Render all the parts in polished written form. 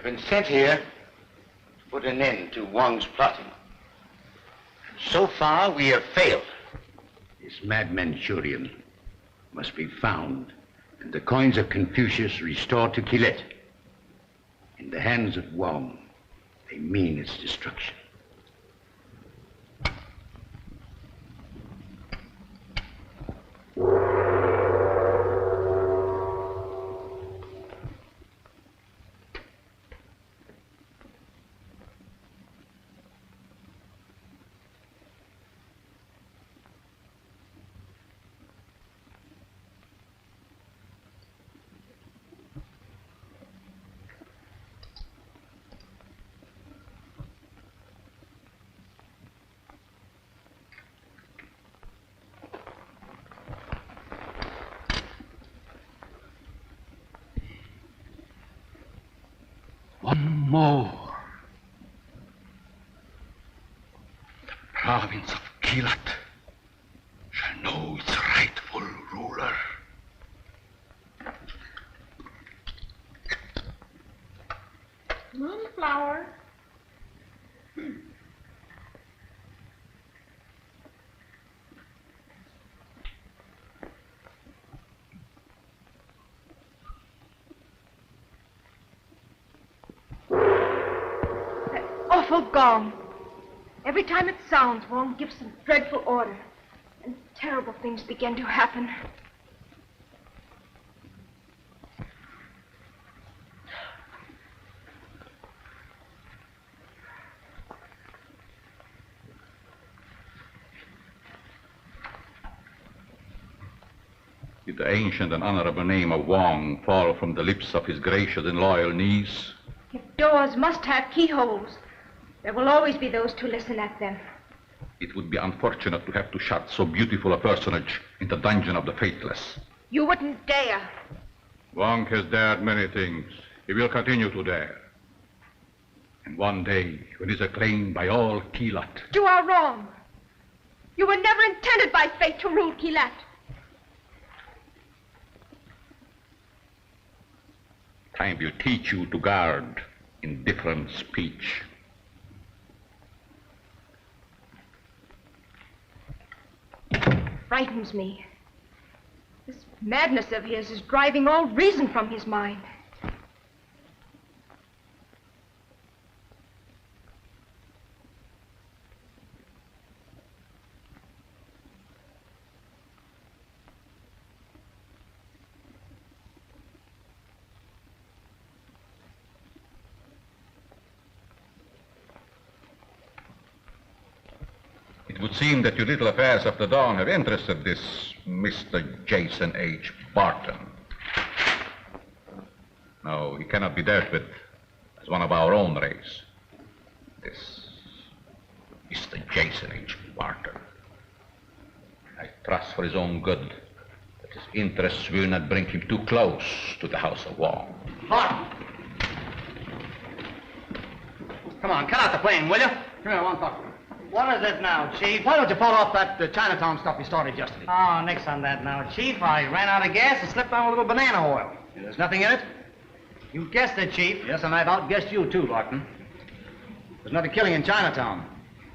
have been sent here to put an end to Wong's plotting. So far, we have failed. This mad Manchurian must be found, and the coins of Confucius restored to Quillette. In the hands of Wong, they mean its destruction. One more. The province of Quillette shall know its rightful ruler. Moonflower. Awful gong. Every time it sounds, Wong gives some dreadful order, and terrible things begin to happen. Did the ancient and honorable name of Wong fall from the lips of his gracious and loyal niece? If doors must have keyholes, there will always be those to listen at them. It would be unfortunate to have to shut so beautiful a personage in the dungeon of the faithless. You wouldn't dare. Wong has dared many things. He will continue to dare. And one day, when he is acclaimed by all Quillette... You are wrong. You were never intended by fate to rule Quillette. Time will teach you to guard indifferent speech. Frightens me. This madness of his is driving all reason from his mind. It would seem that your little affairs of the dawn have interested this Mr. Jason H. Barton. No, he cannot be dealt with as one of our own race. This Mr. Jason H. Barton. I trust for his own good that his interests will not bring him too close to the House of Wong. Barton! Come on, cut out the flame, will you? Come here, I want to talk to you. What is it now, Chief? Why don't you follow up that Chinatown stuff we started yesterday? Oh, nix on that now, Chief. I ran out of gas and slipped on a little banana oil. There's nothing in it? You guessed it, Chief. Yes, and I've outguessed you too, Barton. There's another killing in Chinatown.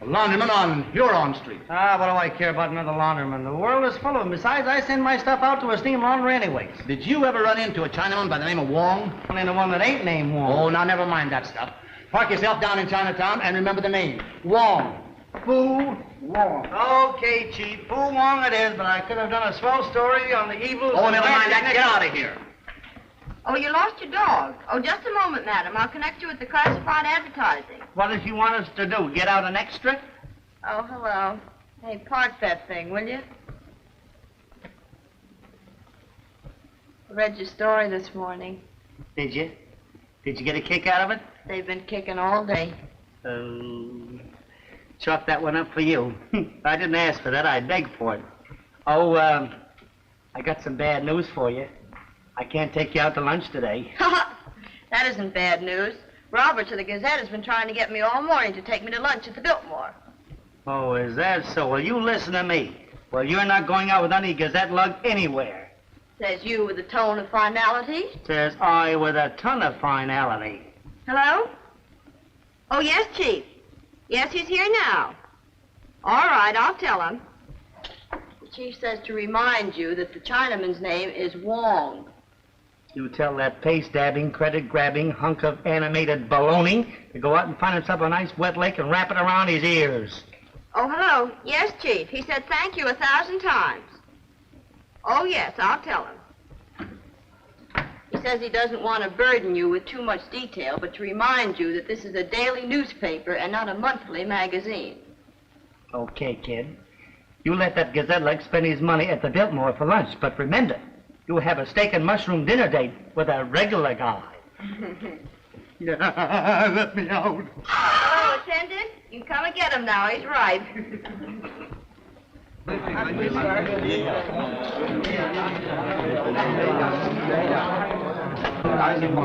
A laundryman on Huron Street. Ah, what do I care about another laundryman? The world is full of them. Besides, I send my stuff out to a steam laundry anyways. Did you ever run into a Chinaman by the name of Wong? Only the one that ain't named Wong. Oh, now never mind that stuff. Park yourself down in Chinatown and remember the name. Wong. Fu Wong. Okay, Chief. Fu Wong it is, but I could have done a swell story on the evils... Oh, never mind that. Get out of here. Oh, you lost your dog. Oh, just a moment, madam. I'll connect you with the classified advertising. What does you want us to do, get out an extra? Oh, hello. Hey, park that thing, will you? I read your story this morning. Did you? Did you get a kick out of it? They've been kicking all day. Chalk that one up for you. I didn't ask for that. I begged for it. Oh, I got some bad news for you. I can't take you out to lunch today. That isn't bad news. Roberts of the Gazette has been trying to get me all morning to take me to lunch at the Biltmore. Oh, is that so? Well, you listen to me. Well, you're not going out with any Gazette lug anywhere. Says you with a tone of finality. Says I with a ton of finality. Hello? Oh, yes, Chief. Yes, he's here now. All right, I'll tell him. The Chief says to remind you that the Chinaman's name is Wong. You tell that face-dabbing, credit-grabbing hunk of animated baloney to go out and find himself a nice wet lake and wrap it around his ears. Oh, hello. Yes, Chief. He said thank you 1,000 times. Oh, yes, I'll tell him. He says he doesn't want to burden you with too much detail, but to remind you that this is a daily newspaper and not a monthly magazine. Okay, kid. You let that gazette-like spend his money at the Biltmore for lunch, but remember, you have a steak and mushroom dinner date with a regular guy. Yeah, let me out. Hello, attendant. You can come and get him now. He's ripe. All right, and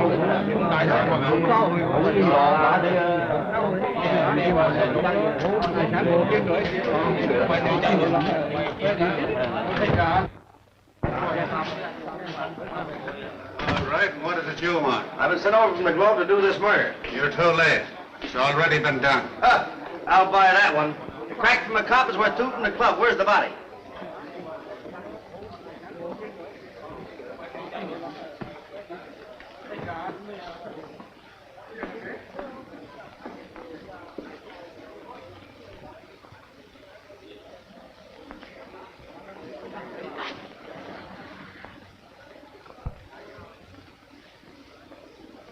what is it you want? I've been sent over from the Globe to do this murder. You're too late. It's already been done. I'll buy that one. A crack from a cop is worth 2 from the club. Where's the body?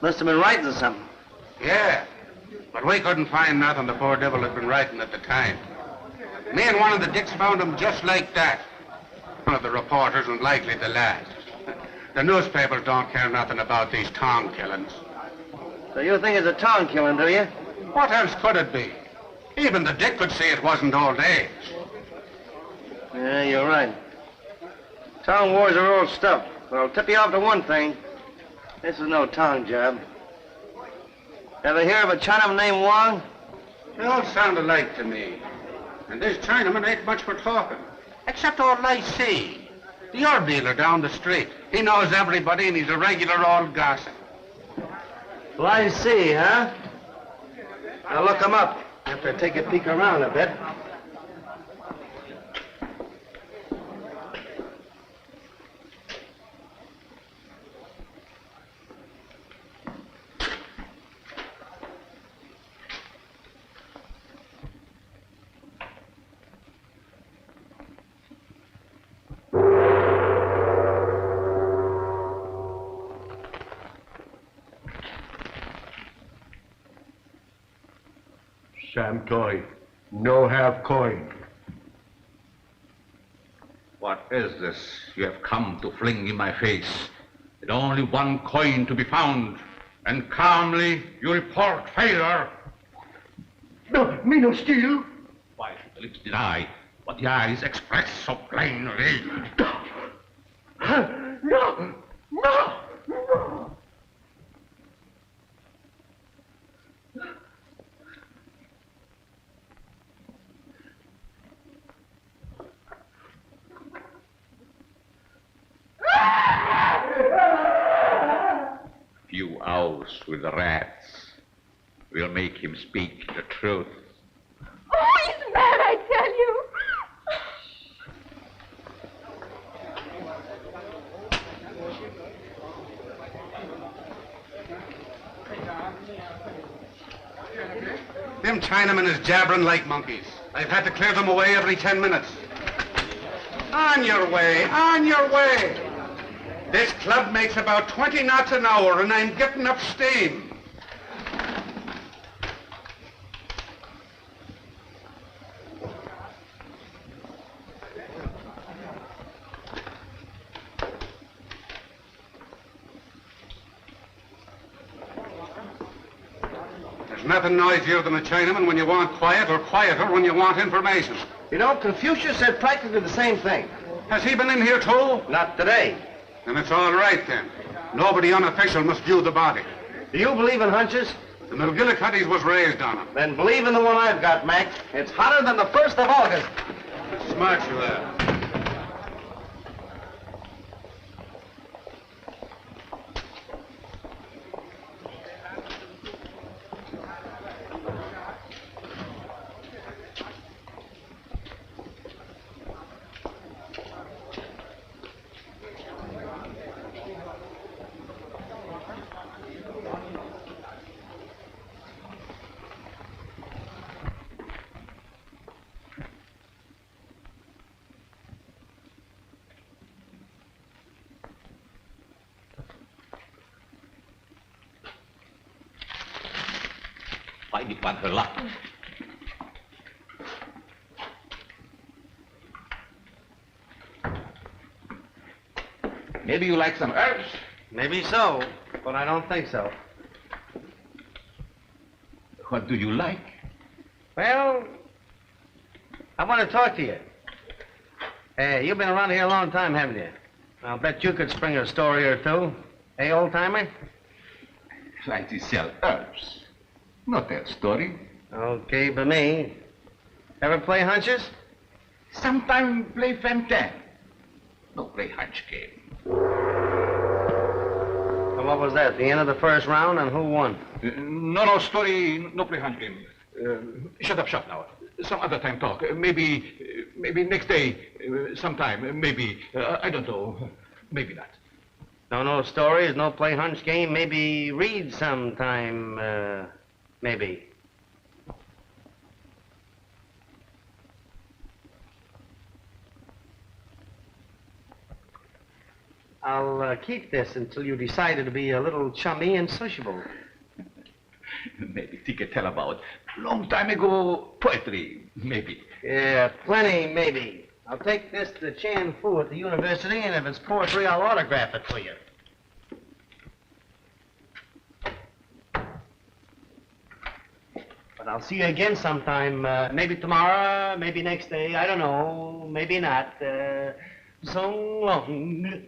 Must have been writing something. Yeah, but we couldn't find nothing the poor devil had been writing at the time. Me and one of the dicks found him just like that. One of the reporters was likely the last. The newspapers don't care nothing about these town killings. So you think it's a town killing, do you? What else could it be? Even the dick could see it wasn't old age. Yeah, you're right. Town wars are old stuff. But I'll tip you off to one thing. This is no town job. Ever hear of a Chinaman named Wong? They all sound alike to me. And this Chinaman ain't much for talking. Except old Lycée, the art dealer down the street. He knows everybody and he's a regular old gossip. Well, I see, huh? Now look him up. After I take a peek around a bit. Sam toy, no half coin. What is this you have come to fling in my face? With only one coin to be found, and calmly you report failure. No, me no steal. Why should the lips deny what the eyes express so plainly? No, no, no. Few hours with the rats will make him speak the truth. Oh, he's mad, I tell you. Them Chinamen is jabbering like monkeys. I've had to clear them away every 10 minutes. On your way, on your way. This club makes about 20 knots an hour and I'm getting up steam. There's nothing noisier than a Chinaman when you want quiet or quieter when you want information. You know, Confucius said practically the same thing. Has he been in here too? Not today. Then it's all right then. Nobody unofficial must view the body. Do you believe in hunches? The McGillicuddies was raised on them. Then believe in the one I've got, Mac. It's hotter than the 1st of August. Smart you are. I depend her luck. Maybe you like some herbs? Maybe so, but I don't think so. What do you like? Well, I want to talk to you. Hey, you've been around here a long time, haven't you? I'll bet you could spring a story or two. Hey, old-timer? Like to sell herbs. Not that story. Okay, but me. Ever play hunches? Sometime play Fantan. No play hunch game. So what was that, the end of the first round, and who won? No story, no play hunch game. Shut up shop now. Some other time talk. Maybe next day, sometime. Maybe, I don't know. Maybe not. No stories, no play hunch game, maybe read sometime, maybe. I'll keep this until you decide to be a little chummy and sociable. Maybe ticket tell about long time ago poetry, maybe. Yeah, plenty, maybe. I'll take this to Chan Fu at the university, and if it's poetry, I'll autograph it for you. But I'll see you again sometime, maybe tomorrow, maybe next day, I don't know, maybe not. So long.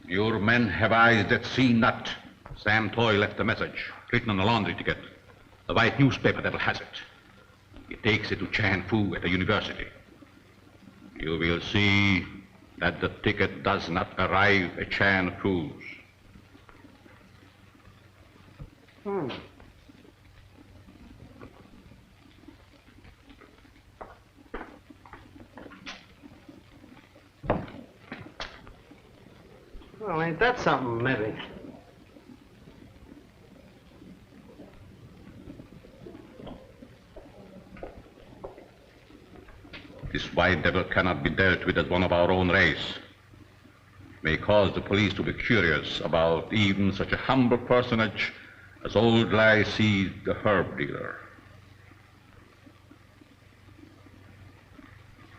Your men have eyes that see not. Sam Toy left a message, written on a laundry ticket. The white newspaper devil has it. He takes it to Chan Fu at the university. You will see that the ticket does not arrive at Chan Fu's. Well, ain't that something, maybe? This white devil cannot be dealt with as one of our own race. May cause the police to be curious about even such a humble personage as old Lai Si, the herb dealer.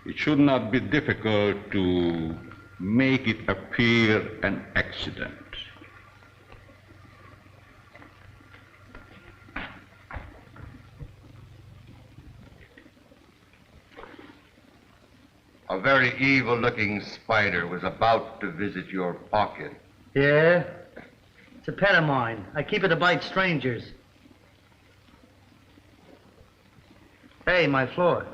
It should not be difficult to make it appear an accident. A very evil-looking spider was about to visit your pocket. Yeah? It's a pet of mine. I keep it to bite strangers. Hey, my floor.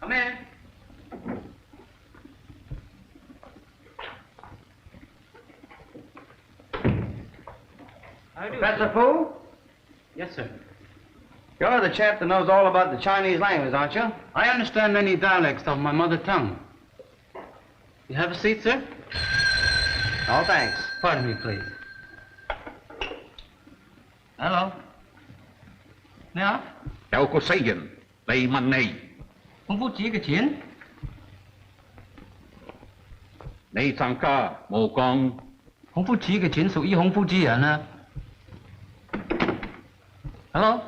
Come in. Professor Fu? Yes, sir. You're the chap that knows all about the Chinese language, aren't you? I understand many dialects of my mother tongue. You have a seat, sir? Oh, thanks. Pardon me, please. Hello. Yeah? Cháu có xây dựng, lấy mặt này. Không phụ chỉ cái chiến. Này thằng ca, mồ con. Không phụ chỉ cái chiến属于红夫之人啊。Hello?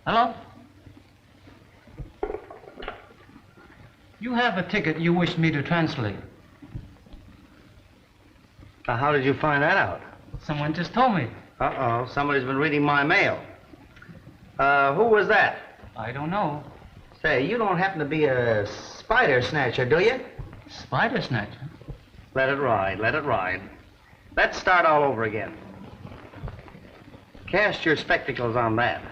Hello? You have a ticket you wish me to translate. Now, how did you find that out? Someone just told me. Uh-oh, somebody's been reading my mail. Who was that? I don't know. Say, you don't happen to be a spider snatcher, do you? Spider snatcher? Let it ride, let it ride. Let's start all over again. Cast your spectacles on that.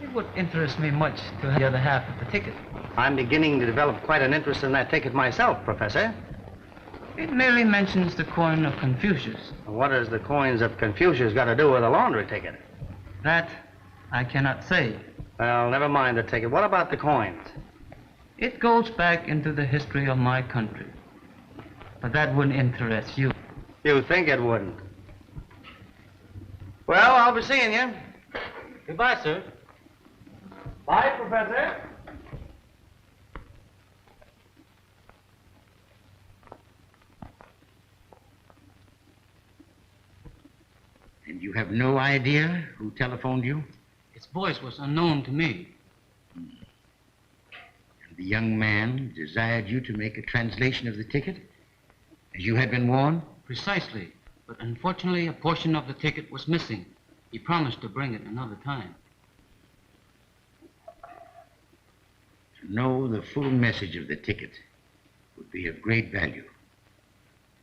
It would interest me much to have the other half of the ticket. I'm beginning to develop quite an interest in that ticket myself, Professor. It merely mentions the coin of Confucius. What has the coins of Confucius got to do with a laundry ticket? That I cannot say. Well, never mind the ticket. What about the coins? It goes back into the history of my country. But that wouldn't interest you. You think it wouldn't? Well, I'll be seeing you. Goodbye, sir. Bye, Professor. And you have no idea who telephoned you? Its voice was unknown to me. And the young man desired you to make a translation of the ticket, as you had been warned? Precisely. But unfortunately, a portion of the ticket was missing. He promised to bring it another time. To know the full message of the ticket would be of great value.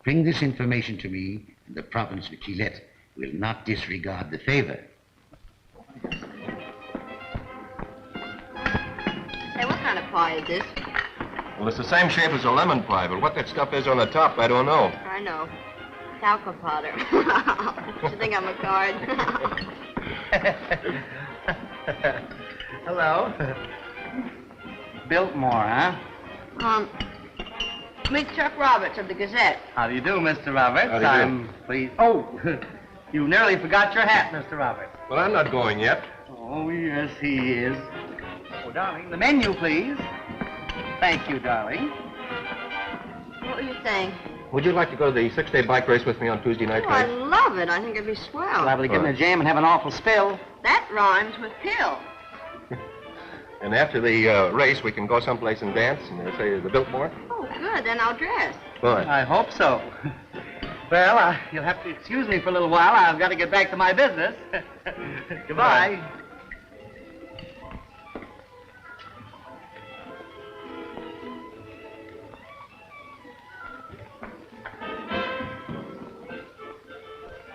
Bring this information to me, and the province of Quillette will not disregard the favor. Say, what kind of pie is this? Well, it's the same shape as a lemon pie, but what that stuff is on the top, I don't know. I know. Talcum powder. You think I'm a card? Hello. Biltmore, huh? Meet Chuck Roberts of the Gazette. How do you do, Mr. Roberts? How do you do? I'm pleased. Oh, you nearly forgot your hat, Mr. Roberts. Well, I'm not going yet. Oh, yes, he is. Oh, darling, the menu, please. Thank you, darling. What were you saying? Would you like to go to the 6-day bike race with me on Tuesday night, Oh, I Grace? love it. I think it'd be swell. Liable to get in a jam and have an awful spill. That rhymes with pill. And after the race, we can go someplace and dance and say the Biltmore? Oh, good. Then I'll dress. Fine. I hope so. Well, you'll have to excuse me for a little while. I've got to get back to my business. Goodbye.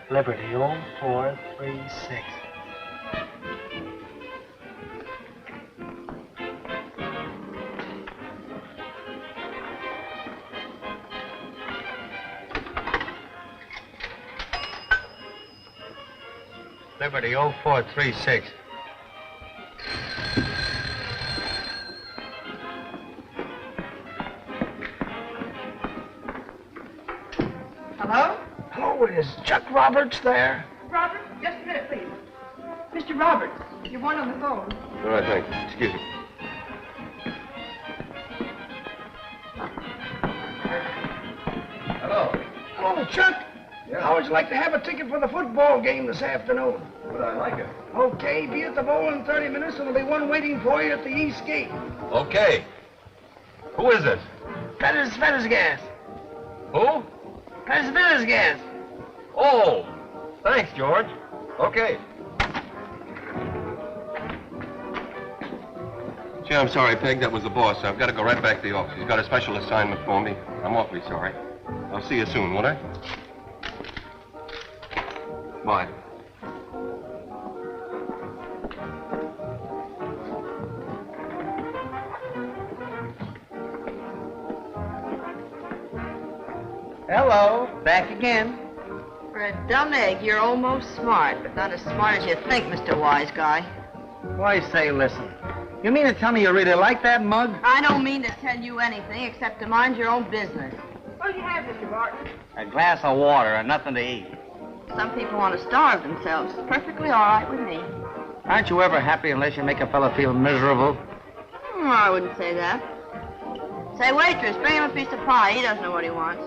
Liberty 0436. Liberty 0436. Hello? Hello, is Chuck Roberts there? Robert, just a minute, please. Mr. Roberts, you're one on the phone. All right, thanks. Excuse me. Hello. Hello, Chuck. How would you like to have a ticket for the football game this afternoon? Would I like it? Okay, be at the bowl in 30 minutes, and there'll be one waiting for you at the east gate. Okay. Who is it? Pettis gas. Who? Pettis gas. Oh, thanks, George. Okay. Gee, I'm sorry, Peg. That was the boss. I've got to go right back to the office. He's got a special assignment for me. I'm awfully sorry. I'll see you soon, won't I? Bye. Hello, back again. For a dumb egg, you're almost smart, but not as smart as you think, Mr. Wise Guy. Why, say, listen. You mean to tell me you really like that mug? I don't mean to tell you anything except to mind your own business. What do you have, Mr. Martin? A glass of water and nothing to eat. Some people want to starve themselves. Perfectly all right with me. Aren't you ever happy unless you make a fellow feel miserable? I wouldn't say that. Say, waitress, bring him a piece of pie. He doesn't know what he wants.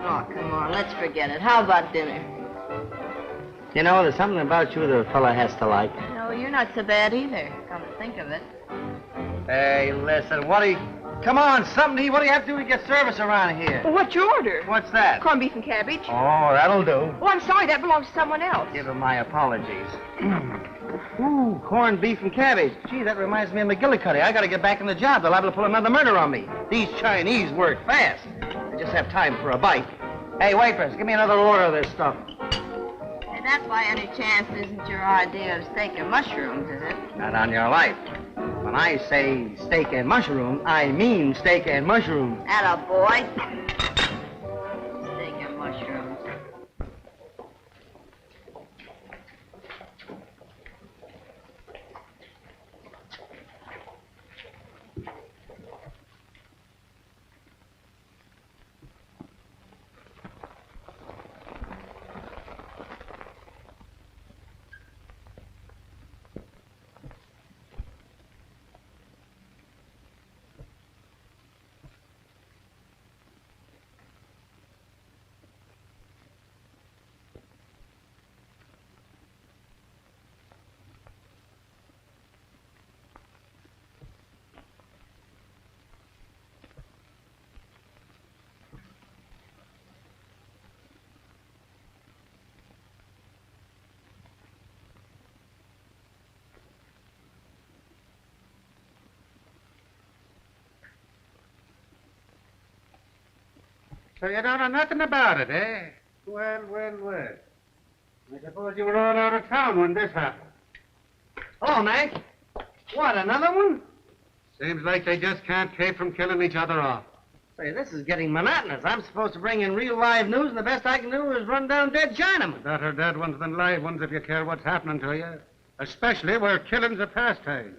Oh, come on, let's forget it. How about dinner? You know, there's something about you the fella has to like. No, you're not so bad either, come to think of it. Hey, listen, what do you... Come on, something to eat. What do you have to do to get service around here? Well, what's your order? What's that? Corned beef and cabbage. Oh, that'll do. Oh, I'm sorry, that belongs to someone else. Give him my apologies. Ooh, corned beef and cabbage. Gee, that reminds me of McGillicuddy. I gotta get back in the job. They're liable to pull another murder on me. These Chinese work fast. I just have time for a bite. Hey, waitress, give me another order of this stuff. Hey, that by any chance isn't your idea of steak and mushrooms, is it? Not on your life. When I say steak and mushroom, I mean steak and mushroom. Atta boy. Steak and mushrooms. So you don't know nothing about it, eh? Well. I suppose you were all out of town when this happened. Hello, Mac. What, another one? Seems like they just can't keep from killing each other off. Say, this is getting monotonous. I'm supposed to bring in real live news, and the best I can do is run down dead Chinamen. Better dead ones than live ones if you care what's happening to you. Especially where killing's a pastime.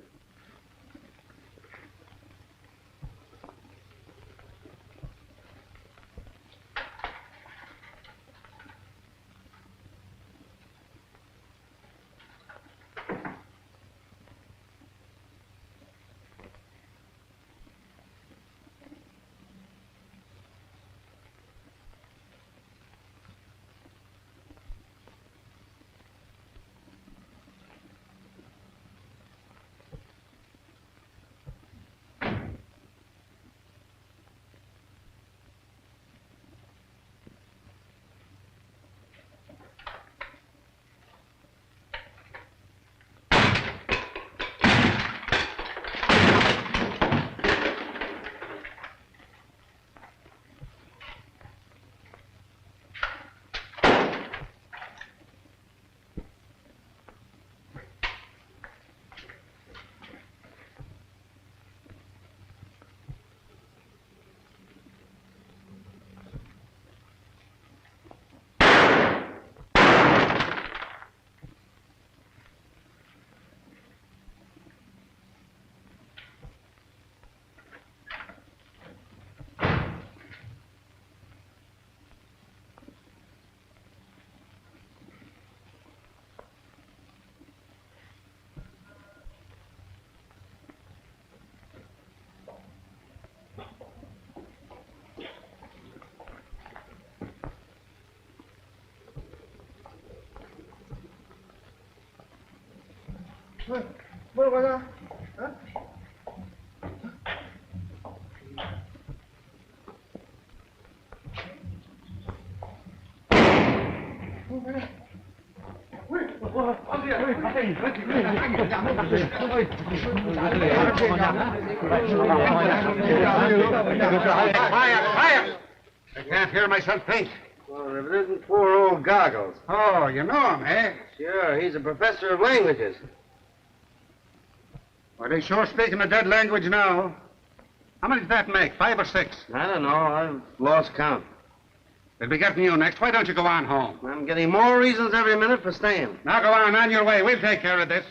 What was that? Huh? Quiet! I can't hear myself think. Well, if it isn't poor old Goggles. Oh, you know him, eh? Sure, he's a professor of languages. Well, he's sure speaking a dead language now. How many does that make, 5 or 6? I don't know. I've lost count. They'll be getting you next. Why don't you go on home? I'm getting more reasons every minute for staying. Now go on your way. We'll take care of this.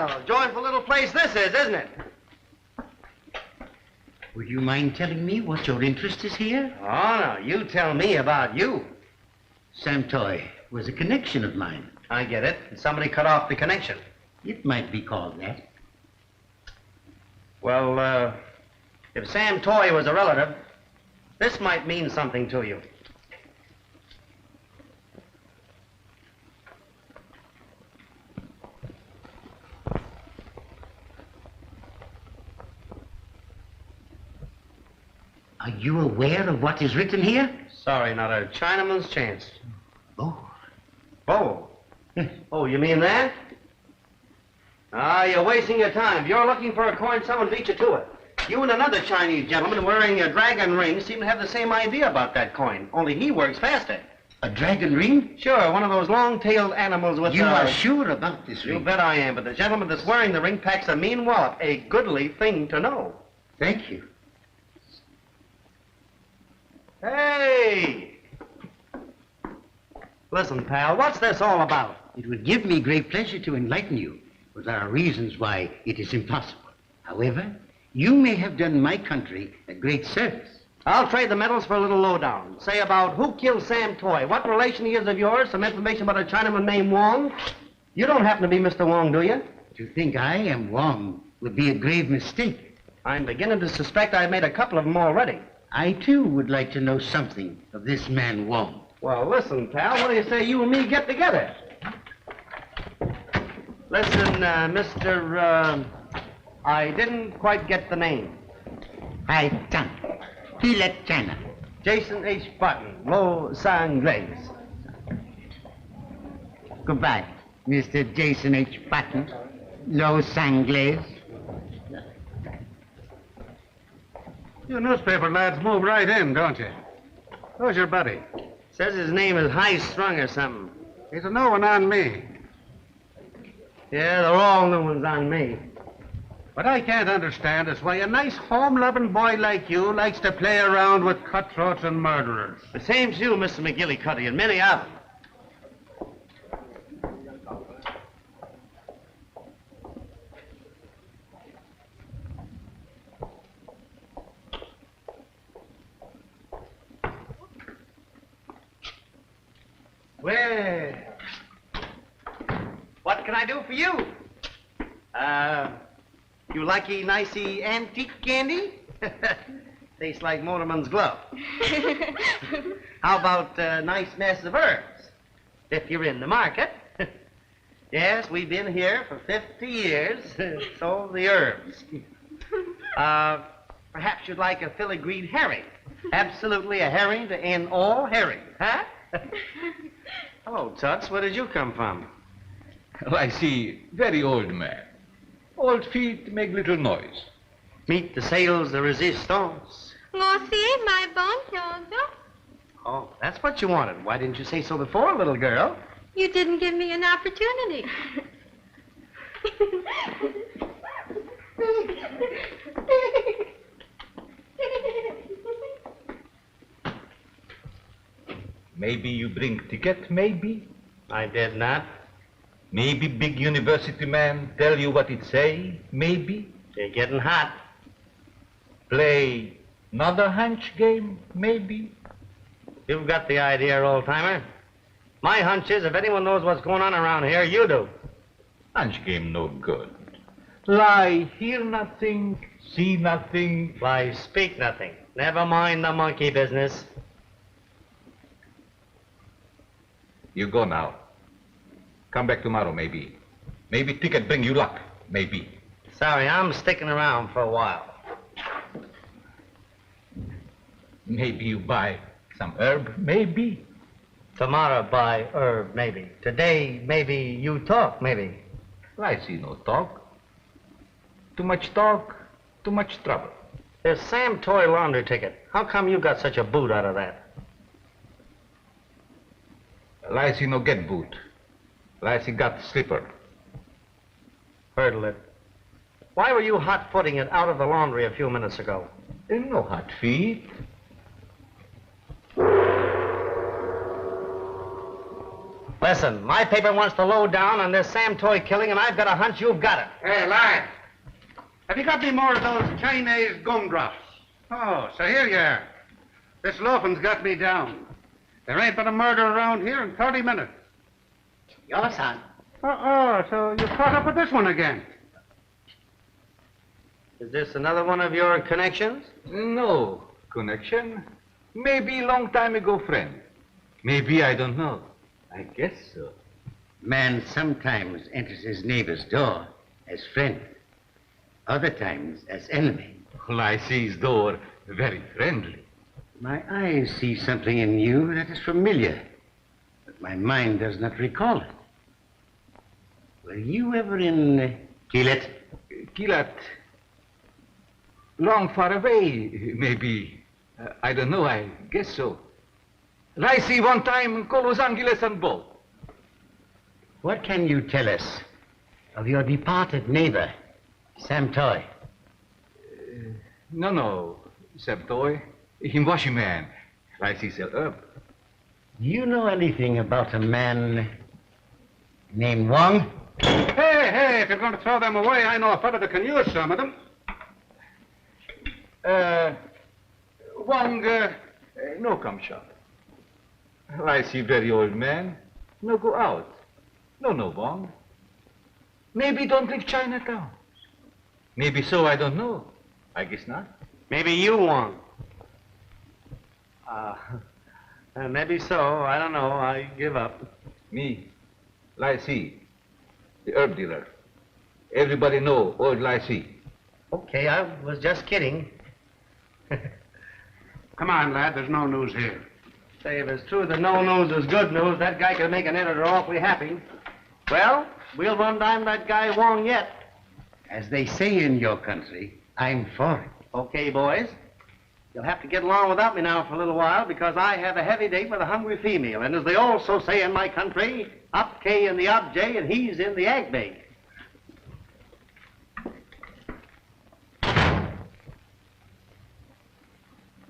Well, joyful little place this is, isn't it? Would you mind telling me what your interest is here? Oh, no, you tell me about you. Sam Toy was a connection of mine. I get it. Somebody cut off the connection. It might be called that. Well, if Sam Toy was a relative, this might mean something to you. Are you aware of what is written here? Sorry, not a Chinaman's chance. Oh. Oh. Oh, you mean that? Ah, you're wasting your time. If you're looking for a coin, someone beat you to it. You and another Chinese gentleman wearing a dragon ring seem to have the same idea about that coin, only he works faster. A dragon ring? Sure, one of those long-tailed animals with You are sure about this ring? You bet I am, but the gentleman that's wearing the ring packs a mean wallop, a goodly thing to know. Thank you. Hey! Listen, pal, what's this all about? It would give me great pleasure to enlighten you, but there are reasons why it is impossible. However, you may have done my country a great service. I'll trade the medals for a little lowdown. Say about who killed Sam Toy, what relation he is of yours, some information about a Chinaman named Wong. You don't happen to be Mr. Wong, do you? To think I am Wong would be a grave mistake. I'm beginning to suspect I've made a couple of them already. I, too, would like to know something of this man Wong. Well, listen, pal, what do you say you and me get together? Listen, Mr. I didn't quite get the name. Hai Chan. Kilet China. Jason H. Button, Los Angeles. Goodbye, Mr. Jason H. Patton, Los Angeles. You newspaper lads move right in, don't you? Who's your buddy? Says his name is High Strung or something. He's a new one on me. Yeah, they're all new ones on me. What I can't understand is why a nice home-loving boy like you likes to play around with cutthroats and murderers. The same's you, Mr. McGillicuddy, and many of them. Well, what can I do for you? You likey, nicey antique candy? Tastes like Motorman's glove. How about nice mess of herbs? If you're in the market. Yes, we've been here for 50 years. So the herbs. Perhaps you'd like a filigreed herring. Absolutely a herring to end all herring, huh? Hello, Toots. Where did you come from? Well, I see, very old man. Old feet make little noise. Meet the sales de resistance. Monsieur, my bonjour. Oh, that's what you wanted. Why didn't you say so before, little girl? You didn't give me an opportunity. Maybe you bring ticket, maybe? I did not. Maybe big university man tell you what it say, maybe? You're getting hot. Play another hunch game, maybe? You've got the idea, old-timer. My hunch is if anyone knows what's going on around here, you do. Hunch game no good. Lie, hear nothing, see nothing. Lie, speak nothing. Never mind the monkey business. You go now. Come back tomorrow, maybe. Maybe ticket bring you luck, maybe. Sorry, I'm sticking around for a while. Maybe you buy some herb, maybe. Tomorrow buy herb, maybe. Today, maybe you talk, maybe. I see no talk. Too much talk, too much trouble. There's Sam Toy laundry ticket. How come you got such a boot out of that? Well, I see no get boot. Well, I see got slipper. Hurdle it. Why were you hot-footing it out of the laundry a few minutes ago? No hot feet. Listen, my paper wants to low down on this Sam Toy killing, and I've got a hunch you've got it. Hey, lad. Have you got any more of those Chinese gumdrops? Oh, so here you are. This loafing's got me down. There ain't been a murder around here in 30 minutes. Your son. So you caught up with this one again. Is this another one of your connections? No connection. Maybe long time ago friend. Maybe I don't know. I guess so. Man sometimes enters his neighbor's door as friend, other times as enemy. Well, I see his door very friendly. My eyes see something in you that is familiar, but my mind does not recall it. Were you ever in Kilet? Kilet? Long far away, maybe. I don't know, I guess so. I see one time in Los Angeles and both. What can you tell us of your departed neighbor, Sam Toy? No, Sam Toy. Him washy man. I see sell up. Do you know anything about a man named Wong? Hey, if you're going to throw them away, I know a fellow that can use some of them. Wong, no come shop. I see very old man. No go out. No, Wong. Maybe don't leave Chinatown. Maybe so, I don't know. I guess not. Maybe you won. Maybe so. I don't know. I give up. Me, Lycee, the herb dealer. Everybody know old Lycee. Okay, I was just kidding. Come on, lad. There's no news here. Say, if it's true that no news is good news, that guy could make an editor awfully happy. Well, we'll run down that guy Wong yet. As they say in your country, I'm for it. Okay, boys. You'll have to get along without me now for a little while because I have a heavy date with a hungry female. And as they also say in my country, up K in the ob J and he's in the ag bag.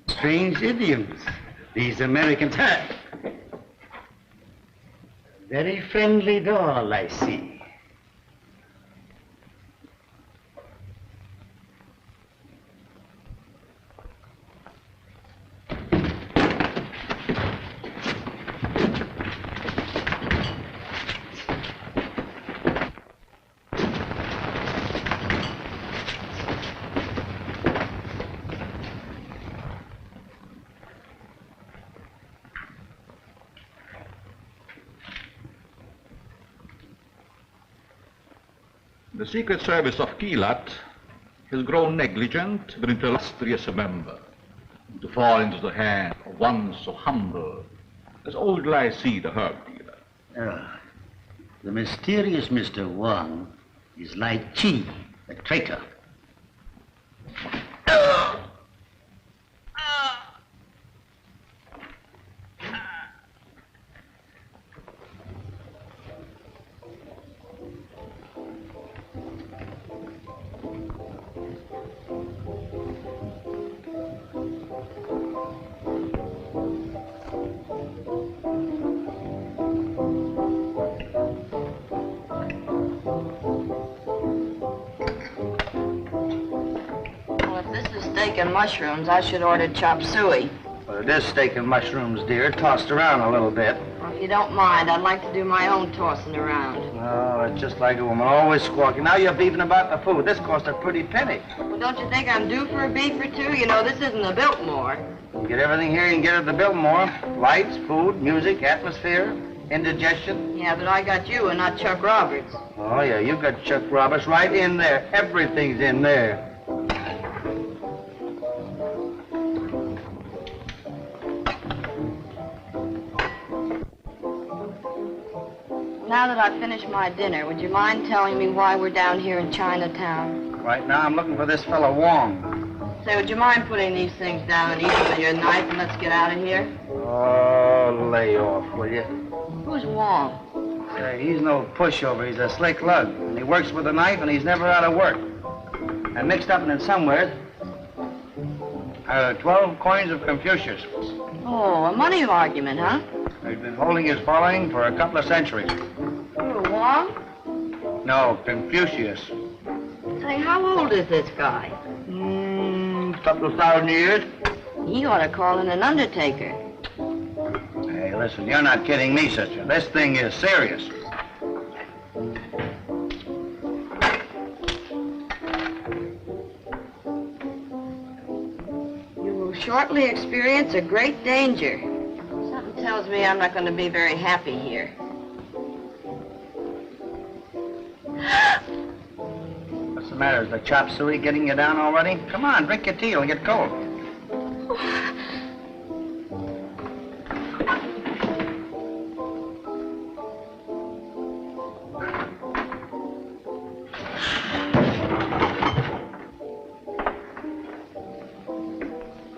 Strange idioms these Americans have. Very friendly doll, I see. The Secret Service of Keelat has grown negligent but illustrious a member, to fall into the hand of one so humble as old Lycee, the herb dealer. The mysterious Mr. Wong is like Chi, a traitor. And mushrooms, I should order chop suey. Well, it is steak and mushrooms, dear, tossed around a little bit. Well, if you don't mind, I'd like to do my own tossing around. Oh, it's just like a woman, always squawking. Now you're beefing about the food. This cost a pretty penny. Well, don't you think I'm due for a beef or two? You know, this isn't a Biltmore. You get everything here you can get at the Biltmore. Lights, food, music, atmosphere, indigestion. Yeah, but I got you and not Chuck Roberts. Oh, yeah, you got Chuck Roberts right in there. Everything's in there. Now that I've finished my dinner, would you mind telling me why we're down here in Chinatown? Right now, I'm looking for this fellow Wong. Say, would you mind putting these things down and eating with your knife and let's get out of here? Oh, lay off, will you? Who's Wong? Say, he's no pushover. He's a slick lug. And he works with a knife, and he's never out of work. And mixed up in it somewhere are 12 coins of Confucius. Oh, a money argument, huh? He's been holding his following for a couple of centuries. Who, Wong? No, Confucius. Say, how old is this guy? Couple of 1,000 years. He ought to call in an undertaker. Hey, listen, you're not kidding me, sister. This thing is serious. You will shortly experience a great danger. Something tells me I'm not going to be very happy here. What's the matter? Is the chop suey getting you down already? Come on, drink your tea. It'll get cold.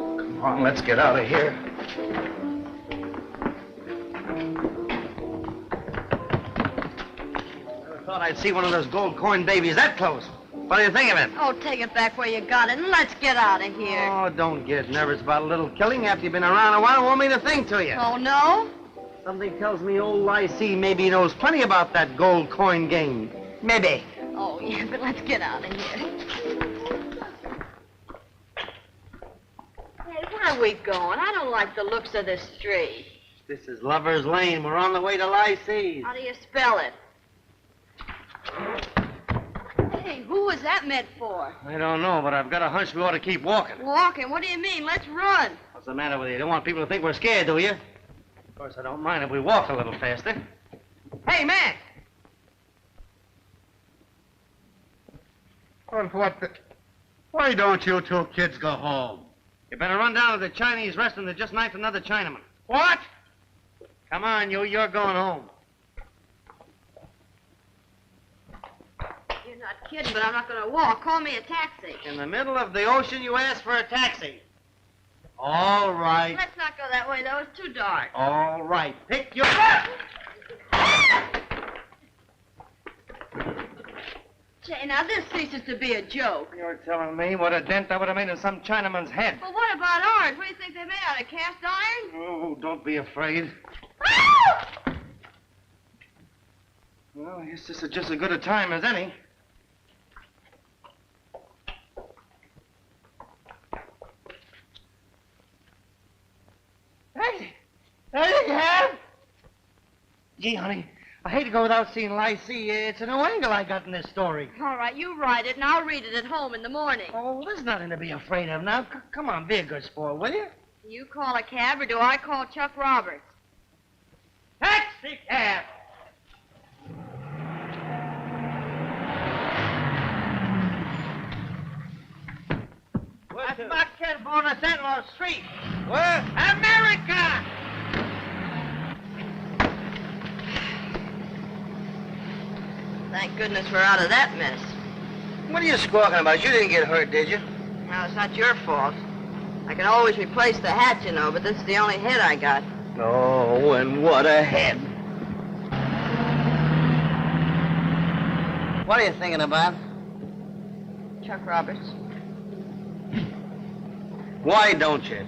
Come on, let's get out of here. I thought I'd see one of those gold coin babies that close. What do you think of him? Oh, take it back where you got it and let's get out of here. Oh, don't get nervous about a little killing after you've been around a while. It won't mean a thing to you. Oh, no? Something tells me old Lycee maybe knows plenty about that gold coin game. Maybe. Oh, yeah, but let's get out of here. Hey, where are we going? I don't like the looks of this street. This is Lover's Lane. We're on the way to Lycee's. How do you spell it? Hey, who was that meant for? I don't know, but I've got a hunch we ought to keep walking. Walking? What do you mean? Let's run. What's the matter with you? You don't want people to think we're scared, do you? Of course, I don't mind if we walk a little faster. Hey, Mac! Well, why don't you two kids go home? You better run down to the Chinese restaurant that just knifed another Chinaman. What? Come on, you're going home. You're not kidding, but I'm not going to walk. Call me a taxi. In the middle of the ocean, you ask for a taxi. All right. Let's not go that way, though. It's too dark. All right. Pick your... Jay, now this ceases to be a joke. You're telling me what a dent that would have made in some Chinaman's head. Well, what about ours? What do you think they're made out of, cast iron? Oh, don't be afraid. Well, I guess this is just as good a time as any. Hey, there you have. Gee, honey, I hate to go without seeing Lycee. It's a new angle I got in this story. All right, you write it, and I'll read it at home in the morning. Oh, there's nothing to be afraid of now. Come on, be a good sport, will you? You call a cab, or do I call Chuck Roberts? Taxi cab! That's Buckhead Bonus Outlaw Street. Where? America! Thank goodness we're out of that mess. What are you squawking about? You didn't get hurt, did you? Well, it's not your fault. I can always replace the hat, you know, but this is the only head I got. Oh, and what a head. What are you thinking about? Chuck Roberts. Why don't you?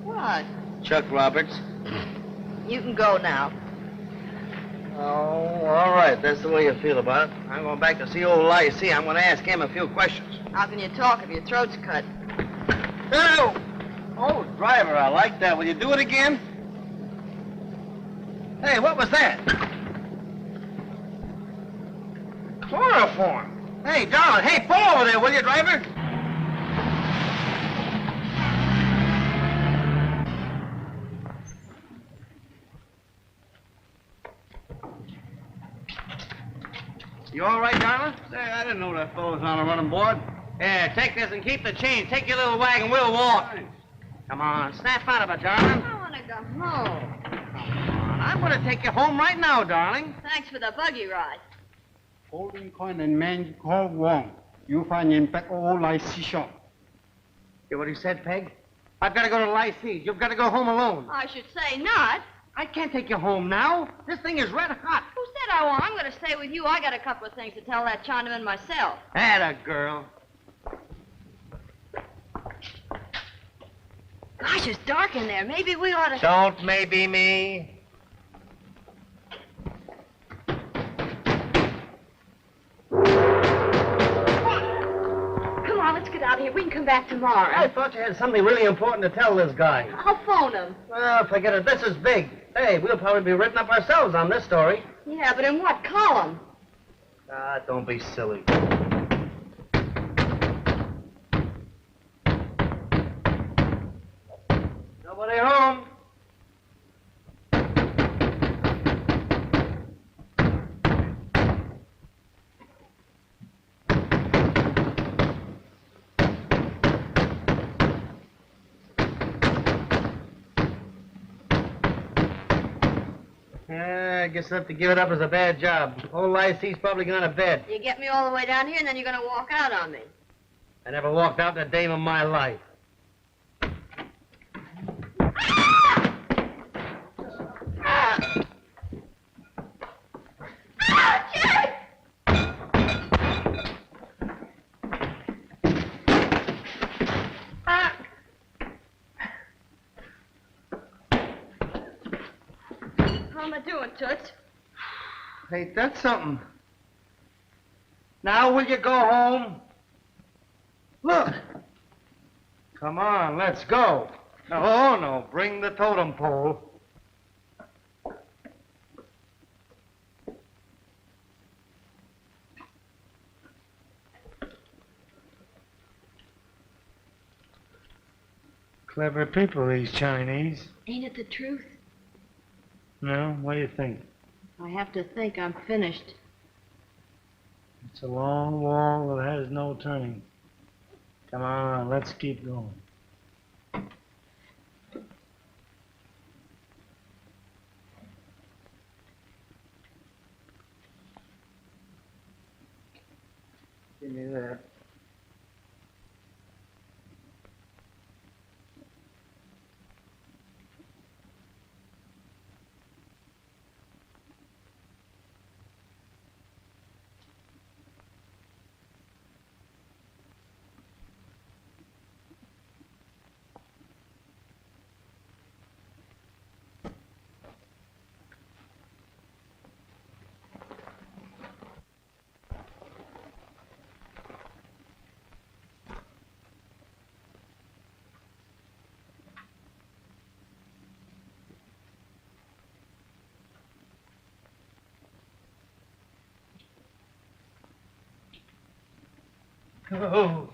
What? Chuck Roberts. You can go now. Oh, all right. That's the way you feel about it. I'm going back to see old Lycee. I'm going to ask him a few questions. How can you talk if your throat's cut? Oh! Oh, driver, I like that. Will you do it again? Hey, what was that? Chloroform. Hey, darling. Hey, pull over there, will you, driver? You all right, darling? Say, I didn't know that fellow was on a running board. Yeah, take this and keep the change. Take your little wagon. We'll walk. Thanks. Come on, snap out of it, darling. I want to go home. Come on, I'm going to take you home right now, darling. Thanks for the buggy ride. Holding coin and man called Wong. You find him back old Lycee shop. Hear what he said, Peg? I've got to go to Lycee. You've got to go home alone. I should say not. I can't take you home now. This thing is red hot. Who said I won't? I'm going to stay with you. I got a couple of things to tell that Chinaman myself. Atta girl. Gosh, it's dark in there. Maybe we ought to... Don't maybe me. Come on, let's get out of here. We can come back tomorrow. I thought you had something really important to tell this guy. I'll phone him. Well, forget it. This is big. Hey, we'll probably be written up ourselves on this story. Yeah, but in what column? Ah, don't be silly. Nobody home. I guess I'll have to give it up as a bad job. Old IC's probably gone to bed. You get me all the way down here, and then you're going to walk out on me. I never walked out in a day of my life. How am I doing, Toots? Ain't that something? Now will you go home? Look. Come on, let's go. No, bring the totem pole. Clever people, these Chinese. Ain't it the truth? No, what do you think? I have to think I'm finished. It's a long wall that has no turning. Come on, let's keep going. Give me that. Oh.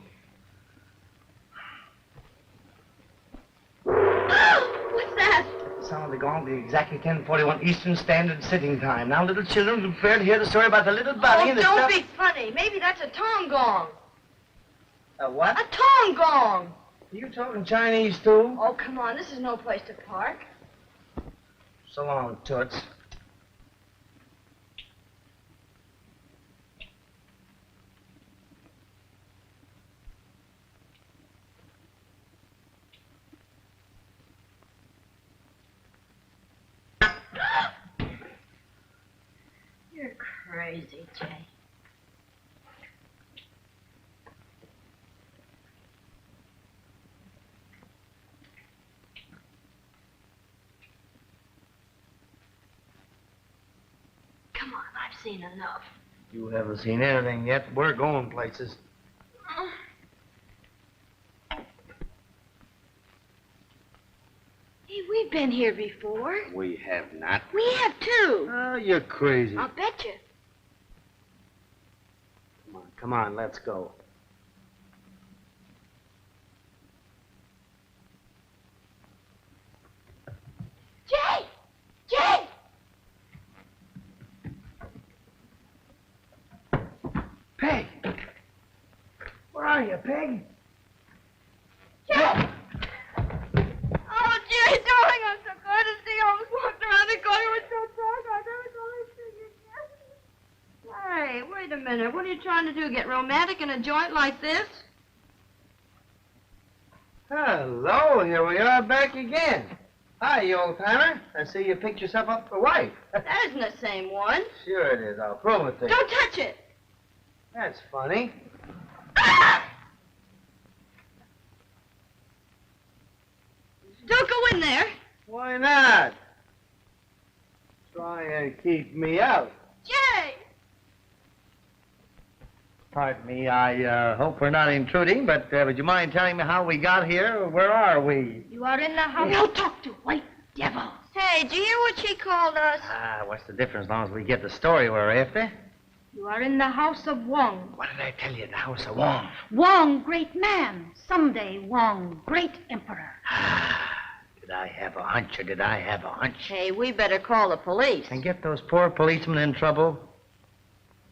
What's that? Sound of the gong, exactly 10:41 Eastern Standard Sitting Time. Now, little children, prepare to hear the story about the little bunny and the don't stuff... be funny. Maybe that's a tong gong. A what? A tong gong. Are you talking Chinese, too? Oh, come on. This is no place to park. So long, Toots. You're crazy, Jay. Come on, I've seen enough. You haven't seen anything yet. We're going places. Hey, we've been here before. We have not. We have, too. Oh, you're crazy. I'll bet you. Come on, let's go. Jay! Jay! Peg! Where are you, Peg? Jay! Oh, Jay, darling, I'm so glad to see you. I almost walked around the corner. It was so dark. I never thought I'd see you again. Hey, wait a minute. What are you trying to do? Get romantic in a joint like this? Hello, here we are back again. Hi, you old timer. I see you picked yourself up a wife. That isn't the same one. Sure it is. I'll prove it to you. Don't touch it. That's funny. keep me out. Jay! Pardon me, I hope we're not intruding, but would you mind telling me how we got here? Where are we? You are in the house. No talk to white devils. Hey, did you hear what she called us? What's the difference as long as we get the story we're after? You are in the house of Wong. What did I tell you? The house of Wong. Wong, great man. Someday, Wong, great emperor. Did I have a hunch or did I have a hunch? Hey, we better call the police. And get those poor policemen in trouble?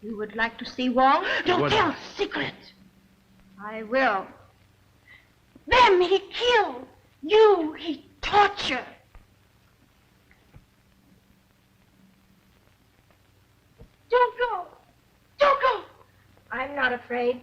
You would like to see Wong? Don't Would tell I? secret. I will. Them he killed. You he tortured. Don't go. Don't go. I'm not afraid.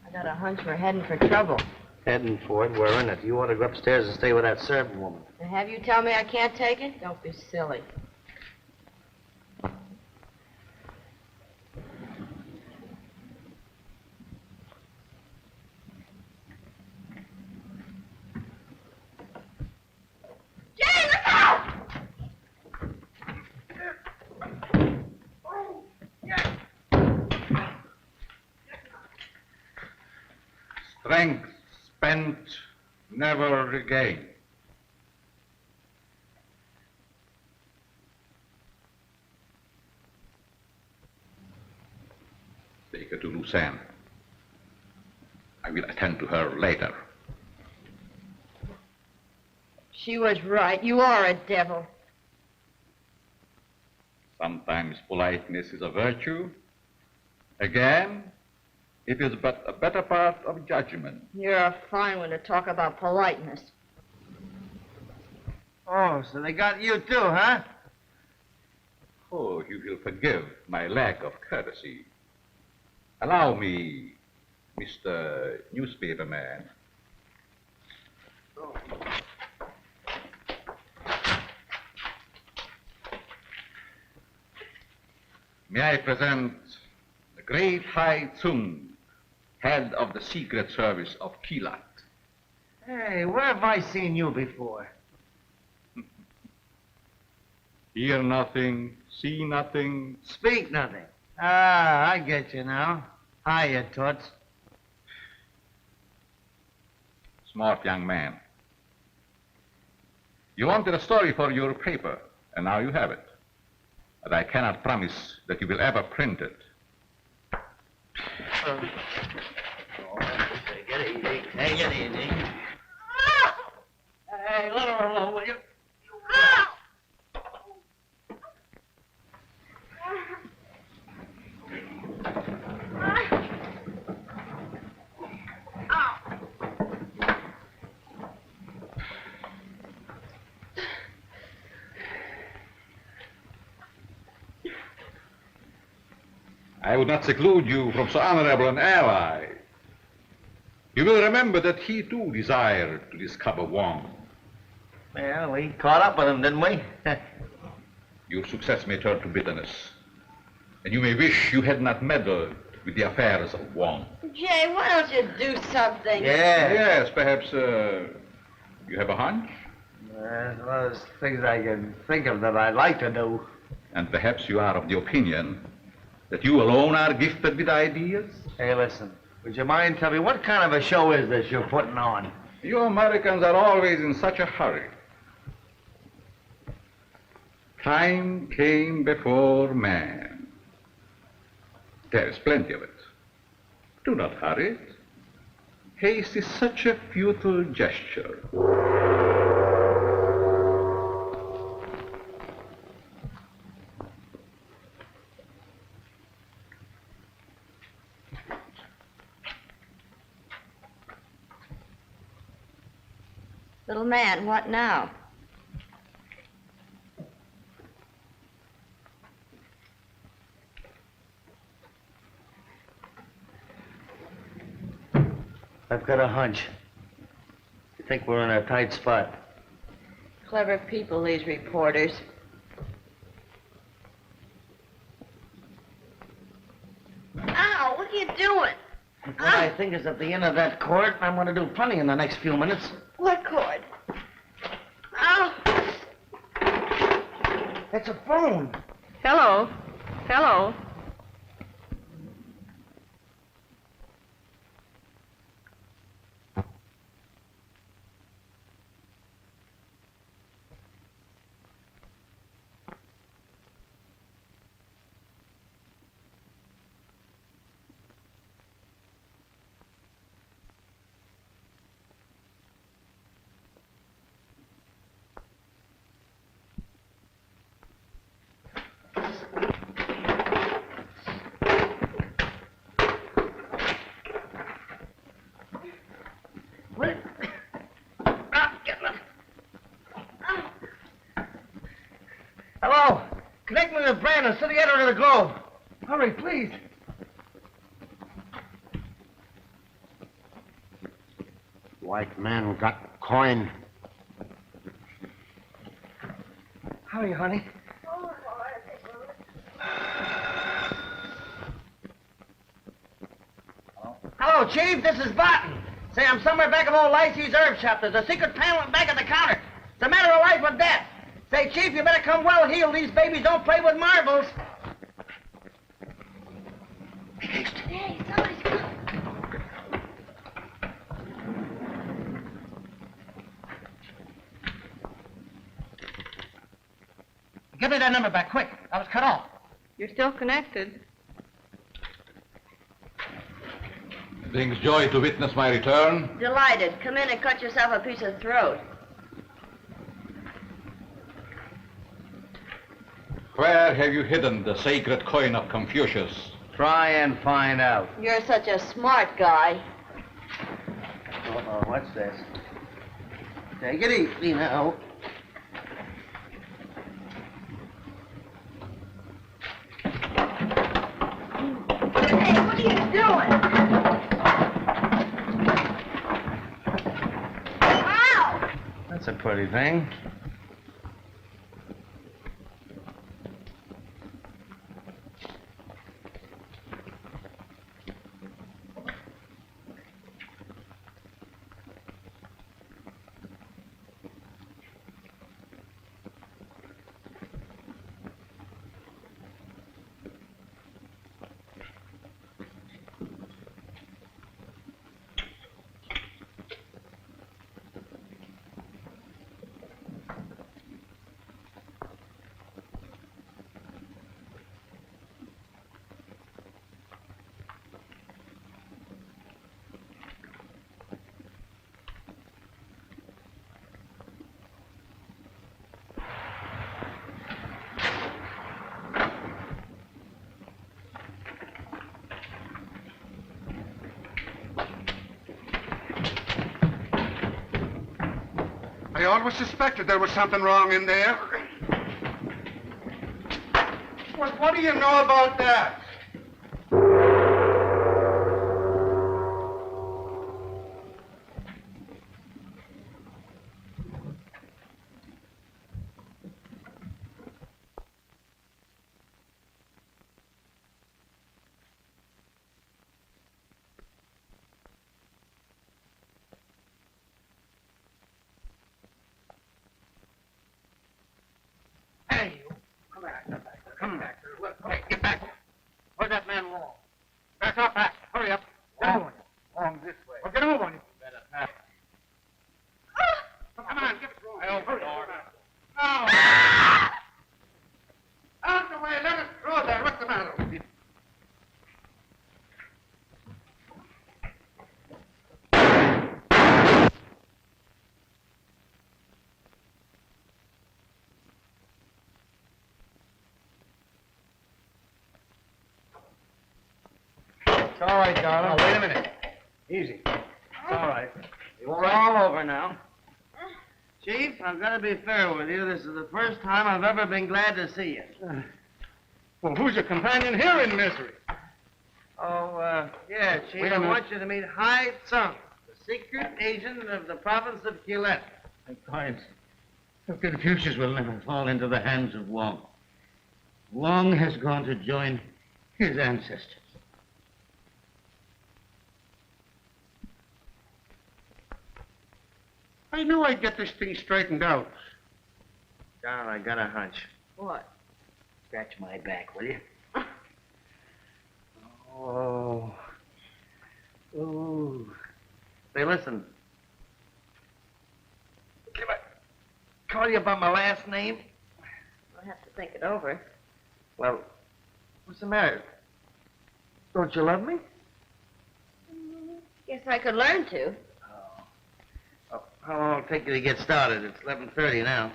I got a hunch we're heading for trouble. Heading for it, we're in it. You ought to go upstairs and stay with that servant woman. And have you tell me I can't take it? Don't be silly. Jay, look out! Strength spent, never regained. Take her to Lucerne. I will attend to her later. She was right. You are a devil. Sometimes politeness is a virtue. Again, it is but a better part of judgment. You're a fine one to talk about politeness. Oh, so they got you too, huh? Oh, you will forgive my lack of courtesy. Allow me, Mr. Newspaper Man. May I present the great Hai Tsung, head of the Secret Service of Kilat. Hey, where have I seen you before? Hear nothing, see nothing. Speak nothing. Ah, I get you now. Hiya, Toots. Smart young man. You wanted a story for your paper, and now you have it. But I cannot promise that you will ever print it. Take it easy. Take it easy. Hey, let her alone, will you? I would not seclude you from so honorable an ally. You will remember that he too desired to discover Wong. Well, we caught up with him, didn't we? Your success may turn to bitterness, and you may wish you had not meddled with the affairs of Wong. Jay, why don't you do something? Yes, perhaps you have a hunch? There's one of those things I can think of that I'd like to do. And perhaps you are of the opinion that you alone are gifted with ideas? Hey, listen, would you mind telling me what kind of a show is this you're putting on? You Americans are always in such a hurry. Time came before man. There is plenty of it. Do not hurry it. Haste is such a futile gesture. Little man, what now? I've got a hunch. I think we're in a tight spot. Clever people, these reporters. Ow, what are you doing? What I think is at the end of that cord, I'm going to do plenty in the next few minutes. What cord? Ow. It's a phone. Hello. Hello. Hello. Connect me with Brandon, city editor of the Globe. Hurry, please. White man got coin. Hurry, honey. Hello, Chief. This is Barton. Say, I'm somewhere back of old Lacey's herb shop. There's a secret panel at the back of the counter. It's a matter of life or death. Say, Chief, you better come well heeled. These babies don't play with marbles. Hey, somebody's coming. Give me that number back, quick. I was cut off. You're still connected. Brings joy to witness my return. Delighted. Come in and cut yourself a piece of throat. Where have you hidden the sacred coin of Confucius? Try and find out. You're such a smart guy. Uh-oh, what's this? Take it easy now. Hey, what are you doing? Ow! That's a pretty thing. I always suspected there was something wrong in there. What do you know about that? Come back. Hey, get back. It's all right, darling. Now, wait a minute. Easy. It's all right. It's all over now. Chief, I've got to be fair with you. This is the first time I've ever been glad to see you. Well, who's your companion here in misery? Oh, yeah, Chief, Wait a I minute. want you to meet Hai Tsung, the secret agent of the province of Quillette. Quiet. Confucius will never fall into the hands of Wong. Wong has gone to join his ancestors. I knew I'd get this thing straightened out. John, I got a hunch. What? Scratch my back, will you? Oh. Ooh. Say, listen. Can I call you by my last name? I'll have to think it over. Well, what's the matter? Don't you love me? Guess I could learn to. Oh, how long will it take you to get started? It's 11:30 now.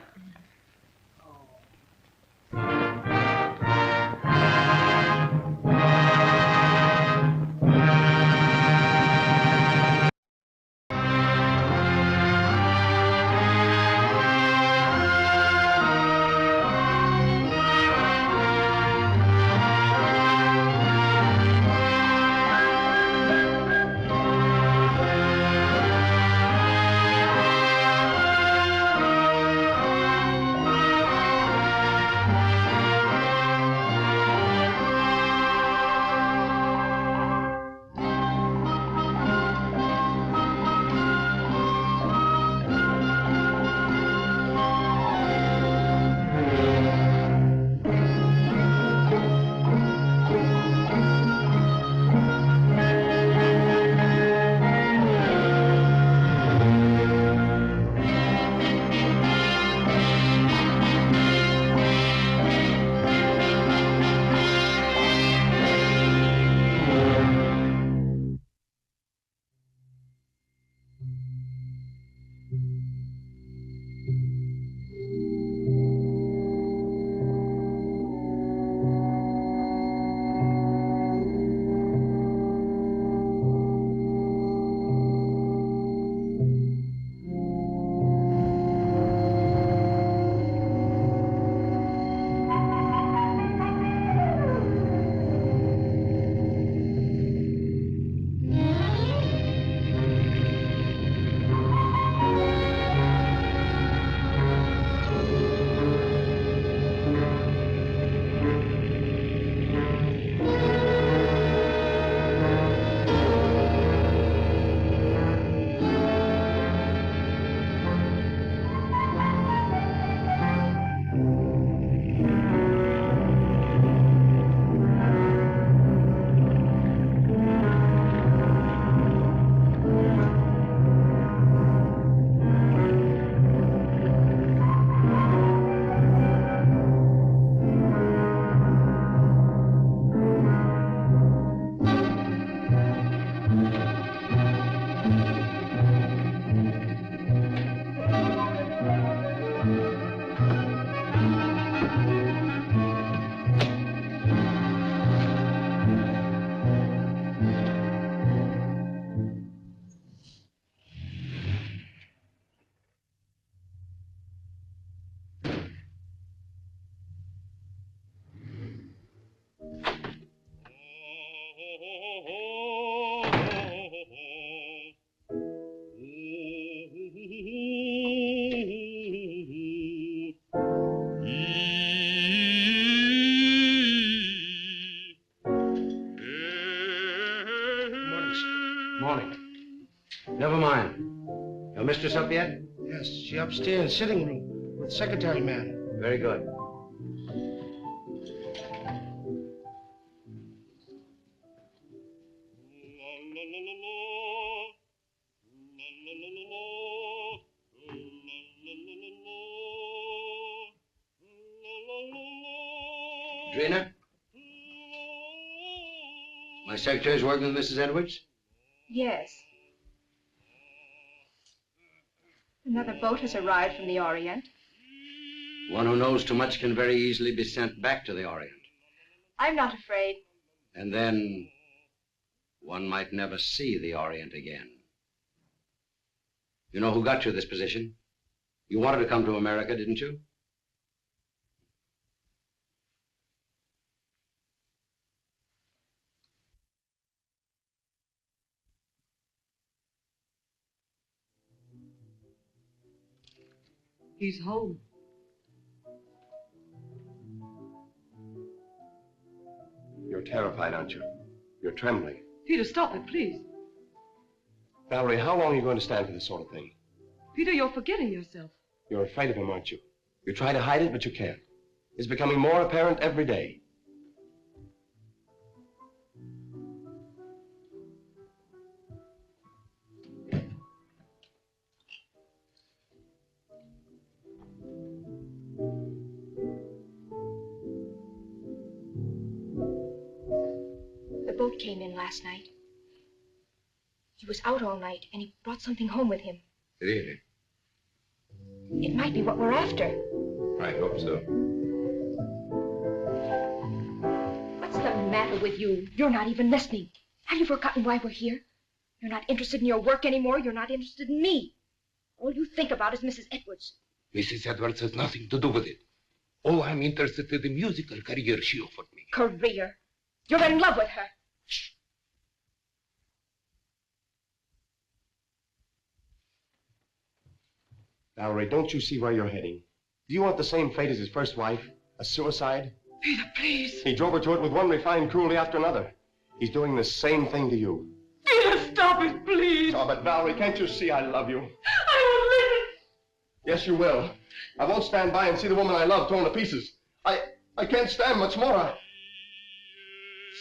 Morning. Never mind. Your mistress up yet? Yes, she upstairs, sitting room, with secretary man. Very good. Drina? My secretary's working with Mrs. Edwards? Yes. Another boat has arrived from the Orient. One who knows too much can very easily be sent back to the Orient. I'm not afraid. And then one might never see the Orient again. You know who got you this position? You wanted to come to America, didn't you? He's home. You're terrified, aren't you? You're trembling. Peter, stop it, please. Valerie, how long are you going to stand for this sort of thing? Peter, you're forgetting yourself. You're afraid of him, aren't you? You try to hide it, but you can't. It's becoming more apparent every day. The boat came in last night. He was out all night, and he brought something home with him. Really? It might be what we're after. I hope so. What's the matter with you? You're not even listening. Have you forgotten why we're here? You're not interested in your work anymore. You're not interested in me. All you think about is Mrs. Edwards. Mrs. Edwards has nothing to do with it. Oh, I'm interested in the musical career she offered me. Career? You're in love with her. Valerie, don't you see where you're heading? Do you want the same fate as his first wife? A suicide? Peter, please. He drove her to it with one refined cruelty after another. He's doing the same thing to you. Peter, stop it, please. Oh, but Valerie, can't you see I love you? I won't listen. Yes, you will. I won't stand by and see the woman I love torn to pieces. I can't stand much more.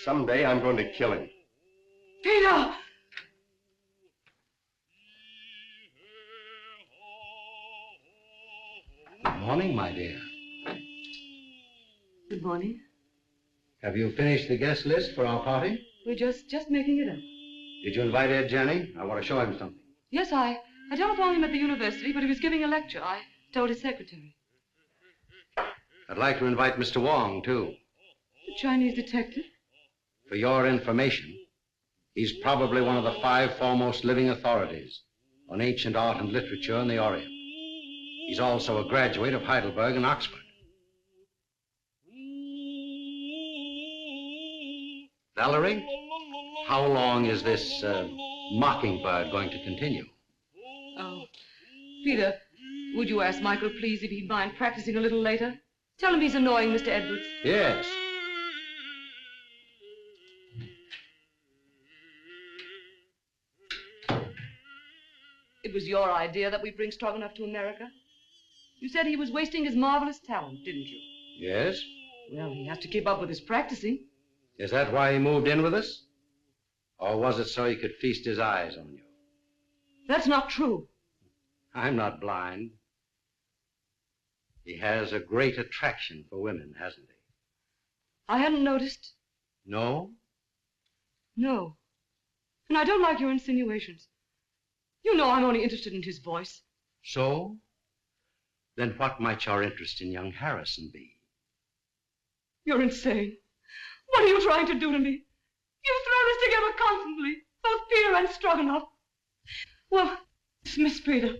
Someday I'm going to kill him. Peter! Good morning, my dear. Good morning. Have you finished the guest list for our party? We're just making it up. Did you invite Ed Jenny? I want to show him something. Yes, I telephoned him at the university, but he was giving a lecture. I told his secretary. I'd like to invite Mr. Wong, too. The Chinese detective? For your information, he's probably one of the 5 foremost living authorities on ancient art and literature in the Orient. He's also a graduate of Heidelberg and Oxford. Valerie, how long is this mockingbird going to continue? Oh, Peter, would you ask Michael, please, if he'd mind practicing a little later? Tell him he's annoying Mr. Edwards. Yes. It was your idea that we bring Stroganoff to America. You said he was wasting his marvelous talent, didn't you? Yes. Well, he has to keep up with his practicing. Is that why he moved in with us? Or was it so he could feast his eyes on you? That's not true. I'm not blind. He has a great attraction for women, hasn't he? I hadn't noticed. No? No. And I don't like your insinuations. You know I'm only interested in his voice. So? Then what might your interest in young Harrison be? You're insane. What are you trying to do to me? You've thrown us together constantly, both Peter and Stroganoff. Well, dismiss Peter.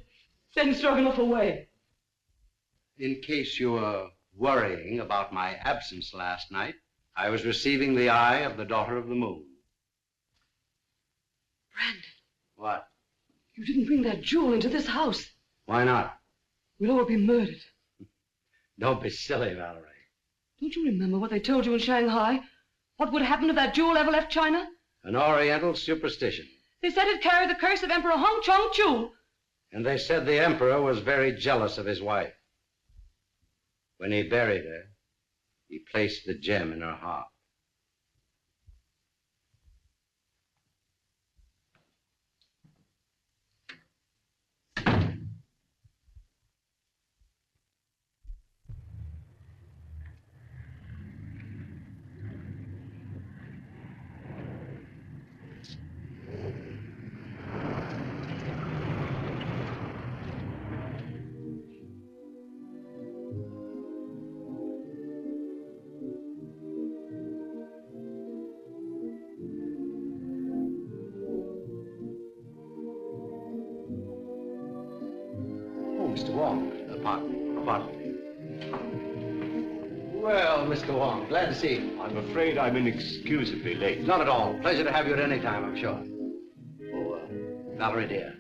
Send Stroganoff away. In case you were worrying about my absence last night, I was receiving the eye of the daughter of the moon. Brandon. What? You didn't bring that jewel into this house. Why not? We'll all be murdered. Don't be silly, Valerie. Don't you remember what they told you in Shanghai? What would happen if that jewel ever left China? An Oriental superstition. They said it carried the curse of Emperor Hong Chong-Chu. And they said the emperor was very jealous of his wife. When he buried her, he placed the gem in her heart. Pardon. Pardon. Well, Mr. Wong, glad to see you. I'm afraid I'm inexcusably late. Not at all. Pleasure to have you at any time, I'm sure. Oh, Valerie, dear,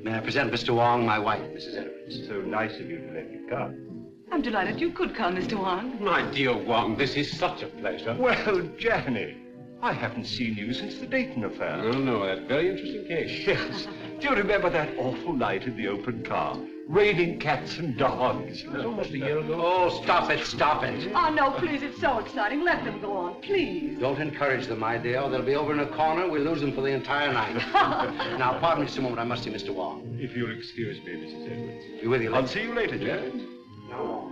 may I present Mr. Wong, my wife, Mrs. Edwards. So nice of you to let me come. I'm delighted you could come, Mr. Wong. My dear Wong, this is such a pleasure. Well, Johnny, I haven't seen you since the Dayton affair. Oh, no, that very interesting case. Yes. Do you remember that awful night in the open car? Raining cats and dogs. It was almost a year ago. Oh, stop it, stop it. Oh, no, please, it's so exciting. Let them go on, please. Don't encourage them, my dear, or they'll be over in a corner. We'll lose them for the entire night. Now, pardon me just a moment. I must see Mr. Wong. If you'll excuse me, Mrs. Edwards. Be with you later. I'll see you later, Jack. No.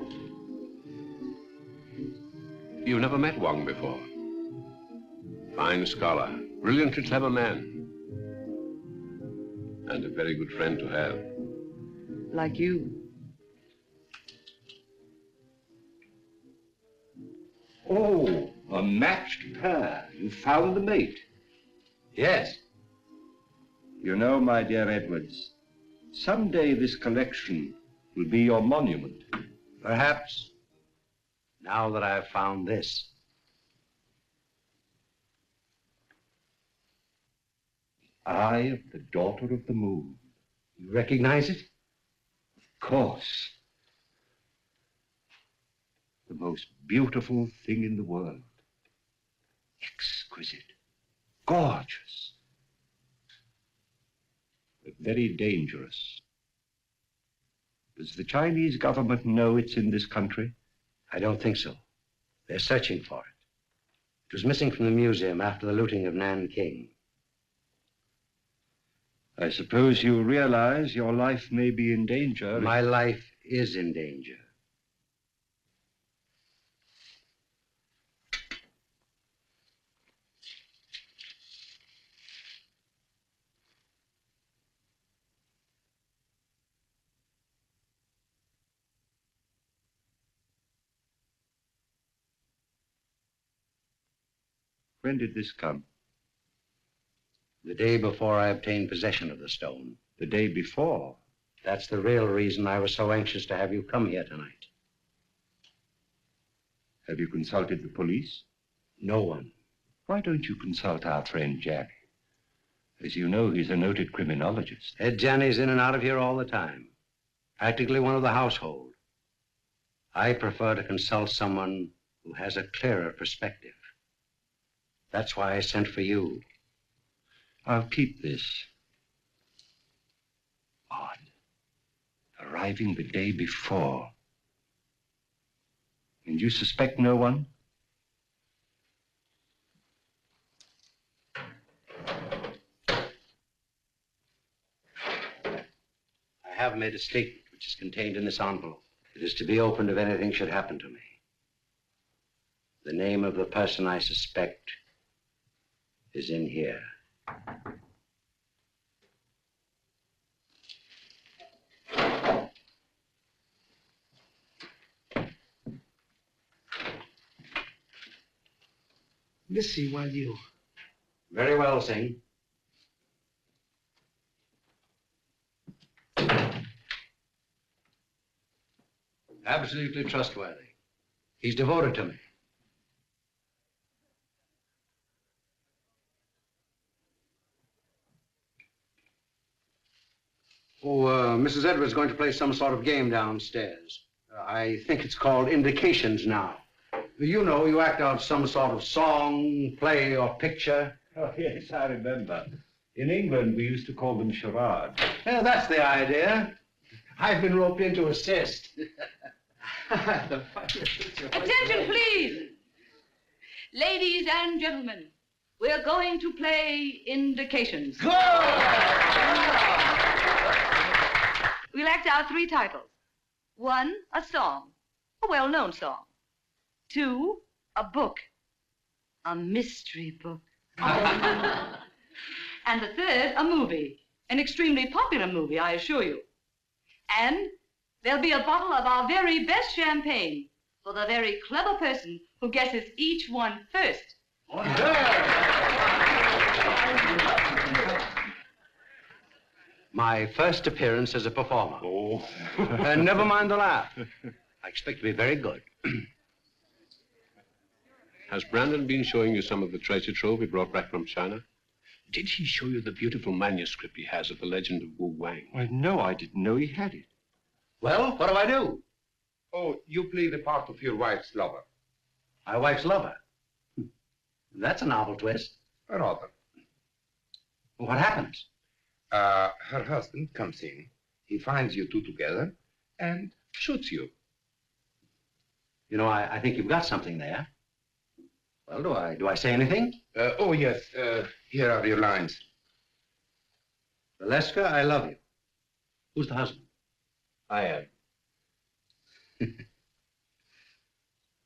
You've never met Wong before. Fine scholar, brilliantly clever man. And a very good friend to have. Like you. Oh, a matched pair. You found the mate. Yes. You know, my dear Edwards, someday this collection will be your monument. Perhaps. Now that I've found this. Eye of the Daughter of the Moon. You recognize it? Of course. The most beautiful thing in the world. Exquisite. Gorgeous. But very dangerous. Does the Chinese government know it's in this country? I don't think so. They're searching for it. It was missing from the museum after the looting of Nanking. I suppose you realize your life may be in danger. My life is in danger. When did this come? The day before I obtained possession of the stone. The day before? That's the real reason I was so anxious to have you come here tonight. Have you consulted the police? No one. Why don't you consult our friend Jack? As you know, he's a noted criminologist. Ed Janney's in and out of here all the time. Practically one of the household. I prefer to consult someone who has a clearer perspective. That's why I sent for you. I'll keep this. Odd. Arriving the day before. And you suspect no one? I have made a statement which is contained in this envelope. It is to be opened if anything should happen to me. The name of the person I suspect is in here. Listen while you... Very well, Singh. Absolutely trustworthy. He's devoted to me. Oh, Mrs. Edwards is going to play some sort of game downstairs. I think it's called Indications now. You know, you act out some sort of song, play, or picture. Oh, yes, I remember. In England, we used to call them charades. Yeah, that's the idea. I've been roped in to assist. Attention, please. Ladies and gentlemen, we're going to play Indications. We'll act out 3 titles. 1, a song, a well-known song. 2, a book, a mystery book. And the 3rd, a movie, an extremely popular movie, I assure you. And there'll be a bottle of our very best champagne for the very clever person who guesses each one first. My first appearance as a performer. Oh. Never mind the laugh. I expect to be very good. Has Brandon been showing you some of the treasure trove he brought back from China? Did he show you the beautiful manuscript he has of the legend of Wu Wang? Why, no, I didn't know he had it. Well, what do I do? Oh, you play the part of your wife's lover. My wife's lover? That's a novel twist. Rather. What happens? Her husband comes in. He finds you two together and shoots you. You know, I think you've got something there. Well, do I say anything? Oh, yes. Here are your lines. Valeska, I love you. Who's the husband? I am.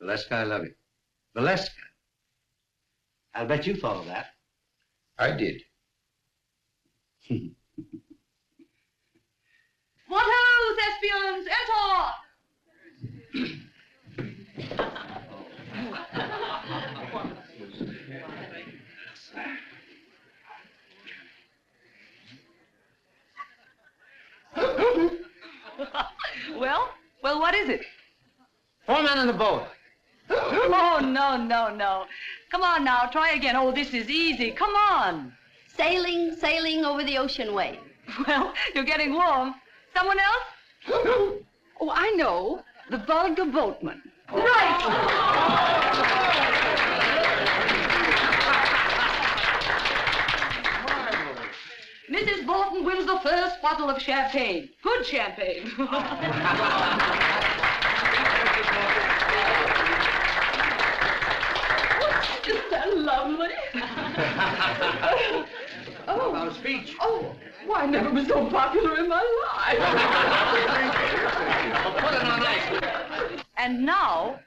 Valeska, I love you. Valeska. I'll bet you thought of that. I did. What ho, thespians, enter! Well, what is it? 4 men in the boat. Oh, no. Come on now, try again. Oh, this is easy. Come on. Sailing over the ocean wave. Well, you're getting warm. Someone else? Oh, I know. The vulgar boatman. Right! Mrs. Bolton wins the first bottle of champagne. Good champagne. Isn't that lovely? Oh, about a speech. Oh, why, I never was so popular in my life. Put it on ice. And now,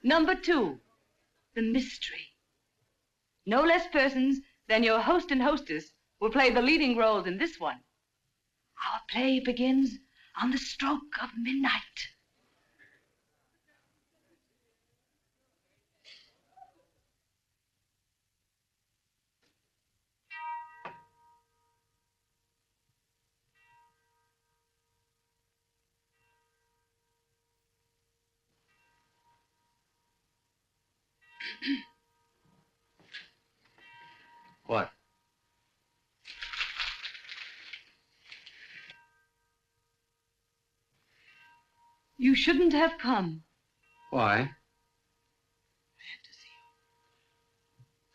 number 2, the mystery. No less persons than your host and hostess will play the leading roles in this one. Our play begins on the stroke of midnight. What? You shouldn't have come. Why?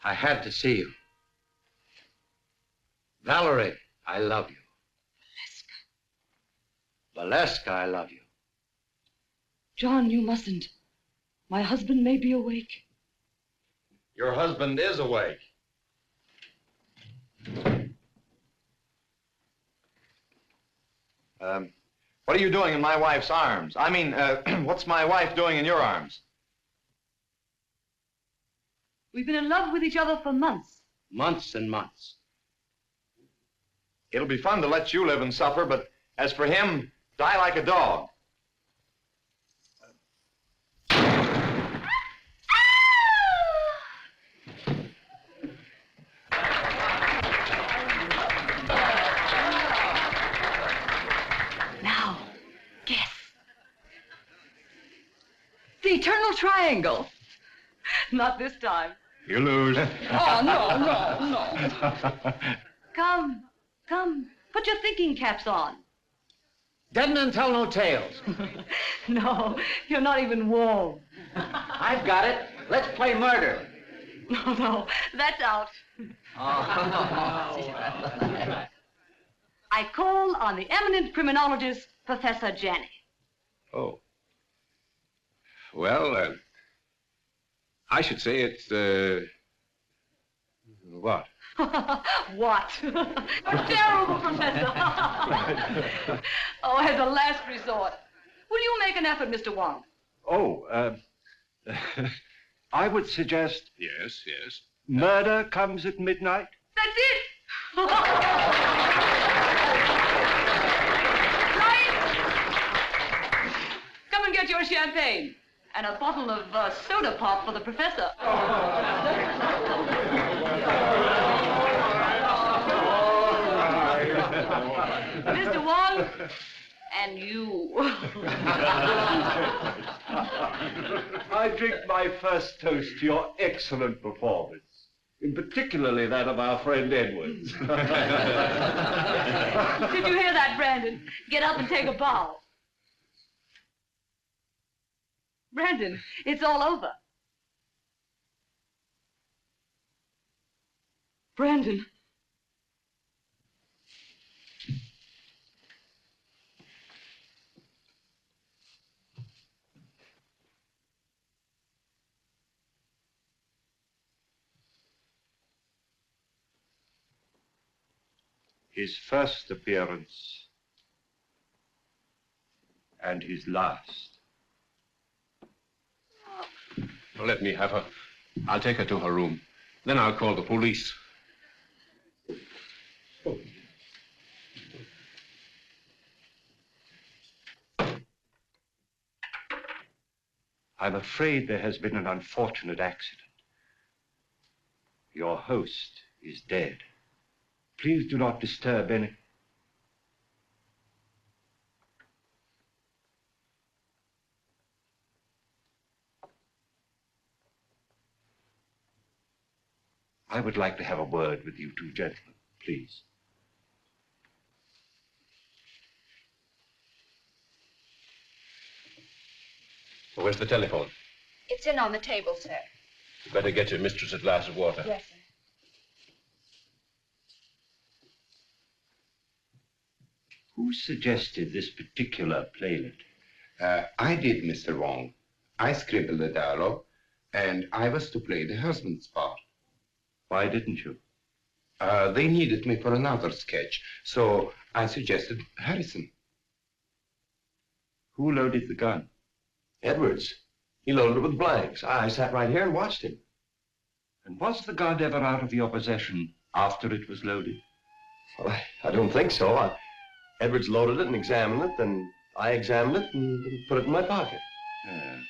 I had to see you. Valerie, I love you. Valeska, I love you. John, you mustn't. My husband may be awake. Your husband is awake. What are you doing in my wife's arms? I mean, what's my wife doing in your arms? We've been in love with each other for months. Months and months. It'll be fun to let you live and suffer, but as for him, die like a dog. Now, guess. The eternal triangle. Not this time. You lose. Oh, no. Come. Put your thinking caps on. Dead men tell no tales. No, you're not even warm. I've got it. Let's play murder. No, that's out. I call on the eminent criminologist, Professor Janney. Oh. Well, I should say it's, what? What? You're terrible, Professor. Oh, as a last resort. Will you make an effort, Mr. Wong? Oh, I would suggest Yes. murder comes at midnight. That's it! Right? Come and get your champagne. And a bottle of soda pop for the professor. Mr. Wong. And you. I drink my first toast to your excellent performance, in particularly that of our friend Edwards. Did you hear that, Brandon? Get up and take a bow. Brandon, it's all over. Brandon. His first appearance and his last. Well, let me have her. I'll take her to her room. Then I'll call the police. I'm afraid there has been an unfortunate accident. Your host is dead. Please do not disturb any... I would like to have a word with you two gentlemen, please. Where's the telephone? It's in on the table, sir. You better get your mistress a glass of water. Yes, sir. Who suggested this particular playlet? I did, Mr. Wong. I scribbled the dialogue, and I was to play the husband's part. Why didn't you? They needed me for another sketch, so I suggested Harrison. Who loaded the gun? Edwards. He loaded it with blanks. I sat right here and watched him. And was the gun ever out of your possession after it was loaded? Well, I don't think so. Edwards loaded it and examined it, then I examined it and put it in my pocket. Yeah.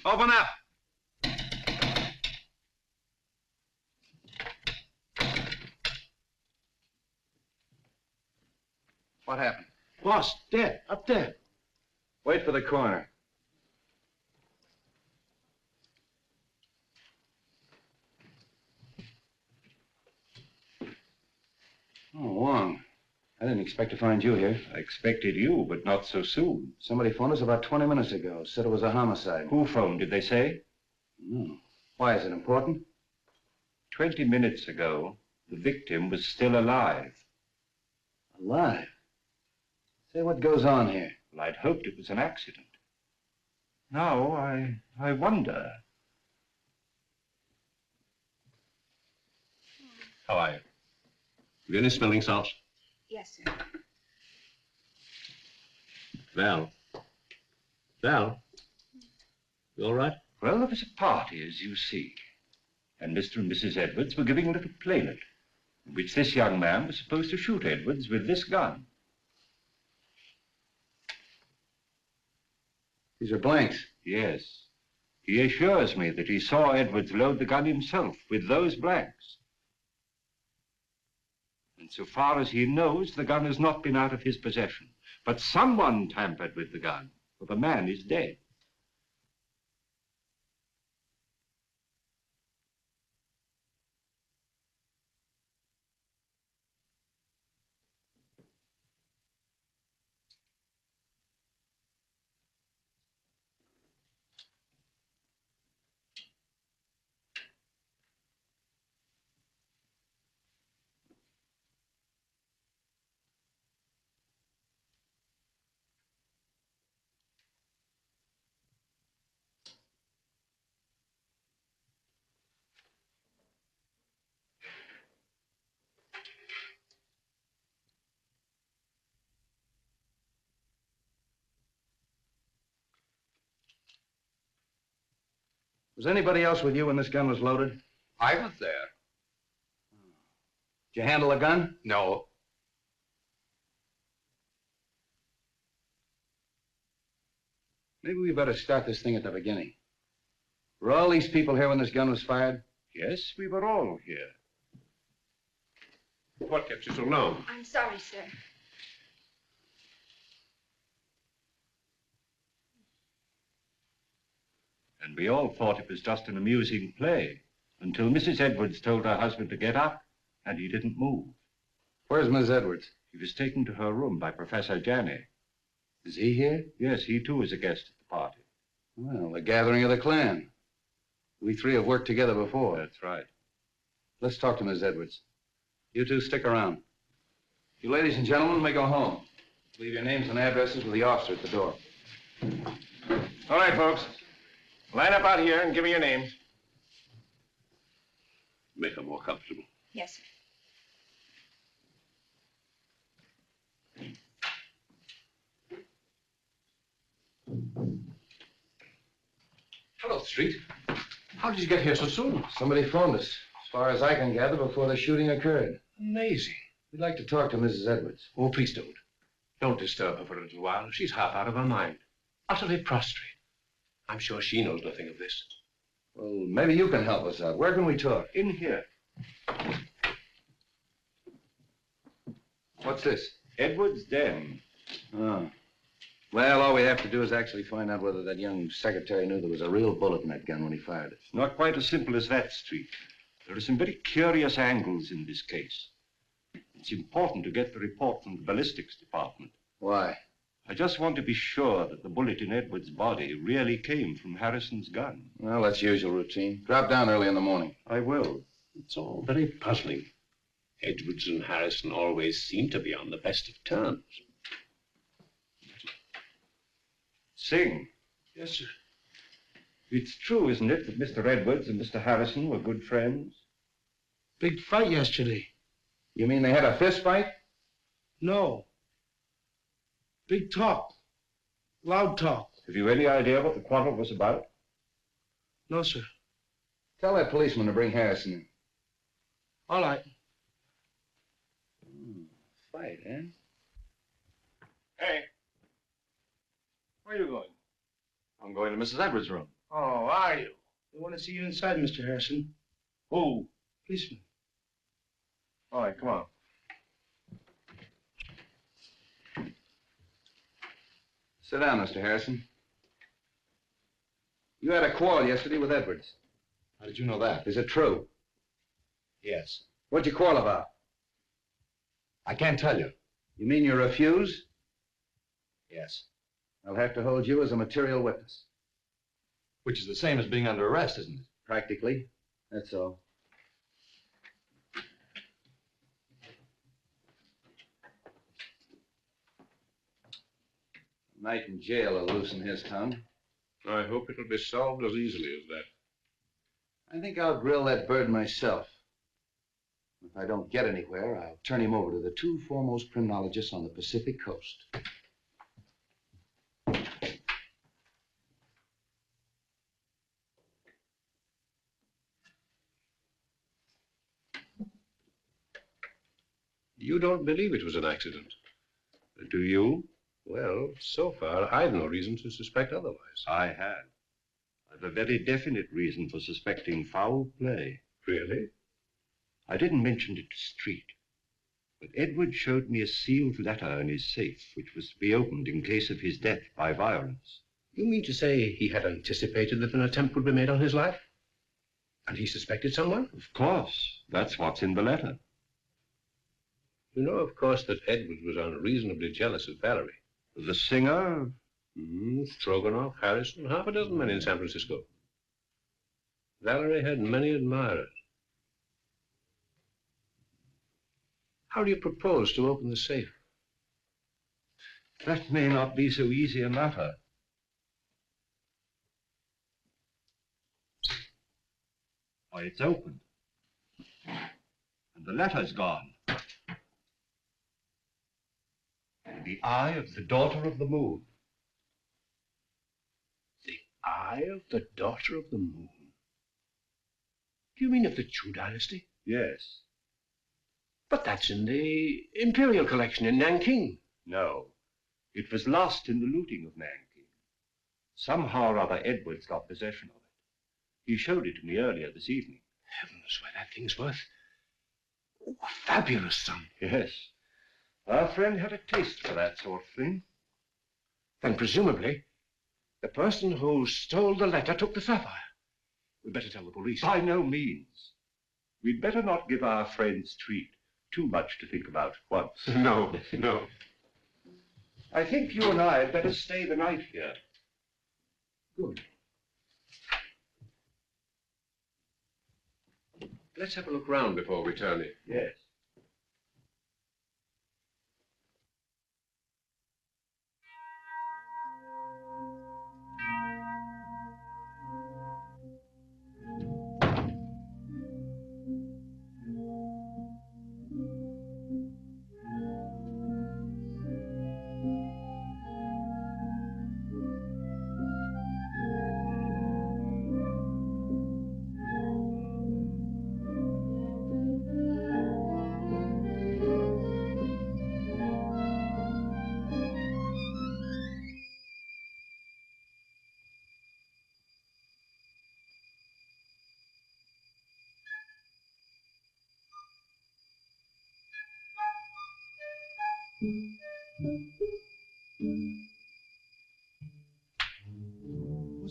Open up. What happened? Boss, dead, up there. Wait for the coroner. Oh, Wong. I didn't expect to find you here. I expected you, but not so soon. Somebody phoned us about 20 minutes ago. Said it was a homicide. Who phoned, did they say? No. Why, is it important? 20 minutes ago, the victim was still alive. Alive? Say, what goes on here? Well, I'd hoped it was an accident. Now, I wonder. How are you? Have you any smelling salts? Yes, sir. Val. Val? You all right? Well, there was a party, as you see. And Mr. and Mrs. Edwards were giving a little playlet, in which this young man was supposed to shoot Edwards with this gun. These are blanks. Yes. He assures me that he saw Edwards load the gun himself with those blanks. And so far as he knows, the gun has not been out of his possession. But someone tampered with the gun, for the man is dead. Was anybody else with you when this gun was loaded? I was there. Did you handle a gun? No. Maybe we better start this thing at the beginning. Were all these people here when this gun was fired? Yes, we were all here. What kept you so long? I'm sorry, sir. And we all thought it was just an amusing play until Mrs. Edwards told her husband to get up, and he didn't move. Where's Miss Edwards? He was taken to her room by Professor Janney. Is he here? Yes, he too is a guest at the party. Well, the gathering of the clan. We three have worked together before. That's right. Let's talk to Miss Edwards. You two stick around. You ladies and gentlemen may go home. Leave your names and addresses with the officer at the door. All right, folks. Line up out here and give me your names. Make her more comfortable. Yes, sir. Hello, Street. How did you get here so soon? Somebody phoned us. As far as I can gather, before the shooting occurred. Amazing. We'd like to talk to Mrs. Edwards. Oh, please don't. Don't disturb her for a little while. She's half out of her mind. Utterly prostrate. I'm sure she knows nothing of this. Well, maybe you can help us out. Where can we talk? In here. What's this? Edwards' den. Oh. Well, all we have to do is actually find out whether that young secretary knew there was a real bullet in that gun when he fired it. It's not quite as simple as that, Street. There are some very curious angles in this case. It's important to get the report from the ballistics department. Why? I just want to be sure that the bullet in Edwards' body really came from Harrison's gun. Well, that's usual routine. Drop down early in the morning. I will. It's all very puzzling. Edwards and Harrison always seem to be on the best of terms. Sing. Yes, sir. It's true, isn't it, that Mr. Edwards and Mr. Harrison were good friends? Big fight yesterday. You mean they had a fist fight? No. Big talk. Loud talk. Have you any idea what the quarrel was about? No, sir. Tell that policeman to bring Harrison in. All right. Fight, eh? Hey. Where are you going? I'm going to Mrs. Edwards' room. Oh, are you? We want to see you inside, Mr. Harrison. Who? Policeman. All right, come on. Sit down, Mr. Harrison. You had a quarrel yesterday with Edwards. How did you know that? Is it true? Yes. What'd you quarrel about? I can't tell you. You mean you refuse? Yes. I'll have to hold you as a material witness. Which is the same as being under arrest, isn't it? Practically. That's all. Night in jail will loosen his tongue. I hope it'll be solved as easily as that. I think I'll grill that bird myself. If I don't get anywhere, I'll turn him over to the two foremost criminologists on the Pacific coast. You don't believe it was an accident, do you? Well, so far, I've no reason to suspect otherwise. I have. I've a very definite reason for suspecting foul play. Really? I didn't mention it to Street, but Edward showed me a sealed letter in his safe, which was to be opened in case of his death by violence. You mean to say he had anticipated that an attempt would be made on his life? And he suspected someone? Of course. That's what's in the letter. You know, of course, that Edward was unreasonably jealous of Valerie. The singer? Stroganoff, Harrison, half a dozen men in San Francisco. Valerie had many admirers. How do you propose to open the safe? That may not be so easy a matter. Why, it's open. And the letter's gone. The eye of the daughter of the moon. The eye of the daughter of the moon? Do you mean of the Chu dynasty? Yes. But that's in the Imperial collection in Nanking. No. It was lost in the looting of Nanking. Somehow or other, Edwards got possession of it. He showed it to me earlier this evening. Heavens, why, that thing's worth a fabulous sum. Yes. Our friend had a taste for that sort of thing. Then presumably, the person who stole the letter took the sapphire. We'd better tell the police. By no means. We'd better not give our friend's treat too much to think about at once. No, no. I think you and I had better stay the night here. Good. Let's have a look round before returning. Yes.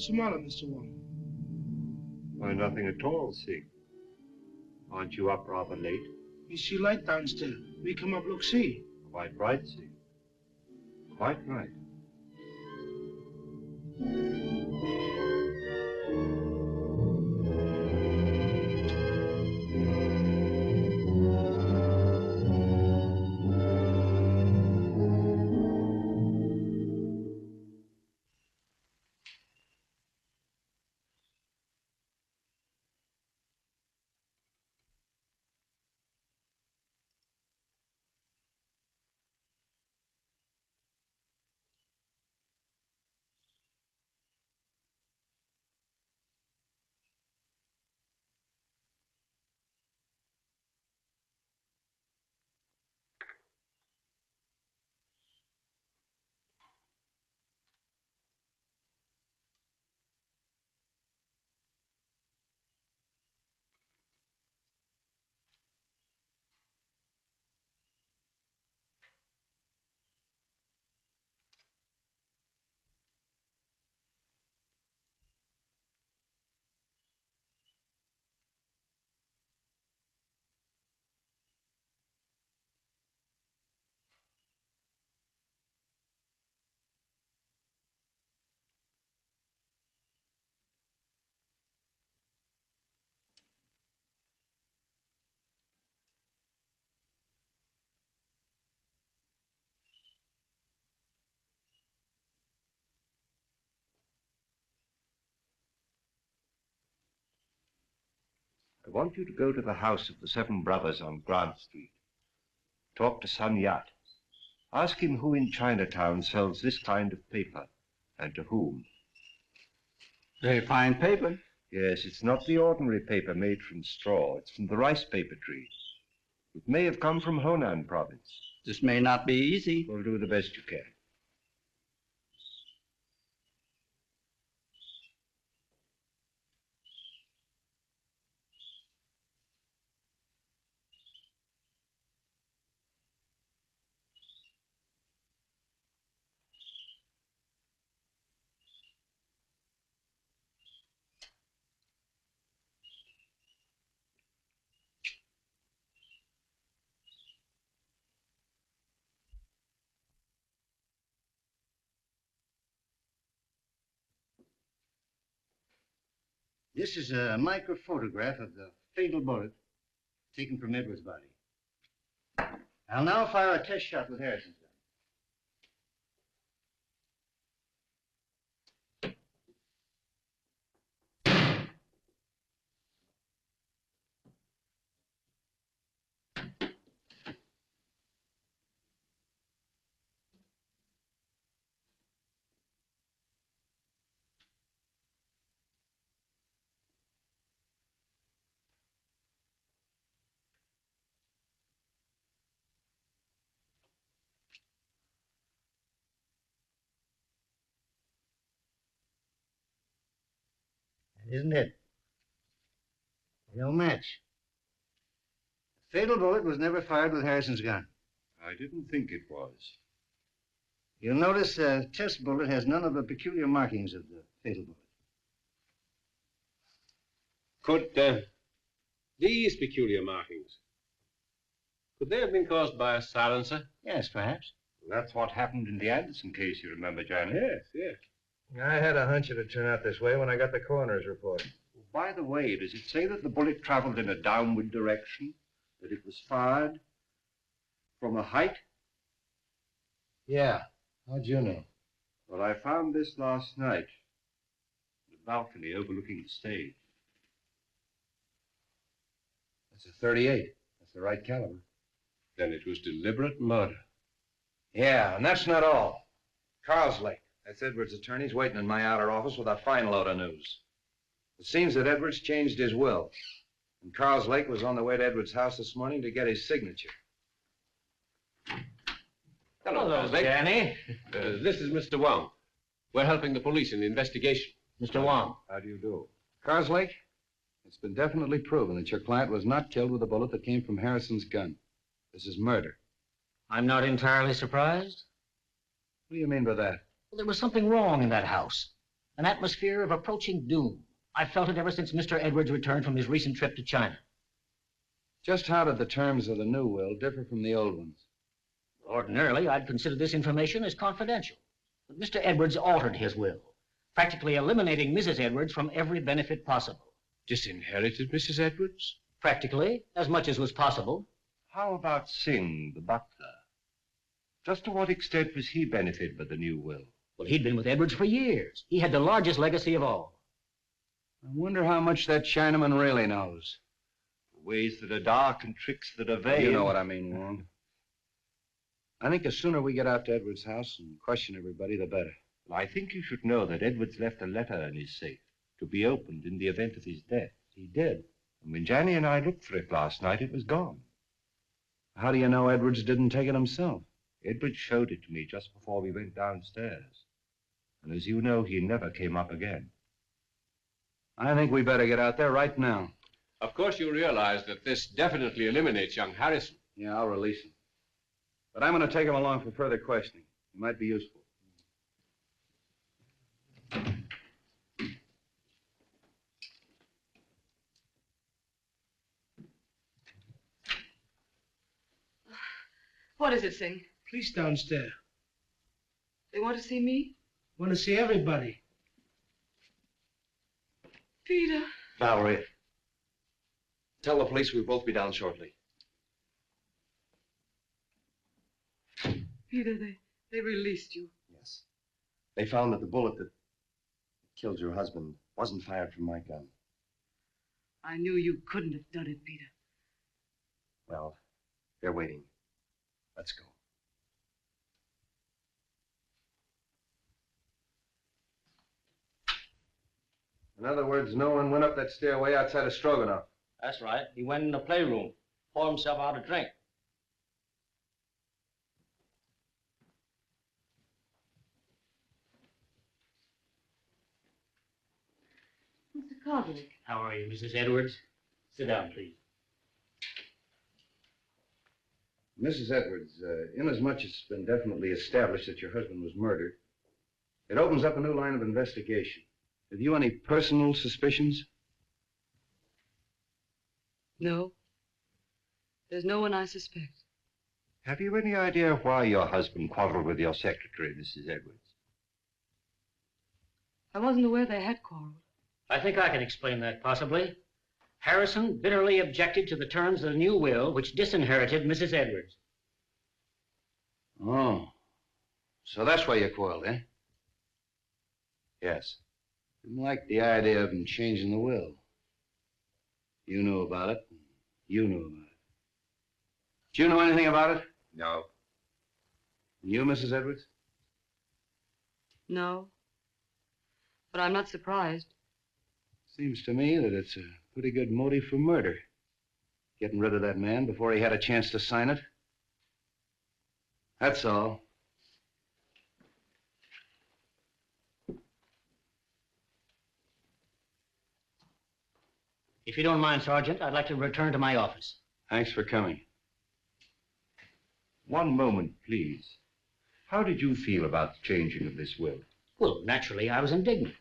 What's the matter, Mr. Wong? Why, nothing at all, see. Aren't you up rather late? We see light downstairs. We come up, look, see. Quite right, see. Quite right. I want you to go to the house of the Seven Brothers on Grant Street. Talk to Sun Yat. Ask him who in Chinatown sells this kind of paper, and to whom. Very fine paper. Yes, it's not the ordinary paper made from straw. It's from the rice paper tree. It may have come from Honan province. This may not be easy. We'll do the best you can. This is a microphotograph of the fatal bullet taken from Edward's body. I'll now fire a test shot with Harrison's gun. isn't it? No match. The fatal bullet was never fired with Harrison's gun. I didn't think it was. You'll notice the test bullet has none of the peculiar markings of the fatal bullet. Could these peculiar markings, could they have been caused by a silencer? Yes, perhaps. That's what happened in the Anderson case, you remember, Johnny? Yes, yes. I had a hunch it'd turn out this way when I got the coroner's report. By the way, does it say that the bullet traveled in a downward direction? That it was fired from a height? Yeah. How'd you know? Well, I found this last night. The balcony overlooking the stage. That's a 38. That's the right caliber. Then it was deliberate murder. Yeah, and that's not all. Carlslake, that's Edwards' attorney's waiting in my outer office with a fine load of news. It seems that Edwards changed his will, and Carlslake was on the way to Edwards' house this morning to get his signature. Hello, Carlslake. Danny. This is Mr. Wong. We're helping the police in the investigation. Mr. Wong. How do you do? Carlslake, it's been definitely proven that your client was not killed with a bullet that came from Harrison's gun. This is murder. I'm not entirely surprised. What do you mean by that? Well, there was something wrong in that house. An atmosphere of approaching doom. I've felt it ever since Mr. Edwards returned from his recent trip to China. Just how did the terms of the new will differ from the old ones? Ordinarily, I'd consider this information as confidential. But Mr. Edwards altered his will, practically eliminating Mrs. Edwards from every benefit possible. Disinherited Mrs. Edwards? Practically, as much as was possible. How about Singh, the butler? Just to what extent was he benefited by the new will? Well, he'd been with Edwards for years. He had the largest legacy of all. I wonder how much that Chinaman really knows. Ways that are dark and tricks that are vain. You know what I mean, Wong. I think the sooner we get out to Edwards' house and question everybody, the better. Well, I think you should know that Edwards left a letter in his safe to be opened in the event of his death. He did. And when Janny and I looked for it last night, it was gone. How do you know Edwards didn't take it himself? Edwards showed it to me just before we went downstairs. And as you know, he never came up again. I think we better get out there right now. Of course you realize that this definitely eliminates young Harrison. Yeah, I'll release him. But I'm going to take him along for further questioning. He might be useful. What is it, Singh? Police downstairs. They want to see me? Want to see everybody. Peter. Valerie, tell the police we'll both be down shortly. Peter, they released you. Yes. They found that the bullet that killed your husband wasn't fired from my gun. I knew you couldn't have done it, Peter. Well, they're waiting. Let's go. In other words, no one went up that stairway outside of Stroganoff. That's right. He went in the playroom, poured himself out a drink. Mr. Karloff. How are you, Mrs. Edwards? Sit down, please. Mrs. Edwards, inasmuch as it's been definitely established that your husband was murdered, it opens up a new line of investigation. Have you any personal suspicions? No. There's no one I suspect. Have you any idea why your husband quarreled with your secretary, Mrs. Edwards? I wasn't aware they had quarreled. I think I can explain that, possibly. Harrison bitterly objected to the terms of the new will, which disinherited Mrs. Edwards. Oh. So that's why you quarreled, eh? Yes. Didn't like the idea of him changing the will. You knew about it. You knew about it. Did you know anything about it? No. And you, Mrs. Edwards? No. But I'm not surprised. Seems to me that it's a pretty good motive for murder. Getting rid of that man before he had a chance to sign it. That's all. If you don't mind, Sergeant, I'd like to return to my office. Thanks for coming. One moment, please. How did you feel about the changing of this will? Well, naturally, I was indignant.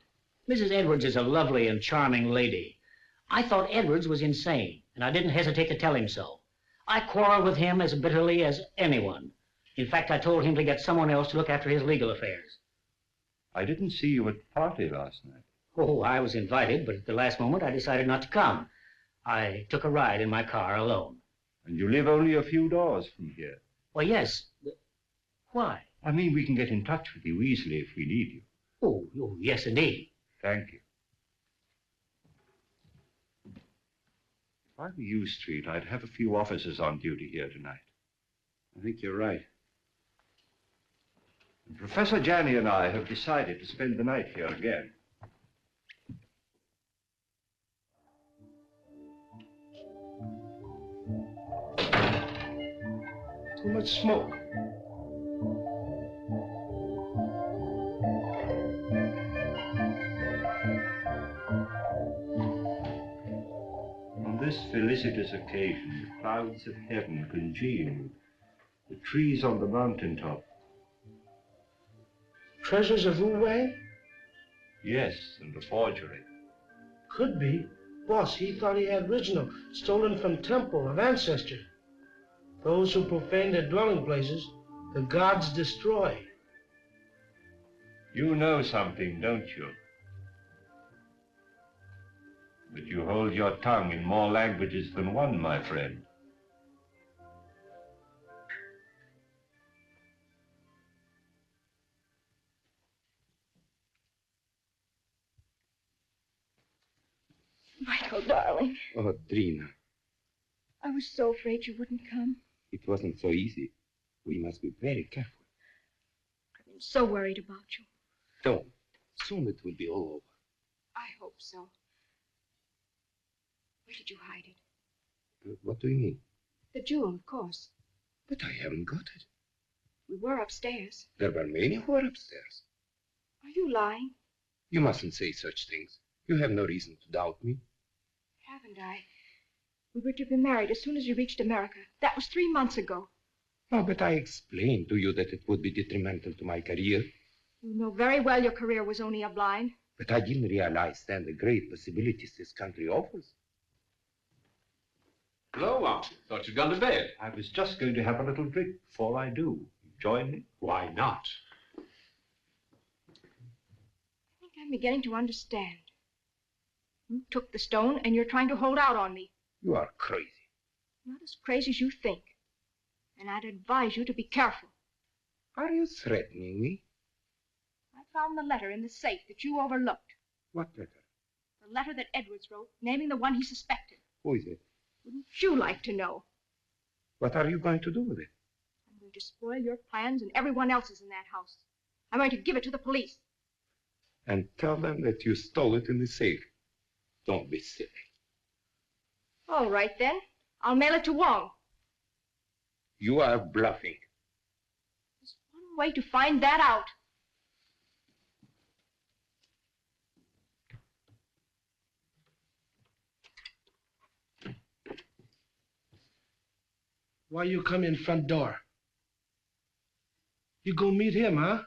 Mrs. Edwards is a lovely and charming lady. I thought Edwards was insane, and I didn't hesitate to tell him so. I quarreled with him as bitterly as anyone. In fact, I told him to get someone else to look after his legal affairs. I didn't see you at the party last night. Oh, I was invited, but at the last moment I decided not to come. I took a ride in my car alone. And you live only a few doors from here. Well, yes. Why? I mean, we can get in touch with you easily if we need you. Oh, yes, indeed. Thank you. If I were you, Street, I'd have a few officers on duty here tonight. I think you're right. And Professor Janney and I have decided to spend the night here again. Too much smoke. On this felicitous occasion, the clouds of heaven congealed, the trees on the mountaintop. Treasures of Wu-Wei? Yes, and the forgery. Could be. Boss, he thought he had original, stolen from temple of ancestor. Those who profane their dwelling places, the gods destroy. You know something, don't you? But you hold your tongue in more languages than one, my friend. Michael, darling, Oh, Drina, I was so afraid you wouldn't come. it wasn't so easy. We must be very careful. I've been so worried about you. Don't. Soon it will be all over. I hope so. Where did you hide it? What do you mean? The jewel, of course. But I haven't got it. We were upstairs. There were many who were upstairs. Are you lying? You mustn't say such things. You have no reason to doubt me. Haven't I? We were to be married as soon as you reached America. That was 3 months ago. Oh, but I explained to you that it would be detrimental to my career. You know very well your career was only a blind. But I didn't realize then the great possibilities this country offers. Hello, Wong. Thought you'd gone to bed. I was just going to have a little drink before I do. You join me? Why not? I think I'm beginning to understand. You took the stone and you're trying to hold out on me. You are crazy. Not as crazy as you think. And I'd advise you to be careful. Are you threatening me? I found the letter in the safe that you overlooked. What letter? The letter that Edwards wrote, naming the one he suspected. Who is it? Wouldn't you like to know? What are you going to do with it? I'm going to spoil your plans and everyone else's in that house. I'm going to give it to the police. And tell them that you stole it in the safe. Don't be silly. All right, then. I'll mail it to Wong. You are bluffing. There's one way to find that out. Why you come in front door? You go meet him, huh?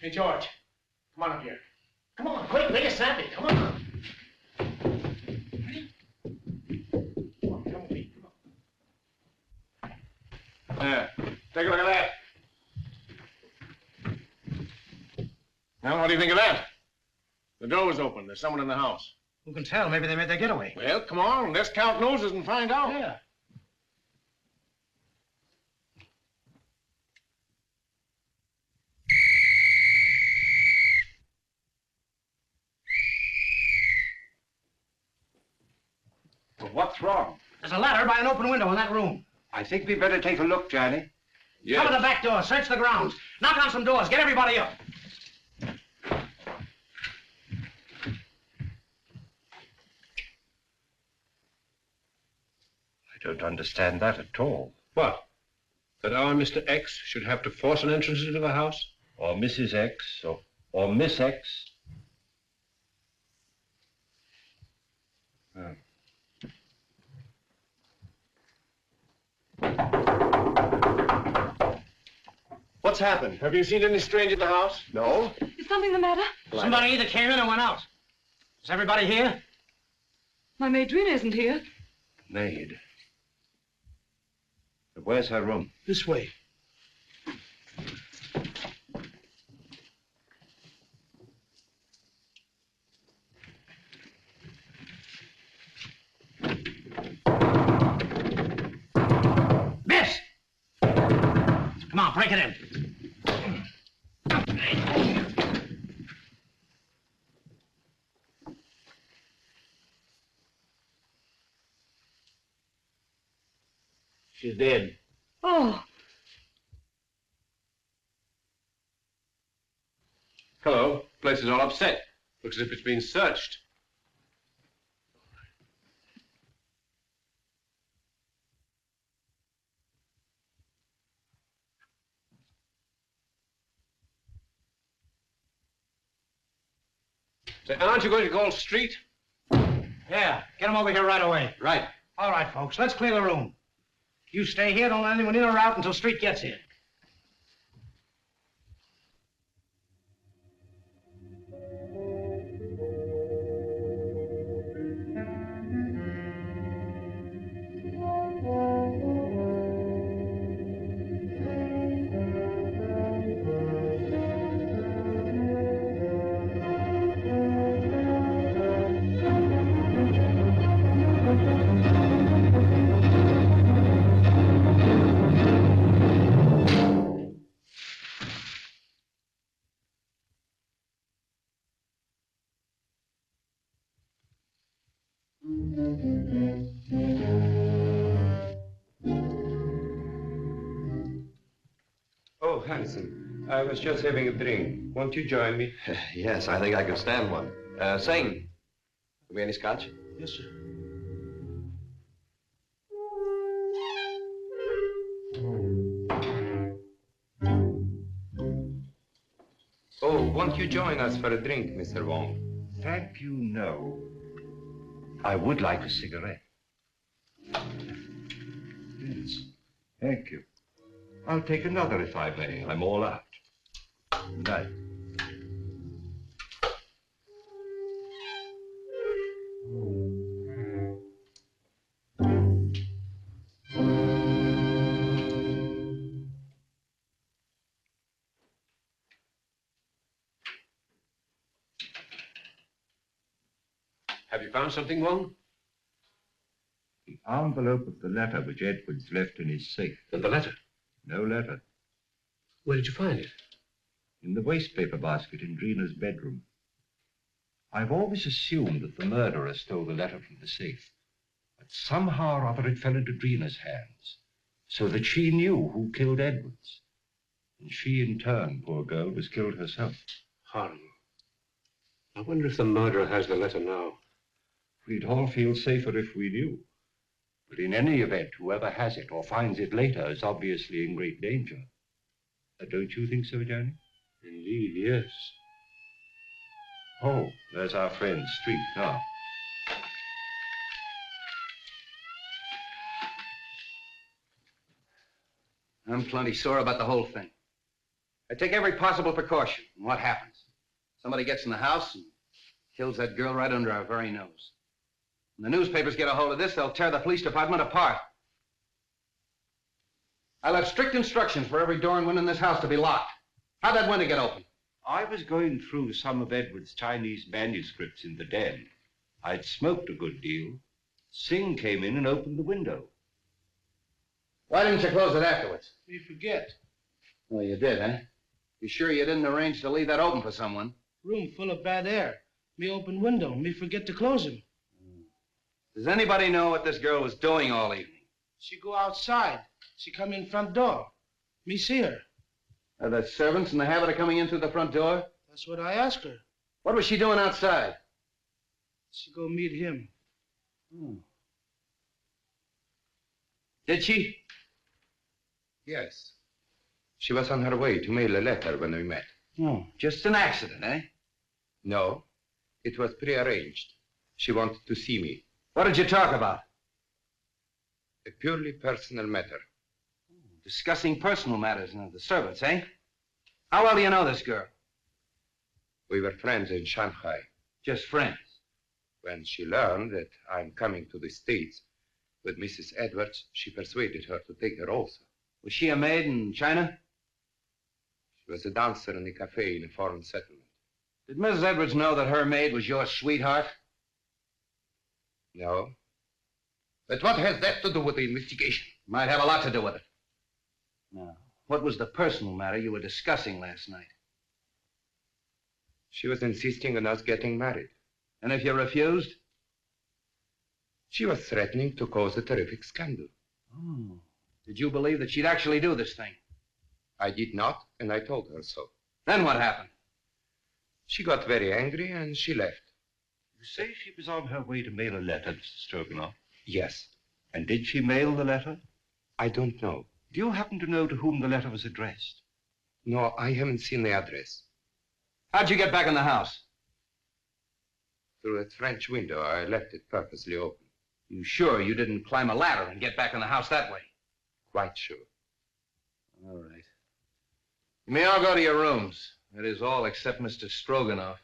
Hey, George, come on up here. Come on, quick, make it snappy. Come on. There. Take a look at that. Now, what do you think of that? The door was open. There's someone in the house. Who can tell? Maybe they made their getaway. Well, come on. Let's count noses and find out. Yeah. Well, what's wrong? There's a ladder by an open window in that room. I think we'd better take a look, Johnny. Yes. Cover the back door, search the grounds, knock on some doors, get everybody up. I don't understand that at all. What? That our Mr. X should have to force an entrance into the house? Or Mrs. X, or Miss X. Oh. What's happened? Have you seen any stranger at the house? No. Is something the matter? Somebody either came in or went out. Is everybody here? My maid Drina isn't here. Maid. But where's her room? This way. Miss! Come on, break it in. She's dead. Oh, Hello. Place is all upset. Looks as if it's been searched. Say, aren't you going to call street? Yeah, get them over here right away. Right. All right, folks, let's clear the room. You stay here, don't let anyone in or out until Street gets here. Oh, handsome. I was just having a drink. Won't you join me? Yes, I think I could stand one. Sing. Have we any scotch? Yes, sir. Oh, won't you join us for a drink, Mr. Wong? Thank you, no. I would like a cigarette. Yes, thank you. I'll take another if I may. I'm all out. Night. Have you found something, Wong? The envelope of the letter which Edwards left in his safe. And the letter? No letter. Where did you find it? In the wastepaper basket in Drina's bedroom. I've always assumed that the murderer stole the letter from the safe. But somehow or other it fell into Drina's hands, so that she knew who killed Edwards. And she, in turn, poor girl, was killed herself. Horrible. I wonder if the murderer has the letter now. We'd all feel safer if we knew. But in any event, whoever has it or finds it later is obviously in great danger. Don't you think so, Johnny? Indeed, yes. Oh, there's our friend, Street, now. I'm plenty sore about the whole thing. I take every possible precaution. And what happens? Somebody gets in the house and kills that girl right under our very nose. When the newspapers get a hold of this, they'll tear the police department apart. I'll have strict instructions for every door and window in this house to be locked. How'd that window get open? I was going through some of Edward's Chinese manuscripts in the den. I'd smoked a good deal. Singh came in and opened the window. Why didn't you close it afterwards? Me forget. Well, you did, eh? You sure you didn't arrange to leave that open for someone? Room full of bad air. Me open window. Me forget to close him. Does anybody know what this girl was doing all evening? She go outside. She come in front door. Me see her. Are the servants in the habit of coming in through the front door? That's what I asked her. What was she doing outside? She go meet him. Did she? Yes. She was on her way to mail a letter when we met. Oh, just an accident, eh? No, it was prearranged. She wanted to see me. What did you talk about? A purely personal matter. Discussing personal matters and the servants, eh? How well do you know this girl? We were friends in Shanghai. Just friends? When she learned that I'm coming to the States with Mrs. Edwards, she persuaded her to take her also. Was she a maid in China? She was a dancer in a cafe in a foreign settlement. Did Mrs. Edwards know that her maid was your sweetheart? No. But what has that to do with the investigation? Might have a lot to do with it. Now, what was the personal matter you were discussing last night? She was insisting on us getting married. And if you refused? She was threatening to cause a terrific scandal. Oh. Did you believe that she'd actually do this thing? I did not, and I told her so. Then what happened? She got very angry and she left. You say she was on her way to mail a letter, Mr. Stroganoff? Yes. And did she mail the letter? I don't know. Do you happen to know to whom the letter was addressed? No, I haven't seen the address. How'd you get back in the house? Through that French window. I left it purposely open. You sure you didn't climb a ladder and get back in the house that way? Quite sure. All right. You may all go to your rooms. That is all except Mr. Stroganoff.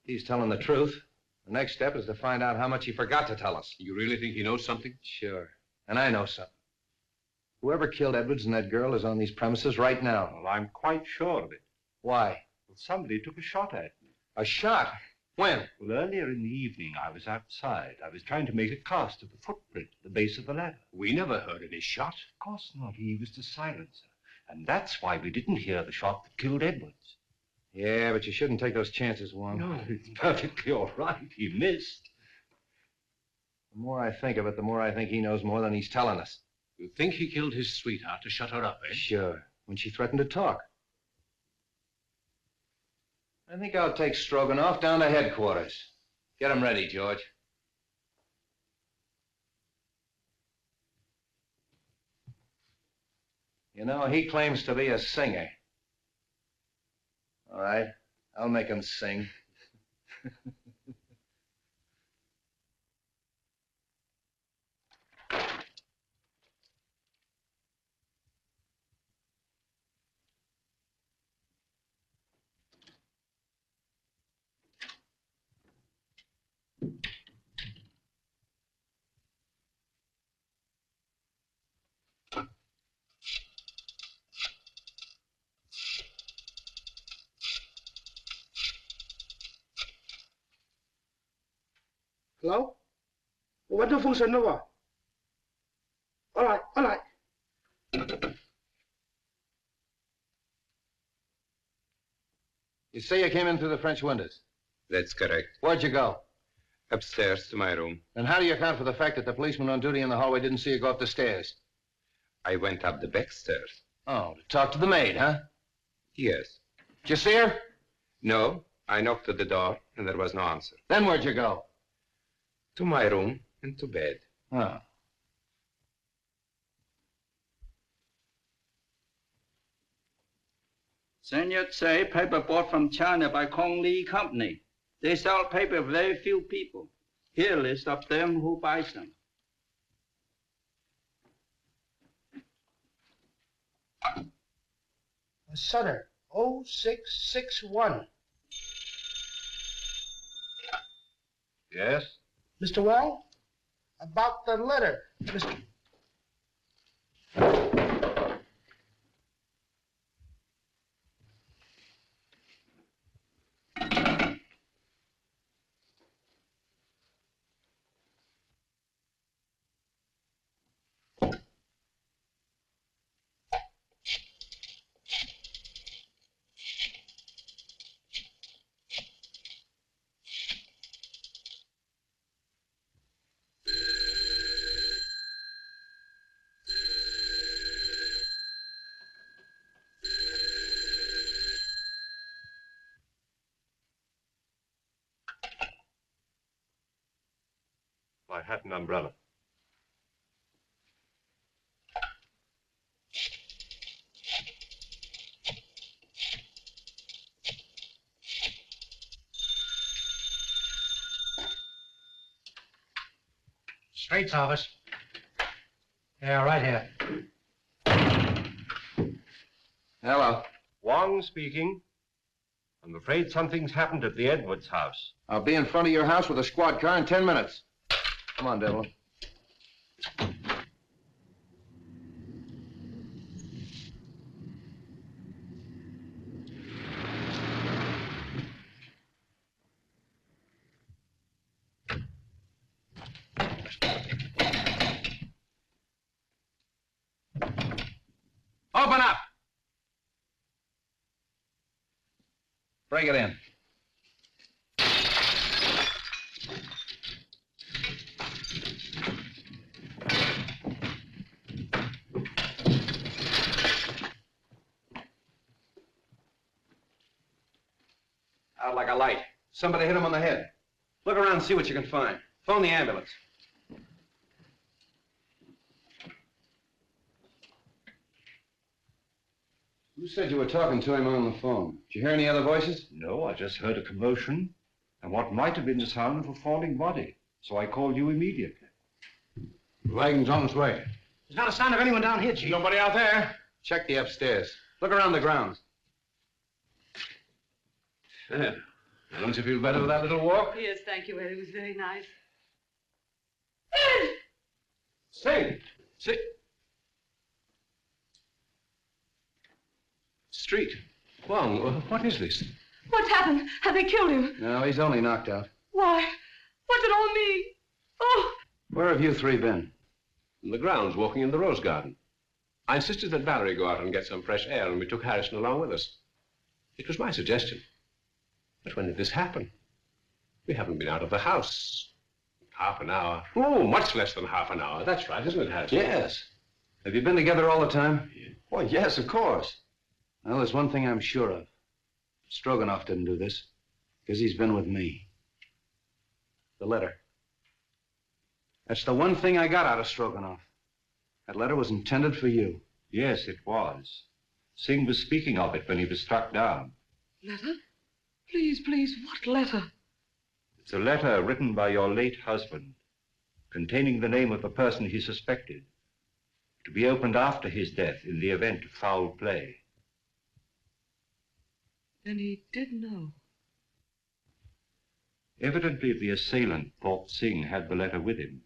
He's telling the truth. The next step is to find out how much he forgot to tell us. You really think he knows something? Sure. And I know something. Whoever killed Edwards and that girl is on these premises right now. Well, I'm quite sure of it. Why? Well, somebody took a shot at me. A shot? When? Well, earlier in the evening, I was outside. I was trying to make a cast of the footprint at the base of the ladder. We never heard any shot. Of course not. He was the silencer. And that's why we didn't hear the shot that killed Edwards. Yeah, but you shouldn't take those chances, Wong. No, it's perfectly all right. He missed. The more I think of it, the more I think he knows more than he's telling us. You think he killed his sweetheart to shut her up, eh? Sure. When she threatened to talk. I think I'll take Stroganoff down to headquarters. Get him ready, George. You know, he claims to be a singer. All right, I'll make him sing. Hello? What the function number? All right, all right. You say you came in through the French windows? That's correct. Where'd you go? Upstairs to my room. And how do you account for the fact that the policeman on duty in the hallway didn't see you go up the stairs? I went up the back stairs. Oh, to talk to the maid, huh? Yes. Did you see her? No, I knocked at the door and there was no answer. Then where'd you go? To my room and to bed. Oh. Senor Tsai, paper bought from China by Kong Lee Company. They sell paper to very few people. Here a list of them who buys them. Sutter, 0661. Yes? Mr. Wong? About the letter, Mr. My hat and umbrella. Straight's office. Yeah, right here. Hello. Wong speaking. I'm afraid something's happened at the Edwards house. I'll be in front of your house with a squad car in 10 minutes. Come on, Bela. Open up! Break it in. Out like a light. Somebody hit him on the head. Look around and see what you can find. Phone the ambulance. Who said you were talking to him on the phone? Did you hear any other voices? No, I just heard a commotion and what might have been the sound of a falling body. So I called you immediately. The wagon's on its way. There's not a sign of anyone down here, Chief. Nobody out there? Check the upstairs. Look around the grounds. Yeah. Don't you feel better with that little walk? Yes, thank you, Ed. It was very nice. Sing. Sing. Street. Wong, what is this? What's happened? Have they killed him? No, he's only knocked out. Why? What's it all mean? Oh! Where have you three been? In the grounds, walking in the rose garden. I insisted that Valerie go out and get some fresh air, and we took Harrison along with us. It was my suggestion. But when did this happen? We haven't been out of the house. Half an hour. Oh, much less than half an hour. That's right, isn't it, Harrison? Yes. Have you been together all the time? Why, yes, of course. Well, there's one thing I'm sure of. Stroganoff didn't do this, because he's been with me. The letter. That's the one thing I got out of Stroganoff. That letter was intended for you. Yes, it was. Singh was speaking of it when he was struck down. Letter? Please, please, what letter? It's a letter written by your late husband, containing the name of the person he suspected, to be opened after his death in the event of foul play. Then he did know. Evidently, the assailant thought Singh had the letter with him.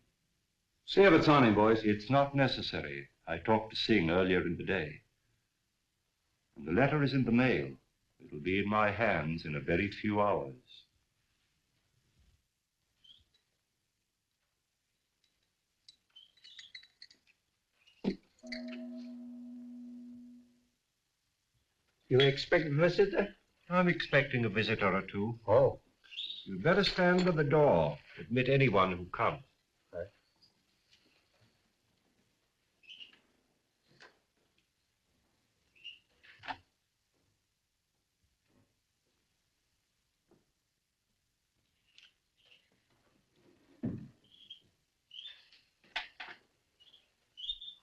See if it's on him, boys. It's not necessary. I talked to Singh earlier in the day. And the letter is in the mail. It'll be in my hands in a very few hours. You expect a visitor? I'm expecting a visitor or two. Oh. You'd better stand by the door. Admit anyone who comes. Right.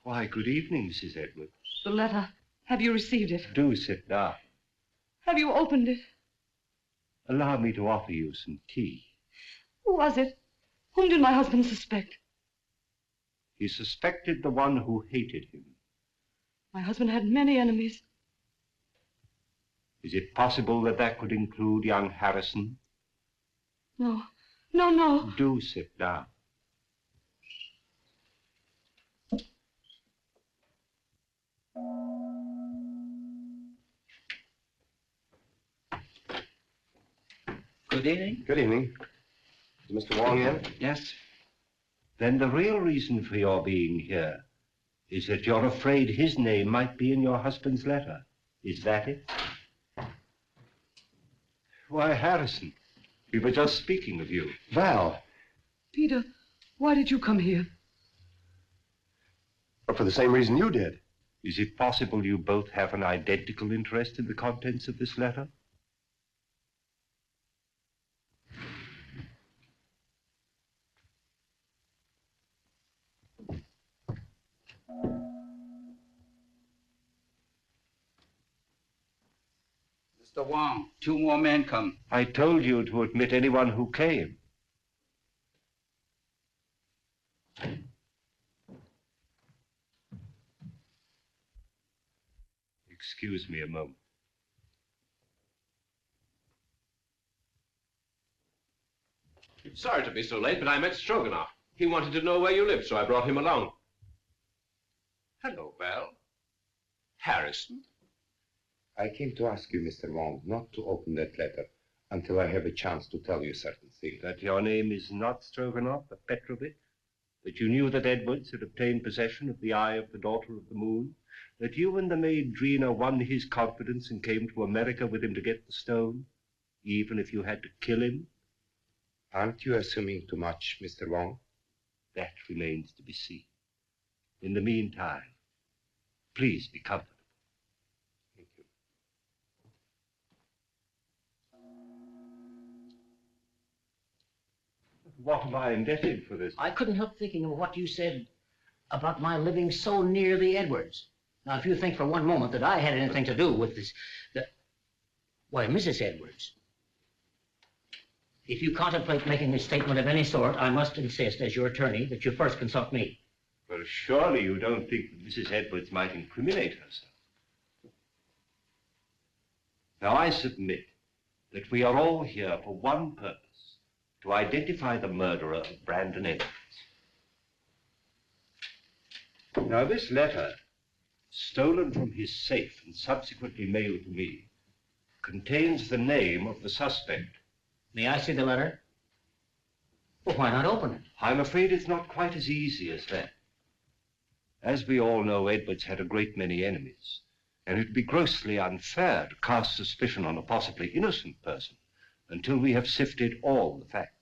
Why, good evening, Mrs. Edwards. The letter. Have you received it? Do sit down. Have you opened it? Allow me to offer you some tea. Who was it? Whom did my husband suspect? He suspected the one who hated him. My husband had many enemies. Is it possible that that could include young Harrison? No. No, no. Do sit down. Good evening. Good evening. Is Mr. Wong in? Yes. Then the real reason for your being here is that you're afraid his name might be in your husband's letter. Is that it? Why, Harrison, we were just speaking of you. Val. Peter, why did you come here? But for the same reason you did. Is it possible you both have an identical interest in the contents of this letter? Mr. Wong, 2 more men come. I told you to admit anyone who came. Excuse me a moment. Sorry to be so late, but I met Stroganoff. He wanted to know where you lived, so I brought him along. Hello, Val. Harrison? I came to ask you, Mr. Wong, not to open that letter until I have a chance to tell you certain things. That your name is not Stroganoff, but Petrovich? That you knew that Edwards had obtained possession of the eye of the daughter of the moon? That you and the maid Drina won his confidence and came to America with him to get the stone, even if you had to kill him? Aren't you assuming too much, Mr. Wong? That remains to be seen. In the meantime, please be comfortable. Thank you. What am I indebted for this? I couldn't help thinking of what you said about my living so near the Edwards. Now, if you think for one moment that I had anything to do with this, why, Mrs. Edwards, if you contemplate making a statement of any sort, I must insist, as your attorney, that you first consult me. Well, surely you don't think that Mrs. Edwards might incriminate herself. Now, I submit that we are all here for one purpose, to identify the murderer of Brandon Edwards. Now, this letter, stolen from his safe and subsequently mailed to me, contains the name of the suspect. May I see the letter? Well, why not open it? I'm afraid it's not quite as easy as that. As we all know, Edwards had a great many enemies, and it'd be grossly unfair to cast suspicion on a possibly innocent person until we have sifted all the facts.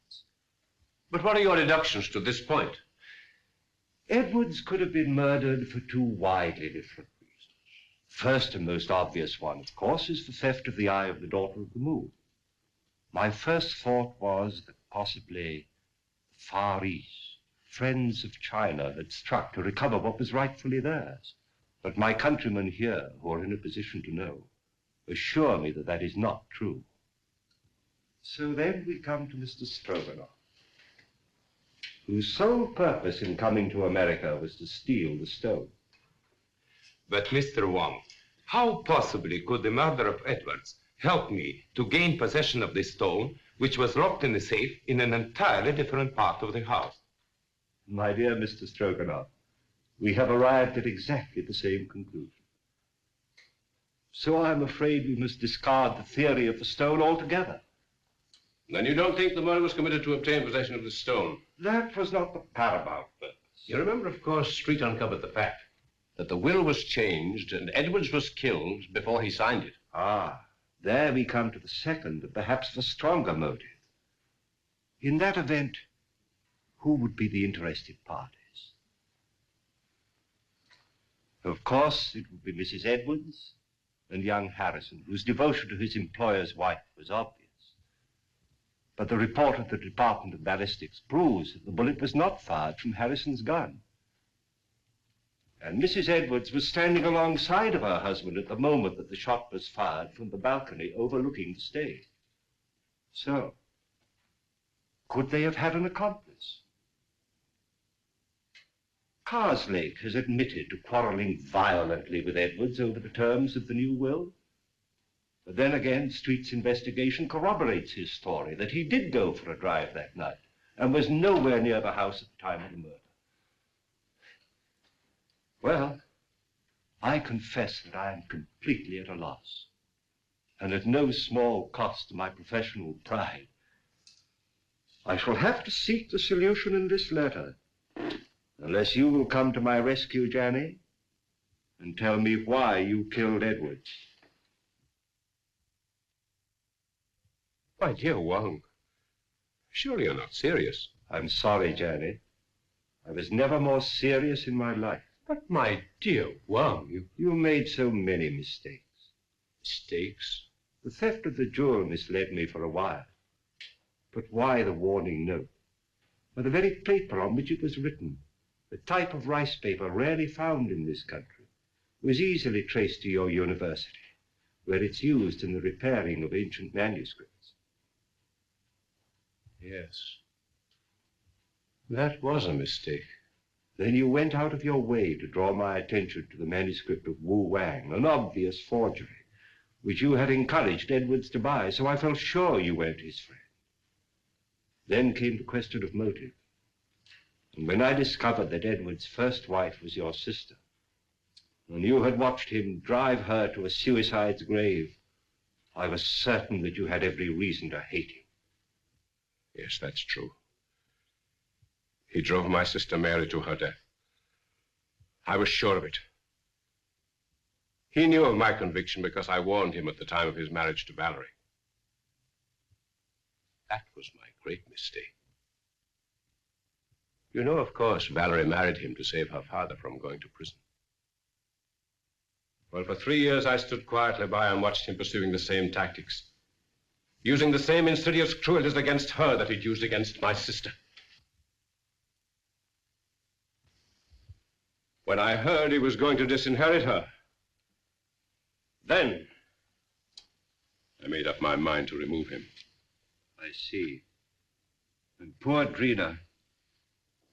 But what are your deductions to this point? Edwards could have been murdered for 2 widely different reasons. First and most obvious one, of course, is the theft of the eye of the daughter of the moon. My first thought was that possibly the Far East, friends of China, had struck to recover what was rightfully theirs. But my countrymen here, who are in a position to know, assure me that that is not true. So then we come to Mr. Stroganoff, whose sole purpose in coming to America was to steal the stone. But, Mr. Wong, how possibly could the murder of Edwards help me to gain possession of this stone, which was locked in the safe in an entirely different part of the house? My dear Mr. Stroganoff, we have arrived at exactly the same conclusion. So I'm afraid we must discard the theory of the stone altogether. Then you don't think the murder was committed to obtain possession of the stone? That was not the paramount purpose. You remember, of course, Street uncovered the fact that the will was changed and Edwards was killed before he signed it. Ah, there we come to the second and perhaps the stronger motive. In that event, who would be the interested parties? Of course, it would be Mrs. Edwards and young Harrison, whose devotion to his employer's wife was obvious. But the report of the Department of Ballistics proves that the bullet was not fired from Harrison's gun. And Mrs. Edwards was standing alongside of her husband at the moment that the shot was fired from the balcony overlooking the stage. So, could they have had an accomplice? Karslake has admitted to quarreling violently with Edwards over the terms of the new will. But then again, Street's investigation corroborates his story that he did go for a drive that night and was nowhere near the house at the time of the murder. Well, I confess that I am completely at a loss, and at no small cost to my professional pride. I shall have to seek the solution in this letter, unless you will come to my rescue, Janny, and tell me why you killed Edwards. My dear Wong, surely you're not serious. I'm sorry, Janny. I was never more serious in my life. But my dear Wong, you made so many mistakes. Mistakes? The theft of the jewel misled me for a while. But why the warning note? Why, the very paper on which it was written, the type of rice paper rarely found in this country, was easily traced to your university, where it's used in the repairing of ancient manuscripts. Yes. That was a mistake. Then you went out of your way to draw my attention to the manuscript of Wu Wang, an obvious forgery, which you had encouraged Edwards to buy, so I felt sure you weren't his friend. Then came the question of motive. And when I discovered that Edwards' first wife was your sister, and you had watched him drive her to a suicide's grave, I was certain that you had every reason to hate him. Yes, that's true. He drove my sister Mary to her death. I was sure of it. He knew of my conviction because I warned him at the time of his marriage to Valerie. That was my great mistake. You know, of course, Valerie married him to save her father from going to prison. Well, for 3 years, I stood quietly by and watched him pursuing the same tactics, using the same insidious cruelties against her that he'd used against my sister. When I heard he was going to disinherit her, then I made up my mind to remove him. I see. And poor Drina,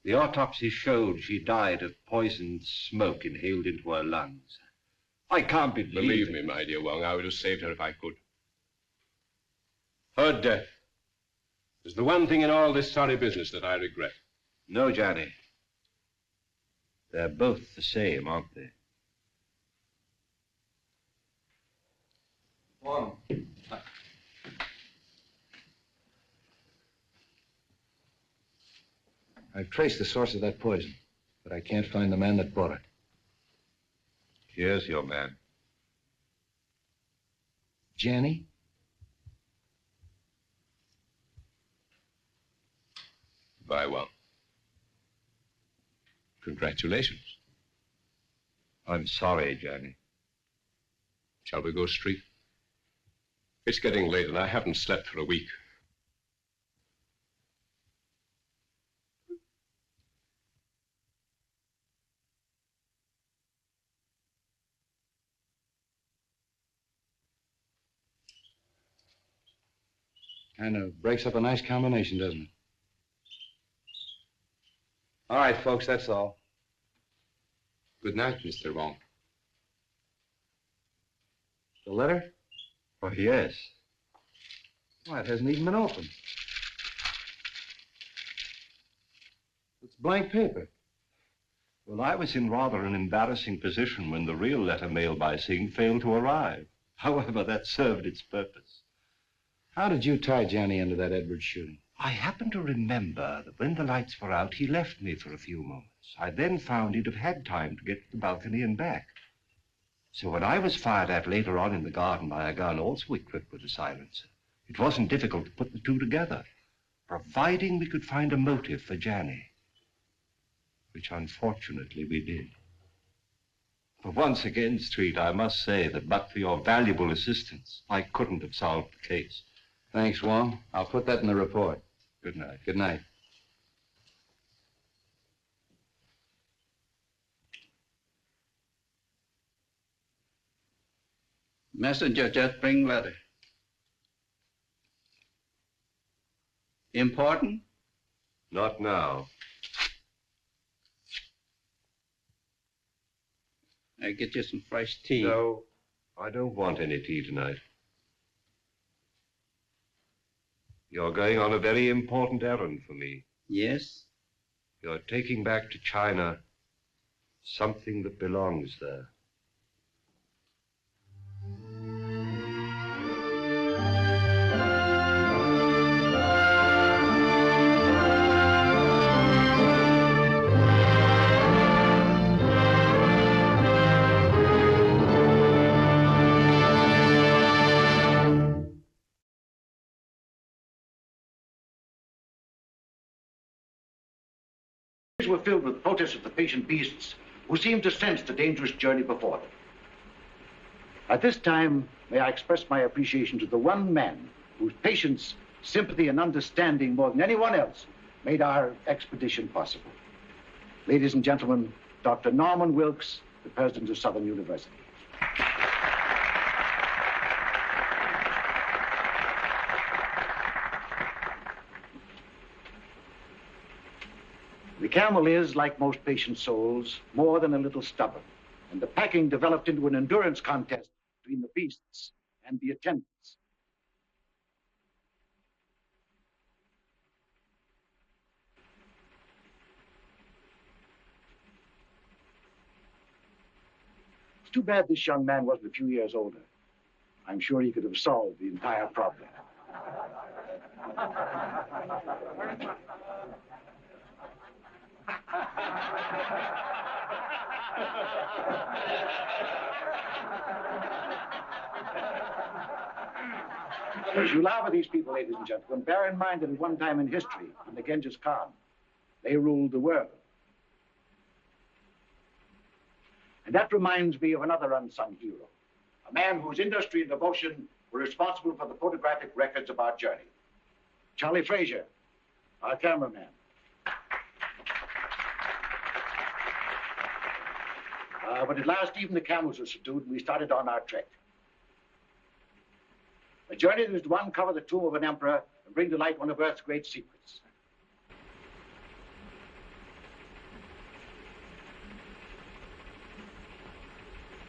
the autopsy showed she died of poisoned smoke inhaled into her lungs. I can't Believe me, my dear Wong, I would have saved her if I could. Her death is the one thing in all this sorry business that I regret. No, Johnny. They're both the same, aren't they? Wong. I've traced the source of that poison, but I can't find the man that bought it. Here's your man. Janny? Very well. Congratulations. I'm sorry, Johnny. Shall we go straight? It's getting late and I haven't slept for a week. Kind of breaks up a nice combination, doesn't it? All right, folks, that's all. Good night, Mr. Wong. The letter? Oh, yes. Why, it hasn't even been opened. It's blank paper. Well, I was in rather an embarrassing position when the real letter mailed by Singh failed to arrive. However, that served its purpose. How did you tie Johnny into that Edwards shooting? I happen to remember that when the lights were out, he left me for a few moments. I then found he'd have had time to get to the balcony and back. So when I was fired at later on in the garden by a gun also equipped with a silencer, it wasn't difficult to put the two together, providing we could find a motive for Johnny, which unfortunately we did. But once again, Street, I must say that but for your valuable assistance, I couldn't have solved the case. Thanks, Wong. I'll put that in the report. Good night. Good night. Messenger just bring letter. Important? Not now. I get you some fresh tea. No, I don't want any tea tonight. You're going on a very important errand for me. Yes? You're taking back to China something that belongs there. Were filled with protests of the patient beasts who seemed to sense the dangerous journey before them. At this time, may I express my appreciation to the one man whose patience, sympathy, and understanding more than anyone else made our expedition possible. Ladies and gentlemen, Dr. Norman Wilkes, the president of Southern University. The camel is, like most patient souls, more than a little stubborn, and the packing developed into an endurance contest between the beasts and the attendants. It's too bad this young man wasn't a few years older. I'm sure he could have solved the entire problem. As you laugh at these people, ladies and gentlemen, bear in mind that at one time in history, in the Genghis Khan, they ruled the world. And that reminds me of another unsung hero, a man whose industry and devotion were responsible for the photographic records of our journey. Charlie Frazier, our cameraman. But at last, even the camels were subdued, and we started on our trek. A journey that was to uncover the tomb of an emperor and bring to light one of Earth's great secrets.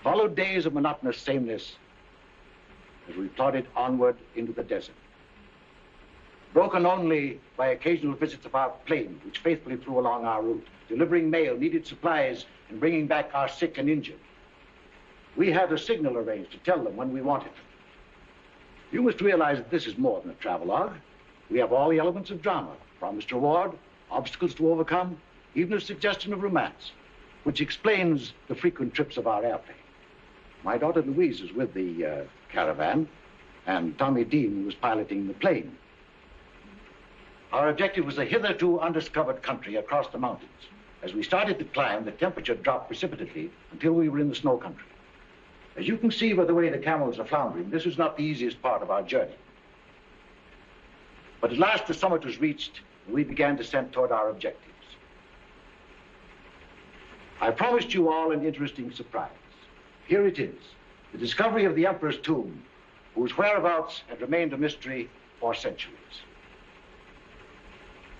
Followed days of monotonous sameness as we plodded onward into the desert, broken only by occasional visits of our plane, which faithfully flew along our route, delivering mail, needed supplies, and bringing back our sick and injured. We had a signal arranged to tell them when we wanted them. You must realize that this is more than a travelogue. We have all the elements of drama, promised reward, obstacles to overcome, even a suggestion of romance, which explains the frequent trips of our airplane. My daughter Louise is with the caravan, and Tommy Dean was piloting the plane. Our objective was a hitherto undiscovered country across the mountains. As we started to climb, the temperature dropped precipitately until we were in the snow country. As you can see by the way the camels are floundering, this was not the easiest part of our journey. But at last the summit was reached, and we began descent toward our objectives. I promised you all an interesting surprise. Here it is, the discovery of the Emperor's tomb, whose whereabouts had remained a mystery for centuries.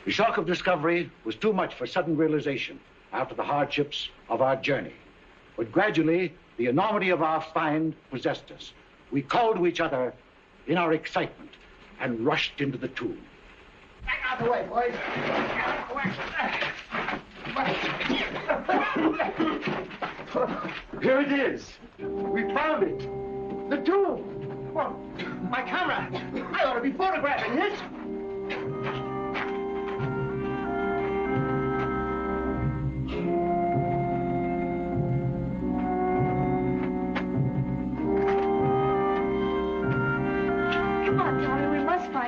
The shock of discovery was too much for sudden realization after the hardships of our journey. But gradually, the enormity of our find possessed us. We called to each other in our excitement and rushed into the tomb. Back out of the way, boys. Get out of the way. Here it is. We found it. The tomb. Well, my camera. I ought to be photographing it.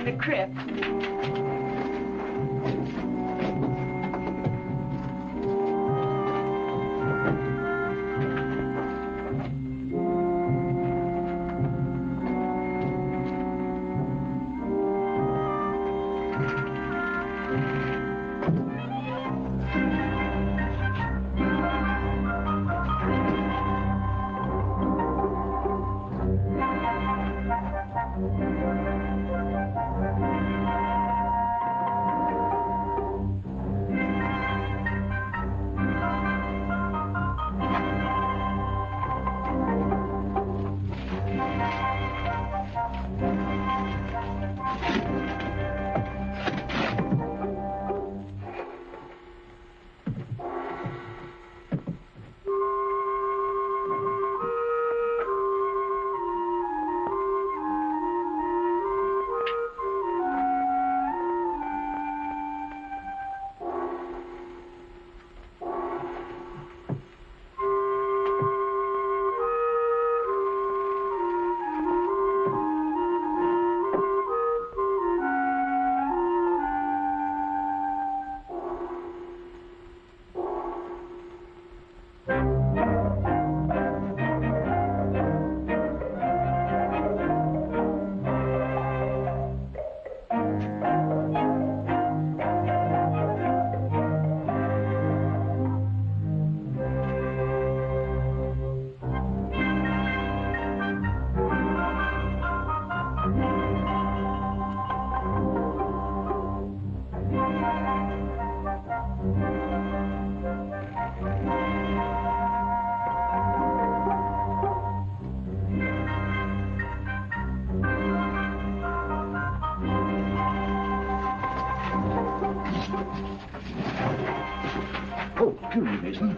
The crypt.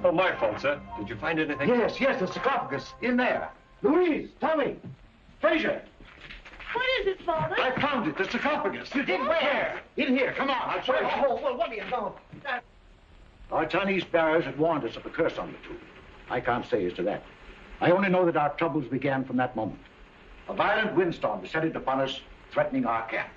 Oh, my fault, sir. Did you find anything? Yes, the sarcophagus. In there. Louise, Tommy, Fraser. What is it, Father? I found it, the sarcophagus. You did where? In here, come on, I'll show you. Oh, well, what do you know? Our Chinese bearers had warned us of a curse on the tomb. I can't say as to that. I only know that our troubles began from that moment. A violent windstorm descended upon us, threatening our camp.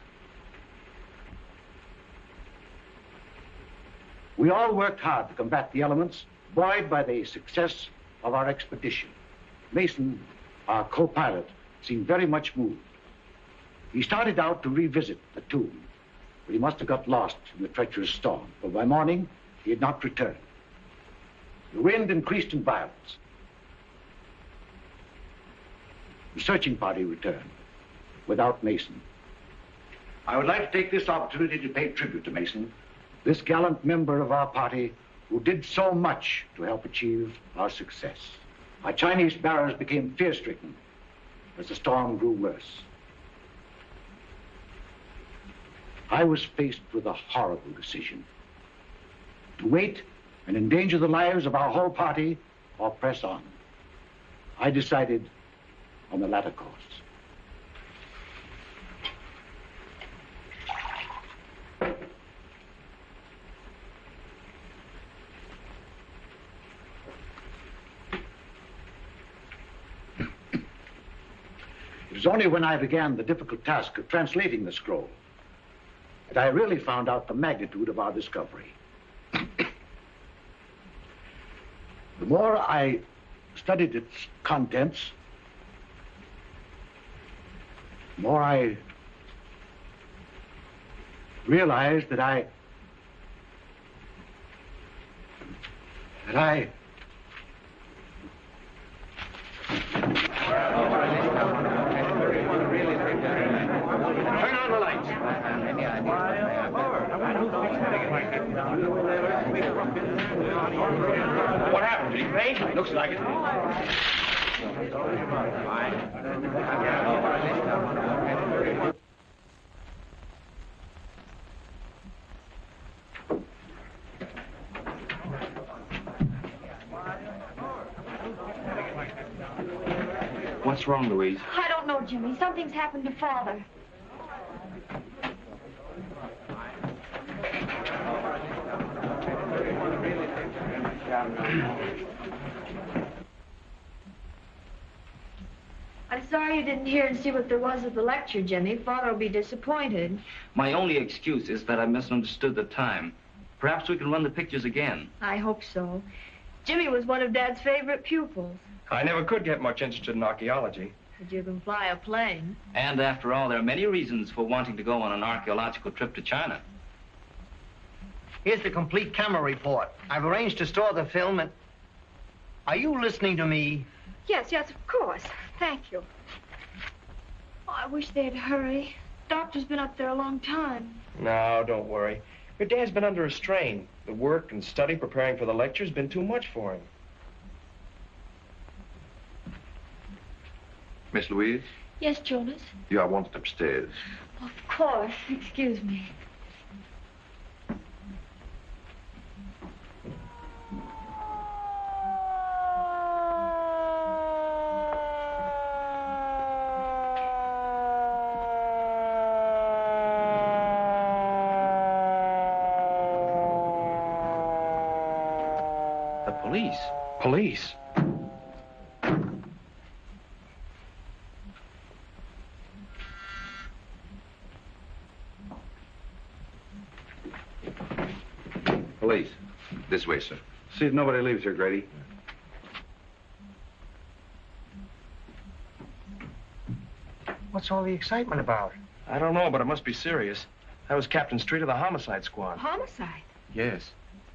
We all worked hard to combat the elements, buoyed by the success of our expedition. Mason, our co-pilot, seemed very much moved. He started out to revisit the tomb, but he must have got lost in the treacherous storm, for by morning he had not returned. The wind increased in violence. The searching party returned, without Mason. I would like to take this opportunity to pay tribute to Mason, this gallant member of our party who did so much to help achieve our success. Our Chinese bearers became fear-stricken as the storm grew worse. I was faced with a horrible decision: to wait and endanger the lives of our whole party or press on. I decided on the latter course. It was only when I began the difficult task of translating the scroll that I really found out the magnitude of our discovery. The more I studied its contents, the more I realized that I Turn on the lights. What happened? Did he faint? Looks like it. What's wrong, Louise? I don't know, Jimmy. Something's happened to Father. I'm sorry you didn't hear and see what there was at the lecture, Jimmy. Father will be disappointed. My only excuse is that I misunderstood the time. Perhaps we can run the pictures again. I hope so. Jimmy was one of Dad's favorite pupils. I never could get much interested in archaeology. But you can fly a plane. And after all, there are many reasons for wanting to go on an archaeological trip to China. Here's the complete camera report. I've arranged to store the film and... Are you listening to me? Yes, of course. Thank you. Oh, I wish they'd hurry. Doctor's been up there a long time. No, don't worry. Your dad's been under a strain. The work and study preparing for the lecture's been too much for him. Miss Louise, Yes, Jonas? you are wanted upstairs. Of course. Excuse me. The police. Police? Police. This way, sir. See if nobody leaves here, Grady. What's all the excitement about? I don't know, but it must be serious. That was Captain Street of the homicide squad. Homicide? Yes,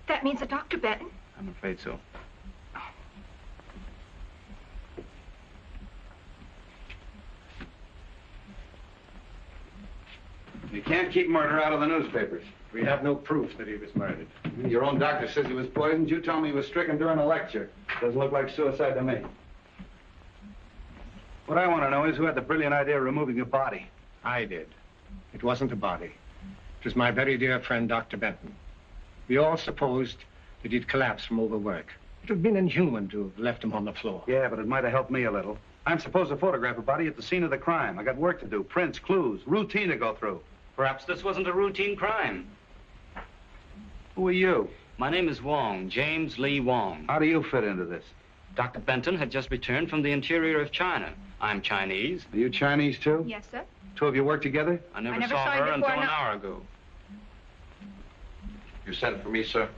That means that Dr. Benton? I'm afraid so. You can't keep murder out of the newspapers. We have no proof that he was murdered. Your own doctor says he was poisoned. You tell me he was stricken during a lecture. Doesn't look like suicide to me. What I want to know is who had the brilliant idea of removing a body. I did. It wasn't a body. It was my very dear friend, Dr. Benton. We all supposed that he'd collapsed from overwork. It would have been inhuman to have left him on the floor. Yeah, but it might have helped me a little. I'm supposed to photograph a body at the scene of the crime. I got work to do, prints, clues, routine to go through. Perhaps this wasn't a routine crime. Who are you? My name is Wong, James Lee Wong. How do you fit into this? Dr. Benton had just returned from the interior of China. I'm Chinese. Are you Chinese, too? Yes, sir. Two of you work together? I never saw her until an hour ago. You sent for me, sir?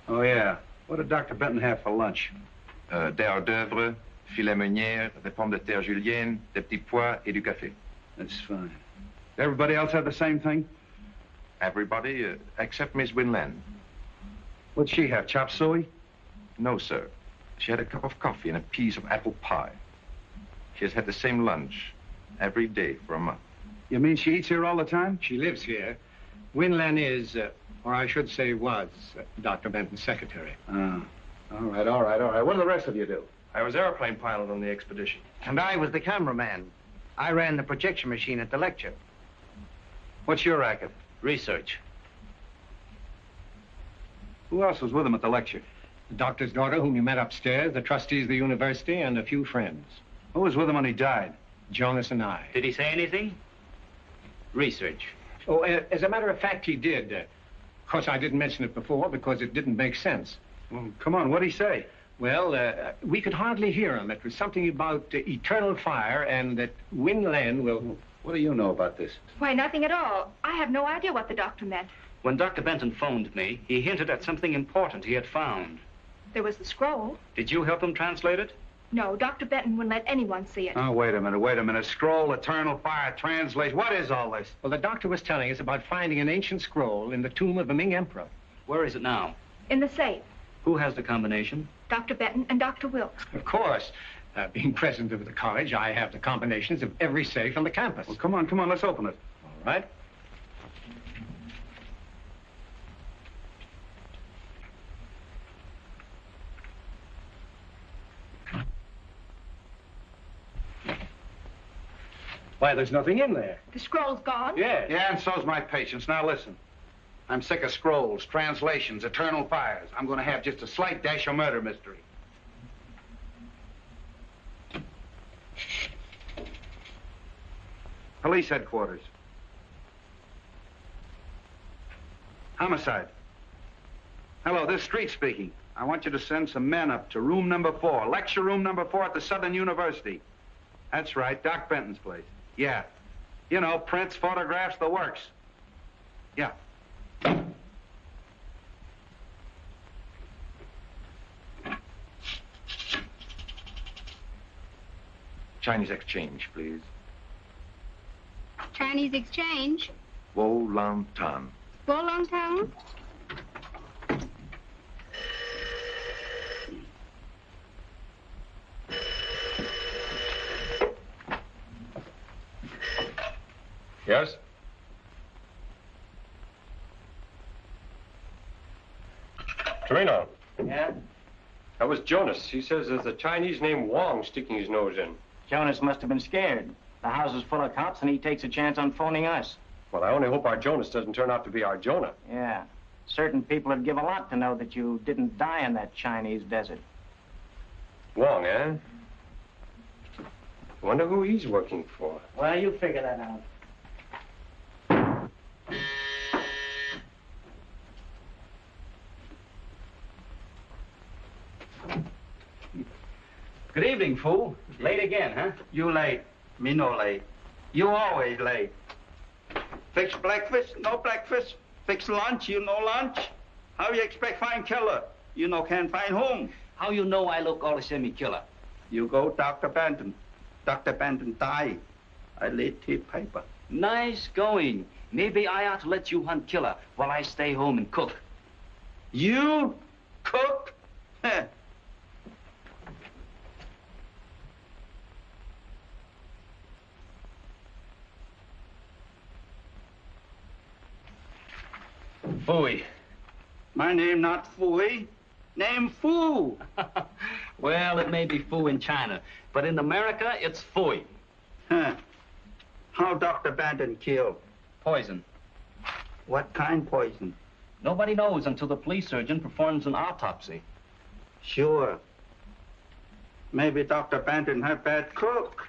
Oh, yeah. What did Dr. Benton have for lunch? Des hors d'oeuvre, filet meunière, des pommes de terre julienne, des petits pois et du café. That's fine. Everybody else have the same thing? Everybody, except Miss Winland. What'd she have, chop suey? No, sir. She had a cup of coffee and a piece of apple pie. She has had the same lunch every day for a month. You mean she eats here all the time? She lives here. Winland is, or I should say was, Dr. Benton's secretary. All right. What do the rest of you do? I was airplane pilot on the expedition. And I was the cameraman. I ran the projection machine at the lecture. What's your racket? Research. Who else was with him at the lecture? The doctor's daughter, whom you met upstairs, the trustees of the university, and a few friends. Who was with him when he died? Jonas and I. Did he say anything? Research. Oh, as a matter of fact, he did. Of course, I didn't mention it before because it didn't make sense. Well, come on, what'd he say? Well, we could hardly hear him. It was something about eternal fire and that Winland will... What do you know about this? Why, nothing at all. I have no idea what the doctor meant. When Dr. Benton phoned me, he hinted at something important he had found. There was the scroll. Did you help him translate it? No, Dr. Benton wouldn't let anyone see it. Oh, wait a minute. Scroll, eternal fire, translate. What is all this? Well, the doctor was telling us about finding an ancient scroll in the tomb of the Ming Emperor. Where is it now? In the safe. Who has the combination? Dr. Benton and Dr. Wilkes. Of course. Being president of the college, I have the combinations of every safe on the campus. Well, come on, let's open it. All right. Why, there's nothing in there. The scroll's gone? Yeah. Yeah, and so's my patience. Now listen. I'm sick of scrolls, translations, eternal fires. I'm going to have just a slight dash of murder mystery. Police headquarters. Homicide. Hello, this is Street speaking. I want you to send some men up to room number 4, lecture room number 4 at the Southern University. That's right, Doc Benton's place. Yeah. You know, prints, photographs, the works. Yeah. Chinese exchange, please. Chinese exchange? Wo Lan Tan. Long Town? Yes? Torino. Yeah? That was Jonas. He says there's a Chinese named Wong sticking his nose in. Jonas must have been scared. The house is full of cops, and he takes a chance on phoning us. Well, I only hope our Jonas doesn't turn out to be our Jonah. Yeah. Certain people would give a lot to know that you didn't die in that Chinese desert. Wong, eh? Wonder who he's working for. Well, you figure that out. Good evening, fool. Late again, huh? You late. Me no late. You always late. Fix breakfast, no breakfast. Fix lunch, you no lunch. How you expect find killer? You no can find home. How you know I look all the same killer? You go Dr. Benton. Dr. Benton died. I laid tea paper. Nice going. Maybe I ought to let you hunt killer while I stay home and cook. You cook? Heh. Fooey. My name not Fooey. Name Foo. Well, it may be Foo in China, but in America, it's Fooey. Huh. How Dr. Benton killed? Poison. What kind poison? Nobody knows until the police surgeon performs an autopsy. Sure. Maybe Dr. Benton had bad cook.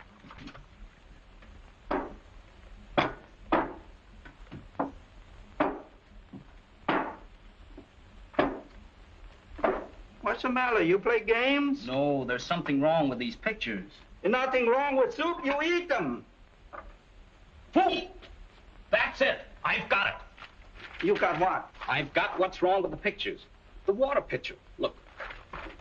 What's the matter? You play games? No, there's something wrong with these pictures. There's nothing wrong with soup. You eat them. Fool! That's it. I've got it. You got what? I've got what's wrong with the pictures. The water pitcher. Look.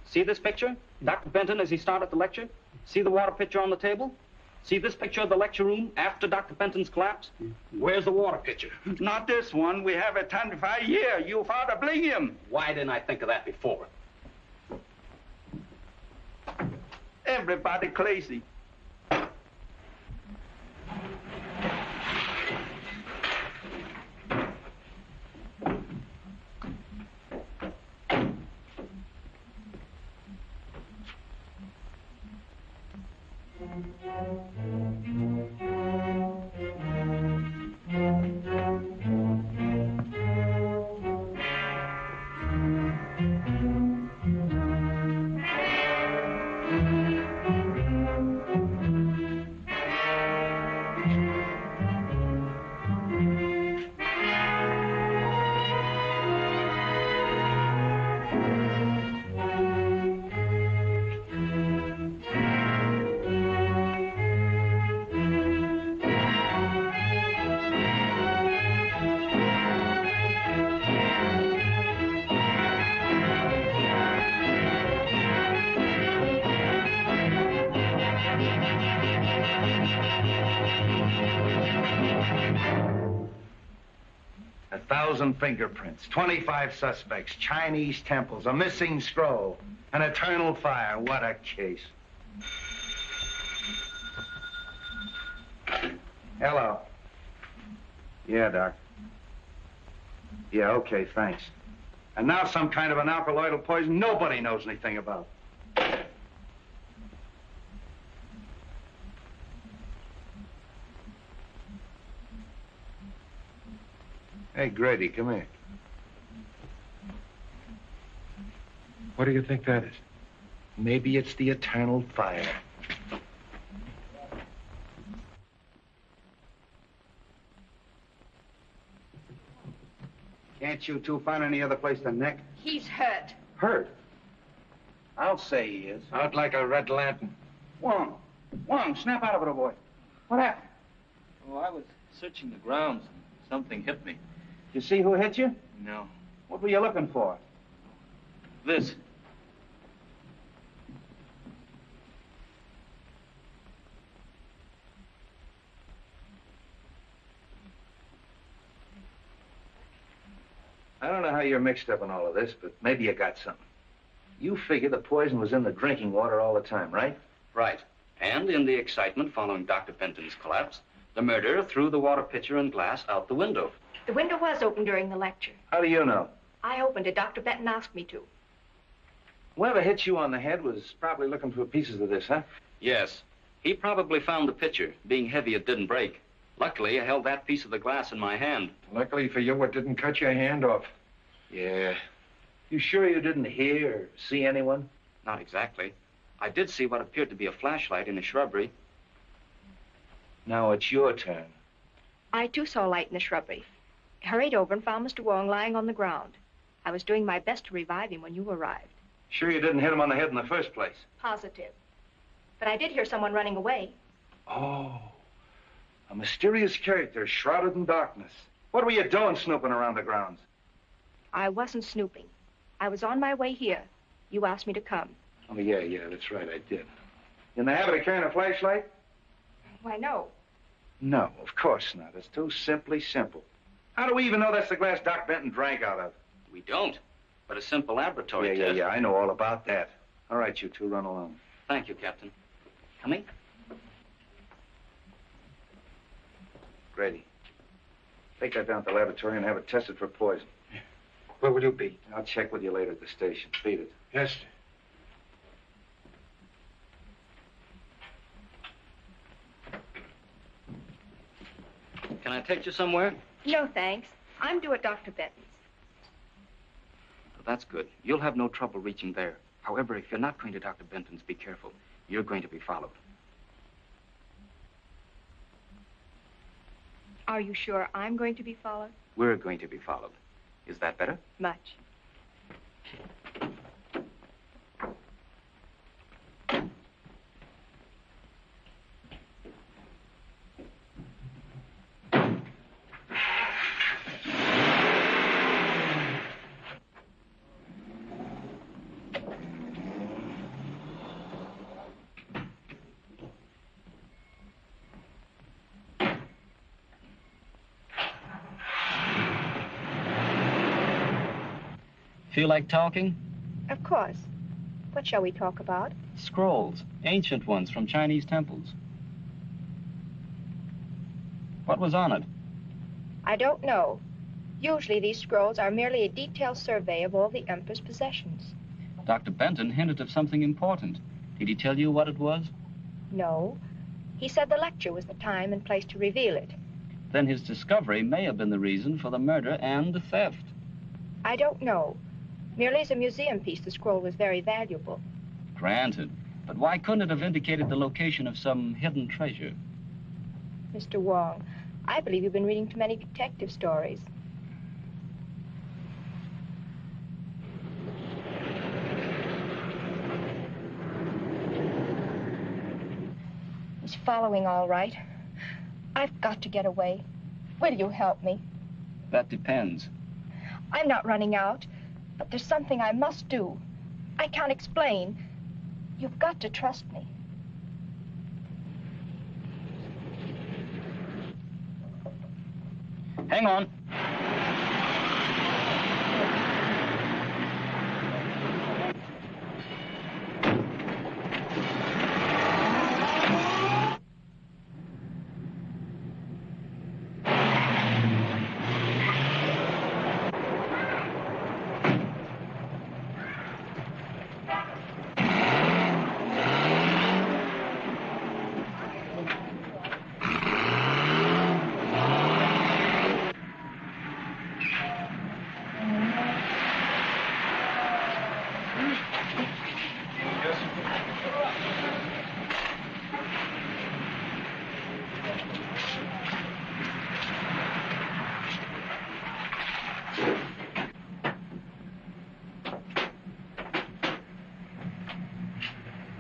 See this picture? Dr. Benton as he started the lecture? See the water pitcher on the table? See this picture of the lecture room after Dr. Benton's collapse? Where's the water pitcher? Not this one. We have it 25 years. You father bling him. Why didn't I think of that before? Everybody crazy. Fingerprints, 25 suspects, Chinese temples, a missing scroll, an eternal fire. What a case. Hello. Yeah, Doc. Yeah, okay, thanks. And now some kind of an alkaloidal poison nobody knows anything about. Hey, Grady, come here. What do you think that is? Maybe it's the eternal fire. Can't you two find any other place to nick? He's hurt. Hurt? I'll say he is. Out like a red lantern. Wong, snap out of it, old boy. What happened? Oh, I was searching the grounds. Something hit me. You see who hit you? No. What were you looking for? This. I don't know how you're mixed up in all of this, but maybe you got something. You figure the poison was in the drinking water all the time, right? Right. And in the excitement following Dr. Benton's collapse, the murderer threw the water pitcher and glass out the window. The window was open during the lecture. How do you know? I opened it. Dr. Benton asked me to. Whoever hit you on the head was probably looking for pieces of this, huh? Yes. He probably found the pitcher. Being heavy, it didn't break. Luckily, I held that piece of the glass in my hand. Luckily for you, it didn't cut your hand off. Yeah. You sure you didn't hear or see anyone? Not exactly. I did see what appeared to be a flashlight in a shrubbery. Now it's your turn. I, too, saw light in the shrubbery. I hurried over and found Mr. Wong lying on the ground. I was doing my best to revive him when you arrived. Sure you didn't hit him on the head in the first place? Positive. But I did hear someone running away. Oh. A mysterious character shrouded in darkness. What were you doing snooping around the grounds? I wasn't snooping. I was on my way here. You asked me to come. Oh, yeah, that's right, I did. You in the habit of carrying a flashlight? Why, no. No, of course not. It's too simply simple. How do we even know that's the glass Doc Benton drank out of? We don't. But a simple laboratory test. Yeah, I know all about that. All right, you two, run along. Thank you, Captain. Coming? Grady, take that down to the laboratory and have it tested for poison. Where will you be? I'll check with you later at the station. Beat it. Yes, sir. Can I take you somewhere? No, thanks. I'm due at Dr. Benton's. That's good. You'll have no trouble reaching there. However, if you're not going to Dr. Benton's, be careful. You're going to be followed. Are you sure I'm going to be followed? We're going to be followed. Is that better? Much. Feel like talking? Of course. What shall we talk about? Scrolls, ancient ones from Chinese temples. What was on it? I don't know. Usually these scrolls are merely a detailed survey of all the Emperor's possessions. Dr. Benton hinted of something important. Did he tell you what it was? No. He said the lecture was the time and place to reveal it. Then his discovery may have been the reason for the murder and the theft. I don't know. Merely as a museum piece, the scroll was very valuable. Granted. But why couldn't it have indicated the location of some hidden treasure? Mr. Wong, I believe you've been reading too many detective stories. He's following all right. I've got to get away. Will you help me? That depends. I'm not running out, but there's something I must do. I can't explain. You've got to trust me. Hang on.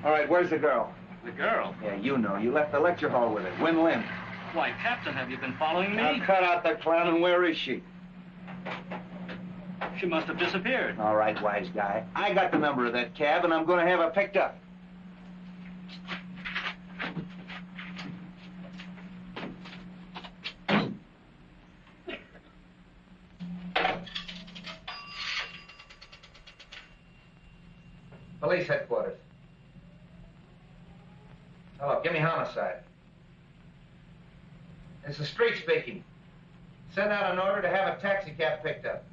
All right, where's the girl? The girl? Yeah, you know. You left the lecture hall with her. Win Lim. Why, Captain, have you been following me? Now cut out the clown, and where is she? She must have disappeared. All right, wise guy. I got the number of that cab, and I'm going to have her picked up. Police headquarters. Hello, give me homicide. It's the street speaking. Send out an order to have a taxi cab picked up.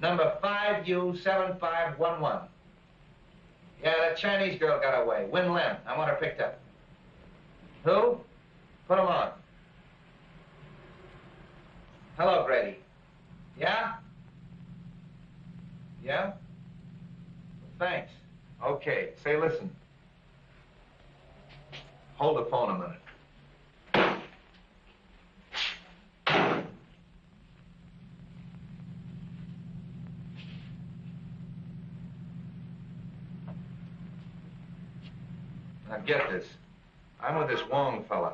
Number 5U7511. Yeah, that Chinese girl got away. Win Lim. I want her picked up. Who? Put him on. Hello, Grady. Yeah? Yeah? Thanks. Okay, say listen. Hold the phone a minute. Now get this. I'm with this Wong fella.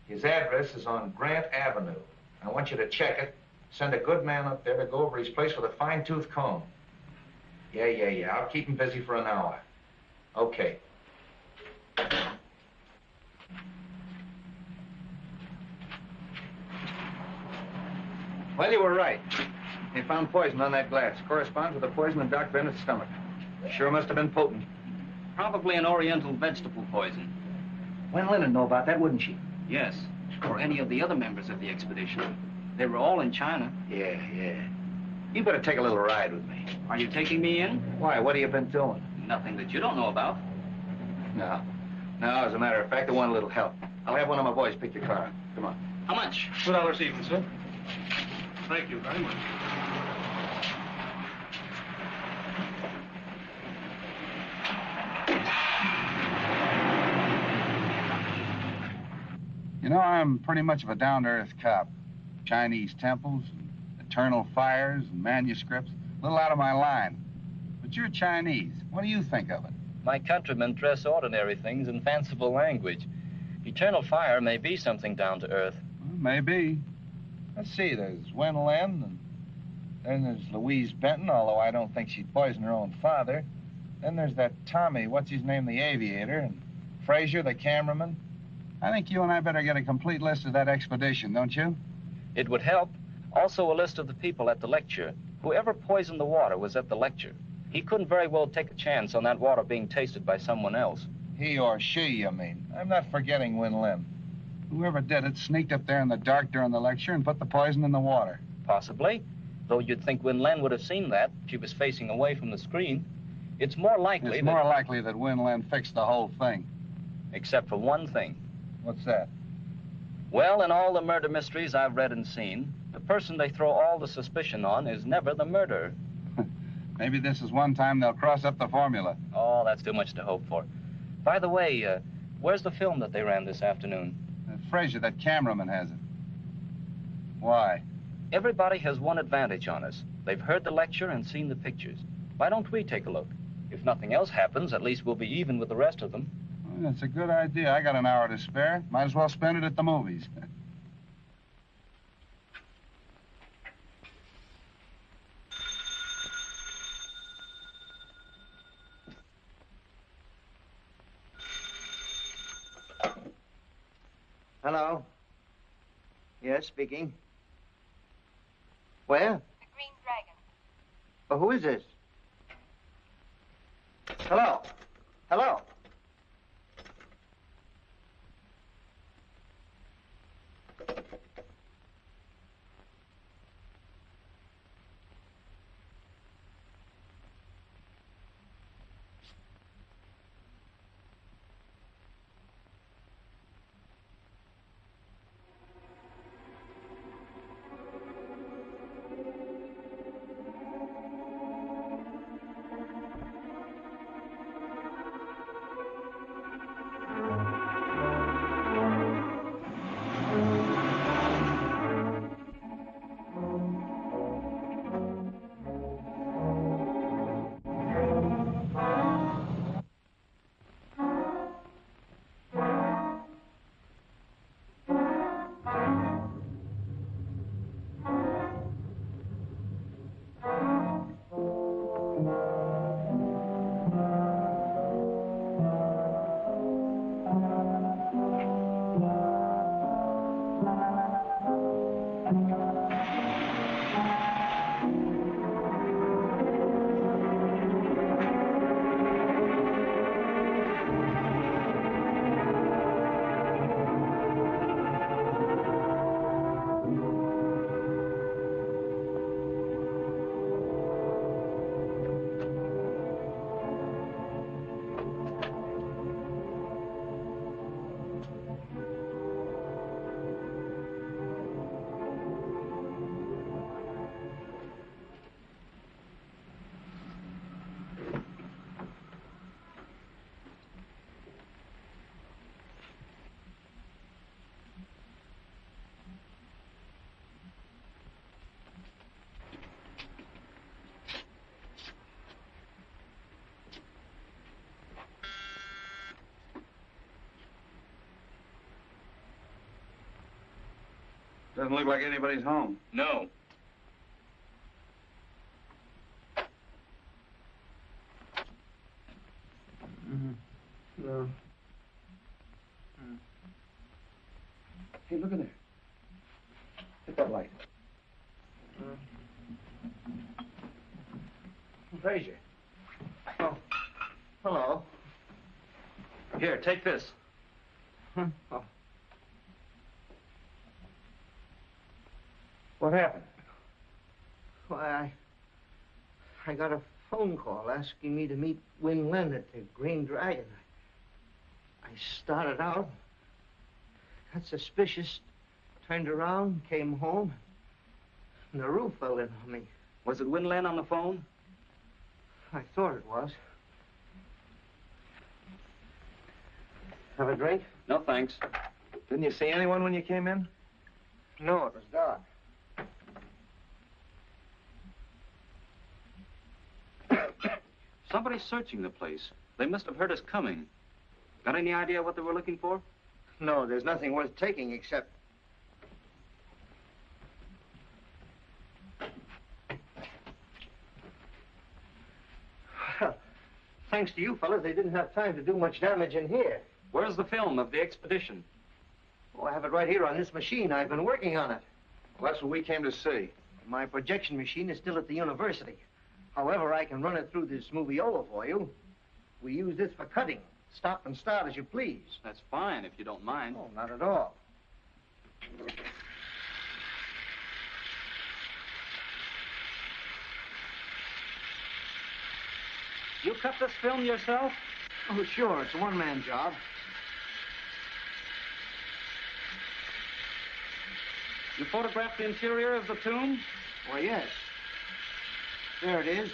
His address is on Grant Avenue. I want you to check it. Send a good man up there to go over his place with a fine-tooth comb. Yeah. I'll keep him busy for an hour. Okay. Well, you were right. They found poison on that glass. Corresponds with the poison in Doc Bennett's stomach. Sure must have been potent. Probably an oriental vegetable poison. Wen Lin would know about that, wouldn't she? Yes. Or any of the other members of the expedition. They were all in China. Yeah. You better take a little ride with me. Are you taking me in? Why? What have you been doing? Nothing that you don't know about. No, as a matter of fact, I want a little help. I'll have one of my boys pick your car up. Come on. How much? $2 even, sir. Thank you very much. You know, I'm pretty much of a down-to-earth cop. Chinese temples, eternal fires, and manuscripts. A little out of my line. But you're Chinese. What do you think of it? My countrymen dress ordinary things in fanciful language. Eternal fire may be something down to earth. Well, maybe. Let's see, there's Wen Lin, and then there's Louise Benton, although I don't think she'd poison her own father. Then there's that Tommy, what's his name, the aviator, and Fraser, the cameraman. I think you and I better get a complete list of that expedition, don't you? It would help. Also a list of the people at the lecture. Whoever poisoned the water was at the lecture. He couldn't very well take a chance on that water being tasted by someone else. He or she, you mean? I'm not forgetting Wen Lin. Whoever did it sneaked up there in the dark during the lecture and put the poison in the water. Possibly. Though you'd think Wen Lin would have seen that. She was facing away from the screen. It's more likely that Wen Lin fixed the whole thing. Except for one thing. What's that? Well, in all the murder mysteries I've read and seen, the person they throw all the suspicion on is never the murderer. Maybe this is one time they'll cross up the formula. Oh, that's too much to hope for. By the way, where's the film that they ran this afternoon? Fraser, that cameraman, has it. Why? Everybody has one advantage on us. They've heard the lecture and seen the pictures. Why don't we take a look? If nothing else happens, at least we'll be even with the rest of them. Well, that's a good idea. I got an hour to spare. Might as well spend it at the movies. Hello? Yes, speaking. Where? The Green Dragon. Oh, who is this? Hello? Hello? Doesn't look like anybody's home. No. No. Hey, look in there. Hit that light. Fraser. Oh. Hello. Here, take this. Oh. What happened? Why, I got a phone call asking me to meet Wen Lin at the Green Dragon. I started out, got suspicious, turned around, came home, and the roof fell in on me. Was it Wen Lin on the phone? I thought it was. Have a drink? No, thanks. Didn't you see anyone when you came in? No, it was dark. Somebody's searching the place. They must have heard us coming. Got any idea what they were looking for? No, there's nothing worth taking except... Well, thanks to you fellas, they didn't have time to do much damage in here. Where's the film of the expedition? Oh, I have it right here on this machine. I've been working on it. Well, that's what we came to see. My projection machine is still at the university. However, I can run it through this moviola for you. We use this for cutting. Stop and start as you please. That's fine, if you don't mind. Oh, not at all. You cut this film yourself? Oh, sure. It's a one-man job. You photographed the interior of the tomb? Why, yes. There it is.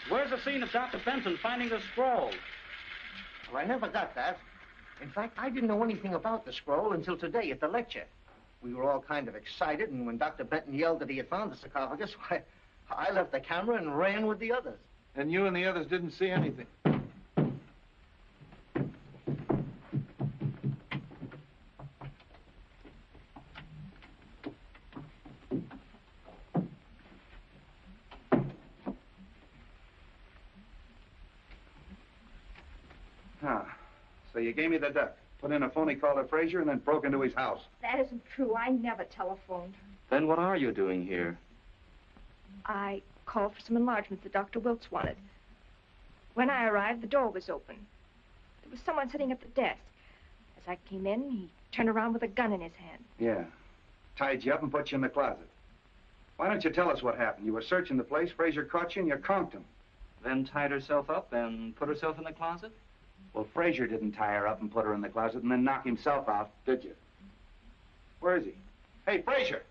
Where's the scene of Dr. Benton finding the scroll? Well, I never got that. In fact, I didn't know anything about the scroll until today at the lecture. We were all kind of excited, and when Dr. Benton yelled that he had found the sarcophagus, why, I left the camera and ran with the others. And you and the others didn't see anything? So you gave me the duck, put in a phony call to Frazier, and then broke into his house. That isn't true. I never telephoned. Then what are you doing here? I called for some enlargements that Dr. Wilkes wanted. When I arrived, the door was open. There was someone sitting at the desk. As I came in, he turned around with a gun in his hand. Yeah. Tied you up and put you in the closet. Why don't you tell us what happened? You were searching the place, Frazier caught you, and you conked him. Then tied herself up and put herself in the closet? Well, Frazier didn't tie her up and put her in the closet and then knock himself out, did you? Where is he? Hey, Frazier!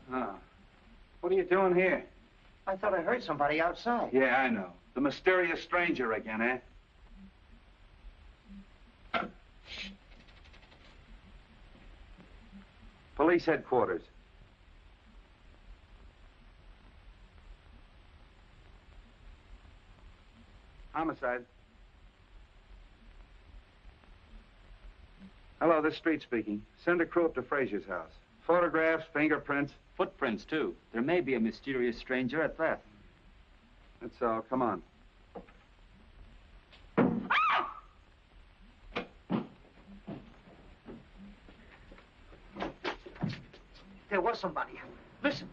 What are you doing here? I thought I heard somebody outside. Yeah, I know. The mysterious stranger again, eh? Police headquarters. Homicide. Hello, this is Street speaking. Send a crew up to Frazier's house. Photographs, fingerprints. Footprints, too. There may be a mysterious stranger at that. That's all. Come on. There was somebody. Listen.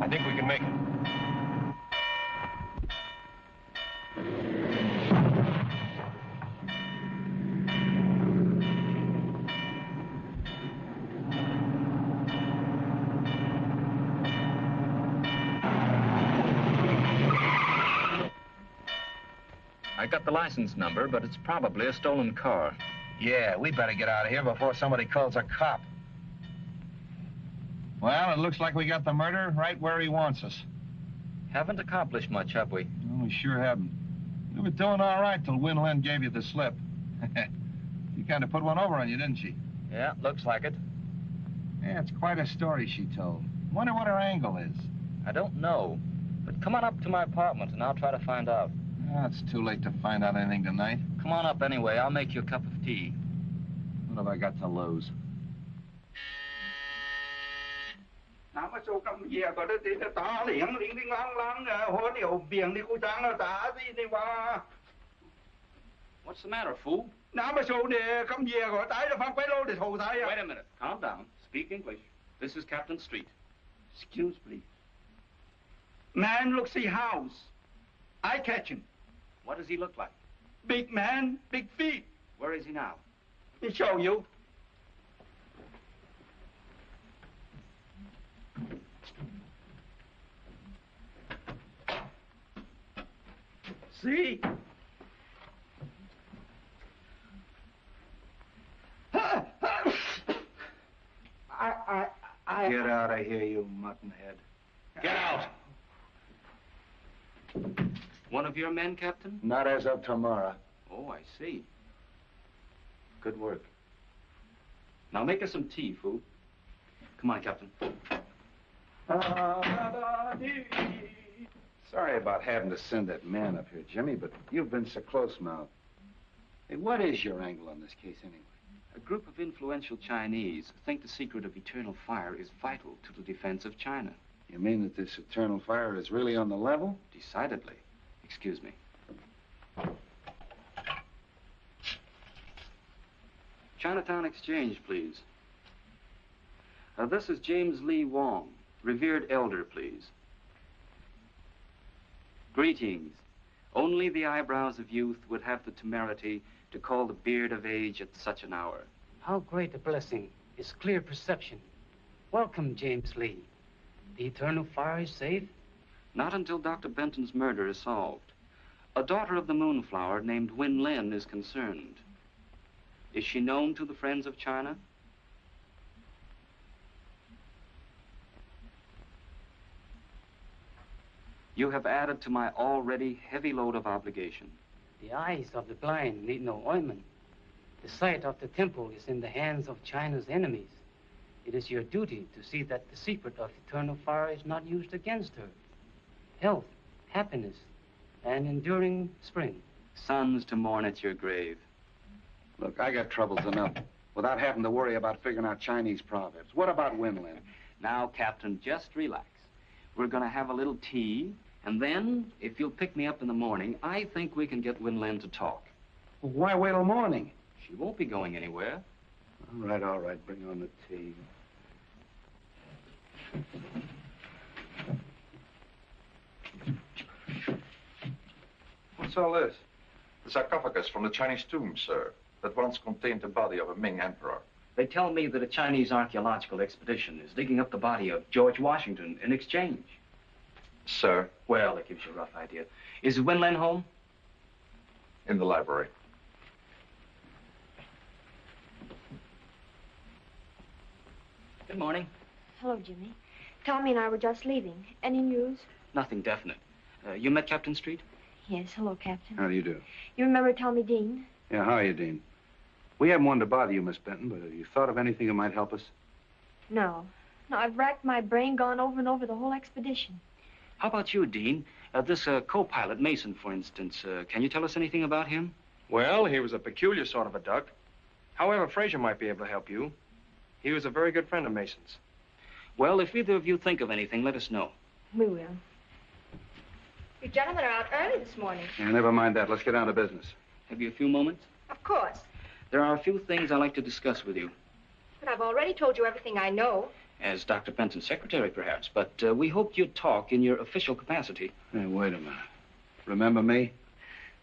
I think we can make it. I got the license number, but it's probably a stolen car. Yeah, we better get out of here before somebody calls a cop. Well, it looks like we got the murderer right where he wants us. Haven't accomplished much, have we? Well, we sure haven't. You were doing all right till Win Lin gave you the slip. She kind of put one over on you, didn't she? Yeah, looks like it. Yeah, it's quite a story she told. Wonder what her angle is. I don't know. But come on up to my apartment and I'll try to find out. Oh, it's too late to find out anything tonight. Come on up anyway. I'll make you a cup of tea. What have I got to lose? Nào mà số cầm về có đấy thì ta liền liền liền lang hoa điệu biển đi cô trang là ta gì đi mà. What's the matter, fool? Nào mà số này cầm về có tái là phang quay lô để thầu tái. Wait a minute. Calm down. Speak English. This is Captain Street. Excuse please. Man looks the house. I catch him. What does he look like? Big man, big feet. Where is he now? He show you. See? I... Get out of here, you muttonhead. Get out! One of your men, Captain? Not as of tomorrow. Oh, I see. Good work. Now make us some tea, fool. Come on, Captain. Sorry about having to send that man up here, Jimmy, but you've been so close-mouthed. Hey, what is your angle on this case, anyway? A group of influential Chinese think the secret of eternal fire is vital to the defense of China. You mean that this eternal fire is really on the level? Decidedly. Excuse me. Chinatown Exchange, please. This is James Lee Wong, revered elder, please. Greetings. Only the eyebrows of youth would have the temerity to call the beard of age at such an hour. How great a blessing is clear perception. Welcome, James Lee. The eternal fire is safe? Not until Dr. Benton's murder is solved. A daughter of the Moonflower named Win Lin is concerned. Is she known to the friends of China? You have added to my already heavy load of obligation. The eyes of the blind need no ointment. The sight of the temple is in the hands of China's enemies. It is your duty to see that the secret of eternal fire is not used against her. Health, happiness, and enduring spring. Sons to mourn at your grave. Look, I got troubles enough without having to worry about figuring out Chinese proverbs. What about Winland? Now, Captain, just relax. We're going to have a little tea, and then, if you'll pick me up in the morning, I think we can get Winland to talk. Well, why wait till morning? She won't be going anywhere. All right. Bring on the tea. What's all this? The sarcophagus from the Chinese tomb, sir, that once contained the body of a Ming emperor. They tell me that a Chinese archaeological expedition is digging up the body of George Washington in exchange. Sir? Well, that gives you a rough idea. Is Winland home? In the library. Good morning. Hello, Jimmy. Tommy and I were just leaving. Any news? Nothing definite. You met Captain Street? Yes, hello, Captain. How do you do? You remember Tommy Dean? Yeah, how are you, Dean? We haven't wanted to bother you, Miss Benton, but have you thought of anything that might help us? No. No, I've racked my brain, gone over and over the whole expedition. How about you, Dean? This co-pilot, Mason, for instance. Can you tell us anything about him? Well, he was a peculiar sort of a duck. However, Fraser might be able to help you. He was a very good friend of Mason's. Well, if either of you think of anything, let us know. We will. You gentlemen are out early this morning. Yeah, never mind that. Let's get down to business. Have you a few moments? Of course. There are a few things I'd like to discuss with you. But I've already told you everything I know. As Dr. Benton's secretary, perhaps. But we hoped you'd talk in your official capacity. Hey, wait a minute. Remember me?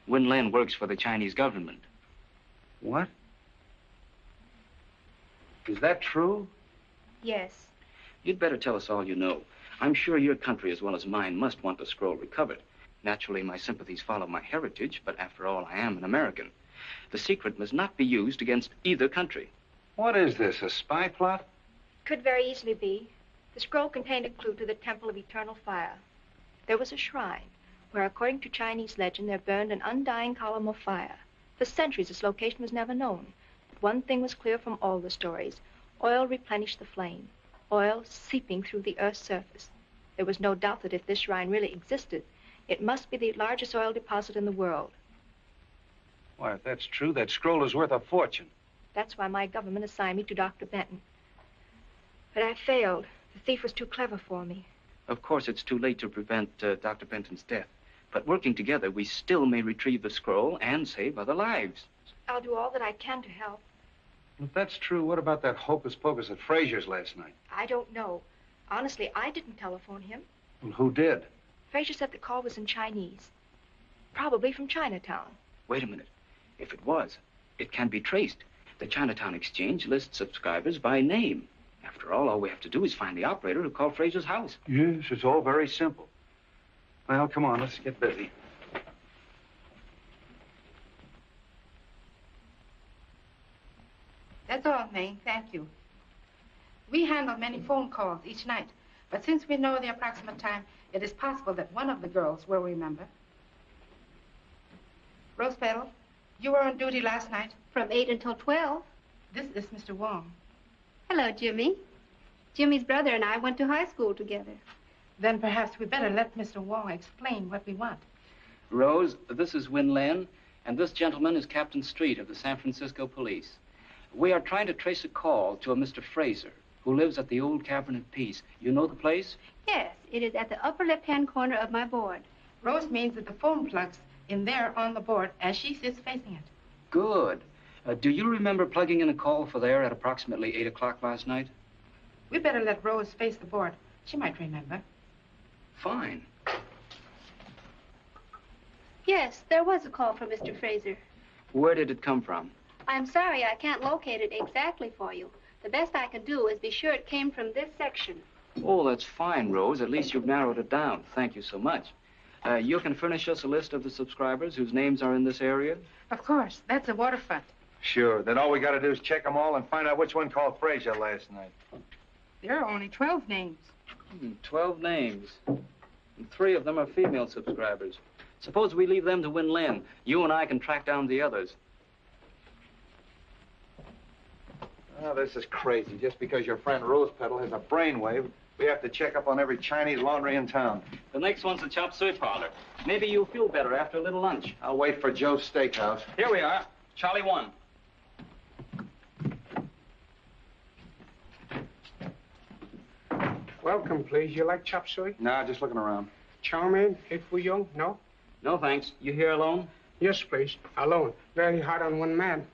Win Lin works for the Chinese government. What? Is that true? Yes. You'd better tell us all you know. I'm sure your country, as well as mine, must want the scroll recovered. Naturally, my sympathies follow my heritage, but after all, I am an American. The secret must not be used against either country. What is this, a spy plot? Could very easily be. The scroll contained a clue to the Temple of Eternal Fire. There was a shrine where, according to Chinese legend, there burned an undying column of fire. For centuries, its location was never known. But one thing was clear from all the stories. Oil replenished the flame. Oil seeping through the Earth's surface. There was no doubt that if this shrine really existed, it must be the largest oil deposit in the world. Why, if that's true, that scroll is worth a fortune. That's why my government assigned me to Dr. Benton. But I failed. The thief was too clever for me. Of course, it's too late to prevent Dr. Benton's death. But working together, we still may retrieve the scroll and save other lives. I'll do all that I can to help. If that's true, what about that hocus pocus at Frazier's last night? I don't know. Honestly, I didn't telephone him. Well, who did? Frazier said the call was in Chinese. Probably from Chinatown. Wait a minute. If it was, it can be traced. The Chinatown Exchange lists subscribers by name. After all we have to do is find the operator who called Frazier's house. Yes, it's all very simple. Well, come on, let's get busy. That's all, May. Thank you. We handle many phone calls each night, but since we know the approximate time, it is possible that one of the girls will remember. Rose Petal, you were on duty last night. From 8 until 12. This is Mr. Wong. Hello, Jimmy. Jimmy's brother and I went to high school together. Then perhaps we better let Mr. Wong explain what we want. Rose, this is Win Len, and this gentleman is Captain Street of the San Francisco Police. We are trying to trace a call to a Mr. Fraser, who lives at the old Cavern of Peace. You know the place? Yes, it is at the upper left-hand corner of my board. Rose means that the phone plug's in there on the board as she sits facing it. Good. Do you remember plugging in a call for there at approximately 8 o'clock last night? We better let Rose face the board. She might remember. Fine. Yes, there was a call from Mr. Fraser. Where did it come from? I'm sorry I can't locate it exactly for you. The best I can do is be sure it came from this section. Oh, that's fine, Rose. At least you've narrowed it down. Thank you so much. You can furnish us a list of the subscribers whose names are in this area? Of course. That's a waterfront. Sure. Then all we got to do is check them all and find out which one called Frazier last night. There are only 12 names. 12 names. And 3 of them are female subscribers. Suppose we leave them to Win Len. You and I can track down the others. Oh, this is crazy. Just because your friend Rose Petal has a brainwave, we have to check up on every Chinese laundry in town. The next one's the chop suey parlor. Maybe you'll feel better after a little lunch. I'll wait for Joe's Steakhouse. Here we are. Charlie 1. Welcome, please. You like chop suey? Nah, just looking around. Chow mein, if we young? No? No, thanks. You here alone? Yes, please. Alone. Very hard on one man.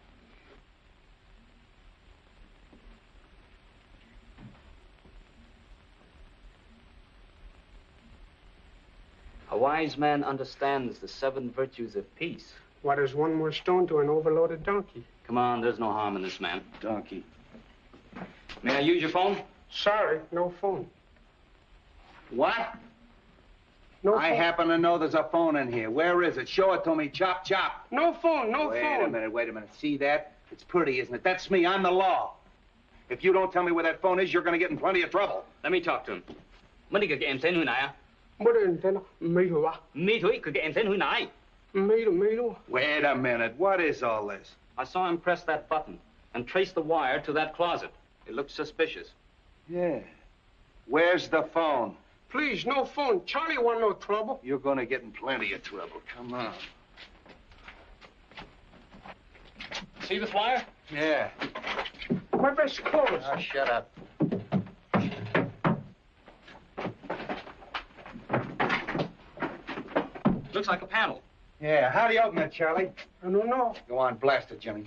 A wise man understands the 7 virtues of peace. What is one more stone to an overloaded donkey? Come on, there's no harm in this man. Donkey. May I use your phone? Sorry, no phone. What? No I phone. happen to know there's a phone in here. Where is it? Show it to me. Chop, chop. No phone, no phone. Wait a minute. See that? It's pretty, isn't it? That's me. I'm the law. If you don't tell me where that phone is, you're going to get in plenty of trouble. Let me talk to him. What did you get in here? Wait a minute. What is all this? I saw him press that button and trace the wire to that closet. It looked suspicious. Yeah. Where's the phone? Please, no phone. Charlie want no trouble. You're going to get in plenty of trouble. Come on. See this wire? Yeah. My best clothes. Oh, shut up. Looks like a panel. Yeah. How do you open it, Charlie? I don't know. Go on, blast it, Jimmy.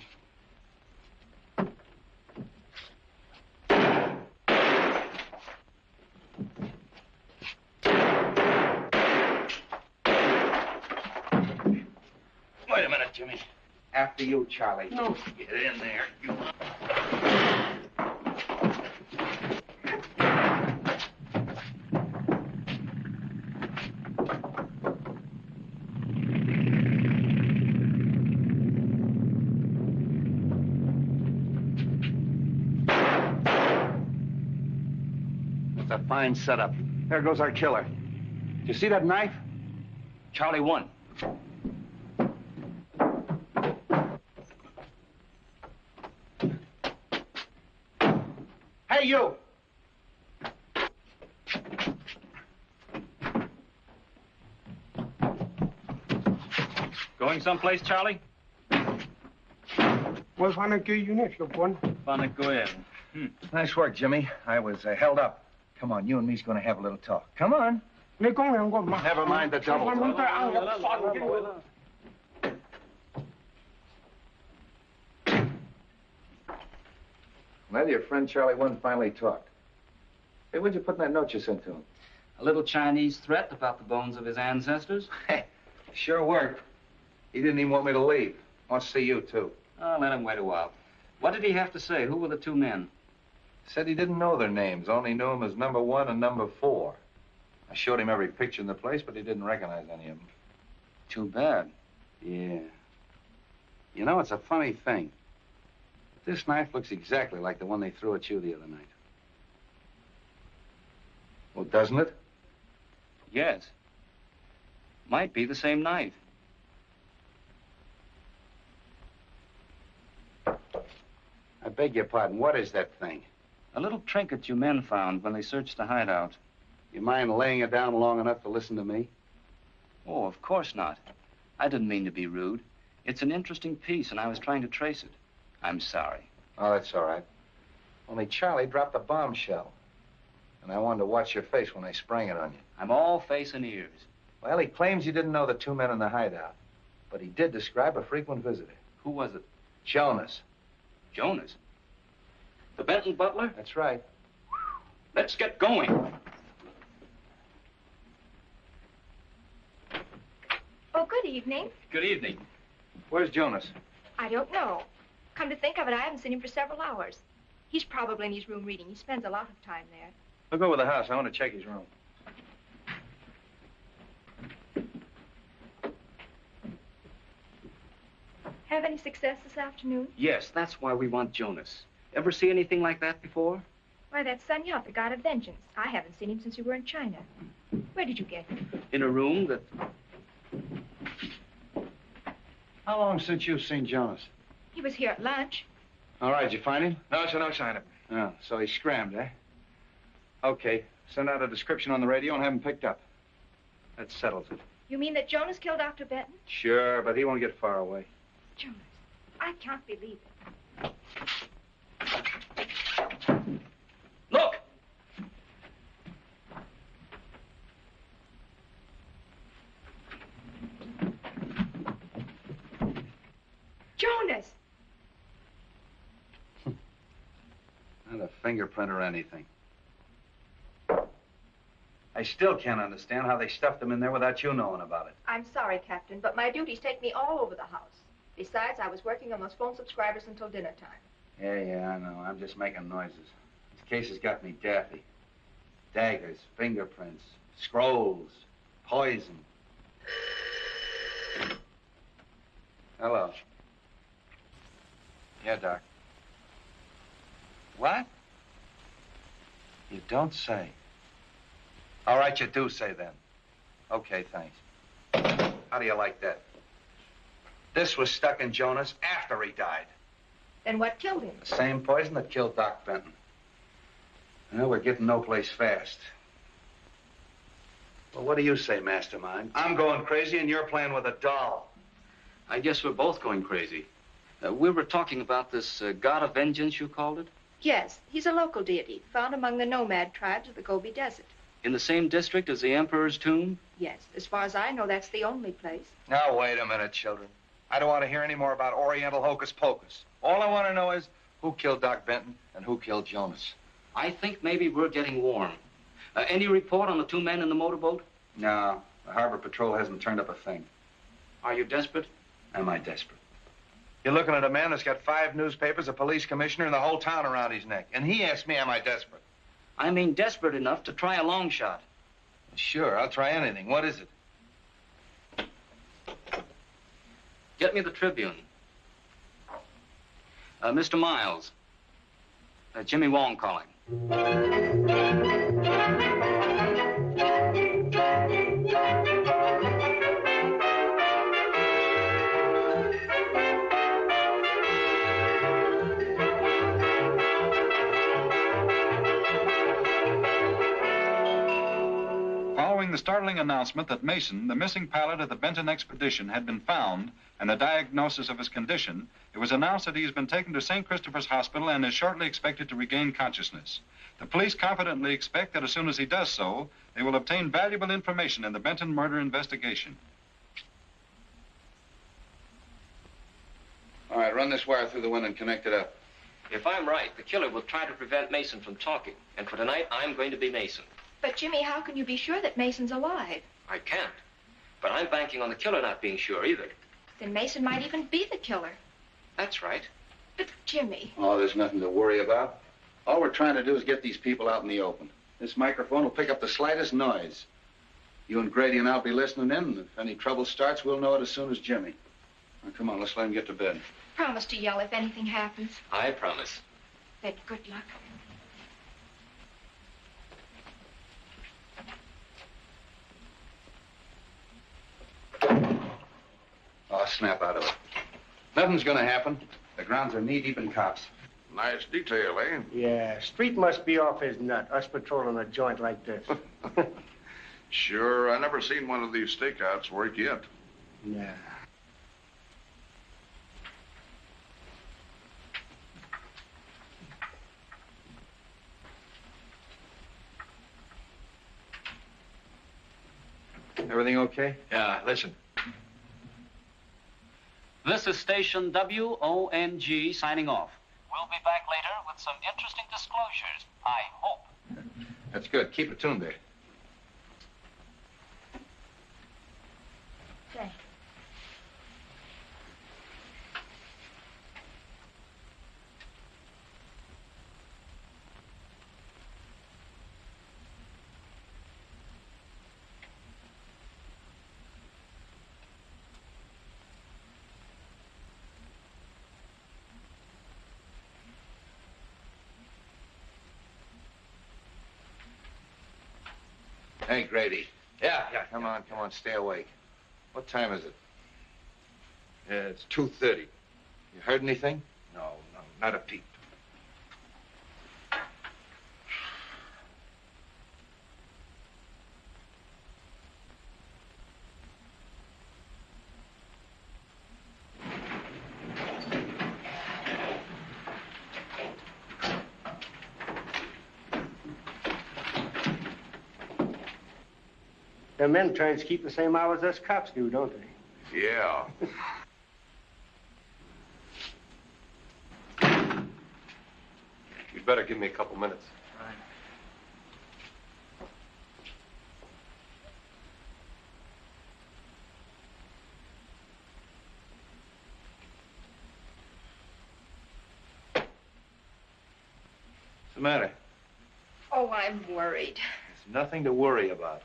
Wait a minute, Jimmy. After you, Charlie. No. Get in there. You... It's a fine setup. There goes our killer. Do you see that knife? Charlie 1. Hey, you! Going someplace, Charlie? Was one of you units, look one. Nice work, Jimmy. I was held up. Come on, you and me's going to have a little talk. Come on. Never mind the double. Well, your friend Charlie One finally talked. Hey, what'd you put in that note you sent to him? A little Chinese threat about the bones of his ancestors. Sure worked. He didn't even want me to leave. Wants to see you, too. Oh, let him wait a while. What did he have to say? Who were the two men? Said he didn't know their names, only knew them as number 1 and number 4. I showed him every picture in the place, but he didn't recognize any of them. Too bad. Yeah. You know, it's a funny thing. This knife looks exactly like the one they threw at you the other night. Well, doesn't it? Yes. Might be the same knife. I beg your pardon. What is that thing? A little trinket you men found when they searched the hideout. You mind laying it down long enough to listen to me? Oh, of course not. I didn't mean to be rude. It's an interesting piece, and I was trying to trace it. I'm sorry. Oh, that's all right. Only Charlie dropped the bombshell. And I wanted to watch your face when I sprang it on you. I'm all face and ears. Well, he claims you didn't know the two men in the hideout. But he did describe a frequent visitor. Who was it? Jonas. Jonas? The Benton butler? That's right. Let's get going. Oh, good evening. Good evening. Where's Jonas? I don't know. Come to think of it, I haven't seen him for several hours. He's probably in his room reading. He spends a lot of time there. Look over the house. I want to check his room. Have any success this afternoon? Yes, that's why we want Jonas. Ever see anything like that before? Why, that's Sun Yat, the god of vengeance. I haven't seen him since we were in China. Where did you get him? In a room that... How long since you've seen Jonas? He was here at lunch. All right, did you find him? No, sir, no sign of him. Oh, so he scrammed, eh? Okay, send out a description on the radio and have him picked up. That settles it. You mean that Jonas killed Dr. Benton? Sure, but he won't get far away. Jonas, I can't believe it. Look! Jonas! Not a fingerprint or anything. I still can't understand how they stuffed him in there without you knowing about it. I'm sorry, Captain, but my duties take me all over the house. Besides, I was working on those phone subscribers until dinner time. Yeah, I know. I'm just making noises. This case has got me daffy. Daggers, fingerprints, scrolls, poison. Hello. Yeah, Doc. What? You don't say. All right, you do say then. Okay, thanks. How do you like that? This was stuck in Jonas after he died. Then what killed him? The same poison that killed Doc Benton. Well, we're getting no place fast. Well, what do you say, Mastermind? I'm going crazy and you're playing with a doll. I guess we're both going crazy. We were talking about this god of vengeance, you called it? Yes, he's a local deity, found among the nomad tribes of the Gobi Desert. In the same district as the Emperor's tomb? Yes, as far as I know, that's the only place. Now, wait a minute, children. I don't want to hear any more about Oriental hocus pocus. All I want to know is who killed Doc Benton and who killed Jonas. I think maybe we're getting warm. Any report on the two men in the motorboat? No, the Harbor Patrol hasn't turned up a thing. Are you desperate? Am I desperate? You're looking at a man that's got 5 newspapers, a police commissioner, and the whole town around his neck. And he asked me, am I desperate? I mean desperate enough to try a long shot. Sure, I'll try anything. What is it? Get me the Tribune. Mr. Miles. Jimmy Wong calling. Following the startling announcement that Mason, the missing pilot of the Benton expedition, had been found and a diagnosis of his condition, it was announced that he has been taken to St. Christopher's Hospital and is shortly expected to regain consciousness. The police confidently expect that as soon as he does so, they will obtain valuable information in the Benton murder investigation. All right, run this wire through the window and connect it up. If I'm right, the killer will try to prevent Mason from talking. And for tonight, I'm going to be Mason. But, Jimmy, how can you be sure that Mason's alive? I can't. But I'm banking on the killer not being sure either. Then Mason might even be the killer. That's right. But, Jimmy... Oh, there's nothing to worry about. All we're trying to do is get these people out in the open. This microphone will pick up the slightest noise. You and Grady and I'll be listening in, and if any trouble starts, we'll know it as soon as Jimmy. Now, come on, let's let him get to bed. Promise to yell if anything happens. I promise. Then good luck. Oh, snap out of it. Nothing's gonna happen. The grounds are knee-deep in cops. Nice detail, eh? Yeah, Street must be off his nut, us patrolling a joint like this. Sure, I never seen one of these stakeouts work yet. Yeah. Everything okay? Yeah, listen. This is station WONG signing off. We'll be back later with some interesting disclosures, I hope. That's good. Keep it tuned there. Thanks. Hey, Grady. Yeah. Come on, stay awake. What time is it? It's 2:30. You heard anything? No, not a peep. Them interns keep the same hours as cops do, don't they? Yeah. You'd better give me a couple minutes. What's the matter? Oh, I'm worried. There's nothing to worry about.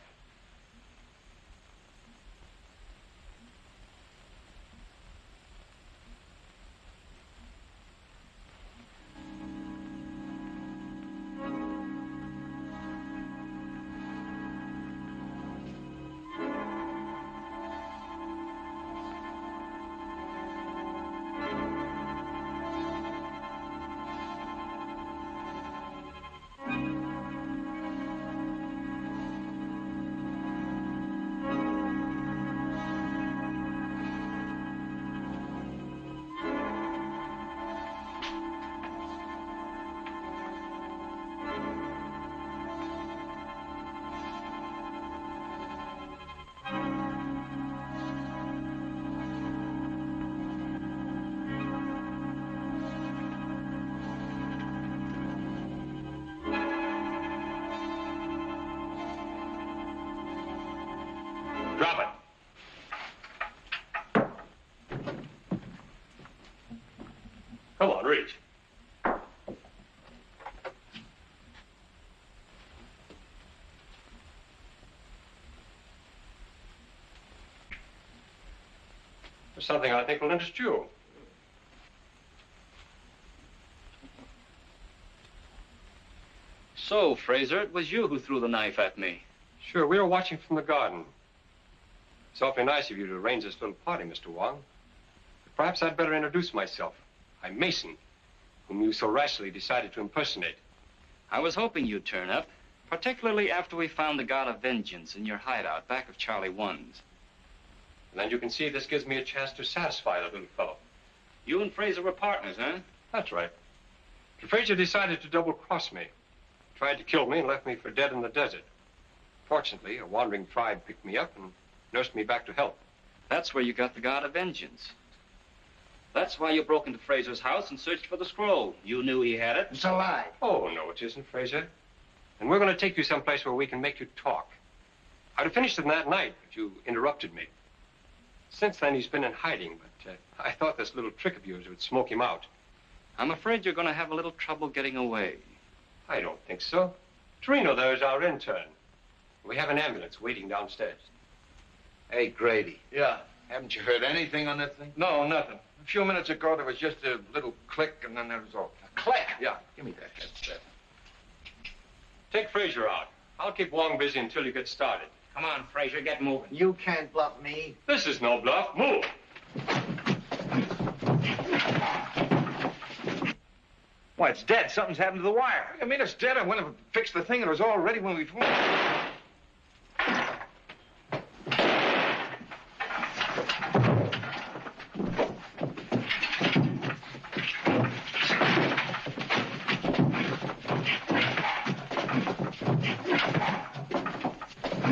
Drop it. Come on, reach. There's something I think will interest you. So, Fraser, it was you who threw the knife at me. Sure, we were watching from the garden. It's awfully nice of you to arrange this little party, Mr. Wong. But perhaps I'd better introduce myself. I'm Mason, whom you so rashly decided to impersonate. I was hoping you'd turn up. Particularly after we found the God of Vengeance in your hideout back of Charlie 1's. And then you can see this gives me a chance to satisfy the little fellow. You and Fraser were partners, huh? That's right. Fraser decided to double-cross me. Tried to kill me and left me for dead in the desert. Fortunately, a wandering tribe picked me up and nursed me back to health. That's where you got the God of Vengeance. That's why you broke into Fraser's house and searched for the scroll. You knew he had it. It's a lie. Oh, no, it isn't, Fraser. And we're going to take you someplace where we can make you talk. I'd have finished him that night, but you interrupted me. Since then, he's been in hiding, but I thought this little trick of yours would smoke him out. I'm afraid you're going to have a little trouble getting away. I don't think so. Torino there is our intern. We have an ambulance waiting downstairs. Hey, Grady. Yeah. Haven't you heard anything on that thing? No, nothing. A few minutes ago, there was just a little click, and then there was all. A click? Yeah. Give me that. That's that. Take Fraser out. I'll keep Wong busy until you get started. Come on, Fraser, get moving. You can't bluff me. This is no bluff. Move! Why, it's dead. Something's happened to the wire. I mean, it's dead. I went and fixed the thing, and it was all ready when we...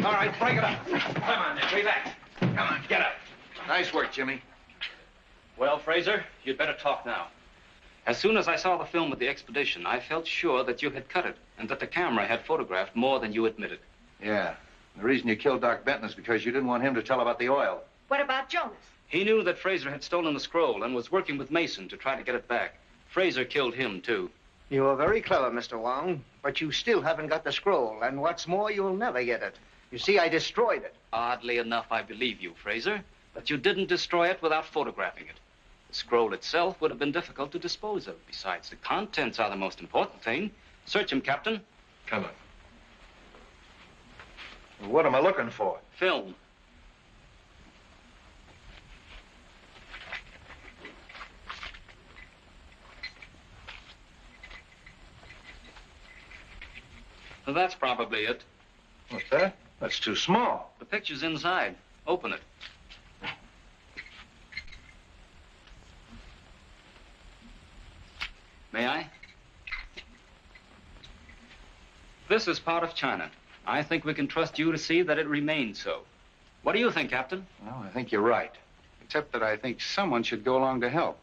All right, break it up. Come on, now, relax. Come on, get up. Nice work, Jimmy. Well, Fraser, you'd better talk now. As soon as I saw the film with the expedition, I felt sure that you had cut it and that the camera had photographed more than you admitted. Yeah. The reason you killed Doc Benton is because you didn't want him to tell about the oil. What about Jonas? He knew that Fraser had stolen the scroll and was working with Mason to try to get it back. Fraser killed him, too. You are very clever, Mr. Wong, but you still haven't got the scroll, and what's more, you'll never get it. You see, I destroyed it. Oddly enough, I believe you, Fraser, but you didn't destroy it without photographing it. The scroll itself would have been difficult to dispose of. Besides, the contents are the most important thing. Search him, Captain. Come on. What am I looking for? Film. Well, that's probably it. What's that? That's too small. The picture's inside. Open it. May I? This is part of China. I think we can trust you to see that it remains so. What do you think, Captain? Well, I think you're right. Except that I think someone should go along to help.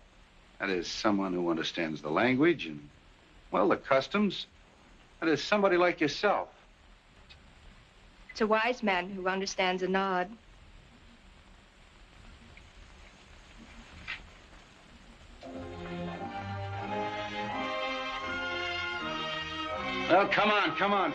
That is, someone who understands the language and, well, the customs. That is, somebody like yourself. It's a wise man who understands a nod. Well, come on, come on.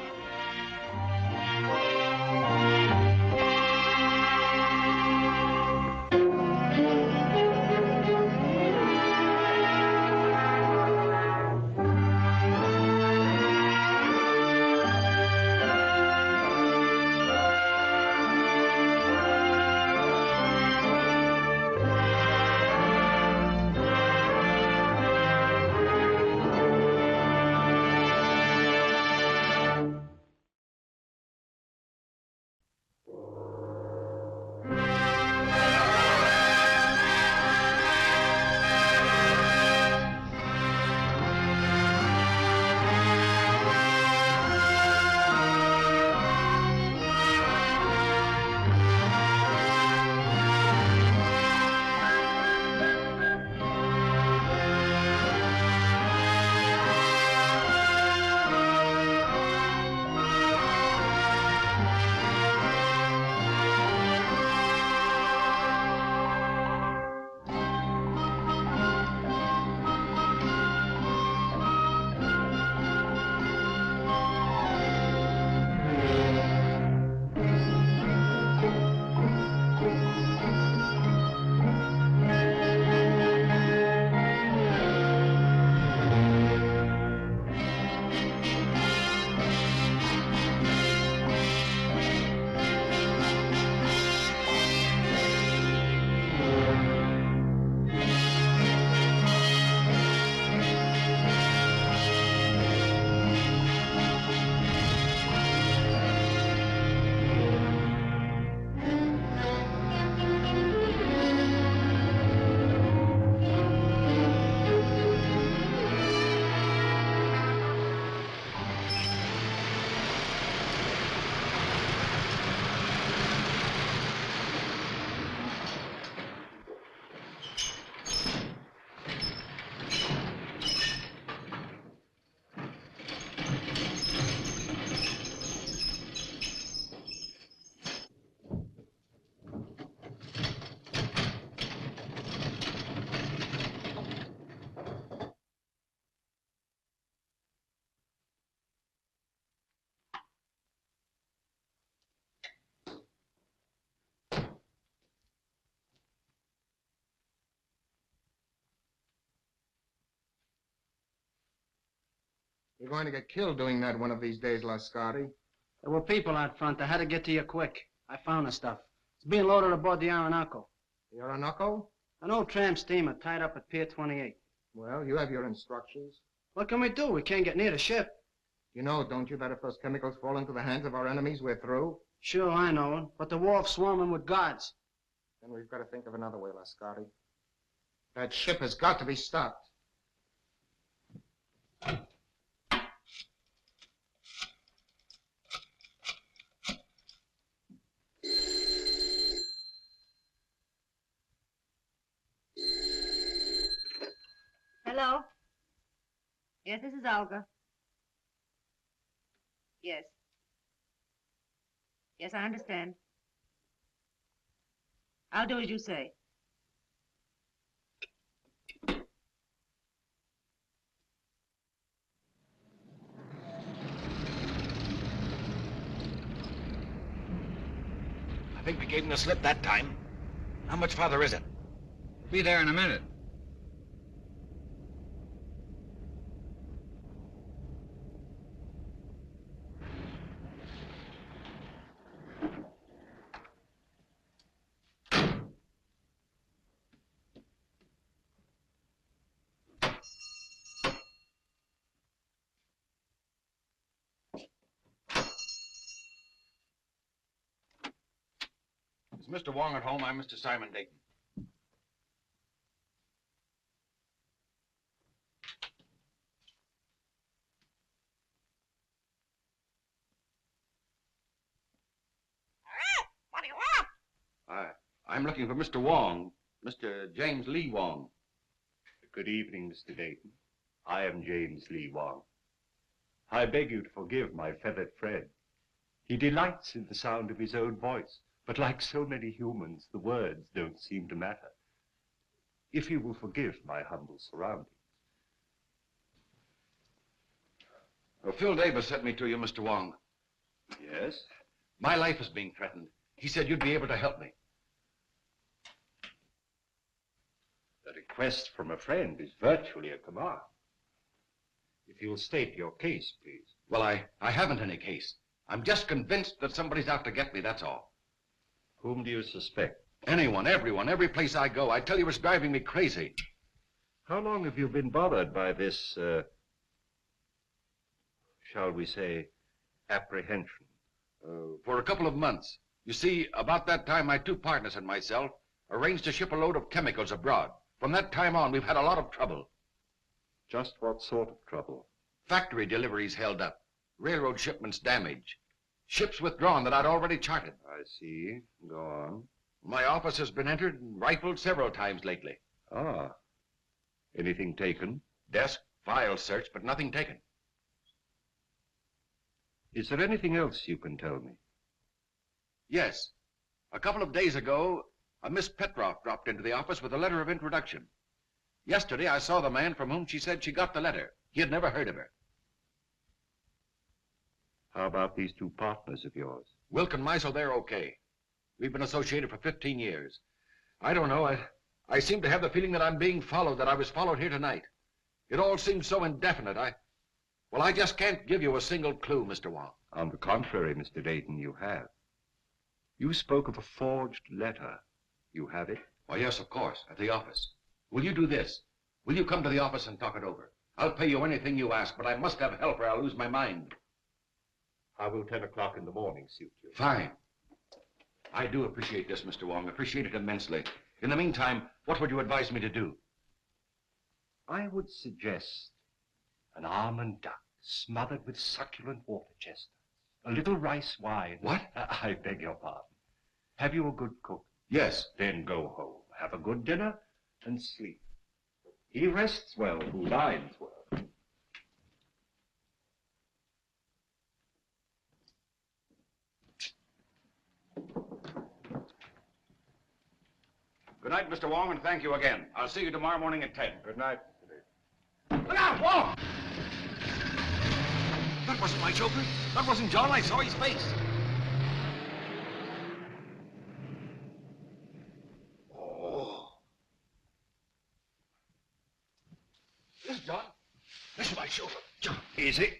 You're going to get killed doing that one of these days, Lascardi. There were people out front. I had to get to you quick. I found the stuff. It's being loaded aboard the Orinoco. The Orinoco? An old tramp steamer tied up at Pier 28. Well, you have your instructions. What can we do? We can't get near the ship. You know, don't you, that if those chemicals fall into the hands of our enemies, we're through? Sure, I know. But the wharf's swarming with guards. Then we've got to think of another way, Lascardi. That ship has got to be stopped. Hello? Yes, this is Olga. Yes. Yes, I understand. I'll do as you say. I think we gave him the slip that time. How much farther is it? We'll be there in a minute. Is Mr. Wong at home? I'm Mr. Simon Dayton. What do you want? I'm looking for Mr. Wong, Mr. James Lee Wong. Good evening, Mr. Dayton. I am James Lee Wong. I beg you to forgive my feathered friend. He delights in the sound of his own voice, but like so many humans, the words don't seem to matter. If you will forgive my humble surroundings. Well, Phil Davis sent me to you, Mr. Wong. Yes? My life is being threatened. He said you'd be able to help me. The request from a friend is virtually a command. If you'll state your case, please. Well, I haven't any case. I'm just convinced that somebody's out to get me, that's all. Whom do you suspect? Anyone, everyone, every place I go. I tell you, it's driving me crazy. How long have you been bothered by this, shall we say, apprehension? For a couple of months. You see, about that time, my two partners and myself arranged to ship a load of chemicals abroad. From that time on, we've had a lot of trouble. Just what sort of trouble? Factory deliveries held up. Railroad shipments damaged. Ships withdrawn that I'd already charted. I see. Go on. My office has been entered and rifled several times lately. Ah. Anything taken? Desk, files searched, but nothing taken. Is there anything else you can tell me? Yes. A couple of days ago, a Miss Petroff dropped into the office with a letter of introduction. Yesterday, I saw the man from whom she said she got the letter. He had never heard of her. How about these two partners of yours? Wilk and Meisel, they're okay. We've been associated for 15 years. I don't know. I seem to have the feeling that I'm being followed, that I was followed here tonight. It all seems so indefinite. I just can't give you a single clue, Mr. Wong. On the contrary, Mr. Dayton, you have. You spoke of a forged letter. You have it? Why, yes, of course, at the office. Will you do this? Will you come to the office and talk it over? I'll pay you anything you ask, but I must have help or I'll lose my mind. How will 10 o'clock in the morning suit you? Fine. I do appreciate this, Mr. Wong. Appreciate it immensely. In the meantime, what would you advise me to do? I would suggest an almond duck smothered with succulent water chestnuts. A little rice wine. What? I beg your pardon. Have you a good cook? Yes. Then go home, have a good dinner, and sleep. He rests well who dines well. Good night, Mr. Wong, and thank you again. I'll see you tomorrow morning at 10. Good night. Look out, Wong! That wasn't my chauffeur. That wasn't John. I saw his face. Oh. This is John. This is my chauffeur. John, easy.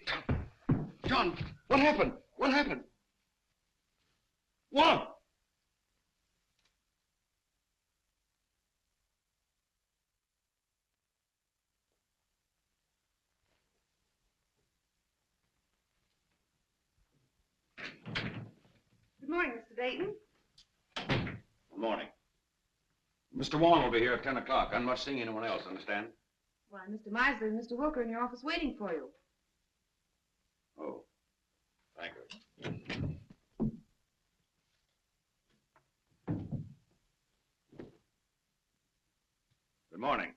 John, what happened? What happened? Wong! Good morning, Mr. Dayton. Good morning. Mr. Wong will be here at 10 o'clock. I'm not seeing anyone else, understand? Why, Mr. Meisler and Mr. Wilker in your office waiting for you. Oh, thank you. Good morning.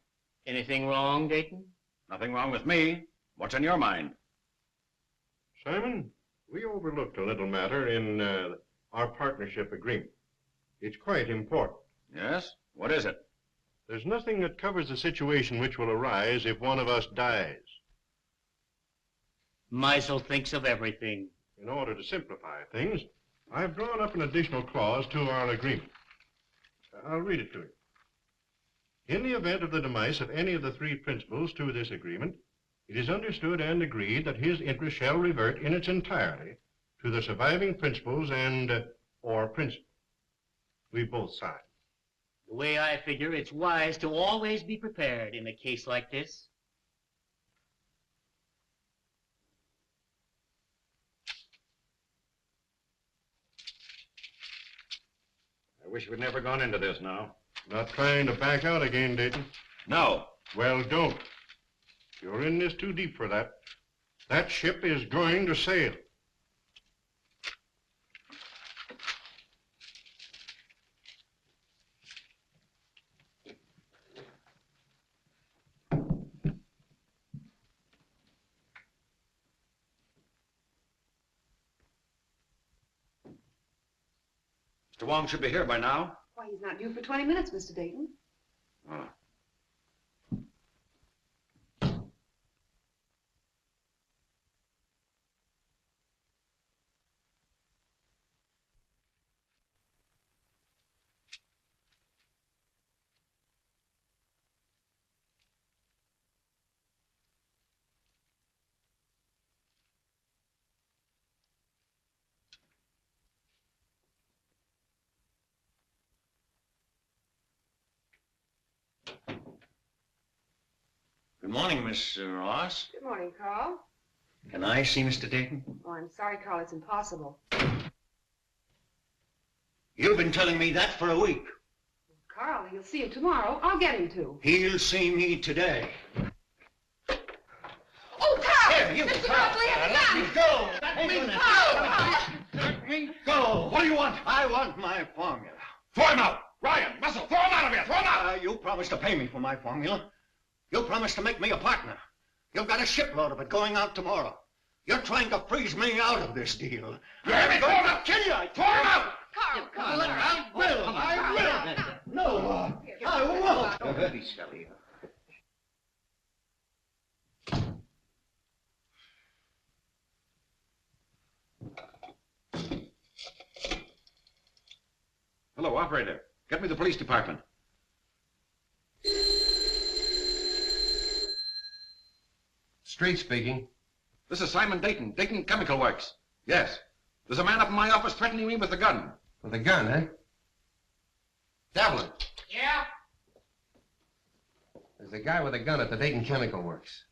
Anything wrong, Dayton? Nothing wrong with me. What's on your mind? Simon, we overlooked a little matter in our partnership agreement. It's quite important. Yes? What is it? There's nothing that covers the situation which will arise if one of us dies. Meisel thinks of everything. In order to simplify things, I've drawn up an additional clause to our agreement. I'll read it to you. In the event of the demise of any of the three principals to this agreement, it is understood and agreed that his interest shall revert in its entirety to the surviving principals and or principal. We both signed. The way I figure, it's wise to always be prepared in a case like this. I wish we'd never gone into this now. Not trying to back out again, Dayton? No. Well, don't. You're in this too deep for that. That ship is going to sail. Mr. Wong should be here by now. Why, he's not due for 20 minutes, Mr. Dayton. Oh. Good morning, Miss Ross. Good morning, Carl. Can I see Mr. Dayton? Oh, I'm sorry, Carl. It's impossible. You've been telling me that for a week. Carl, he'll see you tomorrow. I'll get him to. He'll see me today. Oh, Carl! Here, you Mr. Carl. Mosley has a Let gun! me go! Let me Let go! Let me go! What do you want? I want my formula. Throw him out! Ryan, Muscle, throw him out of here! Throw him out! You promised to pay me for my formula. You promised to make me a partner. You've got a shipload of it going out tomorrow. You're trying to freeze me out of this deal. I'm going to kill you! Throw him out! Carl, come on. I will. No, I won't. Don't be silly. Hello, operator. Get me the police department. Street speaking. This is Simon Dayton, Dayton Chemical Works. Yes. There's a man up in my office threatening me with a gun. With a gun, eh? Devlin. Yeah? There's a guy with a gun at the Dayton Chemical Works.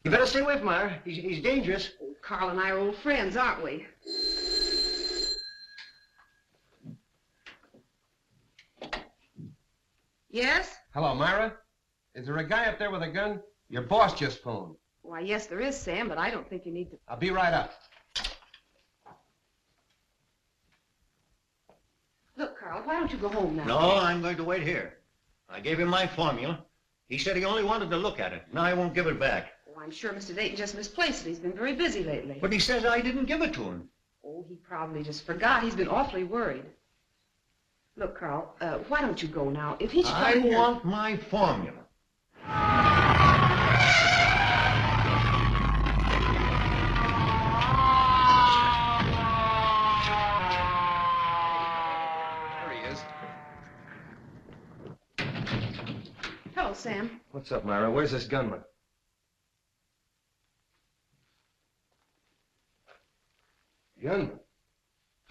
You better stay away from her. He's dangerous. Oh, Carl and I are old friends, aren't we? Yes? Hello, Myra. Is there a guy up there with a gun? Your boss just phoned. Why, yes, there is, Sam, but I don't think you need to... I'll be right up. Look, Carl, why don't you go home now? No, I'm going to wait here. I gave him my formula. He said he only wanted to look at it. Now I won't give it back. Oh, I'm sure Mr. Dayton just misplaced it. He's been very busy lately. But he says I didn't give it to him. Oh, he probably just forgot. He's been awfully worried. Look, Carl, why don't you go now? If he should I come here... want my formula. There he is. Sam. What's up, Myra? Where's this gunman? Gunman?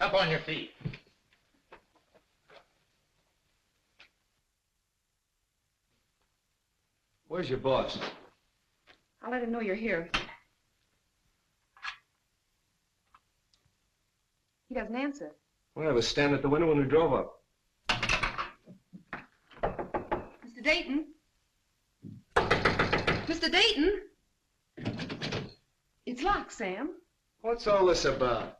Up on your feet. Where's your boss? I'll let him know you're here. He doesn't answer. Well, I was standing at the window when we drove up. Mr. Dayton? Mr. Dayton? It's locked, Sam. What's all this about?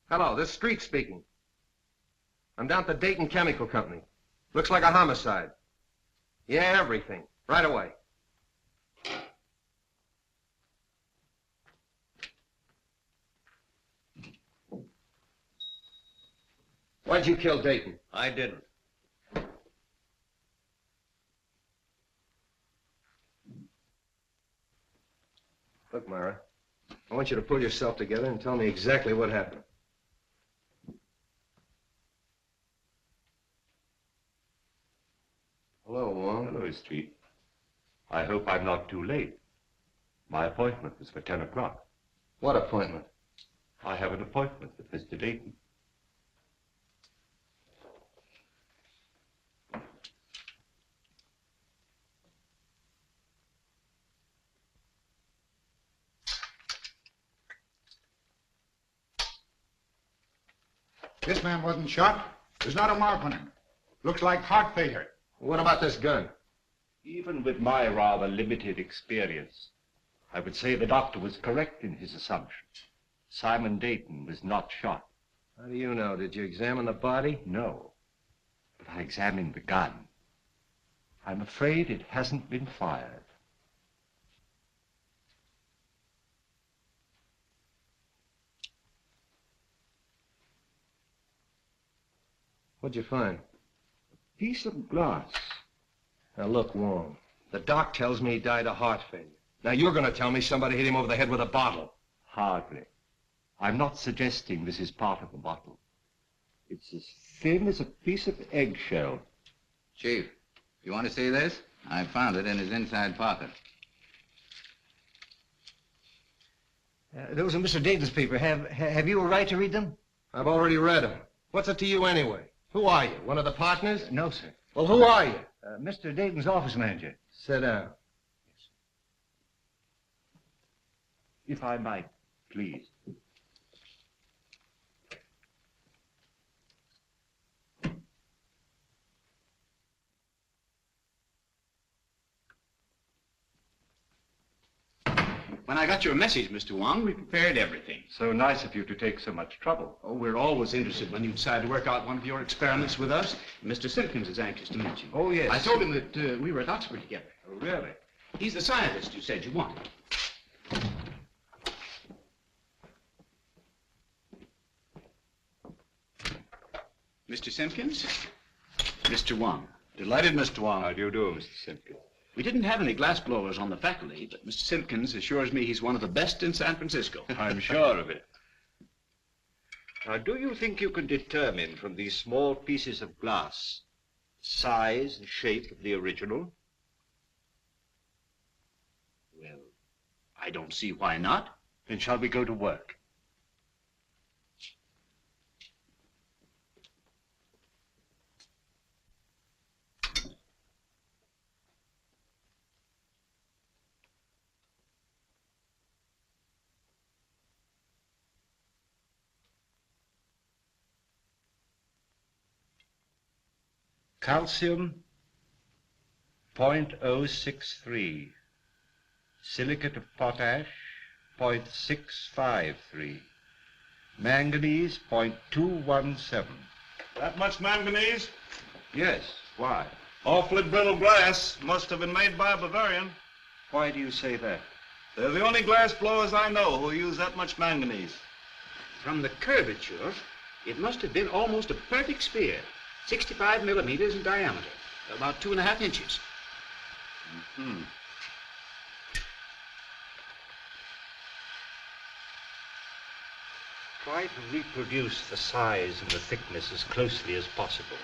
Hello, this is Street speaking. I'm down at the Dayton Chemical Company. Looks like a homicide. Yeah, everything. Right away. Why'd you kill Dayton? I didn't. Look, Myra, I want you to pull yourself together and tell me exactly what happened. Hello, Wong. Hello, Street. I hope I'm not too late. My appointment was for 10 o'clock. What appointment? I have an appointment with Mr. Dayton. This man wasn't shot. There's not a mark on him. Looks like heart failure. What about this gun? Even with my rather limited experience, I would say the doctor was correct in his assumption. Simon Dayton was not shot. How do you know? Did you examine the body? No, but I examined the gun. I'm afraid it hasn't been fired. What'd you find? A piece of glass. Now look, Wong, the doc tells me he died of heart failure. Now you're going to tell me somebody hit him over the head with a bottle. Hardly. I'm not suggesting this is part of the bottle. It's as thin as a piece of eggshell. Chief, you want to see this? I found it in his inside pocket. Those are Mr. Dayton's papers. Have you a right to read them? I've already read them. What's it to you anyway? Who are you? One of the partners? No, sir. Well, who are you? Mr. Dayton's office manager. Sit down. If I might, please. When I got your message, Mr. Wong, we prepared everything. So nice of you to take so much trouble. Oh, we're always interested when you decide to work out one of your experiments with us. Mr. Simpkins is anxious to meet you. Oh, yes. I told him that we were at Oxford together. Oh, really? He's the scientist you said you wanted. Mr. Simpkins, Mr. Wong. Delighted, Mr. Wong. How do you do, Mr. Simpkins? We didn't have any glass blowers on the faculty, but Mr. Simpkins assures me he's one of the best in San Francisco. I'm sure of it. Now, do you think you can determine from these small pieces of glass the size and shape of the original? Well, I don't see why not. Then shall we go to work? Calcium, 0.063. Silicate of potash, 0.653. Manganese, 0.217. That much manganese? Yes, why? Awfully brittle glass. Must have been made by a Bavarian. Why do you say that? They're the only glass blowers I know who use that much manganese. From the curvature, It must have been almost a perfect spear, 65 millimeters in diameter, about 2.5 inches. Mm-hmm. Try to reproduce the size and the thickness as closely as possible.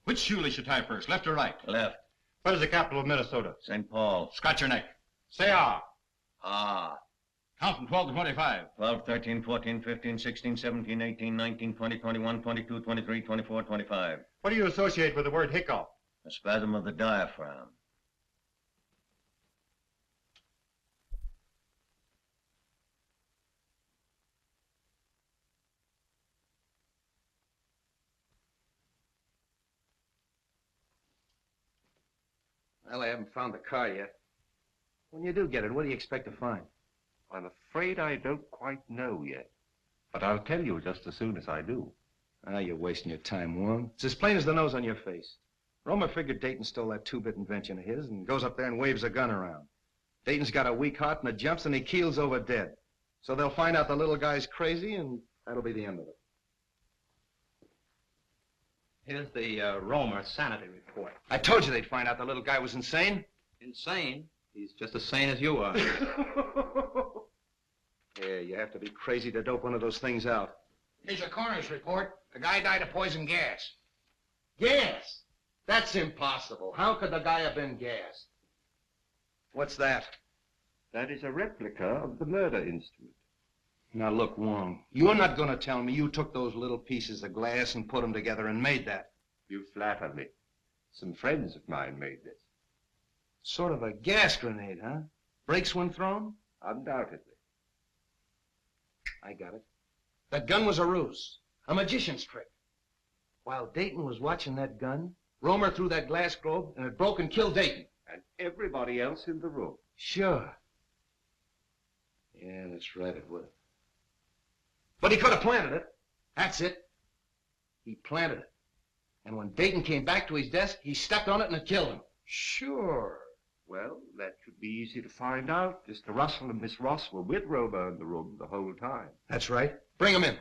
Which shoe should tie first, left or right? Left. What is the capital of Minnesota? St. Paul. Scratch your neck. Say ah. Ah. Count from 12 to 25. 12, 13, 14, 15, 16, 17, 18, 19, 20, 21, 22, 23, 24, 25. What do you associate with the word hiccup? A spasm of the diaphragm. Well, I haven't found the car yet. When you do get it, what do you expect to find? I'm afraid I don't quite know yet. But I'll tell you just as soon as I do. Ah, you're wasting your time, Wong. It's as plain as the nose on your face. Romer figured Dayton stole that two-bit invention of his and goes up there and waves a gun around. Dayton's got a weak heart and it jumps and he keels over dead. So they'll find out the little guy's crazy and that'll be the end of it. Here's the Romer sanity report. I told you they'd find out the little guy was insane. Insane? He's just as sane as you are. Yeah, you have to be crazy to dope one of those things out. Here's a coroner's report. The guy died of poison gas. Gas? That's impossible. How could the guy have been gassed? What's that? That is a replica of the murder instrument. Now look, Wong, you're not going to tell me you took those little pieces of glass and put them together and made that. You flatter me. Some friends of mine made this. Sort of a gas grenade, huh? Brakes when thrown? Undoubtedly. I got it. That gun was a ruse, a magician's trick. While Dayton was watching that gun, Romer threw that glass globe and it broke and killed Dayton. And everybody else in the room. Sure. Yeah, that's right, it would. But he could have planted it. That's it. He planted it. And when Dayton came back to his desk, he stepped on it and it killed him. Sure. Well, that should be easy to find out. Mr. Russell and Miss Ross were with Romer in the room the whole time. That's right. Bring him in.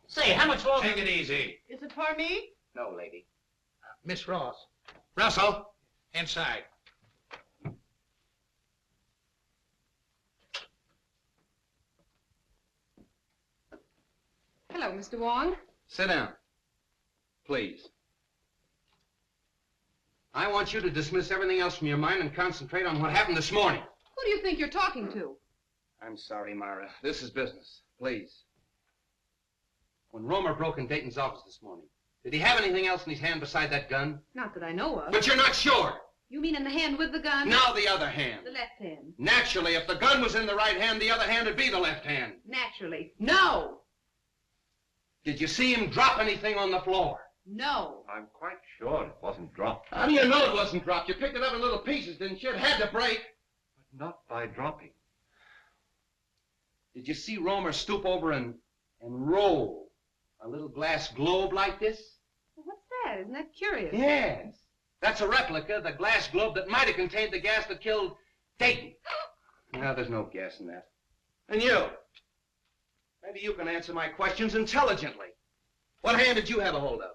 Say, how much longer? Take it easy. Is it for me? No, lady. Miss Ross. Russell. Inside. Hello, Mr. Wong. Sit down. Please. I want you to dismiss everything else from your mind and concentrate on what happened this morning. Who do you think you're talking to? I'm sorry, Myra. This is business. Please. When Romer broke in Dayton's office this morning, did he have anything else in his hand beside that gun? Not that I know of. But you're not sure. You mean in the hand with the gun? Now the other hand. The left hand. Naturally, if the gun was in the right hand, the other hand would be the left hand. Naturally. No! Did you see him drop anything on the floor? No. I'm quite sure it wasn't dropped. How do you know it wasn't dropped? You picked it up in little pieces, didn't you? It had to break. But not by dropping. Did you see Romer stoop over and roll a little glass globe like this? Well, what's that? Isn't that curious? Yes. That's a replica of the glass globe that might have contained the gas that killed Dayton. No, there's no gas in that. And you? Maybe you can answer my questions intelligently. What hand did you have a hold of?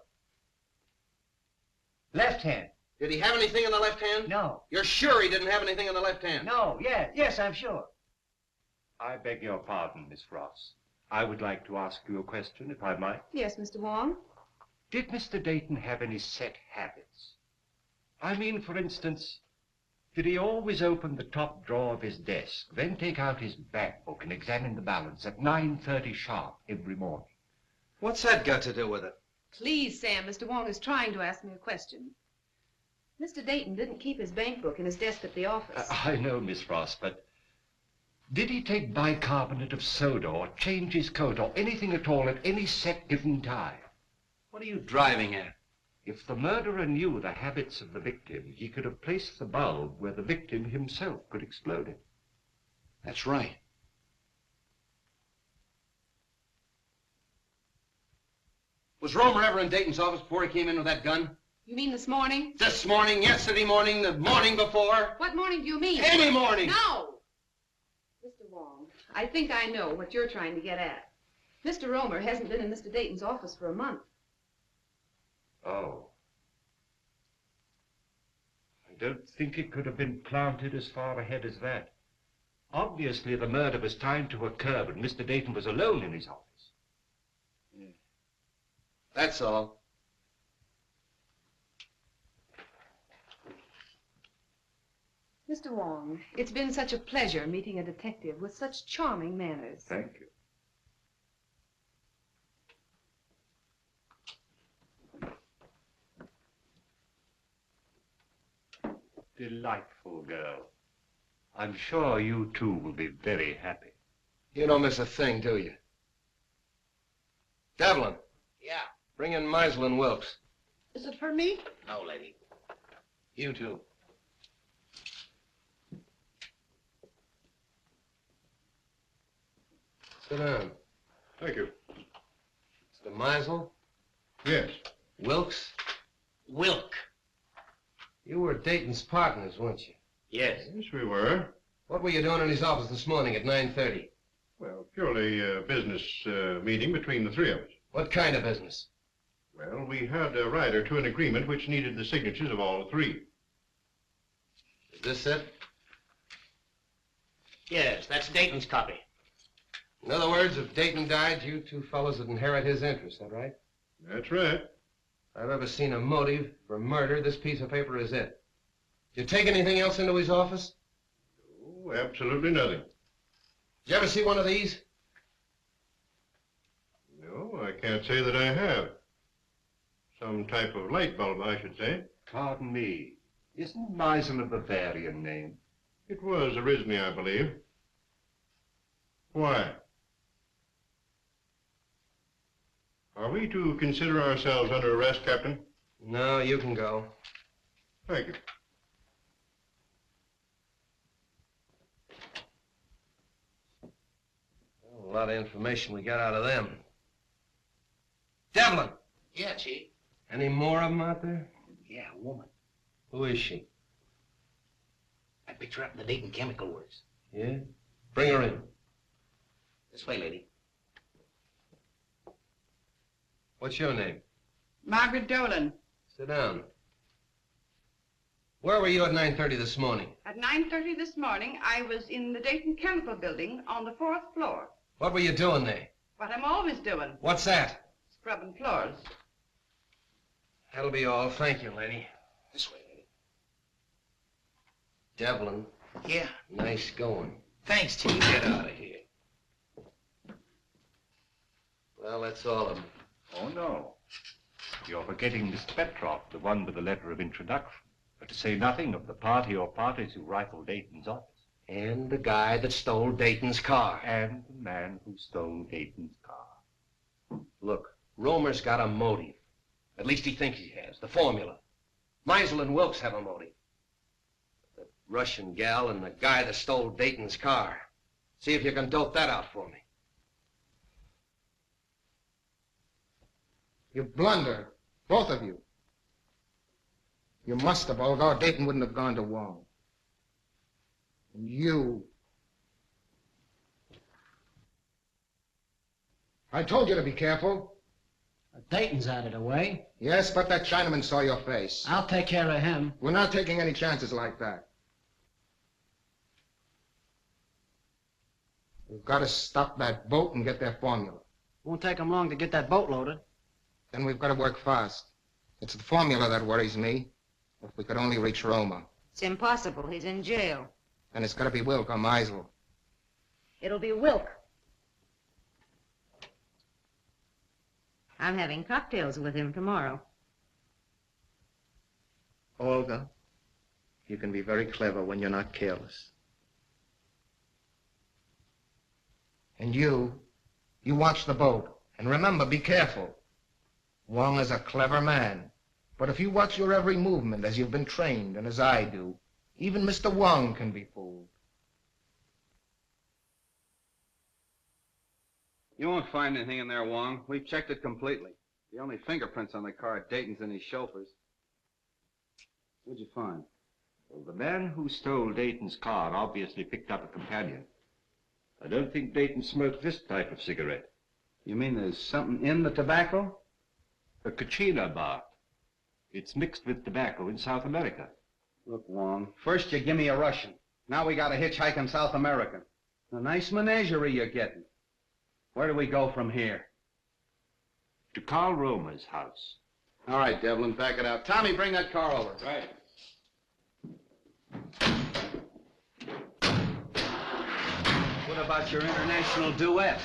Left hand. Did he have anything in the left hand? No. You're sure he didn't have anything in the left hand? No, yes, I'm sure. I beg your pardon, Miss Ross. I would like to ask you a question, if I might. Yes, Mr. Wong. Did Mr. Dayton have any set habits? I mean, for instance, did he always open the top drawer of his desk, then take out his bank book and examine the balance at 9:30 sharp every morning? What's that got to do with it? Please, Sam, Mr. Wong is trying to ask me a question. Mr. Dayton didn't keep his bank book in his desk at the office. I know, Miss Ross, but Did he take bicarbonate of soda or change his coat or anything at all at any set given time? What are you driving at? If the murderer knew the habits of the victim, he could have placed the bulb where the victim himself could explode it. That's right. Was Romer ever in Dayton's office before he came in with that gun? You mean this morning? This morning, yesterday morning, the morning before? What morning do you mean? Any morning! No! Mr. Wong, I think I know what you're trying to get at. Mr. Romer hasn't been in Mr. Dayton's office for a month. Oh. I don't think it could have been planted as far ahead as that. Obviously, the murder was timed to occur when Mr. Dayton was alone in his office. That's all. Mr. Wong, it's been such a pleasure meeting a detective with such charming manners. Thank you. Delightful girl. I'm sure you two will be very happy. You don't miss a thing, do you? Devlin. Yeah. Bring in Meisel and Wilkes. Is it for me? No, lady. You too. Sit down. Thank you. Mr. Meisel? Yes. Wilkes? Wilk. You were Dayton's partners, weren't you? Yes. Yes, we were. What were you doing in his office this morning at 9:30? Well, purely a business meeting between the three of us. What kind of business? Well, we had a rider to an agreement which needed the signatures of all three. Is this it? Yes, that's Dayton's copy. In other words, if Dayton died, you two fellows would inherit his interest, that right? That's right. If I've ever seen a motive for murder, this piece of paper is it. Did you take anything else into his office? Oh, absolutely nothing. Did you ever see one of these? No, I can't say that I have. Some type of light bulb, I should say. Pardon me. Isn't Meisel a Bavarian name? It was originally, I believe. Why? Are we to consider ourselves under arrest, Captain? No, you can go. Thank you. A lot of information we got out of them. Devlin! Yeah, Chief. Any more of them out there? Yeah, a woman. Who is she? I picked her up in the Dayton Chemical Works. Yeah? Bring her in. This way, lady. What's your name? Margaret Dolan. Sit down. Where were you at 9:30 this morning? At 9:30 this morning, I was in the Dayton Chemical Building on the 4th floor. What were you doing there? What I'm always doing. What's that? Scrubbing floors. That'll be all. Thank you, lady. This way, lady. Devlin. Yeah. Nice going. Thanks, Chief. Get out of here. Well, that's all of them. Oh, no. You're forgetting Miss Petroff, the one with the letter of introduction. But to say nothing of the party or parties who rifled Dayton's office. And the guy that stole Dayton's car. And the man who stole Dayton's car. Look, Romer's got a motive. At least he thinks he has. The formula. Meisel and Wilkes have a motive. The Russian gal and the guy that stole Dayton's car. See if you can dope that out for me. You blunder, both of you. You must have, although Dayton wouldn't have gone to Wong. And you. I told you to be careful. Dayton's out of the way. Yes, but that Chinaman saw your face. I'll take care of him. We're not taking any chances like that. We've got to stop that boat and get their formula. Won't take him long to get that boat loaded. Then we've got to work fast. It's the formula that worries me. If we could only reach Roma. It's impossible. He's in jail. And it's got to be Wilk or Meisel. It'll be Wilk. I'm having cocktails with him tomorrow. Olga, you can be very clever when you're not careless. And you watch the boat. And remember, be careful. Wong is a clever man. But if you watch your every movement as you've been trained and as I do, even Mr. Wong can be fooled. You won't find anything in there, Wong. We've checked it completely. The only fingerprints on the car are Dayton's and his chauffeur's. What'd you find? Well, the man who stole Dayton's car obviously picked up a companion. I don't think Dayton smoked this type of cigarette. You mean there's something in the tobacco? A Kachina bark. It's mixed with tobacco in South America. Look, Wong, first you give me a Russian. Now we got a hitchhike in South America. A nice menagerie you're getting. Where do we go from here? To Carl Romer's house. All right, Devlin, back it out. Tommy, bring that car over. Right. What about your international duet?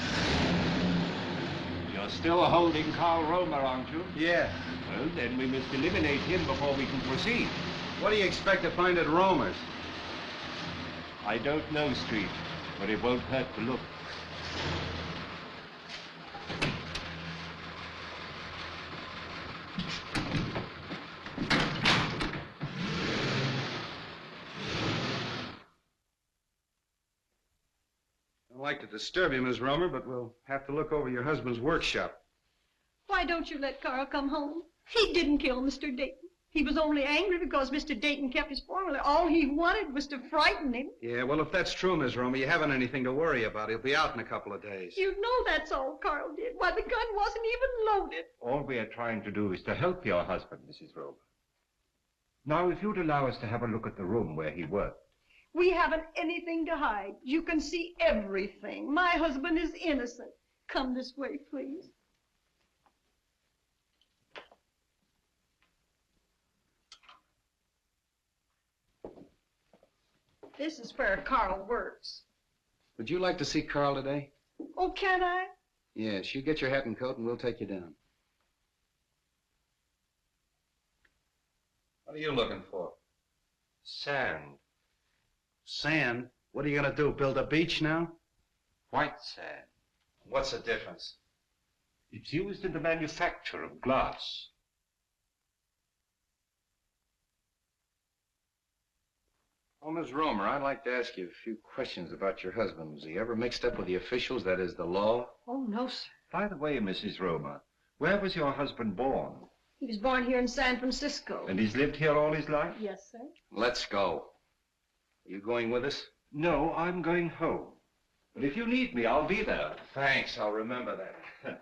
You're still holding Carl Romer, aren't you? Yeah. Well, then we must eliminate him before we can proceed. What do you expect to find at Romer's? I don't know, Street, but it won't hurt to look. I'd like to disturb you, Miss Romer, but we'll have to look over your husband's workshop. Why don't you let Carl come home? He didn't kill Mr. Dayton. He was only angry because Mr. Dayton kept his formula. All he wanted was to frighten him. Yeah, well, if that's true, Miss Romer, you haven't anything to worry about. He'll be out in a couple of days. You know that's all Carl did. Why, the gun wasn't even loaded. All we are trying to do is to help your husband, Mrs. Romer. Now, if you'd allow us to have a look at the room where he worked. We haven't anything to hide. You can see everything. My husband is innocent. Come this way, please. This is where Carl works. Would you like to see Carl today? Oh, can I? Yes, you get your hat and coat and we'll take you down. What are you looking for? Sand. Sand? What are you going to do, build a beach now? White sand. What's the difference? It's used in the manufacture of glass. Oh, Miss Romer, I'd like to ask you a few questions about your husband. Was he ever mixed up with the officials, that is, the law? Oh, no, sir. By the way, Mrs. Romer, where was your husband born? He was born here in San Francisco. And he's lived here all his life? Yes, sir. Let's go. Are you going with us? No, I'm going home. But if you need me, I'll be there. Thanks, I'll remember that.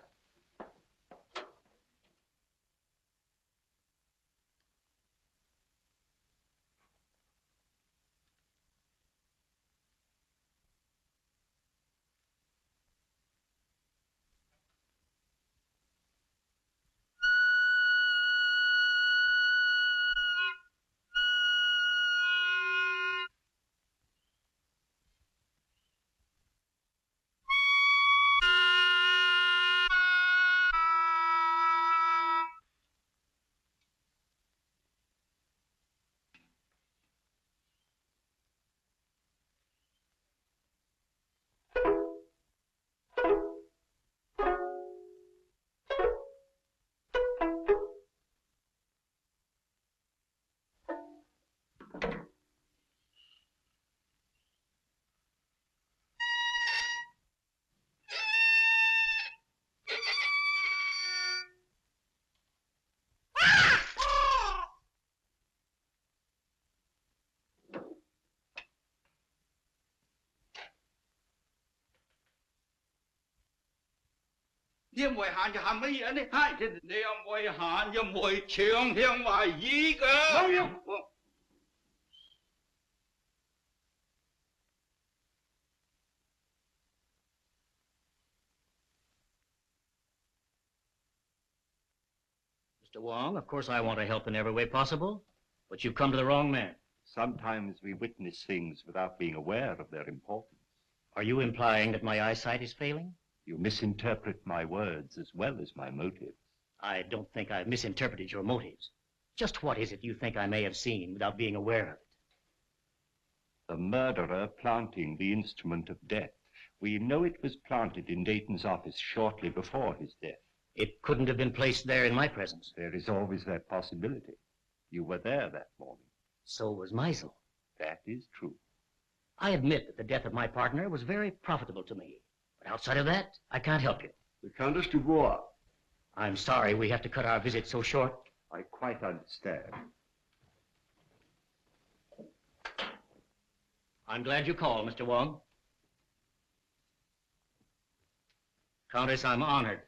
Niêm Hội Hạn là mấy vậy đấy? Hai thì Niêm Hội Hạn và Hội Trường Thiên Hoài gì cơ? Mr. Wong, of course I want to help in every way possible, but you've come to the wrong man. Sometimes we witness things without being aware of their importance. Are you implying that my eyesight is failing? You misinterpret my words as well as my motives. I don't think I've misinterpreted your motives. Just what is it you think I may have seen without being aware of it? The murderer planting the instrument of death We know it was planted in Dayton's office shortly before his death. It couldn't have been placed there in my presence. There is always that possibility. You were there that morning. So was Meisel. That is true. I admit that the death of my partner was very profitable to me. But outside of that, I can't help you. The Countess Dubois. I'm sorry we have to cut our visit so short. I quite understand. I'm glad you called, Mr. Wong. Countess, I'm honored.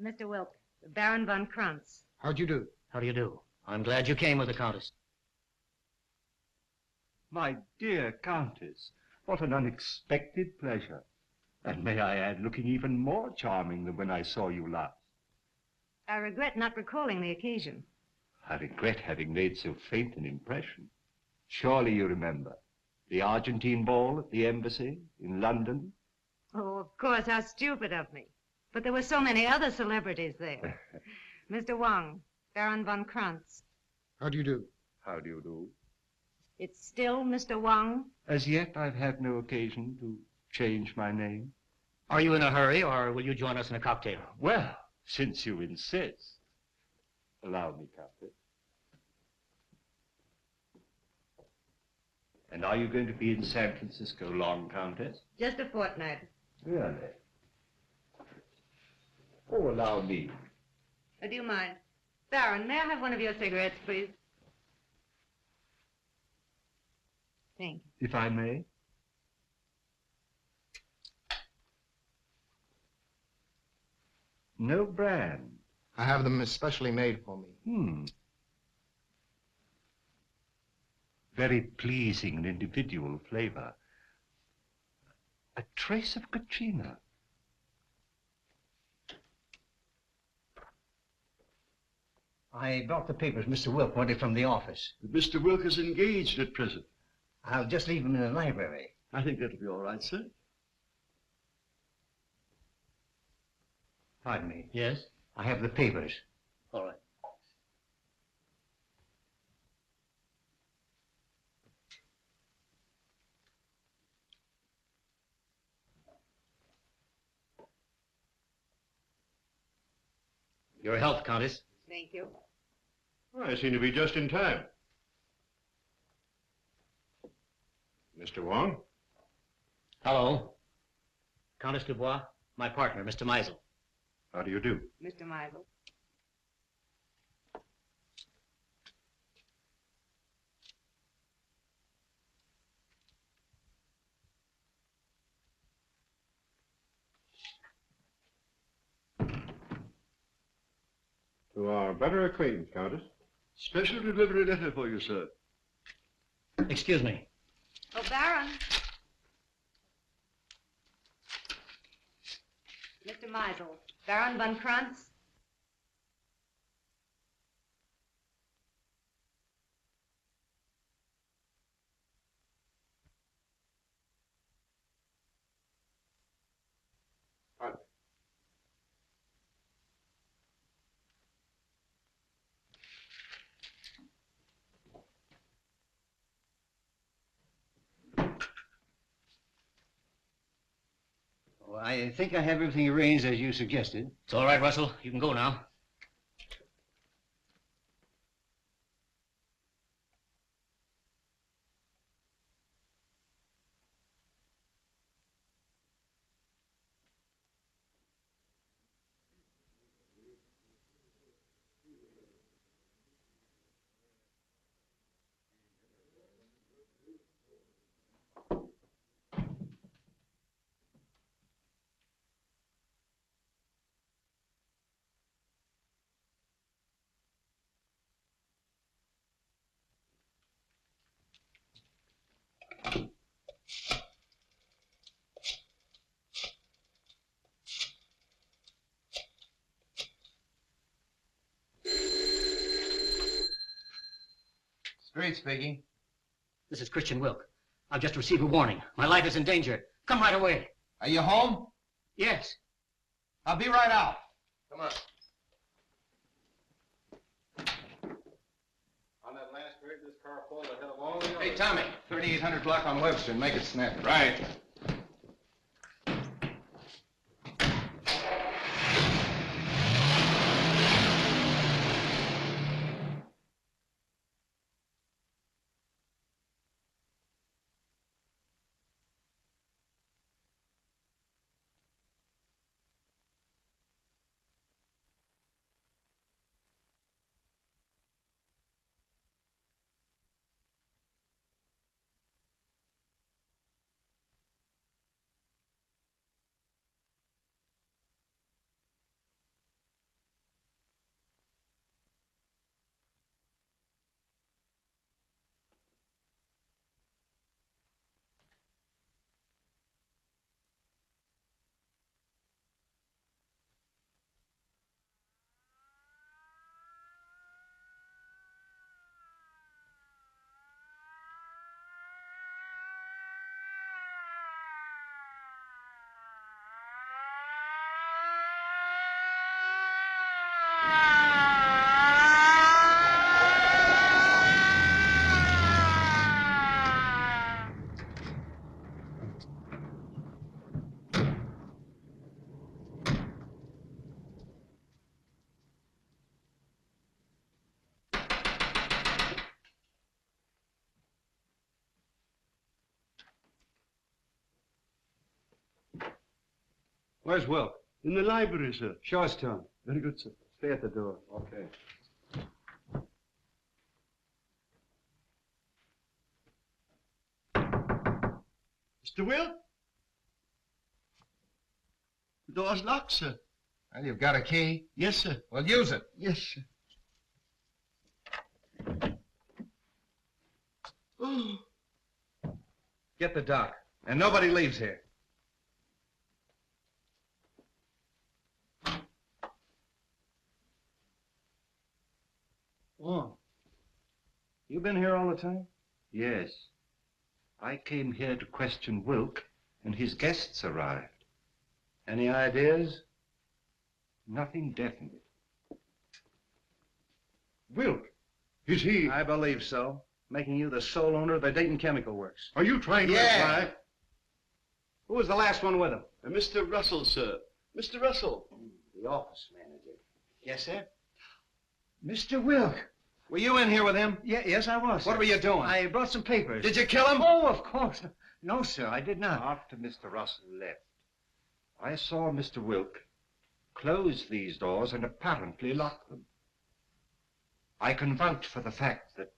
Mr. Wilk, Baron von Krantz. How'd you do? How do you do? I'm glad you came with the Countess. My dear Countess, what an unexpected pleasure. And may I add, looking even more charming than when I saw you last. I regret not recalling the occasion. I regret having made so faint an impression. Surely you remember the Argentine ball at the embassy in London? Oh, of course, how stupid of me. But there were so many other celebrities there. Mr. Wong, Baron von Krantz. How do you do? How do you do? It's still Mr. Wong? As yet, I've had no occasion to change my name. Are you in a hurry, or will you join us in a cocktail? Well, since you insist, allow me, Countess. And are you going to be in San Francisco long, Countess? Just a fortnight. Really? Oh, allow me. Do you mind? Baron, may I have one of your cigarettes, please? Thank you. If I may? No brand. I have them especially made for me. Very pleasing and individual flavor. A trace of Katrina. I brought the papers Mr. Wilk wanted from the office. Mr. Wilk is engaged at present. I'll just leave him in the library. I think that'll be all right, sir. Pardon me. Yes? I have the papers. All right. Your health, Countess. Thank you. I seem to be just in time. Mr. Wong? Hello. Countess Dubois, my partner, Mr. Meisel. How do you do? Mr. Meisel. To our better acquaintance, Countess. Special delivery letter for you, sir. Excuse me. Oh, Baron. Mr. Meisel, Baron von Krantz. Well, I think I have everything arranged as you suggested. It's all right, Russell. You can go now. Street speaking. This is Christian Wilk. I've just received a warning. My life is in danger. Come right away. Are you home? Yes. I'll be right out. Come on. On that last grid, this car pulled ahead of all the others. Hey, Tommy, 3800 block on Webster. Make it snappy. Right. Where's Wilk? In the library, sir. Show us to him. Very good, sir. Stay at the door. Okay. Mr. Wilk? The door's locked, sir. Well, you've got a key? Yes, sir. Well, use it. Yes, sir. Oh. Get the doc. And nobody leaves here. Wong. You been here all the time? Yes. I came here to question Wilk, and his guests arrived. Any ideas? Nothing definite. Wilk? Is he? I believe so. Making you the sole owner of the Dayton Chemical Works. Are you trying to imply? Who was the last one with him? Mr. Russell, sir. Mr. Russell. The office manager. Yes, sir. Mr. Wilk. Were you in here with him? Yes, I was. What were you doing? I brought some papers. Did you kill him? Oh, of course. No, sir, I did not. After Mr. Russell left, I saw Mr. Wilk close these doors and apparently lock them. I can vouch for the fact that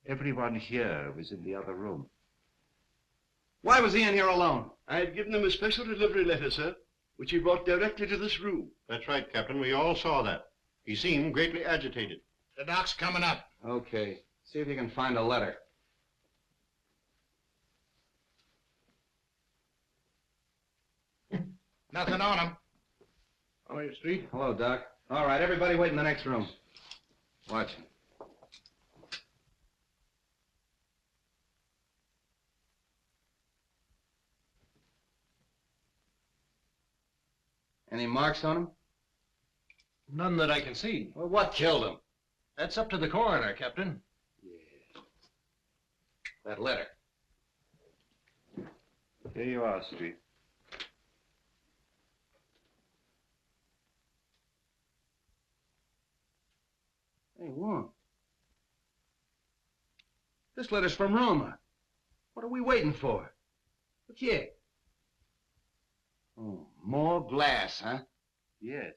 everyone here was in the other room. Why was he in here alone? I had given him a special delivery letter, sir, which he brought directly to this room. That's right, Captain. We all saw that. He seemed greatly agitated. The doc's coming up. Okay. See if you can find a letter. Nothing on him. How are you, Street? Hello, Doc. All right, everybody wait in the next room. Watch. Any marks on him? None that I can see. Well, what killed him? That's up to the coroner, Captain. Yeah. That letter. Here you are, Street. Hey, Wong. This letter's from Roma. What are we waiting for? Look here. Oh, more glass, huh? Yes.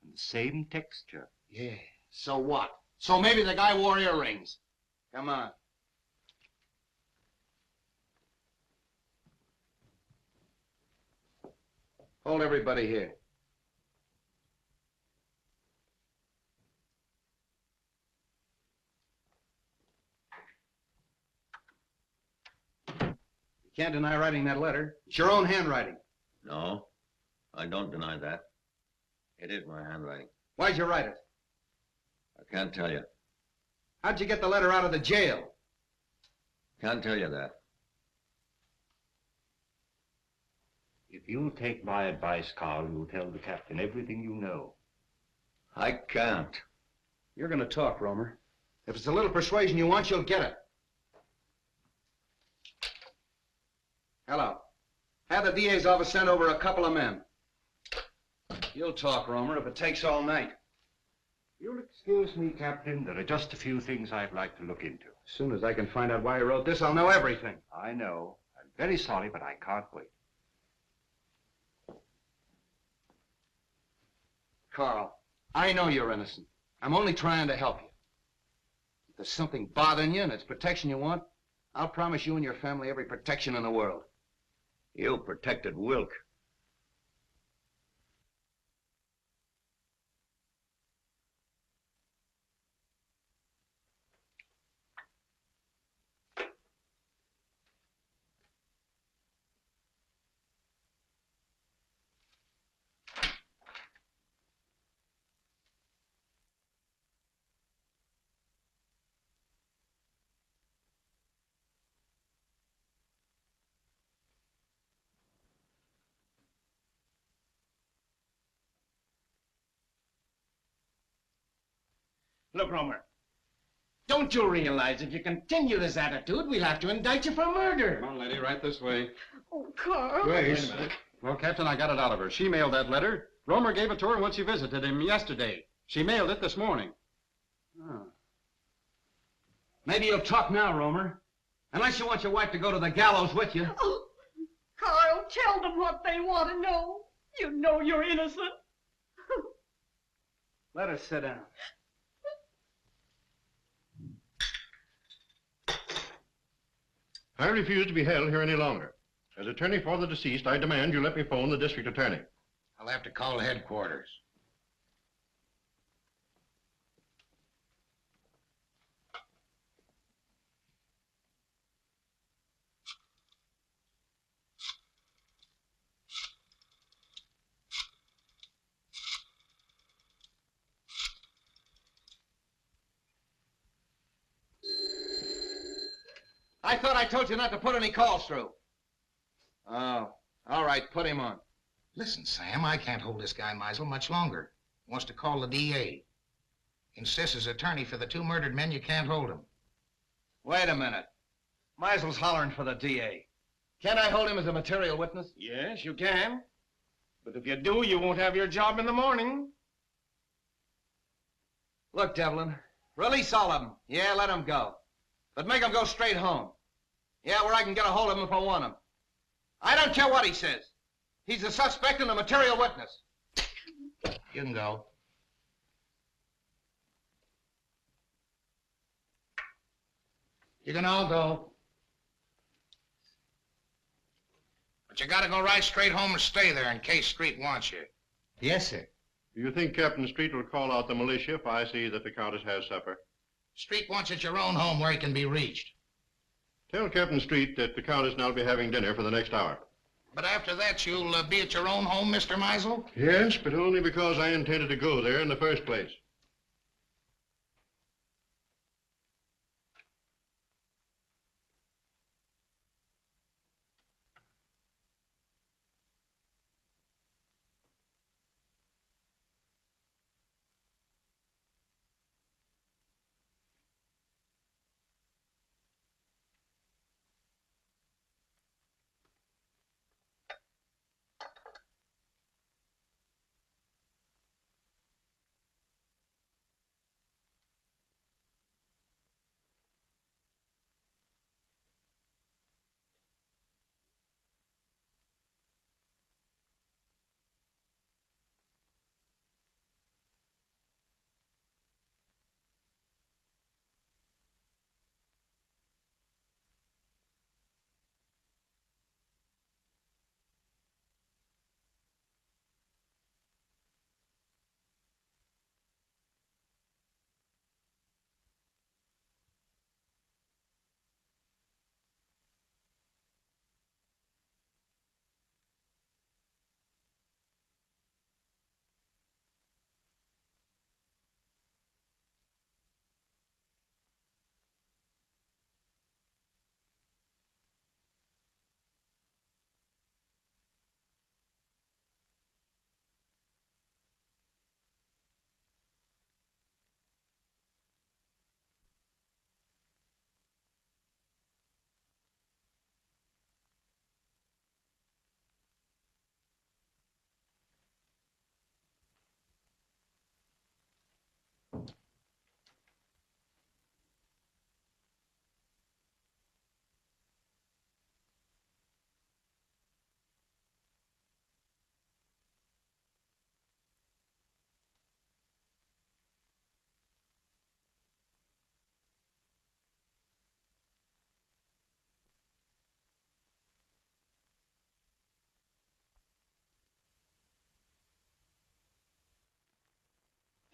And the same texture. Yeah. So what? So maybe the guy wore earrings. Come on. Hold everybody here. You can't deny writing that letter. It's your own handwriting. No, I don't deny that. It is my handwriting. Why'd you write it? I can't tell you. How'd you get the letter out of the jail? Can't tell you that. If you'll take my advice, Carl, you'll tell the captain everything you know. I can't. You're going to talk, Romer. If it's a little persuasion you want, you'll get it. Hello. Have the DA's office send over a couple of men. You'll talk, Romer, if it takes all night. You'll excuse me, Captain. There are just a few things I'd like to look into. As soon as I can find out why he wrote this, I'll know everything. I know. I'm very sorry, but I can't wait. Carl, I know you're innocent. I'm only trying to help you. If there's something bothering you and it's protection you want, I'll promise you and your family every protection in the world. You protected Wilk. Look, Romer, don't you realize if you continue this attitude, we'll have to indict you for murder? Come on, lady, right this way. Oh, Carl. Wait a minute. Well, Captain, I got it out of her. She mailed that letter. Romer gave it to her when she visited him yesterday. She mailed it this morning. Oh. Maybe you'll talk now, Romer. Unless you want your wife to go to the gallows with you. Oh, Carl, tell them what they want to know. You know you're innocent. Let her sit down. I refuse to be held here any longer. As attorney for the deceased, I demand you let me phone the district attorney. I'll have to call headquarters. I thought I told you not to put any calls through. Oh, all right, put him on. Listen, Sam, I can't hold this guy Meisel much longer. He wants to call the DA. Insists as attorney for the 2 murdered men you can't hold him. Wait a minute. Meisel's hollering for the DA. Can't I hold him as a material witness? Yes, you can. But if you do, you won't have your job in the morning. Look, Devlin, release all of them. Yeah, let them go. But make them go straight home. Yeah, where I can get a hold of him if I want him. I don't care what he says. He's a suspect and a material witness. You can go. You can all go. But you gotta go right straight home and stay there in case Street wants you. Yes, sir. Do you think Captain Street will call out the militia if I see that the Countess has supper? Street wants at your own home where he can be reached. Tell Captain Street that the Countess and I'll be having dinner for the next hour. But after that, you'll be at your own home, Mr. Meisel? Yes, but only because I intended to go there in the first place.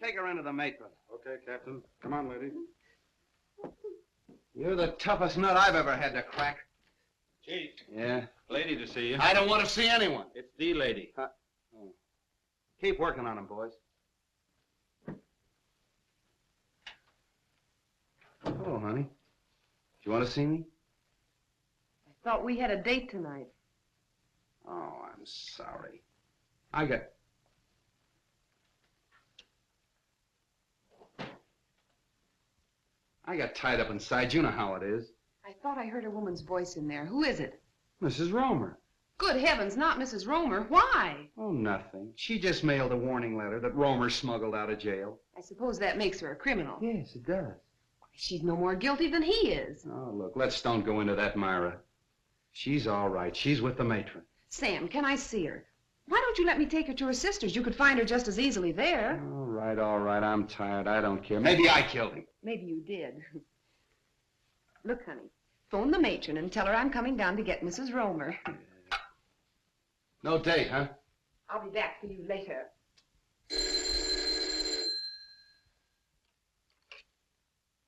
Take her into the matron. Okay, Captain. Come on, lady. You're the toughest nut I've ever had to crack. Chief. Yeah? Lady to see you. I don't want to see anyone. It's the lady. Oh. Keep working on him, boys. Hello, honey. Do you want to see me? I thought we had a date tonight. Oh, I'm sorry. I got tied up inside. You know how it is. I thought I heard a woman's voice in there. Who is it? Mrs. Romer. Good heavens, not Mrs. Romer. Why? Oh, nothing. She just mailed a warning letter that Romer smuggled out of jail. I suppose that makes her a criminal. Yes, it does. She's no more guilty than he is. Oh, look, let's don't go into that, Myra. She's all right. She's with the matron. Sam, can I see her? Why don't you let me take her to her sister's? You could find her just as easily there. All right, all right. I'm tired. I don't care. Maybe I killed him. Maybe you did. Look, honey, phone the matron and tell her I'm coming down to get Mrs. Romer. No date, huh? I'll be back for you later.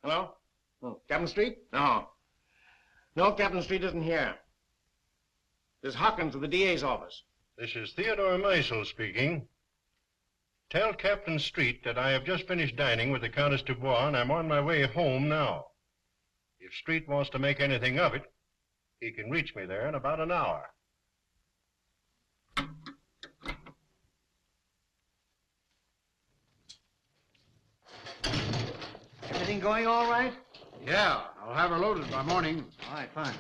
Hello? Oh, Captain Street? No. No, Captain Street isn't here. There's Hawkins of the DA's office. This is Theodore Meisel speaking. Tell Captain Street that I have just finished dining with the Countess Dubois, and I'm on my way home now. If Street wants to make anything of it, he can reach me there in about an hour. Everything going all right? Yeah, I'll have her loaded by morning. All right, fine.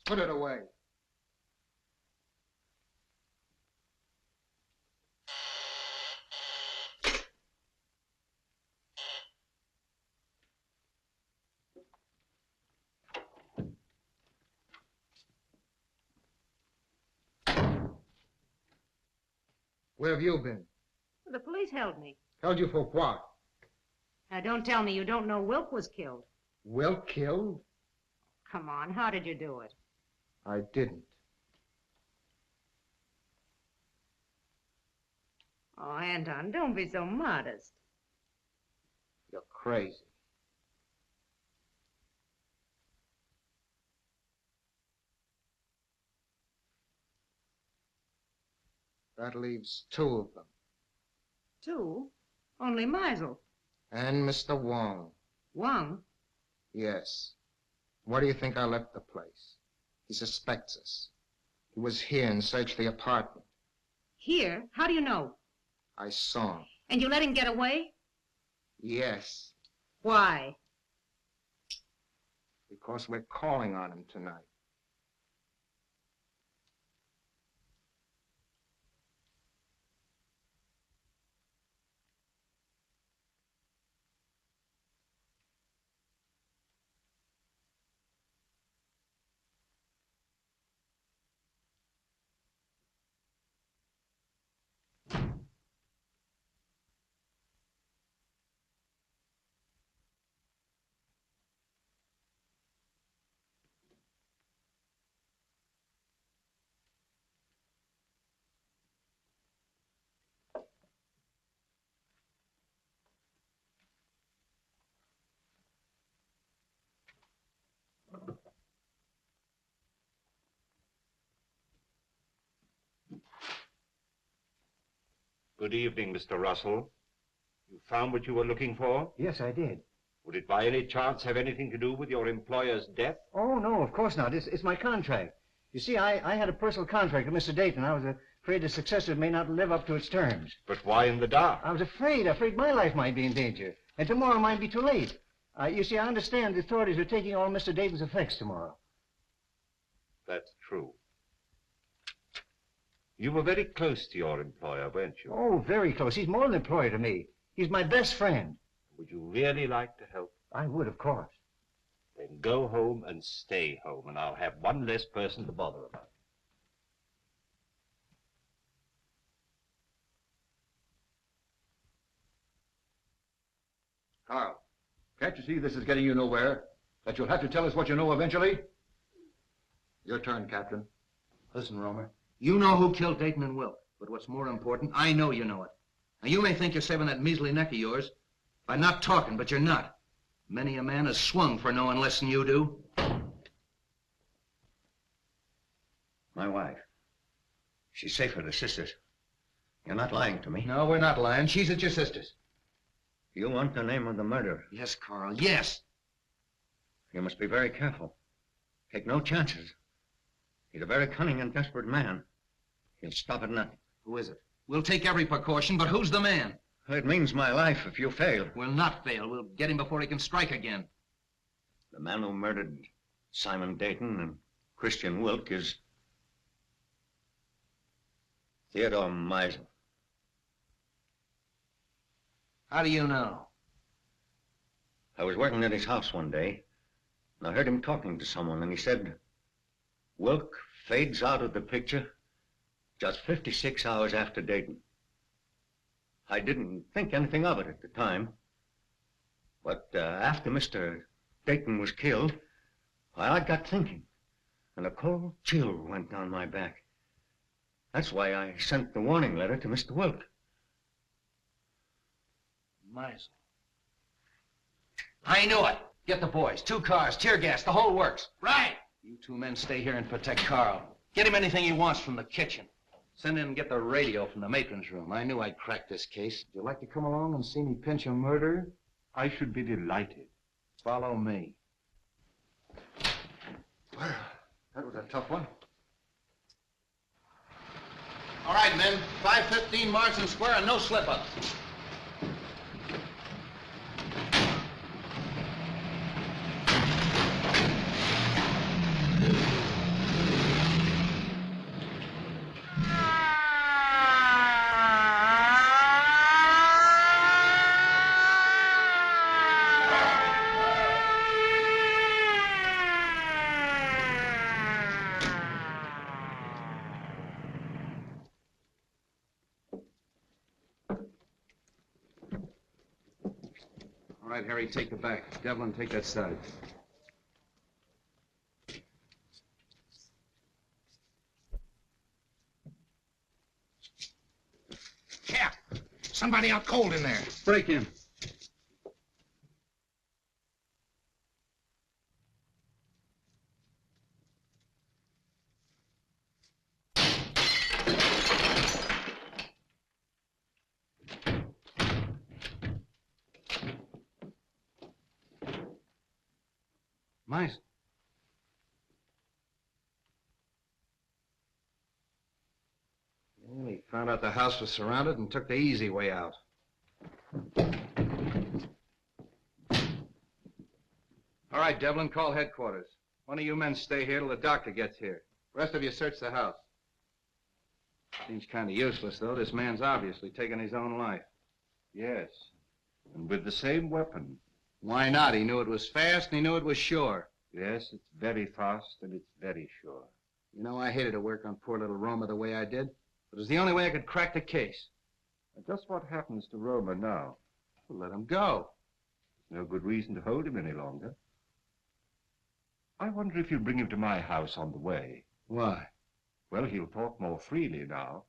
Put it away. Where have you been? The police held me. Held you for what? Now, don't tell me you don't know Wilk was killed. Wilk killed? Come on, how did you do it? I didn't. Oh, Anton, don't be so modest. You're crazy. That leaves two of them. Two? Only Meisel. And Mr. Wong. Wong? Yes. Why do you think I left the place? He suspects us. He was here and searched the apartment. Here? How do you know? I saw him. And you let him get away? Yes. Why? Because we're calling on him tonight. Good evening, Mr. Russell. You found what you were looking for? Yes, I did. Would it by any chance have anything to do with your employer's death? Oh, no, of course not. It's my contract. You see, I had a personal contract with Mr. Dayton. I was afraid the successor may not live up to its terms. But why in the dark? I was afraid my life might be in danger. And tomorrow might be too late. You see, I understand the authorities are taking all Mr. Dayton's effects tomorrow. That's true. You were very close to your employer, weren't you? Oh, very close. He's more than an employer to me. He's my best friend. Would you really like to help? I would, of course. Then go home and stay home, and I'll have one less person to bother about. Carl, can't you see this is getting you nowhere? That you'll have to tell us what you know eventually? Your turn, Captain. Listen, Romer. You know who killed Dayton and Wilk. But what's more important, I know you know it. Now, you may think you're saving that measly neck of yours by not talking, but you're not. Many a man has swung for knowing less than you do. My wife. She's safe with her sisters. You're not lying to me. No, we're not lying. She's at your sister's. You want the name of the murderer? Yes, Carl, yes. You must be very careful. Take no chances. He's a very cunning and desperate man. He'll stop at nothing. Who is it? We'll take every precaution, but who's the man? It means my life if you fail. We'll not fail. We'll get him before he can strike again. The man who murdered Simon Dayton and Christian Wilk is Theodore Meisel. How do you know? I was working at his house one day, and I heard him talking to someone, and he said, Wilk fades out of the picture just 56 hours after Dayton. I didn't think anything of it at the time, but after Mr. Dayton was killed, I got thinking, and a cold chill went down my back. That's why I sent the warning letter to Mr. Wilk. Meisel. I knew it. Get the boys. 2 cars, tear gas, the whole works. Right. You 2 men stay here and protect Carl. Get him anything he wants from the kitchen. Send in and get the radio from the matron's room. I knew I'd crack this case. Would you like to come along and see me pinch a murderer? I should be delighted. Follow me. Well, that was a tough one. All right, men. 5:15 Marsden Square and no slip-up. All right, Harry, take the back. Devlin, take that side. Cap! Somebody out cold in there. Break in. Meisel. Well, he found out the house was surrounded and took the easy way out. All right, Devlin, call headquarters. One of you men stay here till the doctor gets here. The rest of you search the house. Seems kind of useless, though. This man's obviously taken his own life. Yes, and with the same weapon. Why not? He knew it was fast and he knew it was sure. Yes, it's very fast and it's very sure. You know, I hated to work on poor little Roma the way I did. But it was the only way I could crack the case. And just what happens to Roma now? Well, let him go. There's no good reason to hold him any longer. I wonder if you'll bring him to my house on the way. Why? Well, he'll talk more freely now.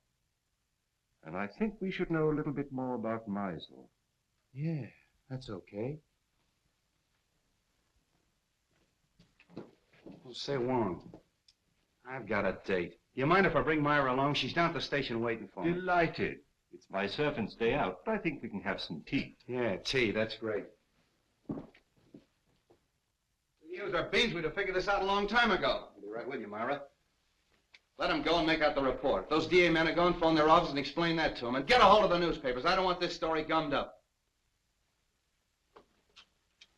And I think we should know a little bit more about Meisel. Yeah, that's okay. Well, say, Wong, I've got a date. You mind if I bring Myra along? She's down at the station waiting for me. Delighted. It's my servant's day out, but I think we can have some tea. Yeah, tea, that's great. We used our beans, we'd have figured this out a long time ago. I'll be right with you, Myra. Let them go and make out the report. If those DA men are going, phone their office and explain that to them. And get a hold of the newspapers. I don't want this story gummed up.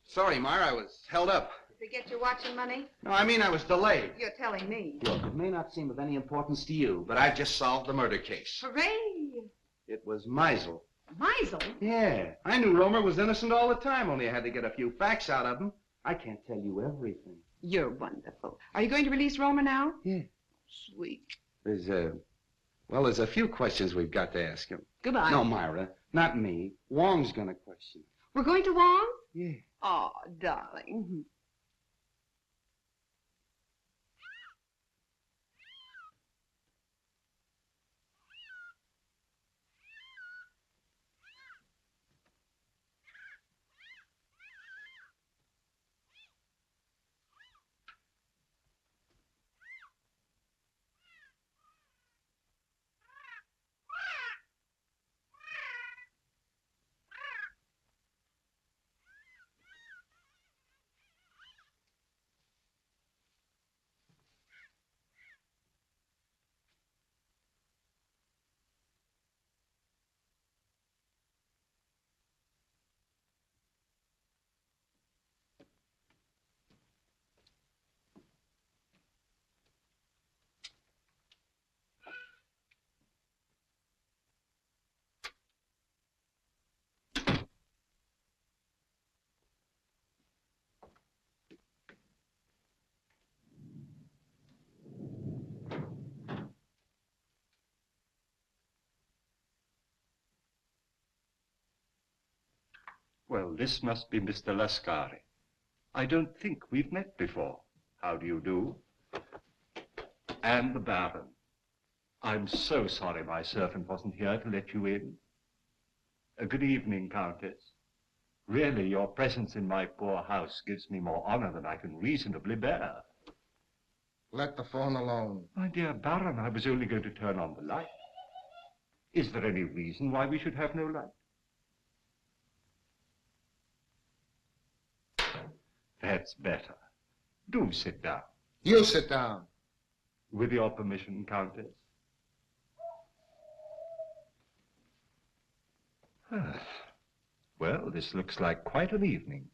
Sorry, Myra, I was held up. Did they get your watch and money? No, I mean I was delayed. You're telling me. Look, it may not seem of any importance to you, but I've just solved the murder case. Hooray! It was Meisel. Meisel? Yeah. I knew Romer was innocent all the time, only I had to get a few facts out of him. I can't tell you everything. You're wonderful. Are you going to release Roma now? Yeah. Sweet. There's a few questions we've got to ask him. Goodbye. No, Myra, not me. Wong's gonna question. We're going to Wong? Yeah. Oh, darling. Well, this must be Mr. Lascari. I don't think we've met before. How do you do? And the Baron. I'm so sorry my servant wasn't here to let you in. Good evening, Countess. Really, your presence in my poor house gives me more honor than I can reasonably bear. Let the phone alone. My dear Baron, I was only going to turn on the light. Is there any reason why we should have no light? That's better. Do sit down. You sit down. With your permission, Countess. Well, this looks like quite an evening.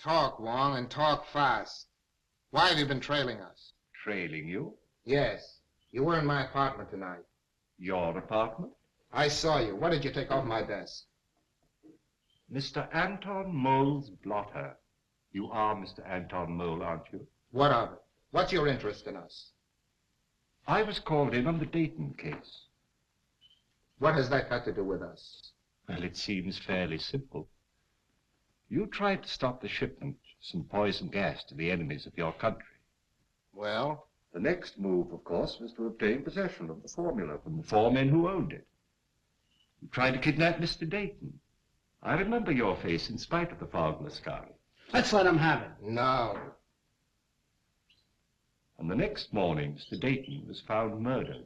Talk, Wong, and talk fast. Why have you been trailing us? Trailing you? Yes. You were in my apartment tonight. Your apartment? I saw you. What did you take off my desk? Mr. Anton Mole's blotter. You are Mr. Anton Mole, aren't you? What of it? What's your interest in us? I was called in on the Dayton case. What has that got to do with us? Well, it seems fairly simple. You tried to stop the shipment of some poison gas to the enemies of your country. Well? The next move, of course, was to obtain possession of the formula from the 4 men who owned it. You tried to kidnap Mr. Dayton. I remember your face in spite of the fog, Lascari. Let's let him have it. No. And the next morning, Mr. Dayton was found murdered.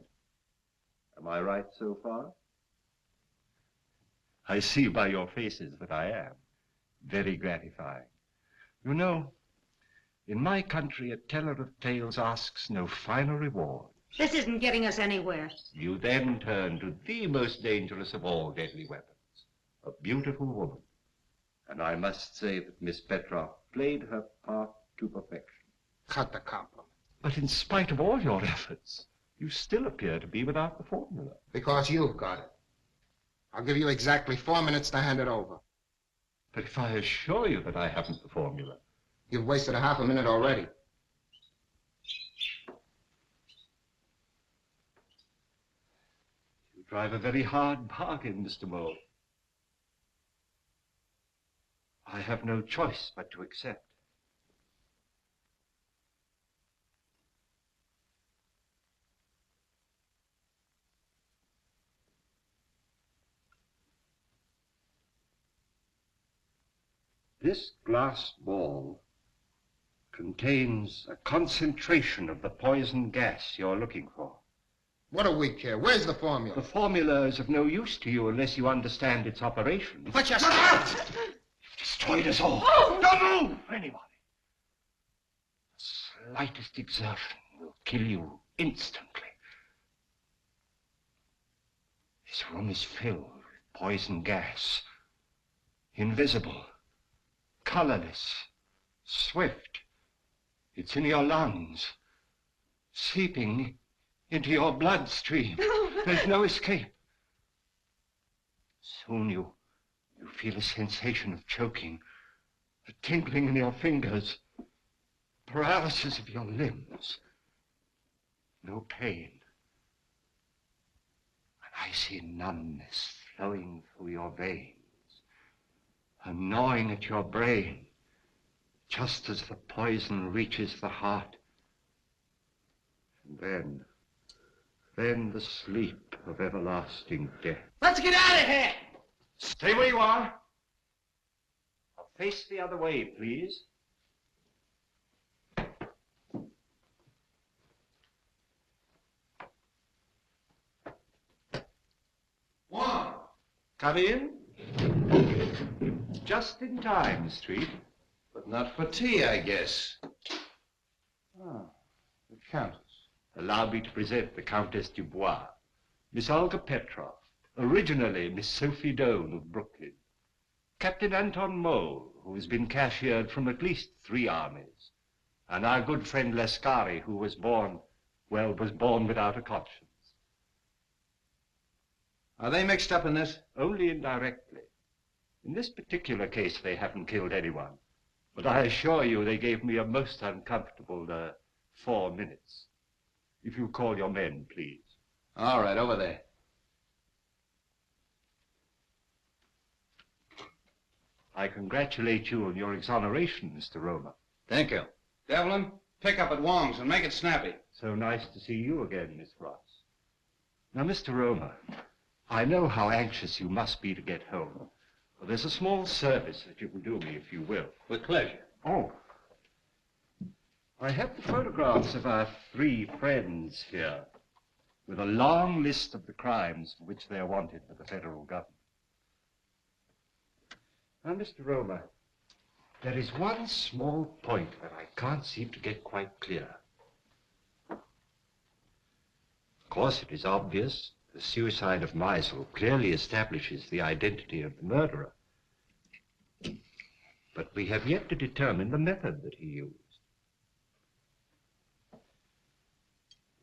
Am I right so far? I see by your faces that I am. Very gratifying. You know, in my country, a teller of tales asks no finer reward. This isn't getting us anywhere. You then turn to the most dangerous of all deadly weapons, a beautiful woman. And I must say that Miss Petroff played her part to perfection. Cut the compliment. But in spite of all your efforts, you still appear to be without the formula. Because you've got it. I'll give you exactly 4 minutes to hand it over. But if I assure you that I haven't the formula... You've wasted a half a minute already. You drive a very hard bargain, Mr. Mole. I have no choice but to accept. This glass ball contains a concentration of the poison gas you're looking for. What do we care? Where's the formula? The formula is of no use to you unless you understand its operation. But you... You've destroyed us all. Oh! Don't move! Anybody. The slightest exertion will kill you instantly. This room is filled with poison gas. Invisible. Colorless. Swift. It's in your lungs. Seeping into your bloodstream. There's no escape. Soon you feel a sensation of choking, a tingling in your fingers, paralysis of your limbs. No pain. An icy numbness flowing through your veins, a gnawing at your brain, just as the poison reaches the heart. And then the sleep of everlasting death. Let's get out of here! Stay where you are. Now face the other way, please. Wong! Come in. Just in time, Street. But not for tea, I guess. Ah, the Countess. Allow me to present the Countess Dubois, Miss Olga Petroff, originally Miss Sophie Doane of Brooklyn, Captain Anton Mole, who has been cashiered from at least 3 armies, and our good friend Lascari, who was born without a conscience. Are they mixed up in this? Only indirectly. In this particular case, they haven't killed anyone. But I assure you they gave me a most uncomfortable 4 minutes. If you call your men, please. All right, over there. I congratulate you on your exoneration, Mr. Romer. Thank you. Devlin, pick up at Wong's and make it snappy. So nice to see you again, Miss Ross. Now, Mr. Romer, I know how anxious you must be to get home. Well, there's a small service that you can do me, if you will. With pleasure. Oh. I have the photographs of our 3 friends here, with a long list of the crimes for which they are wanted by the federal government. Now, Mr. Romer, there is one small point that I can't seem to get quite clear. Of course, it is obvious the suicide of Meisel clearly establishes the identity of the murderer. But we have yet to determine the method that he used.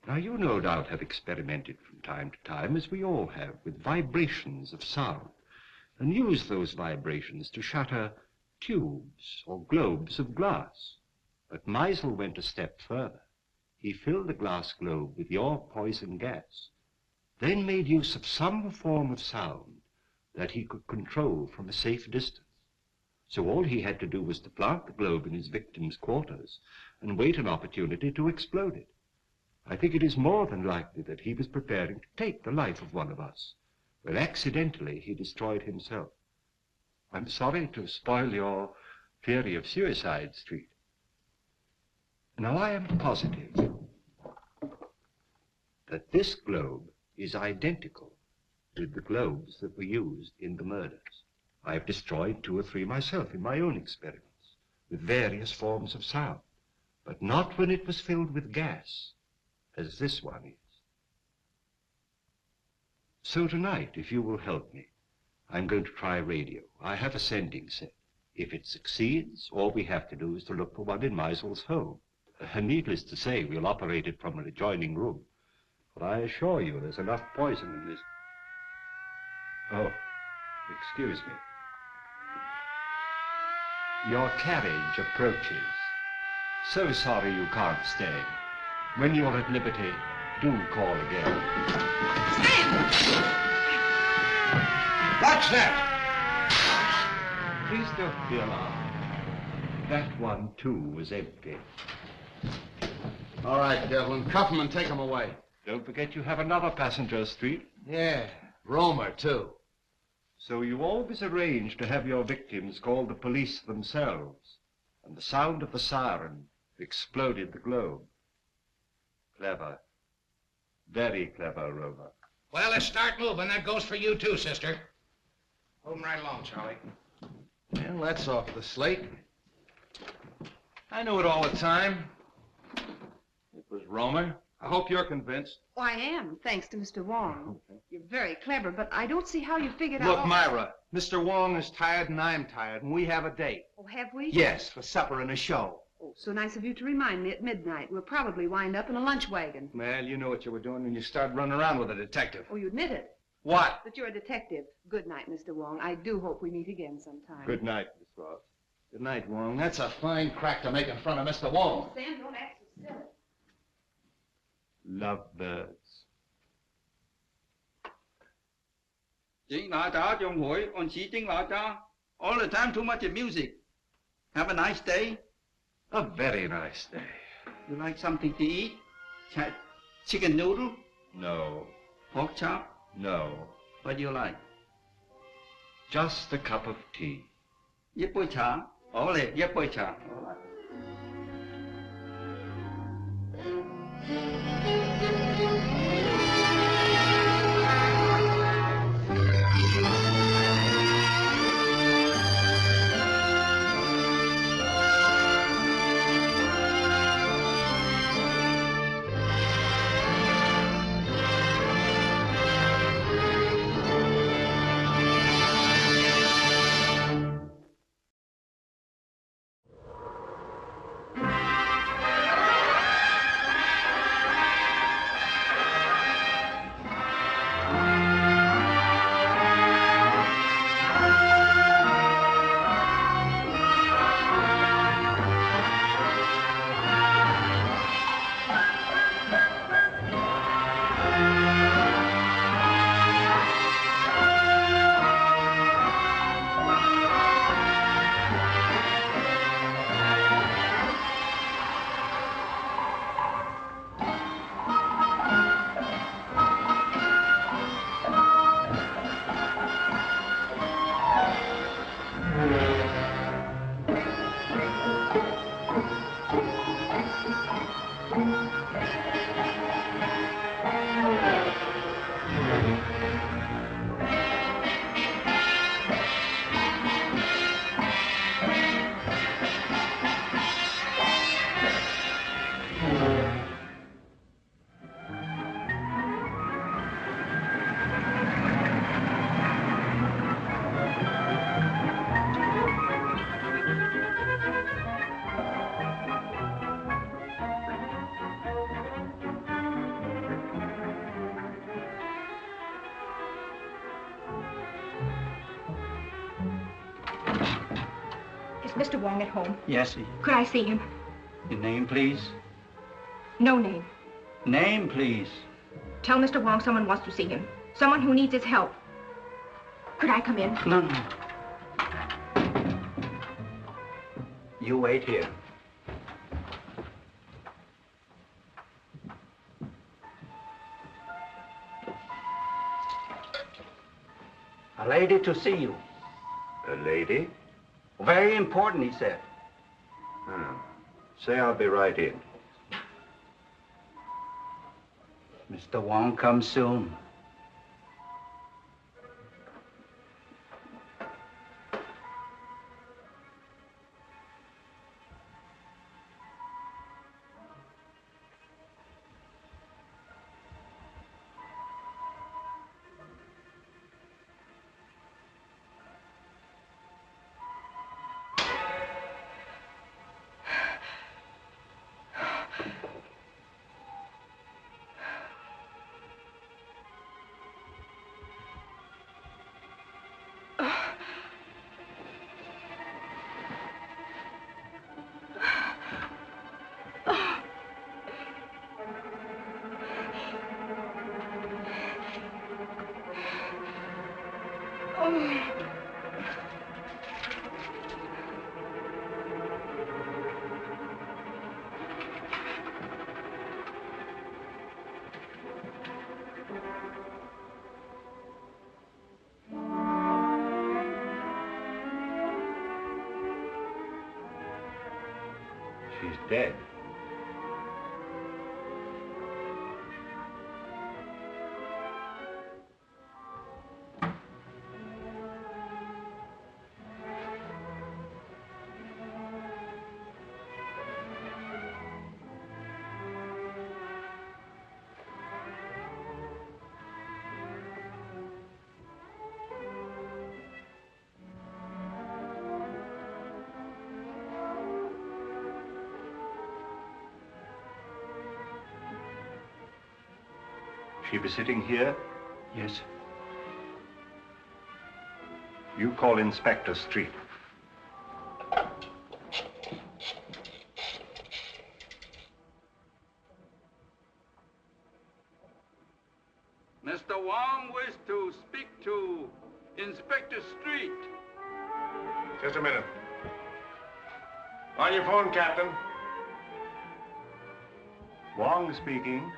Now, you no doubt have experimented from time to time, as we all have, with vibrations of sound, and used those vibrations to shatter tubes or globes of glass. But Meisel went a step further. He filled the glass globe with your poison gas, then made use of some form of sound that he could control from a safe distance. So all he had to do was to plant the globe in his victim's quarters and wait an opportunity to explode it. I think it is more than likely that he was preparing to take the life of one of us, when accidentally he destroyed himself. I'm sorry to spoil your theory of Suicide Street. Now, I am positive that this globe is identical with the globes that were used in the murders. I have destroyed 2 or 3 myself in my own experiments, with various forms of sound, but not when it was filled with gas, as this one is. So tonight, if you will help me, I'm going to try radio. I have a sending set. If it succeeds, all we have to do is to look for one in Meisel's home. Needless to say, we'll operate it from an adjoining room. But I assure you there's enough poison in this. Oh, excuse me. Your carriage approaches. So sorry you can't stay. When you're at liberty, do call again. What's that? Please don't be alarmed. That one, too, was empty. All right, Devlin, cuff him and take him away. Don't forget you have another passenger, Street. Yeah, Romer, too. So you always arrange to have your victims call the police themselves, and the sound of the siren exploded the globe. Clever. Very clever, Romer. Well, let's start moving. That goes for you, too, sister. Moving right along, Charlie. Well, that's off the slate. I knew it all the time. It was Romer. I hope you're convinced. Oh, I am, thanks to Mr. Wong. You're very clever, but I don't see how you figured out... Look, Myra, Mr. Wong is tired and I'm tired, and we have a date. Oh, have we? Yes, for supper and a show. Oh, so nice of you to remind me at midnight. We'll probably wind up in a lunch wagon. Well, you know what you were doing when you started running around with a detective. Oh, you admit it. What? That you're a detective. Good night, Mr. Wong. I do hope we meet again sometime. Good night, Miss Ross. Good night, Wong. That's a fine crack to make in front of Mr. Wong. Sam, don't act so silly. Lovebirds. All the time too much music. Have a nice day. A very nice day. You like something to eat? Chicken noodle? No. Pork chop? No. What do you like? Just a cup of tea. 一杯茶。好嘞，一杯茶。好啦。Mr. Wong at home? Yes. Could I see him? Your name, please? No name. Name, please. Tell Mr. Wong someone wants to see him. Someone who needs his help. Could I come in? No, no. You wait here. A lady to see you. A lady? Very important, he said. Oh. Say I'll be right in. Mr. Wong comes soon. She's dead. She be sitting here? Yes. You call Inspector Street. Mr. Wong wishes to speak to Inspector Street. Just a minute. On your phone, Captain. Wong speaking.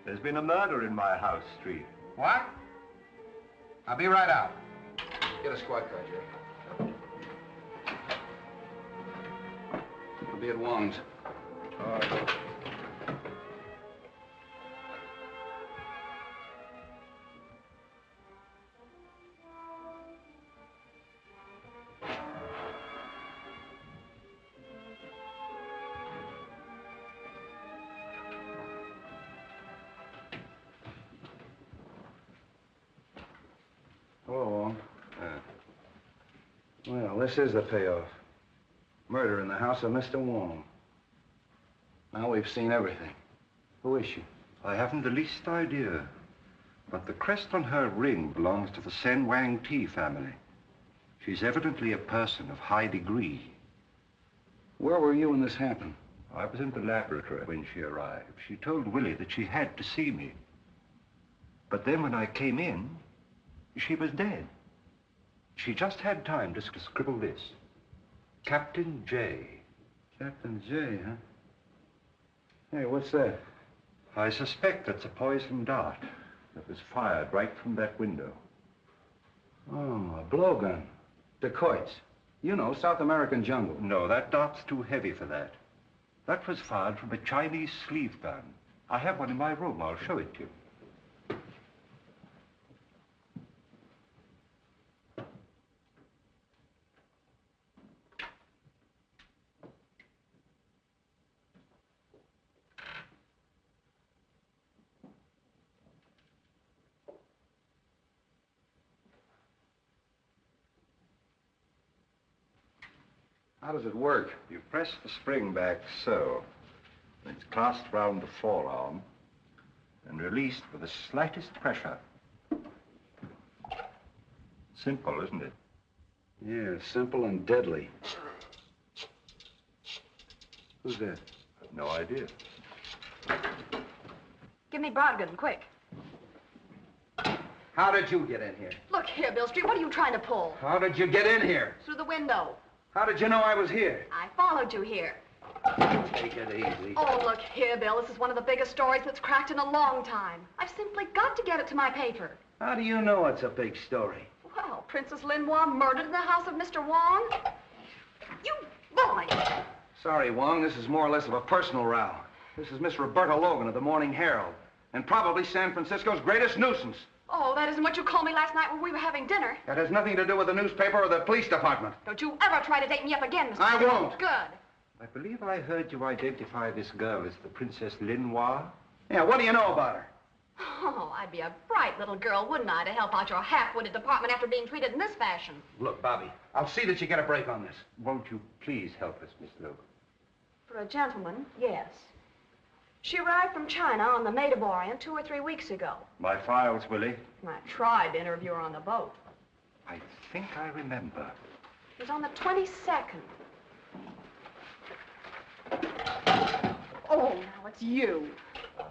There's been a murder in my house, Street. What? I'll be right out. Get a squad car, Jerry. I'll be at Wong's. All right. Hello, Wong. Well, this is the payoff. Murder in the house of Mr. Wong. Now we've seen everything. Who is she? I haven't the least idea. But the crest on her ring belongs to the Sen Wang Ti family. She's evidently a person of high degree. Where were you when this happened? I was in the laboratory when she arrived. She told Willie that she had to see me. But then when I came in, she was dead. She just had time to scribble this. Captain J. Captain J, huh? Hey, what's that? I suspect it's a poison dart that was fired right from that window. Oh, a blowgun. Dacoits. You know, South American jungle. No, that dart's too heavy for that. That was fired from a Chinese sleeve gun. I have one in my room. I'll show it to you. How does it work? You press the spring back so. It's clasped round the forearm and released with the slightest pressure. Simple, isn't it? Yeah, simple and deadly. Who's that? No idea. Give me Brodgan, quick. How did you get in here? Look here, Bill Street, what are you trying to pull? How did you get in here? Through the window. How did you know I was here? I followed you here. Take it easy. Oh, look here, Bill. This is one of the biggest stories that's cracked in a long time. I've simply got to get it to my paper. How do you know it's a big story? Well, Princess Linois murdered in the house of Mr. Wong. You boy! Sorry, Wong, this is more or less of a personal row. This is Miss Roberta Logan of the Morning Herald, and probably San Francisco's greatest nuisance. Oh, that isn't what you called me last night when we were having dinner. That has nothing to do with the newspaper or the police department. Don't you ever try to date me up again, Mr. I won't. Good. I believe I heard you identify this girl as the Princess Linois. Yeah, what do you know about her? Oh, I'd be a bright little girl, wouldn't I, to help out your half-witted department after being treated in this fashion. Look, Bobby, I'll see that you get a break on this. Won't you please help us, Miss Logan? For a gentleman, yes. She arrived from China on the Maid of Orient 2 or 3 weeks ago. My files, Willie. I tried to interview her on the boat. I think I remember. It was on the 22nd. Oh, now it's you.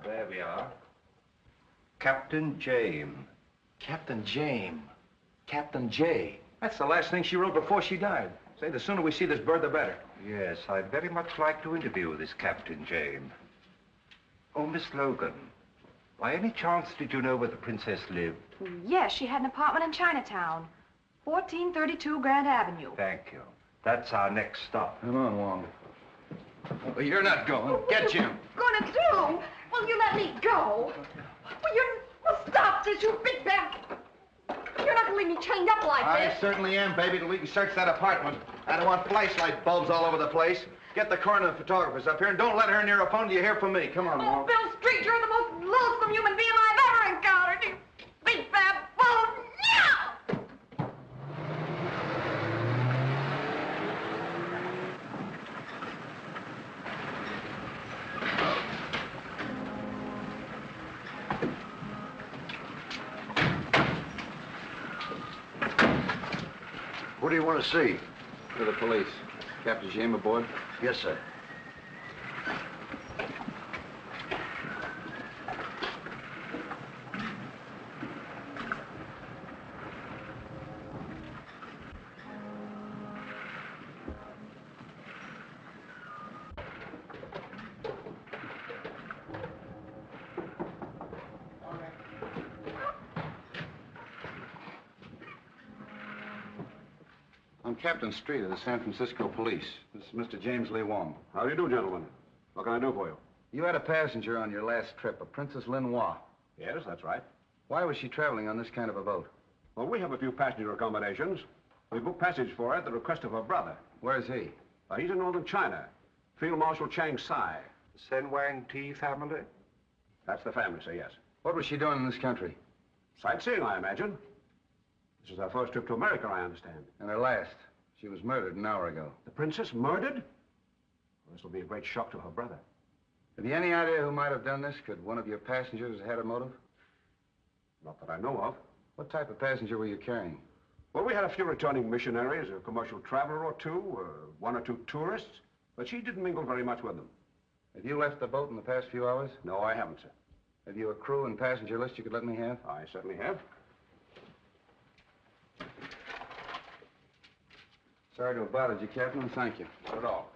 There we are. Captain James. Captain James. Captain J. That's the last thing she wrote before she died. Say, the sooner we see this bird, the better. Yes, I'd very much like to interview this Captain James. Oh, Miss Logan, by any chance did you know where the princess lived? Yes, she had an apartment in Chinatown. 1432 Grand Avenue. Thank you. That's our next stop. Come on, Wong. Oh, you're not going. Get Jim. Gonna do? Will you let me go? Well, stop this, you big bad. You're not gonna leave me chained up like I this. certainly am, baby, till we can search that apartment. I don't want flashlight bulbs all over the place. Get the coroner and the photographers up here, and don't let her near a phone till you hear from me. Come on, Wong. Bill Street, you're the most loathsome human being I've ever encountered. You big bad bone. Yeah! What do you want to see? To the police. Captain James aboard? Yes, sir. I'm Captain Street of the San Francisco Police. This is Mr. James Lee Wong. How do you do, gentlemen? What can I do for you? You had a passenger on your last trip, a Princess Linois. Yes, that's right. Why was she traveling on this kind of a boat? Well, we have a few passenger accommodations. We booked passage for her at the request of her brother. Where's he? He's in northern China. Field Marshal Chiang Sai. The Sen Wang Ti family? That's the family, sir, yes. What was she doing in this country? Sightseeing, I imagine. This is her first trip to America, I understand. And her last. She was murdered an hour ago. The princess murdered? Well, this will be a great shock to her brother. Have you any idea who might have done this? Could one of your passengers have had a motive? Not that I know of. What type of passenger were you carrying? Well, we had a few returning missionaries, a commercial traveler or two, one or two tourists, but she didn't mingle very much with them. Have you left the boat in the past few hours? No, I haven't, sir. Have you a crew and passenger list you could let me have? I certainly have. Sorry to have bothered you, Captain, and thank you. Not at all.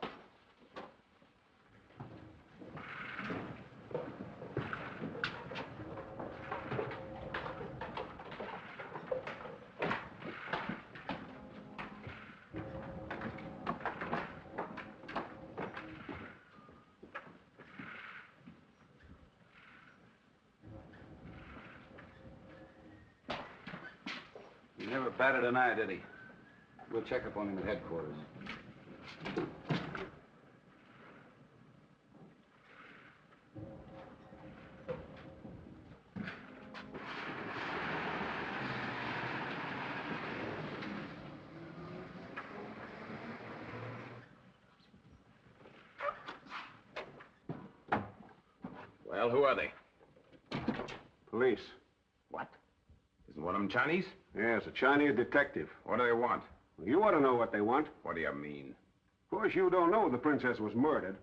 He never batted an eye, did he? We'll check up on him at headquarters. Well, who are they? Police. What? Isn't one of them Chinese? Yes, a Chinese detective. What do they want? You ought to know what they want. What do you mean? Of course, you don't know the princess was murdered.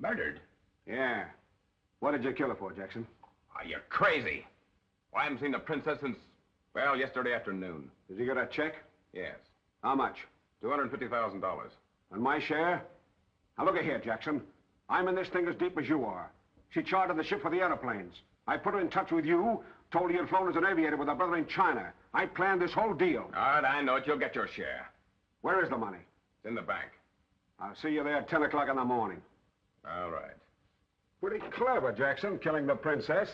Murdered? Yeah. What did you kill her for, Jackson? Are you crazy? Well, I haven't seen the princess since, well, yesterday afternoon. Did you get a check? Yes. How much? $250,000. And my share? Now, look here, Jackson. I'm in this thing as deep as you are. She chartered the ship for the airplanes. I put her in touch with you, told her you'd flown as an aviator with her brother in China. I planned this whole deal. All right, I know it. You'll get your share. Where is the money? It's in the bank. I'll see you there at 10 o'clock in the morning. All right. Pretty clever, Jackson, killing the princess.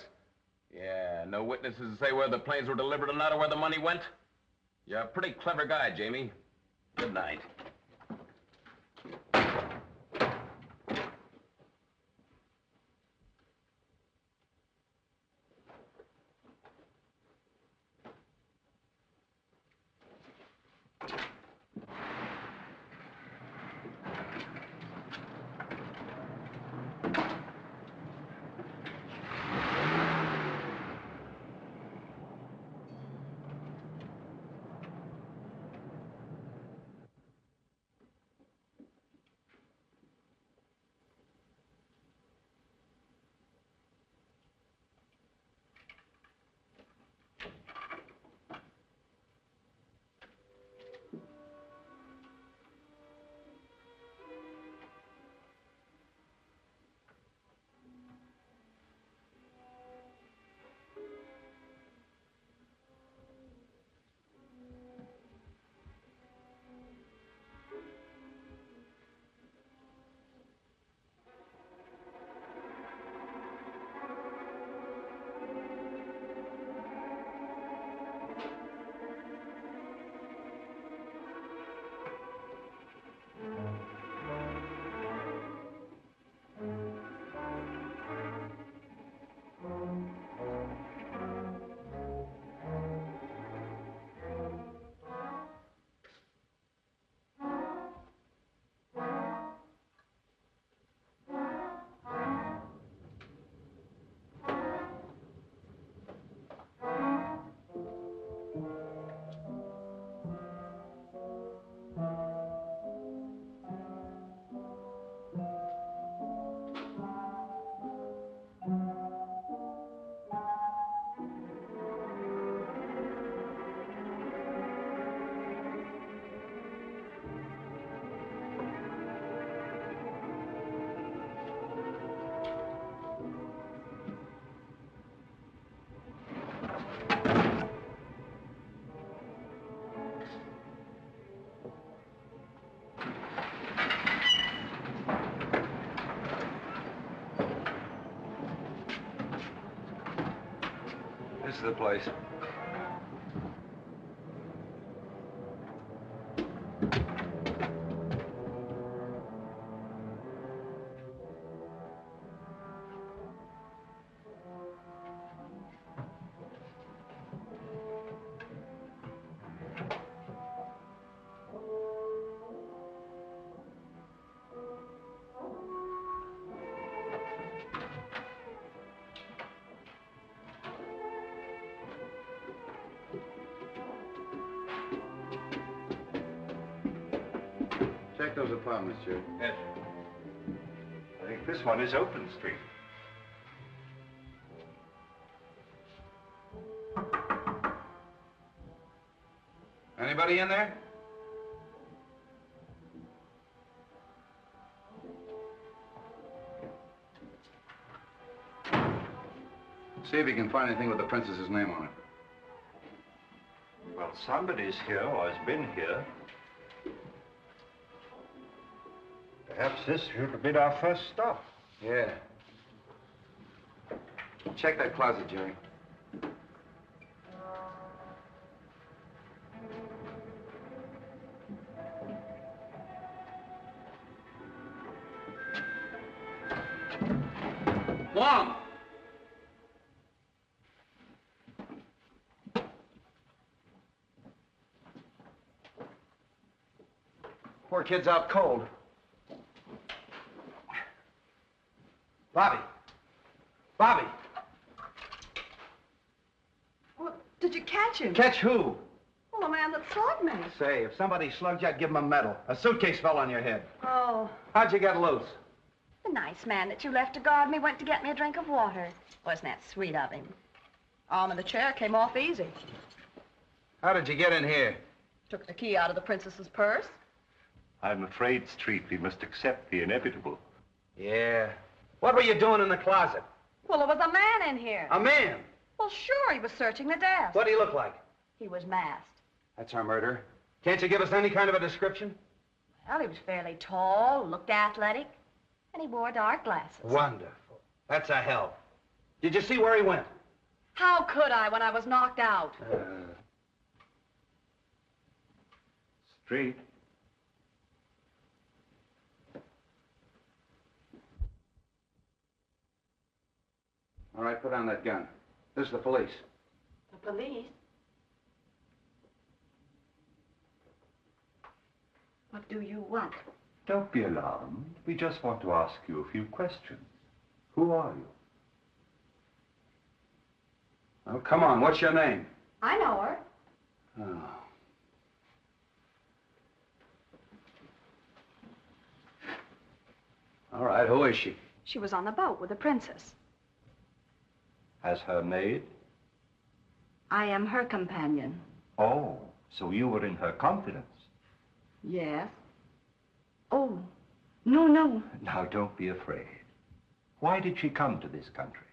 Yeah, no witnesses to say where the planes were delivered or not, or where the money went? You're a pretty clever guy, Jamie. Good night. This is the place. Check those apartments, Jerry. Yes. I think this one is open street. Anybody in there? See if you can find anything with the princess's name on it. Well, somebody's here or has been here. Perhaps this should have been our first stop. Yeah. Check that closet, Jerry. Wong! Poor kid's out cold. Bobby! Well, the man that slugged me. Say, if somebody slugged you, I'd give him a medal. A suitcase fell on your head. Oh. How'd you get loose? The nice man that you left to guard me went to get me a drink of water. Wasn't that sweet of him? Arm of the chair came off easy. How did you get in here? Took the key out of the princess's purse. I'm afraid, Street, we must accept the inevitable. Yeah. What were you doing in the closet? Well, there was a man in here. A man? Well, sure, he was searching the desk. What did he look like? He was masked. That's our murderer. Can't you give us any kind of a description? Well, he was fairly tall, looked athletic, and he wore dark glasses. Wonderful. That's a help. Did you see where he went? How could I when I was knocked out? Street. All right, put down that gun. This is the police. The police? What do you want? Don't be alarmed. We just want to ask you a few questions. Who are you? Oh, come on. What's your name? I know her. Oh. All right, who is she? She was on the boat with the princess. As her maid? I am her companion. Oh, so you were in her confidence. Yes. Oh, no, no. Now, don't be afraid. Why did she come to this country?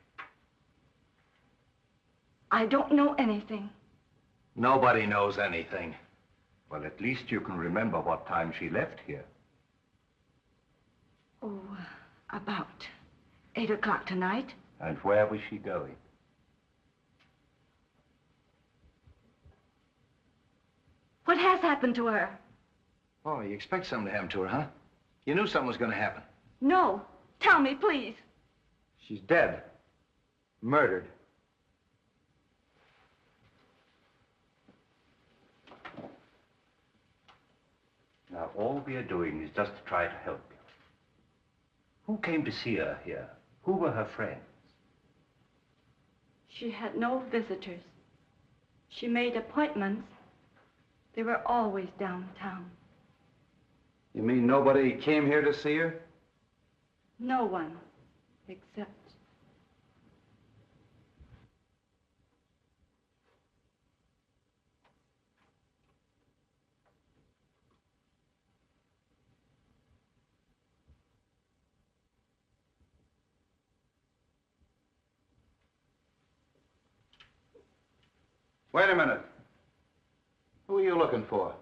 I don't know anything. Nobody knows anything. Well, at least you can remember what time she left here. Oh, about 8 o'clock tonight. And where was she going? What has happened to her? Oh, you expect something to happen to her, huh? You knew something was going to happen. No. Tell me, please. She's dead. Murdered. Now, all we are doing is just to try to help you. Who came to see her here? Who were her friends? She had no visitors. She made appointments. They were always downtown. You mean nobody came here to see her? No one, except... Wait a minute. Who are you looking for?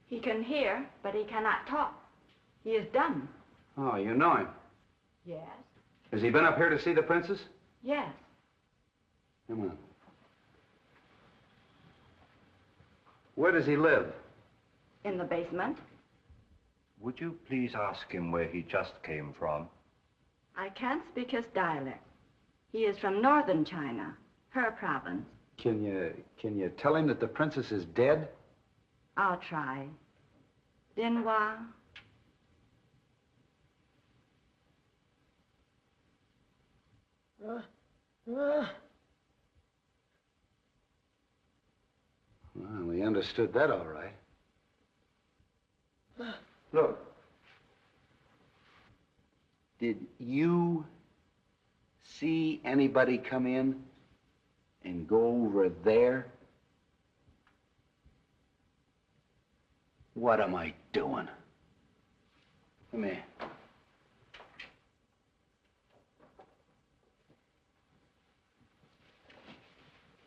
He can hear, but he cannot talk. He is dumb. Oh, you know him. Yes. Has he been up here to see the princess? Yes. Come on. Where does he live? In the basement. Would you please ask him where he just came from? I can't speak his dialect. He is from northern China, her province. Can you tell him that the princess is dead? I'll try. Dinwa. Well, we understood that all right. Look. Did you see anybody come in and go over there? What am I doing? Come here.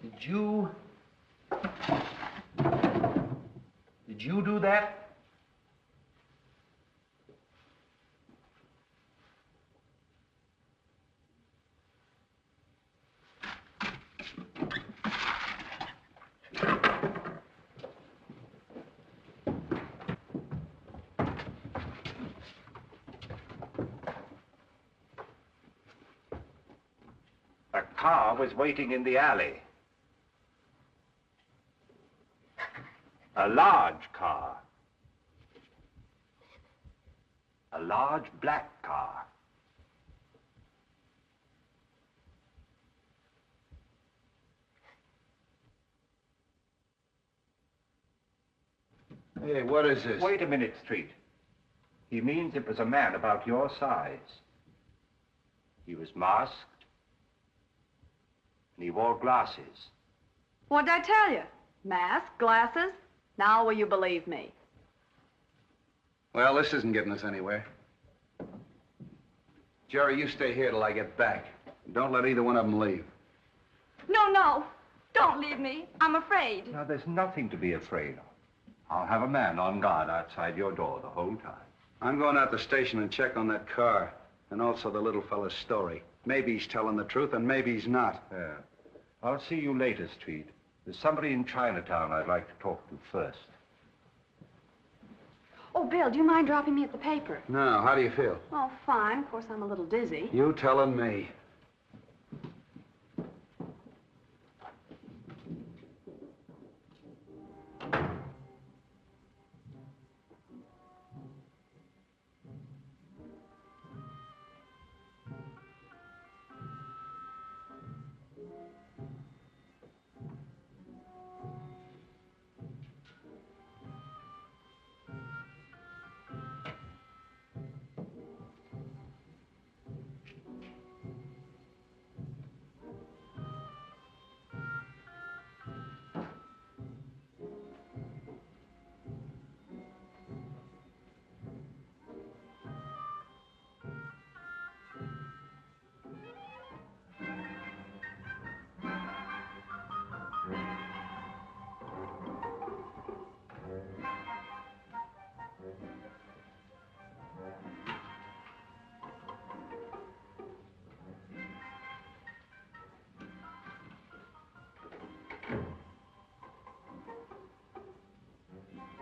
Did you do that? A car was waiting in the alley. A large car. A large black car. Hey, what is this? Wait a minute, Street. He means it was a man about your size. He was masked, and he wore glasses. What'd I tell you? Mask, glasses? Now will you believe me? Well, this isn't getting us anywhere. Jerry, you stay here till I get back. Don't let either one of them leave. No, no. Don't leave me. I'm afraid. Now, there's nothing to be afraid of. I'll have a man on guard outside your door the whole time. I'm going out to the station and check on that car, and also the little fella's story. Maybe he's telling the truth, and maybe he's not. Yeah. I'll see you later, Street. There's somebody in Chinatown I'd like to talk to first. Oh, Bill, do you mind dropping me at the paper? No, how do you feel? Oh, fine. Of course, I'm a little dizzy. You telling me.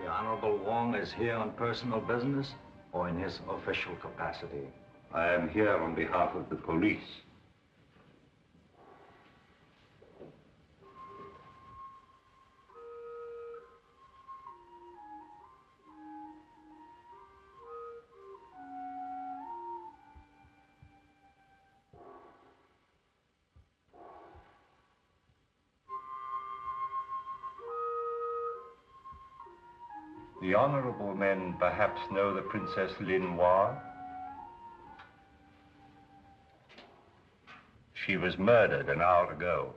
The Honorable Wong is here on personal business or in his official capacity? I am here on behalf of the police. The honorable men perhaps know the Princess Linois? She was murdered an hour ago.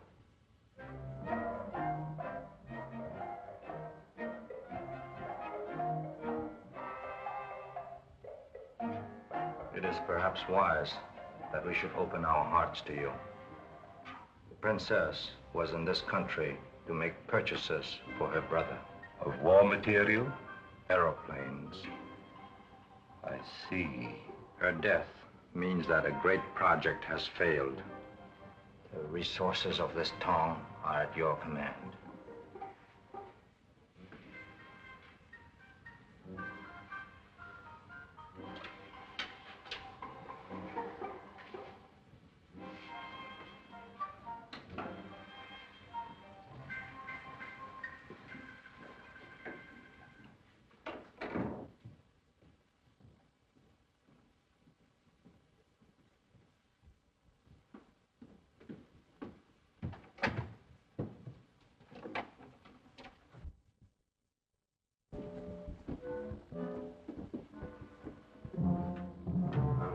It is perhaps wise that we should open our hearts to you. The princess was in this country to make purchases for her brother. Of war material? Aeroplanes. I see. Her death means that a great project has failed. The resources of this town are at your command.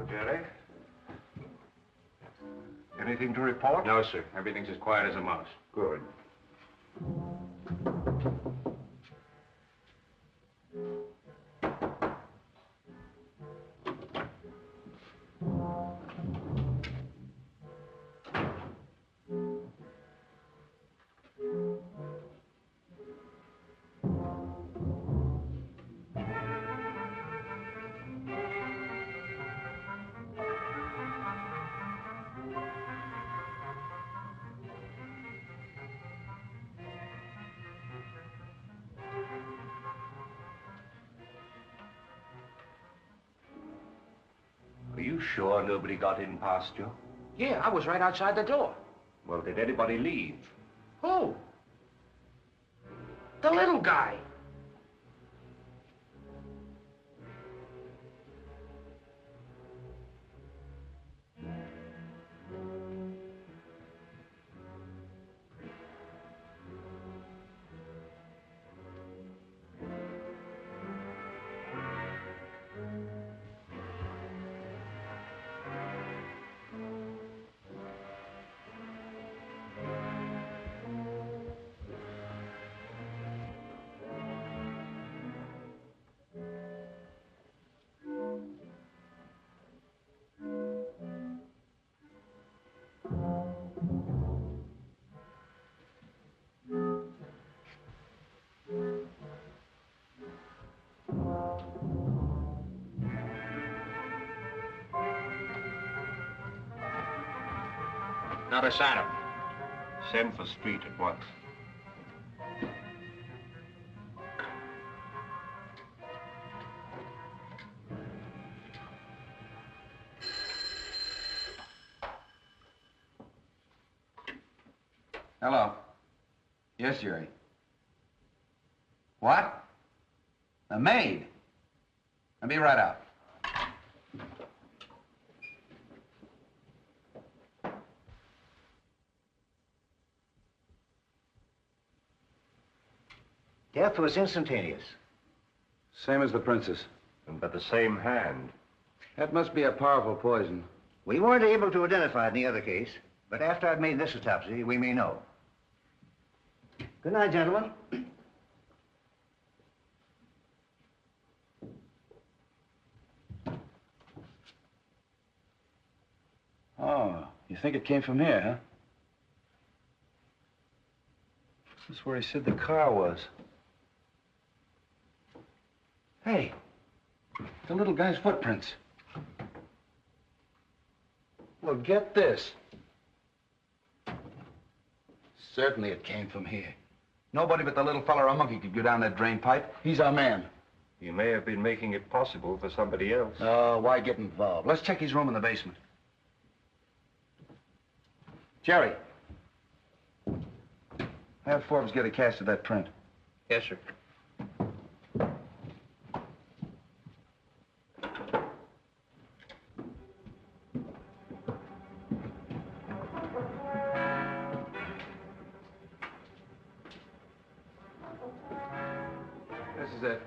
Jerry? Anything to report? No, sir. Everything's as quiet as a mouse. Good. Are you sure nobody got in past you? Yeah, I was right outside the door. Well, did anybody leave? Who? The little guy. Not a sign of him. Send for Street at once. Hello. Yes, Jerry. What? A maid? I'll be right out. Death was instantaneous. Same as the princess. And by the same hand. That must be a powerful poison. We weren't able to identify it in the other case, but after I've made this autopsy, we may know. Good night, gentlemen. Oh, you think it came from here, huh? This is where he said the car was. Hey, the little guy's footprints. Well, get this. Certainly it came from here. Nobody but the little fella or a monkey could go down that drain pipe. He's our man. You may have been making it possible for somebody else. Oh, why get involved? Let's check his room in the basement. Jerry. Have Forbes get a cast of that print. Yes, sir. This is it.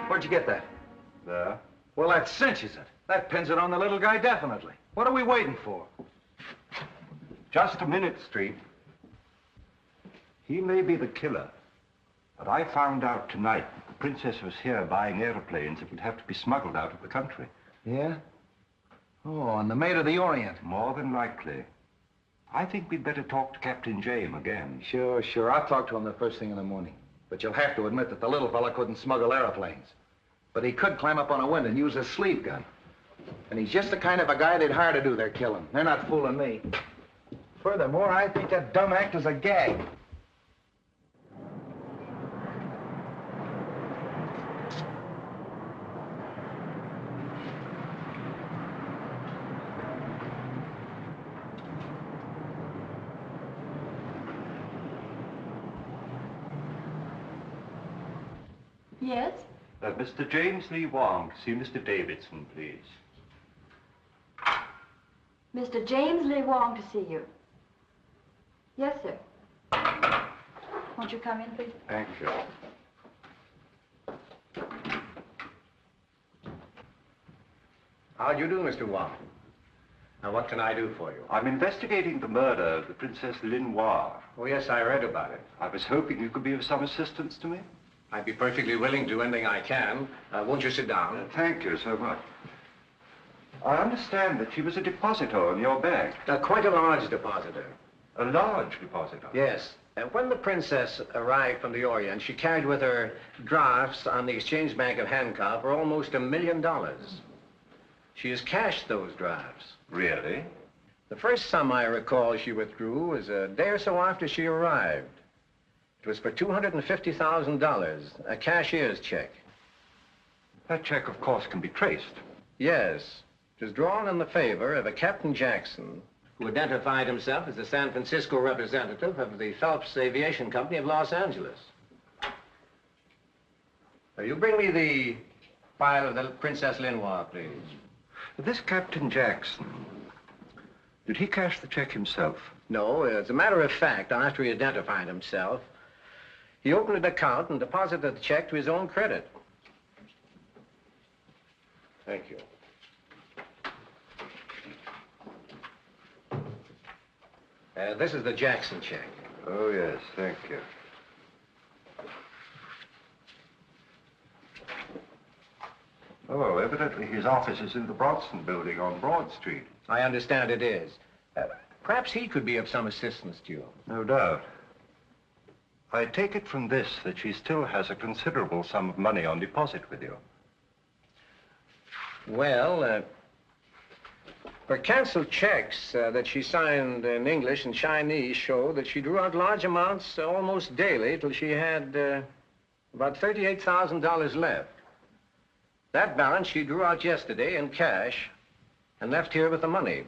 Where'd you get that? There. Well, that cinches it. That pins it on the little guy definitely. What are we waiting for? Just a minute, Street. He may be the killer, but I found out tonight that the princess was here buying airplanes that would have to be smuggled out of the country. Yeah? Oh, and the Maid of the Orient. More than likely. I think we'd better talk to Captain James again. Sure, sure. I'll talk to him the first thing in the morning. But you'll have to admit that the little fella couldn't smuggle airplanes. But he could climb up on a window and use a sleeve gun. And he's just the kind of a guy they'd hire to do their killing. They're not fooling me. Furthermore, I think that dumb act is a gag. Yes? Mr. James Lee Wong, see Mr. Davidson, please. Mr. James Lee Wong to see you. Yes, sir. Won't you come in, please? Thank you. How do you do, Mr. Wong? Now, what can I do for you? I'm investigating the murder of the Princess Linoir. Oh, yes, I read about it. I was hoping you could be of some assistance to me. I'd be perfectly willing to do anything I can. Won't you sit down? Thank you so much. I understand that she was a depositor in your bank. Quite a large depositor. A large depositor? Yes. When the princess arrived from the Orient, she carried with her drafts on the Exchange Bank of Hancock for almost $1 million. She has cashed those drafts. Really? The first sum I recall she withdrew was a day or so after she arrived. It was for $250,000, a cashier's check. That check, of course, can be traced. Yes. It was drawn in the favor of a Captain Jackson, who identified himself as the San Francisco representative of the Phelps Aviation Company of Los Angeles. You bring me the file of the Princess Linoir, please. This Captain Jackson, did he cash the check himself? No, as a matter of fact, after he identified himself, he opened an account and deposited the check to his own credit. Thank you. This is the Jackson check. Oh, yes, thank you. Oh, evidently his office is in the Bronson building on Broad Street. I understand it is. Perhaps he could be of some assistance to you. No doubt. I take it from this that she still has a considerable sum of money on deposit with you. Well, her canceled checks that she signed in English and Chinese show that she drew out large amounts almost daily till she had about $38,000 left. That balance she drew out yesterday in cash and left here with the money.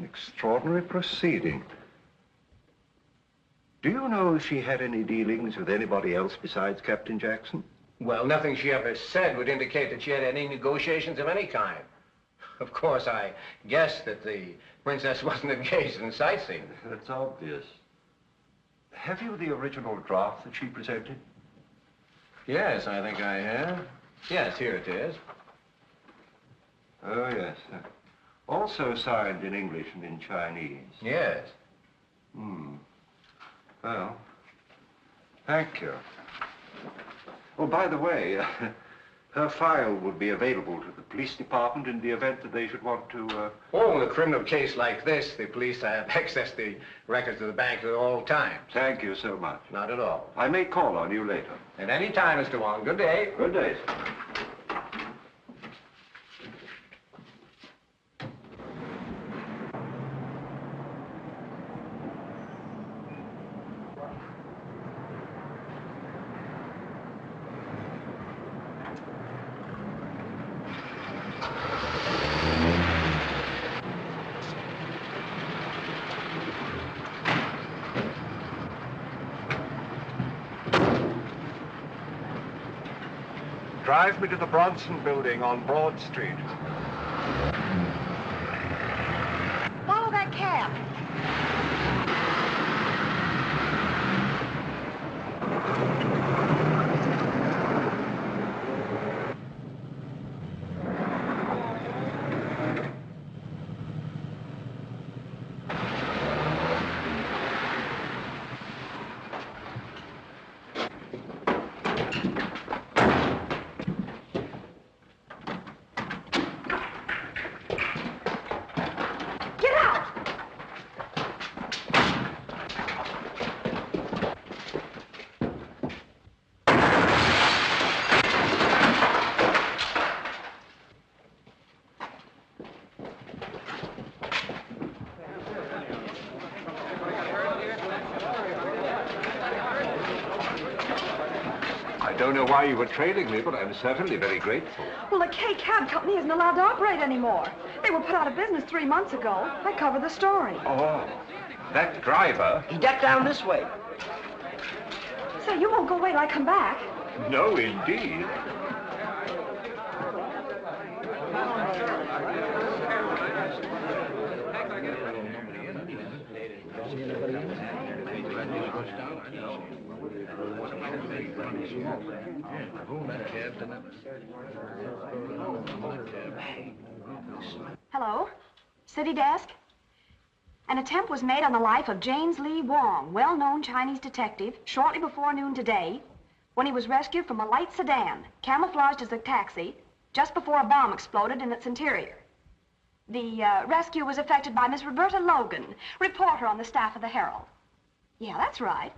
Extraordinary proceeding. Do you know if she had any dealings with anybody else besides Captain Jackson? Well, nothing she ever said would indicate that she had any negotiations of any kind. Of course, I guessed that the princess wasn't engaged in sightseeing. That's obvious. Have you the original draft that she presented? Yes, I think I have. Yes, here it is. Oh, yes. Also signed in English and in Chinese. Yes. Well, thank you. Oh, by the way, her file would be available to the police department in the event that they should want to... Oh, in a criminal case like this, the police have access to the records of the bank at all times. Thank you so much. Not at all. I may call on you later. At any time, Mr. Wong. Good day. Good day, sir. Drive me to the Bronson Building on Broad Street. Follow that cab. I don't know why you were trailing me, but I'm certainly very grateful. Well, the K Cab Company isn't allowed to operate anymore. They were put out of business 3 months ago. I covered the story. Oh, that driver? He ducked down this way. Say, you won't go away till I come back. No, indeed. Hello? City desk? An attempt was made on the life of James Lee Wong, well-known Chinese detective, shortly before noon today, when he was rescued from a light sedan, camouflaged as a taxi, just before a bomb exploded in its interior. The rescue was effected by Miss Roberta Logan, reporter on the staff of the Herald. Yeah, that's right.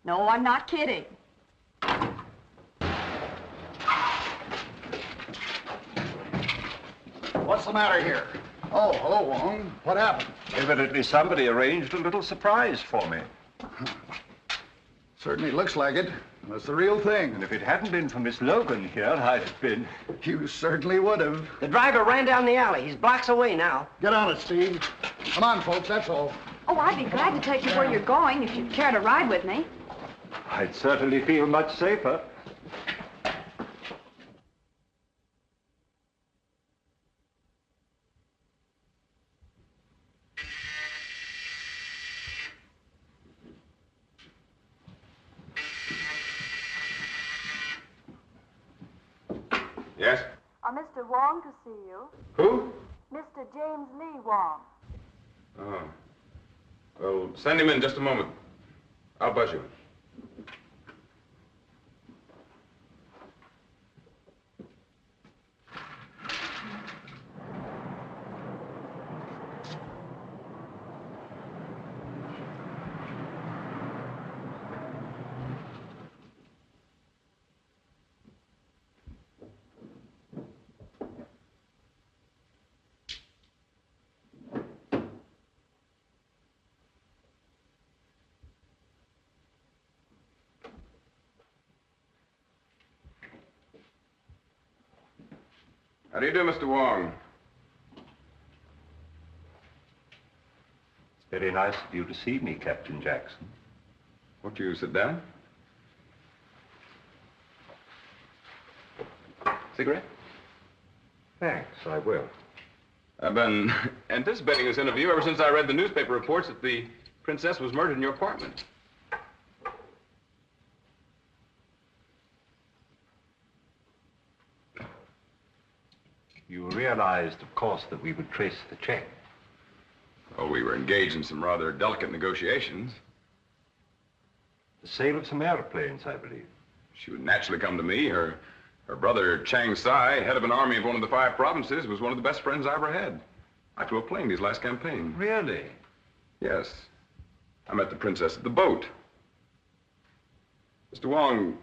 No, I'm not kidding. What's the matter here? Oh, hello, Wong. What happened? Evidently somebody arranged a little surprise for me. Certainly looks like it. That's the real thing. And if it hadn't been for Miss Logan here, I'd have been... You certainly would have. The driver ran down the alley. He's blocks away now. Get on it, Steve. Come on, folks, that's all. Oh, I'd be glad to take you where you're going if you'd care to ride with me. I'd certainly feel much safer. Yes? Mr. Wong to see you. Who? Mr. James Lee Wong. Oh. Well, send him in just a moment. I'll buzz you. How do you do, Mr. Wong? It's very nice of you to see me, Captain Jackson. Won't you sit down? Cigarette? Thanks, I will. I've been anticipating this interview ever since I read the newspaper reports that the princess was murdered in your apartment. You realized, of course, that we would trace the check. Oh, we were engaged in some rather delicate negotiations. The sale of some airplanes, I believe. She would naturally come to me. Her brother, Chang Sai, head of an army of one of the 5 provinces, was one of the best friends I ever had. I flew a plane his last campaign. Really? Yes. I met the princess at the boat. Mr. Wong,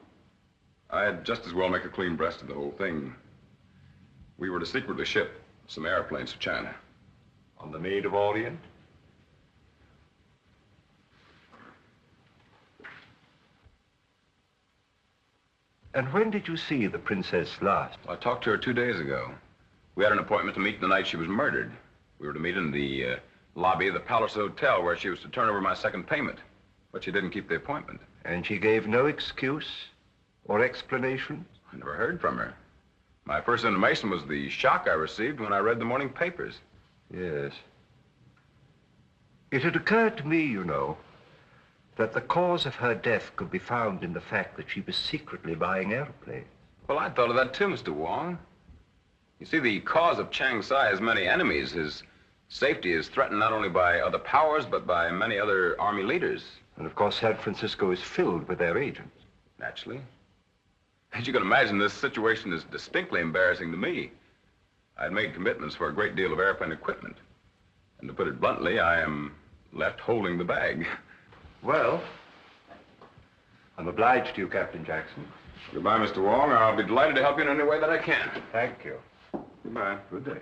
I'd just as well make a clean breast of the whole thing. We were to secretly ship some airplanes to China. On the Maid of Orient? And when did you see the princess last? I talked to her 2 days ago. We had an appointment to meet the night she was murdered. We were to meet in the lobby of the Palace Hotel where she was to turn over my second payment. But she didn't keep the appointment. And she gave no excuse or explanation? I never heard from her. My first intimation was the shock I received when I read the morning papers. Yes. It had occurred to me, you know, that the cause of her death could be found in the fact that she was secretly buying airplanes. Well, I thought of that too, Mr. Wong. You see, the cause of Chang Sai has many enemies. His safety is threatened not only by other powers, but by many other army leaders. And of course, San Francisco is filled with their agents. Naturally. As you can imagine, this situation is distinctly embarrassing to me. I'd made commitments for a great deal of airplane equipment. And to put it bluntly, I am left holding the bag. Well, I'm obliged to you, Captain Jackson. Goodbye, Mr. Wong. I'll be delighted to help you in any way that I can. Thank you. Goodbye. Good day.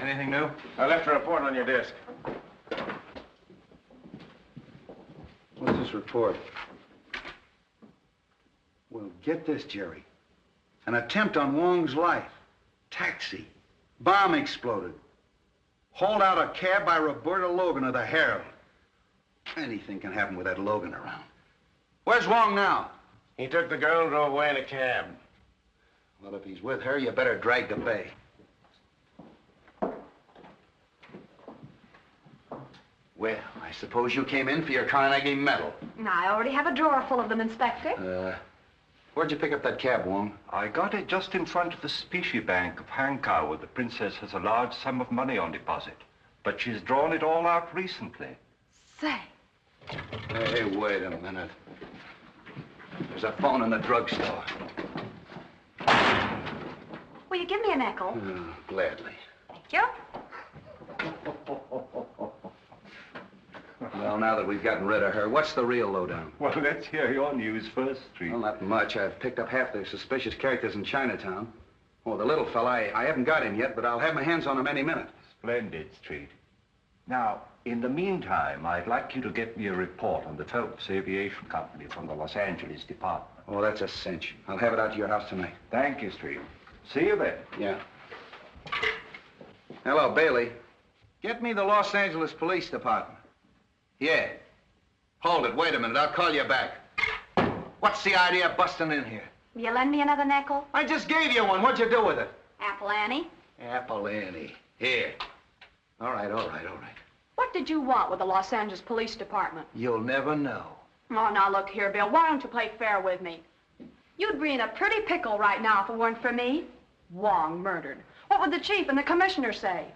Anything new? I left a report on your desk. What's this report? Well, get this, Jerry. An attempt on Wong's life. Taxi. Bomb exploded. Hauled out a cab by Roberta Logan of the Herald. Anything can happen with that Logan around. Where's Wong now? He took the girl and drove away in a cab. Well, if he's with her, you better drag the bay. Well, I suppose you came in for your Carnegie Medal. I already have a drawer full of them, Inspector. Where'd you pick up that cab, Wong? I got it just in front of the Specie Bank of Hankow, where the princess has a large sum of money on deposit. But she's drawn it all out recently. Say. Hey, wait a minute. There's a phone in the drugstore. Will you give me a nickel? Gladly. Thank you. Well, now that we've gotten rid of her, what's the real lowdown? Well, let's hear your news first, Street. Well, not much. I've picked up half the suspicious characters in Chinatown. Oh, the little fella, I haven't got him yet, but I'll have my hands on him any minute. Splendid, Street. Now, in the meantime, I'd like you to get me a report on the Phelps Aviation Company from the Los Angeles department. Oh, that's a cinch. I'll have it out to your house tonight. Thank you, Street. See you then. Yeah. Hello, Bailey. Get me the Los Angeles Police Department. Yeah. Hold it. Wait a minute. I'll call you back. What's the idea of busting in here? Will you lend me another nickel? I just gave you one. What'd you do with it? Apple Annie. Apple Annie. Here. All right. What did you want with the Los Angeles Police Department? You'll never know. Oh, now look here, Bill. Why don't you play fair with me? You'd be in a pretty pickle right now if it weren't for me. Wong murdered. What would the chief and the commissioner say?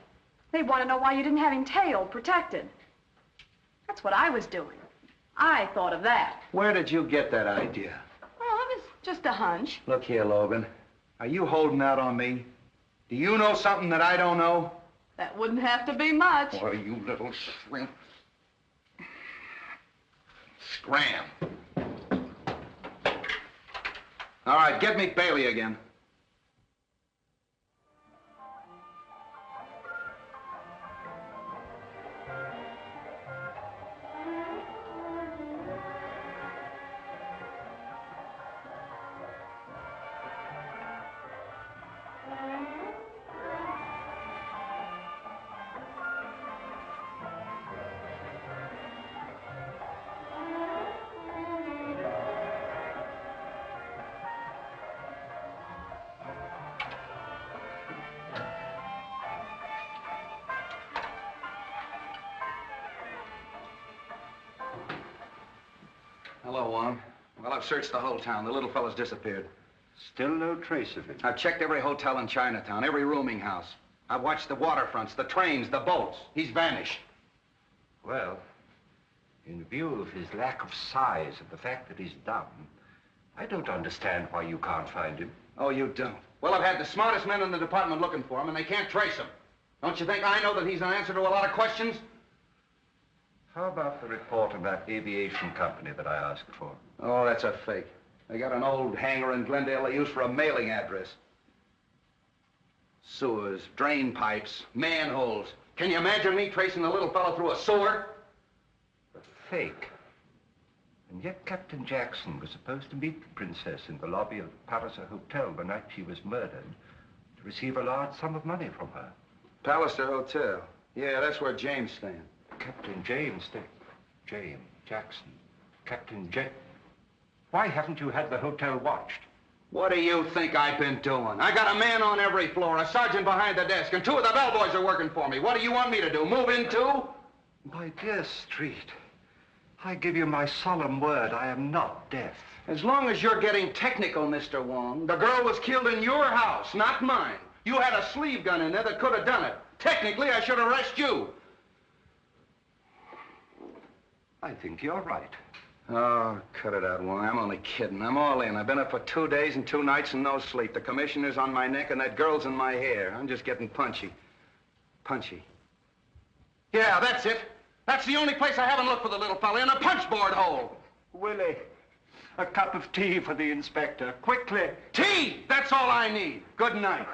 They'd want to know why you didn't have him tailed, protected. That's what I was doing. I thought of that. Where did you get that idea? Oh, it was just a hunch. Look here, Logan. Are you holding out on me? Do you know something that I don't know? That wouldn't have to be much. Why, you little shrimp. Scram. All right, get me Bailey again. Hello, Wong. Well, I've searched the whole town. The little fella's disappeared. Still no trace of him. I've checked every hotel in Chinatown, every rooming house. I've watched the waterfronts, the trains, the boats. He's vanished. Well, in view of his lack of size and the fact that he's dumb, I don't understand why you can't find him. Oh, you don't? Well, I've had the smartest men in the department looking for him, and they can't trace him. Don't you think I know that he's an answer to a lot of questions? How about the report of that aviation company that I asked for? Oh, that's a fake. They got an old hangar in Glendale they use for a mailing address. Sewers, drain pipes, manholes. Can you imagine me tracing the little fellow through a sewer? A fake. And yet Captain Jackson was supposed to meet the princess in the lobby of the Palliser Hotel the night she was murdered to receive a large sum of money from her. Palliser Hotel. Yeah, that's where James stands. Captain James Jackson. Captain Why haven't you had the hotel watched? What do you think I've been doing? I got a man on every floor, a sergeant behind the desk, and 2 of the bellboys are working for me. What do you want me to do, move in too? My dear Street, I give you my solemn word, I am not deaf. As long as you're getting technical, Mr. Wong, the girl was killed in your house, not mine. You had a sleeve gun in there that could have done it. Technically, I should arrest you. I think you're right. Oh, cut it out, Wong. I'm only kidding. I'm all in. I've been up for 2 days and 2 nights and no sleep. The commissioner's on my neck and that girl's in my hair. I'm just getting punchy. Punchy. Yeah, that's it. That's the only place I haven't looked for the little fella, in a punchboard hole. Willie, a cup of tea for the inspector, quickly. Tea! That's all I need. Good night.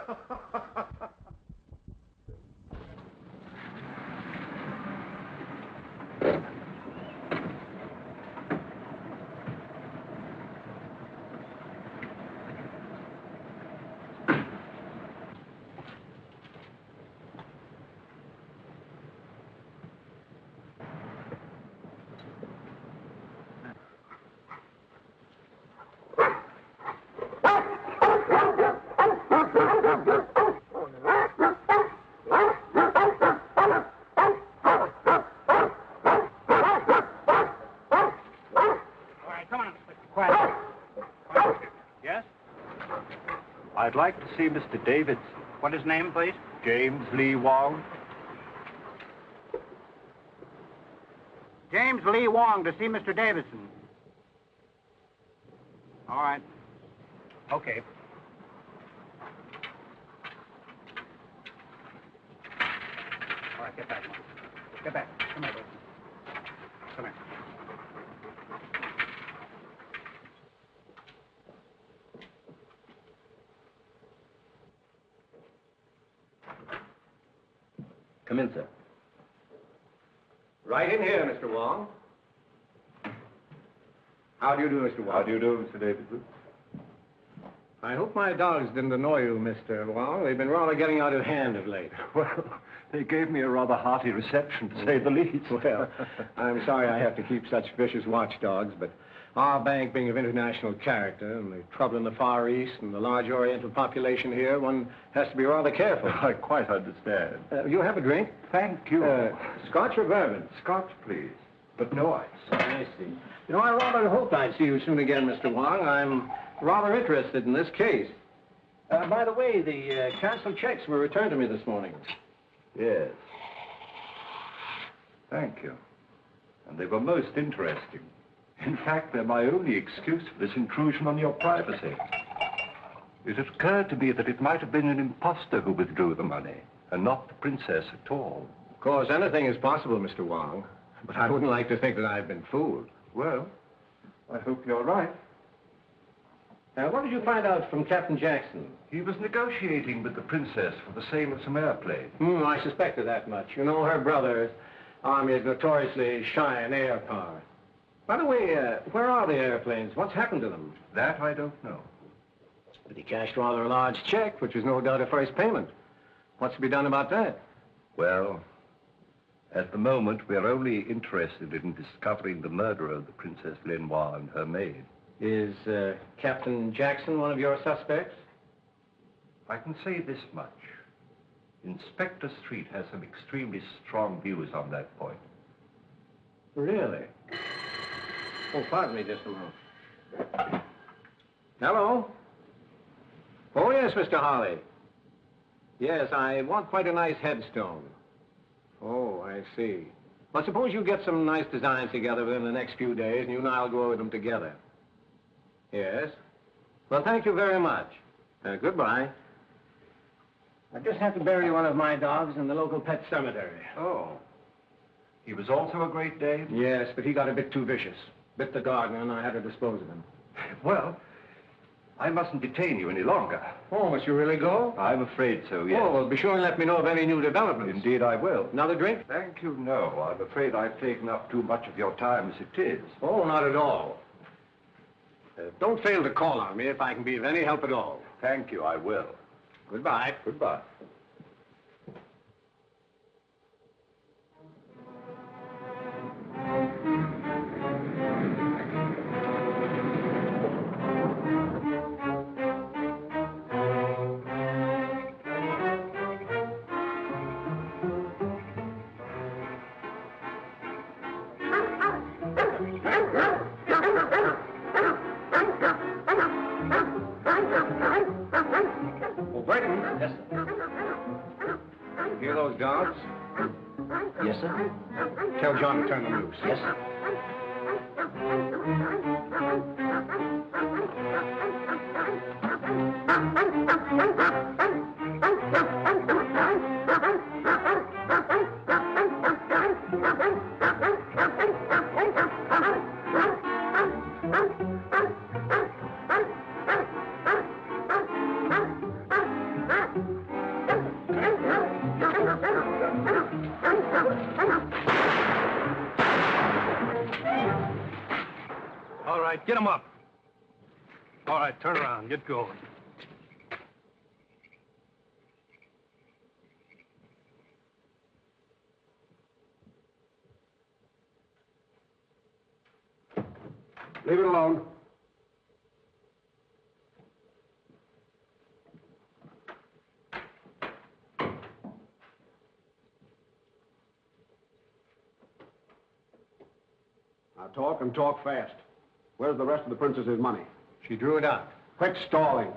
I'd like to see Mr. Davidson. What is his name, please? James Lee Wong. James Lee Wong to see Mr. Davidson. All right. Okay. All right, get back. Get back. Come here, baby. Come here. Come in, sir. Right in here, Mr. Wong. How do you do, Mr. Wong? How do you do, Mr. Davidson? I hope my dogs didn't annoy you, Mr. Wong. They've been rather getting out of hand of late. Well, they gave me a rather hearty reception, to say the least. Well, I'm sorry I have to keep such vicious watchdogs, but our bank being of international character and the trouble in the Far East and the large Oriental population here, one has to be rather careful. I quite understand. You have a drink? Thank you. Scotch or bourbon? Scotch, please, but no ice. I see. You know, I rather hoped I'd see you soon again, Mr. Wong. I'm rather interested in this case. By the way, the canceled checks were returned to me this morning. Yes. Thank you. And they were most interesting. In fact, they're my only excuse for this intrusion on your privacy. It occurred to me that it might have been an imposter who withdrew the money. and not the princess at all. Of course, anything is possible, Mr. Wong. But I wouldn't like to think that I've been fooled. Well, I hope you're right. What did you find out from Captain Jackson? He was negotiating with the princess for the sale of some airplanes. I suspected that much. You know, her brother's army is notoriously shy in air power. By the way, where are the airplanes? What's happened to them? That I don't know. But he cashed rather a large check, which was no doubt a first payment. What's to be done about that? Well, at the moment, we're only interested in discovering the murderer of the Princess Lenoir and her maid. Is Captain Jackson one of your suspects? I can say this much. Inspector Street has some extremely strong views on that point. Really? Oh, pardon me just a moment. Hello? Oh, yes, Mr. Holly. Yes, I want quite a nice headstone. Oh, I see. Well, suppose you get some nice designs together within the next few days, and you and I'll go over them together. Yes? Well, thank you very much. Goodbye. I just have to bury one of my dogs in the local pet cemetery. Oh. He was also a Great Dane? Yes, but he got a bit too vicious. Bit the gardener, and I had to dispose of him. Well, I mustn't detain you any longer. Oh, must you really go? I'm afraid so, yes. Oh, well, be sure and let me know of any new developments. Indeed I will. Another drink? Thank you, no. I'm afraid I've taken up too much of your time as it is. Oh, not at all. Don't fail to call on me if I can be of any help at all. Thank you, I will. Goodbye. Goodbye. Hear those dogs? Yes, sir. Tell John to turn them loose. Yes, sir. All right, get them up. All right, turn around. Get going. Leave it alone. Now talk and talk fast. Where's the rest of the princess's money? She drew it out. Quit stalling.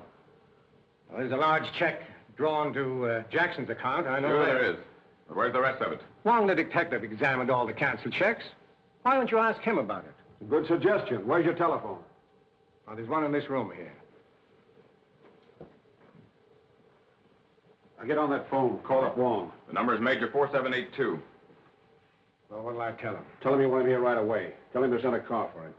Well, there's a large check drawn to Jackson's account. I know Sure that. there is. But where's the rest of it? Wong, the detective, examined all the canceled checks. Why don't you ask him about it? It's a good suggestion. Where's your telephone? Oh, there's one in this room here. Now get on that phone. Call up Wong. The number is Major 4782. Well, what'll I tell him? Tell him you want him here right away. Tell him to send a car for him.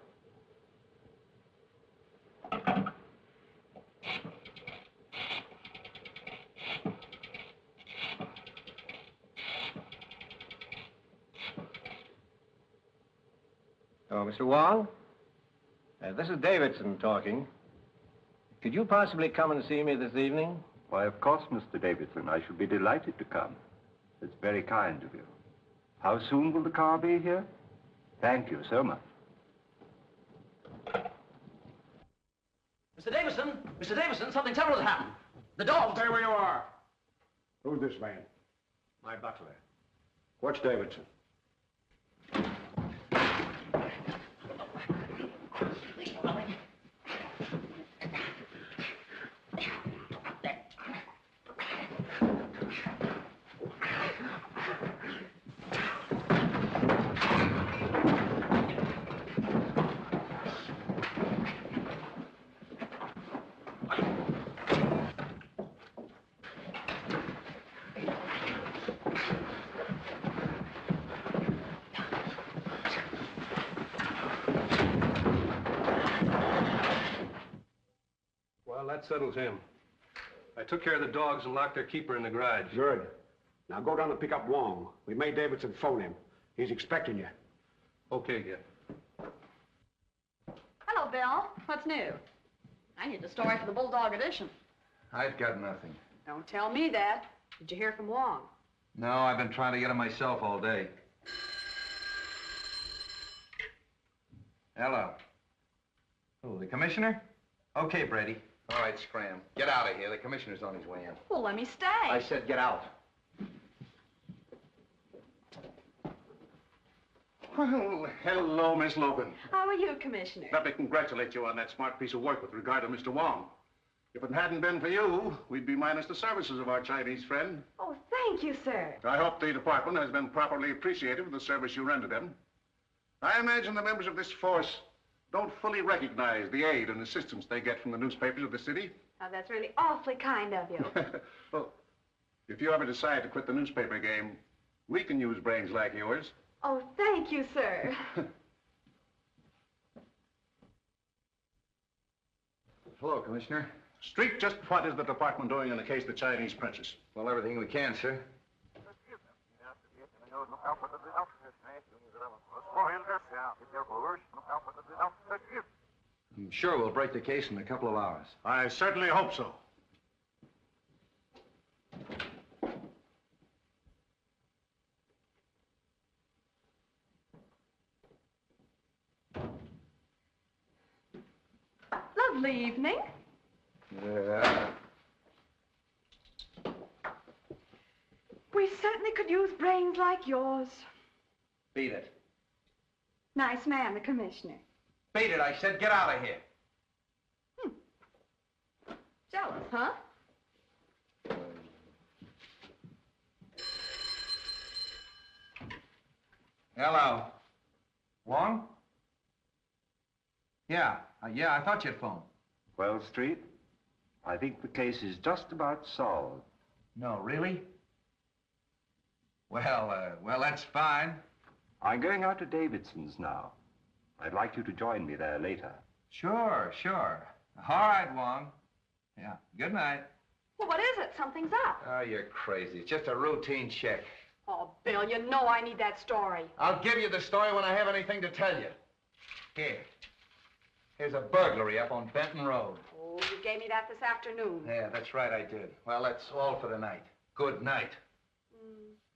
Oh, Mr. Wong? This is Davidson talking. Could you possibly come and see me this evening? Why, of course, Mr. Davidson. I should be delighted to come. It's very kind of you. How soon will the car be here? Thank you so much. Mr. Davidson, something terrible has happened. The dog. Stay where you are. Who's this man? My butler. What's Davidson? Well, that settles him. I took care of the dogs and locked their keeper in the garage. Good. Now go down and pick up Wong. We made Davidson phone him. He's expecting you. Okay, Gil. Hello, Bill. What's new? I need a story for the Bulldog edition. I've got nothing. Don't tell me that. Did you hear from Wong? No, I've been trying to get him myself all day. Hello. Oh, the commissioner? Okay, Brady. All right, scram. Get out of here. The commissioner's on his way in. Well, let me stay. I said get out. Well, hello, Miss Logan. How are you, Commissioner? Let me congratulate you on that smart piece of work with regard to Mr. Wong. If it hadn't been for you, we'd be minus the services of our Chinese friend. Oh, thank you, sir. I hope the department has been properly appreciative of the service you rendered them. I imagine the members of this force don't fully recognize the aid and assistance they get from the newspapers of the city. Oh, that's really awfully kind of you. Well, if you ever decide to quit the newspaper game, we can use brains like yours. Oh, thank you, sir. Hello, Commissioner. Street, just what is the department doing in the case of the Chinese princess? Well, everything we can, sir. I'm sure we'll break the case in a couple of hours. I certainly hope so. Lovely evening. We certainly could use brains like yours. Beat it. Nice man, the commissioner. Beat it, I said. Get out of here. Jealous, huh? Hello. Wong? Yeah, I thought you'd phone. Well, Street, I think the case is just about solved. No, really? Well, that's fine. I'm going out to Davidson's now. I'd like you to join me there later. Sure. All right, Wong. Yeah, good night. Well, what is it? Something's up. Oh, you're crazy. It's just a routine check. Oh, Bill, you know I need that story. I'll give you the story when I have anything to tell you. Here's a burglary up on Benton Road. Oh, you gave me that this afternoon. Yeah, that's right, I did. Well, that's all for the night. Good night.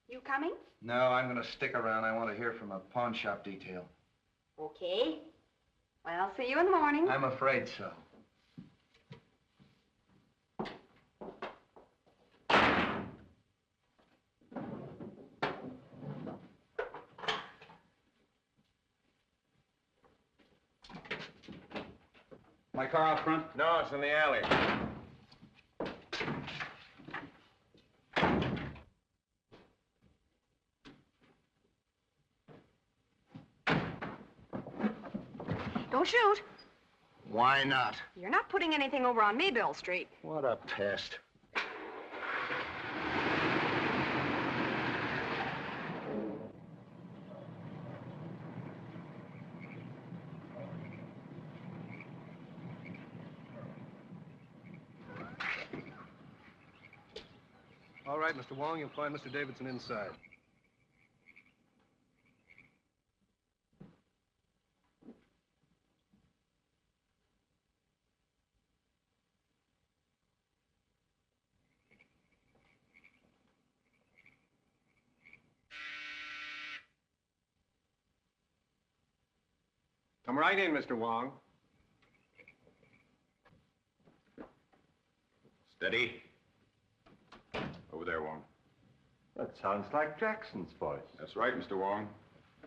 You coming? No, I'm going to stick around. I want to hear from a pawn shop detail. Okay. Well, I'll see you in the morning. I'm afraid so. My car out front? No, it's in the alley. Don't shoot. Why not? You're not putting anything over on me, Bill Street. What a pest. All right, Mr. Wong, you'll find Mr. Davidson inside. Come right in, Mr. Wong. Steady. Over there, Wong. That sounds like Jackson's voice. That's right, Mr. Wong.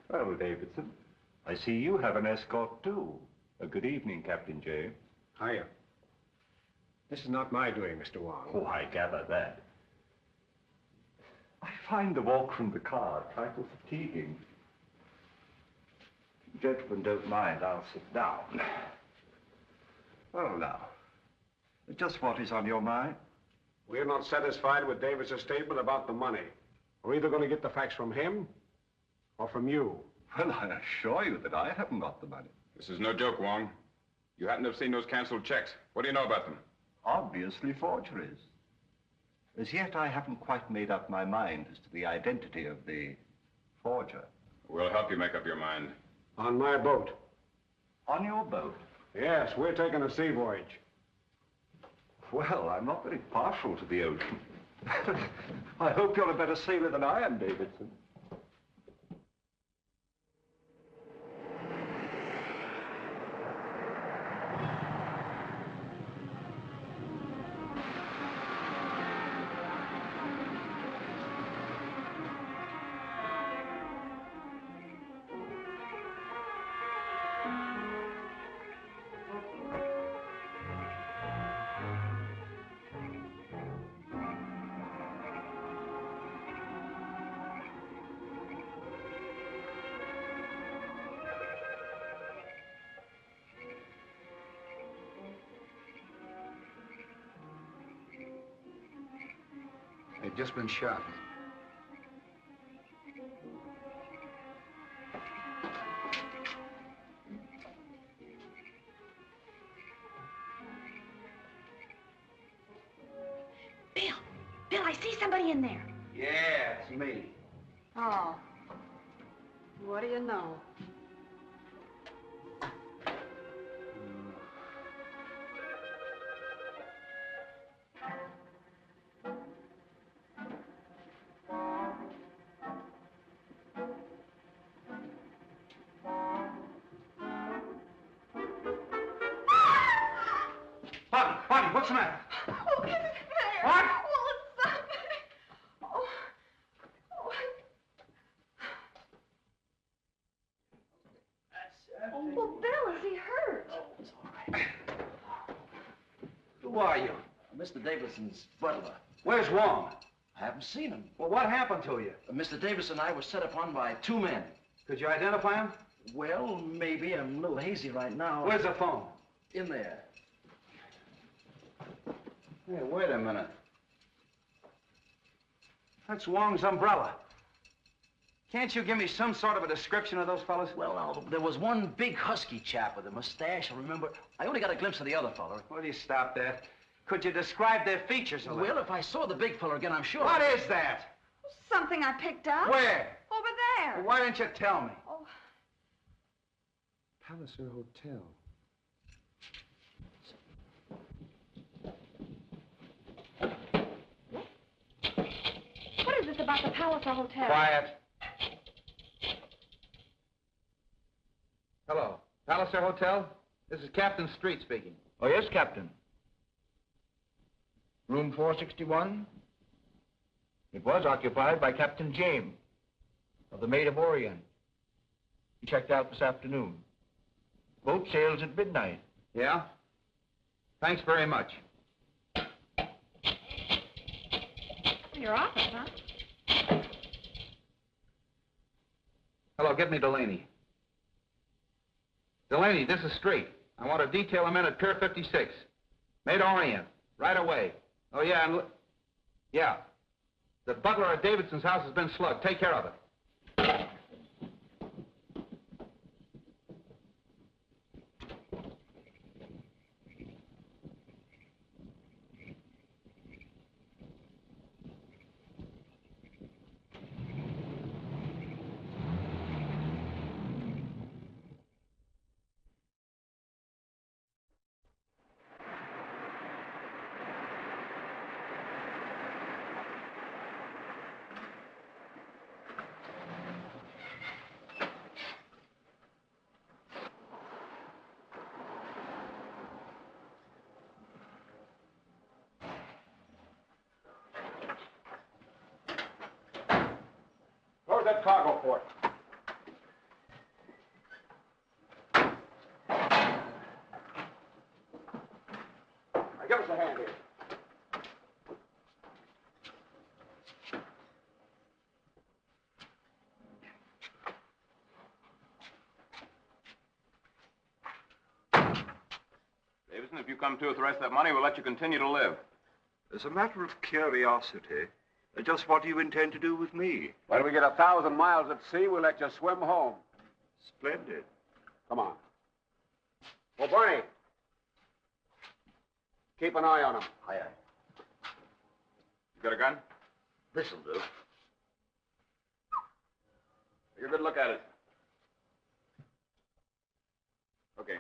Well, Davidson, I see you have an escort, too. Good evening, Captain James. Hiya. This is not my doing, Mr. Wong. Oh, I gather that. I find the walk from the car a trifle fatiguing. If you gentlemen don't mind, I'll sit down. Well, now, just what is on your mind? We're not satisfied with Davis's statement about the money. We're either going to get the facts from him or from you. Well, I assure you that I haven't got the money. This is no joke, Wong. You happen to have seen those canceled checks. What do you know about them? Obviously forgeries. As yet, I haven't quite made up my mind as to the identity of the forger. We'll help you make up your mind. On my boat. On your boat? Yes, we're taking a sea voyage. Well, I'm not very partial to the ocean. I hope you're a better sailor than I am, Davidson. They've just been shot. Bill, I see somebody in there. Yeah, it's me. Oh. What do you know? Bobby, what's the matter? Oh, it's there. What? Oh, it's something. Oh. Oh, well, Bill, is he hurt? Oh, it's all right. Who are you? Mr. Davidson's butler. Where's Wong? I haven't seen him. Well, what happened to you? Mr. Davidson and I were set upon by two men. Could you identify him? Well, maybe. I'm a little hazy right now. Where's the phone? In there. Hey, wait a minute. That's Wong's umbrella. Can't you give me some sort of a description of those fellas? Well, now, there was one big husky chap with a mustache, I remember. I only got a glimpse of the other fellow. Will you stop that? Could you describe their features a little? Well, if I saw the big fellow again, I'm sure. What is that? Something I picked up. Where? Over there. Well, why didn't you tell me? Oh. Palliser Hotel. What is this about the Palliser Hotel? Quiet. Hello. Palliser Hotel? This is Captain Street speaking. Oh, yes, Captain. Room 461? It was occupied by Captain James of the Maid of Orient. He checked out this afternoon. Boat sails at midnight. Yeah? Thanks very much. Your office, huh? Hello, get me Delaney. Delaney, this is Street. I want to detail a man at Pier 56. Maid Orient. Right away. Oh, yeah, and... Yeah. The butler at Davidson's house has been slugged. Take care of it. Close that cargo port. Now, give us a hand here. Davidson, if you come to with the rest of that money, we'll let you continue to live. As a matter of curiosity, just what do you intend to do with me? When we get 1,000 miles at sea, we'll let you swim home. Splendid. Come on. Oh, Bernie. Keep an eye on him. Aye, aye. You got a gun? This'll do. Take a good look at it. Okay.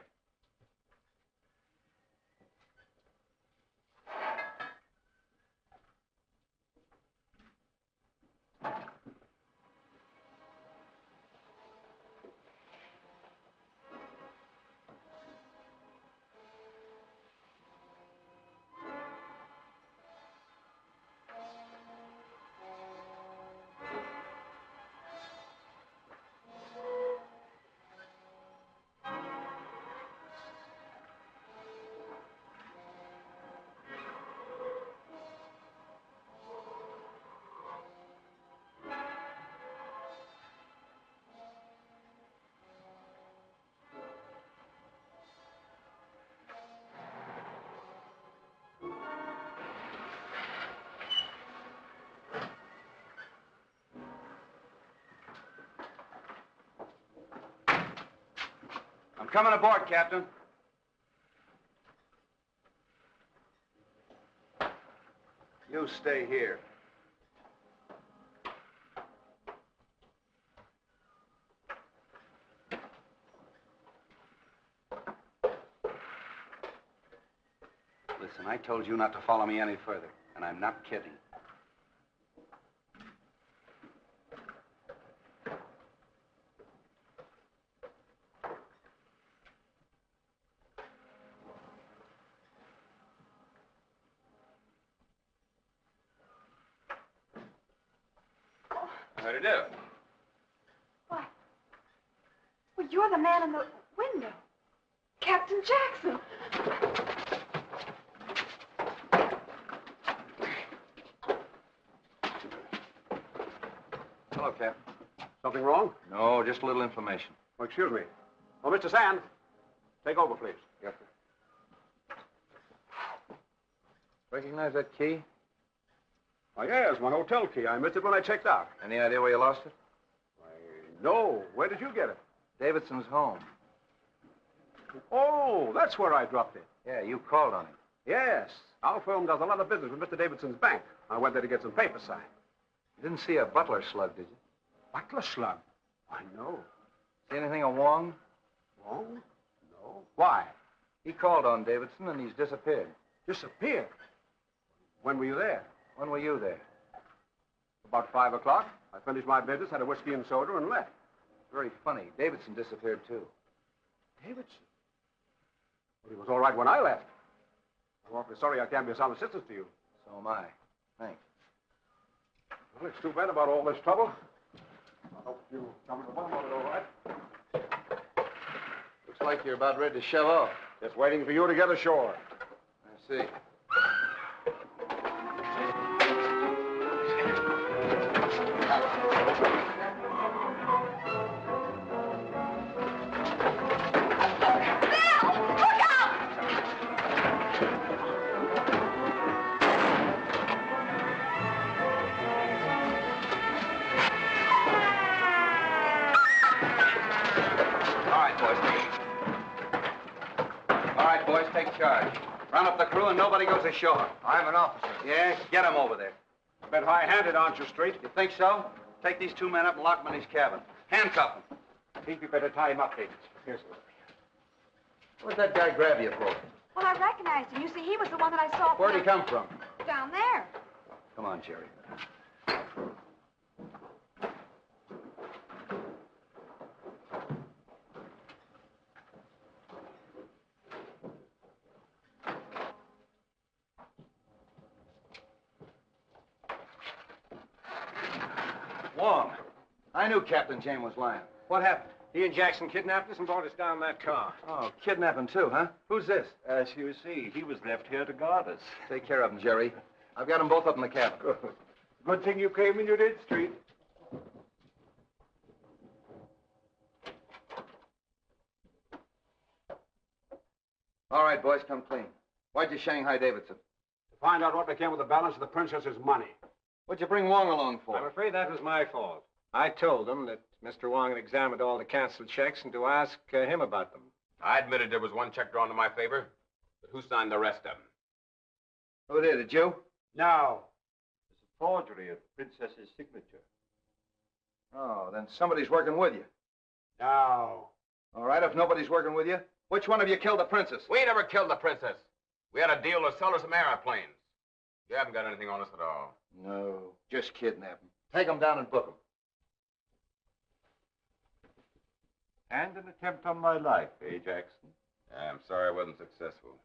I'm coming aboard, Captain. You stay here. Listen, I told you not to follow me any further, and I'm not kidding. How'd you do? Why? Well, you're the man in the window. Captain Jackson. Hello, Cap. Something wrong? No, just a little information. Oh, excuse me. Oh, Mr. Sand, take over, please. Yes, sir. Recognize that key? Oh, yes, my hotel key. I missed it when I checked out. Any idea where you lost it? No. Where did you get it? Davidson's home. Oh, that's where I dropped it. Yeah, you called on him. Yes. Our firm does a lot of business with Mr. Davidson's bank. I went there to get some papers signed. You didn't see a butler slug, did you? Butler slug? I know. See anything of Wong? Wong? No. Why? He called on Davidson and he's disappeared. Disappeared? When were you there? When were you there? About 5 o'clock. I finished my business, had a whiskey and soda, and left. Very funny. Davidson disappeared, too. Davidson? Well, he was all right when I left. I'm awfully sorry I can't be of some assistance to you. So am I. Thanks. Well, it's too bad about all this trouble. I hope you come to the bottom of it all right. Looks like you're about ready to shove off. Just waiting for you to get ashore. I see. Take charge. Round up the crew and nobody goes ashore. I'm an officer. Yeah, get him over there. A bit high-handed, aren't you, Street? You think so? Take these two men up and lock them in his cabin. Handcuff them. I think we better tie him up, Davis. Here's What'd that guy grab you for? Well, I recognized him. You see, he was the one that I saw. Where'd he come from? Down there. Come on, Jerry. Wong, I knew Captain James was lying. What happened? He and Jackson kidnapped us and brought us down in that car. Oh, kidnapping too, huh? Who's this? As you see, he was left here to guard us. Take care of him, Jerry. I've got them both up in the cabin. Good thing you came when you did, Street. All right, boys, come clean. Why'd you Shanghai Davidson? To find out what became of the balance of the princess's money. What'd you bring Wong along for? I'm afraid that was my fault. I told them that Mr. Wong had examined all the canceled checks and to ask him about them. I admitted there was one check drawn to my favor, but who signed the rest of them? Who did it, you? No. It's a forgery of the princess's signature. Oh, then somebody's working with you. No. All right, if nobody's working with you, which one of you killed the princess? We never killed the princess. We had a deal to sell her some airplanes. You haven't got anything on us at all. No, just kidnap him. Take him down and book him. And an attempt on my life, eh, Jackson? I'm sorry I wasn't successful.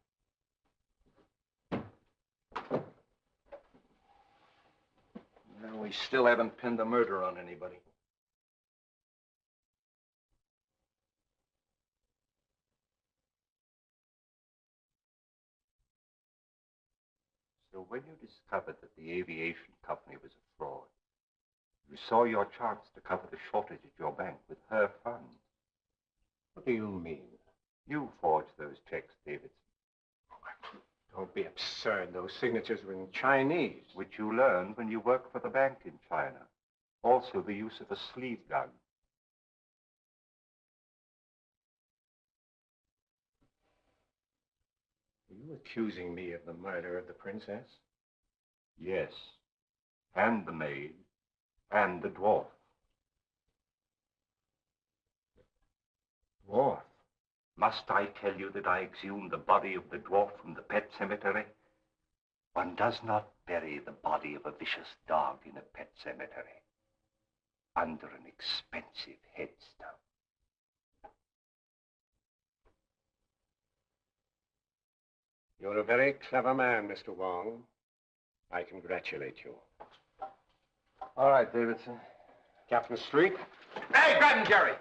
No, we still haven't pinned the murder on anybody. So when you discovered that the aviation company was a fraud, you saw your chance to cover the shortage at your bank with her funds. What do you mean? You forged those checks, Davidson. Don't be absurd. Those signatures were in Chinese. Which you learned when you worked for the bank in China. Also the use of a sleeve gun. Are you accusing me of the murder of the princess? Yes. And the maid. And the dwarf. Dwarf? Must I tell you that I exhumed the body of the dwarf from the pet cemetery? One does not bury the body of a vicious dog in a pet cemetery. Under an expensive headstone. You're a very clever man, Mr. Wong. I congratulate you. All right, Davidson. Captain Street? Hey, grab him, Jerry!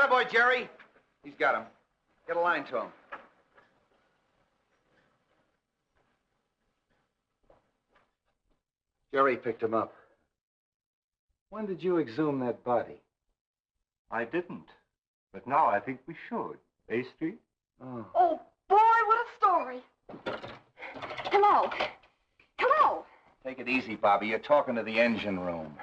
Attaboy, Jerry. He's got him. Get a line to him. Jerry picked him up. When did you exhume that body? I didn't. But now I think we should. Eh, Street? Oh. Oh, boy, what a story. Hello. Hello. Take it easy, Bobby. You're talking to the engine room.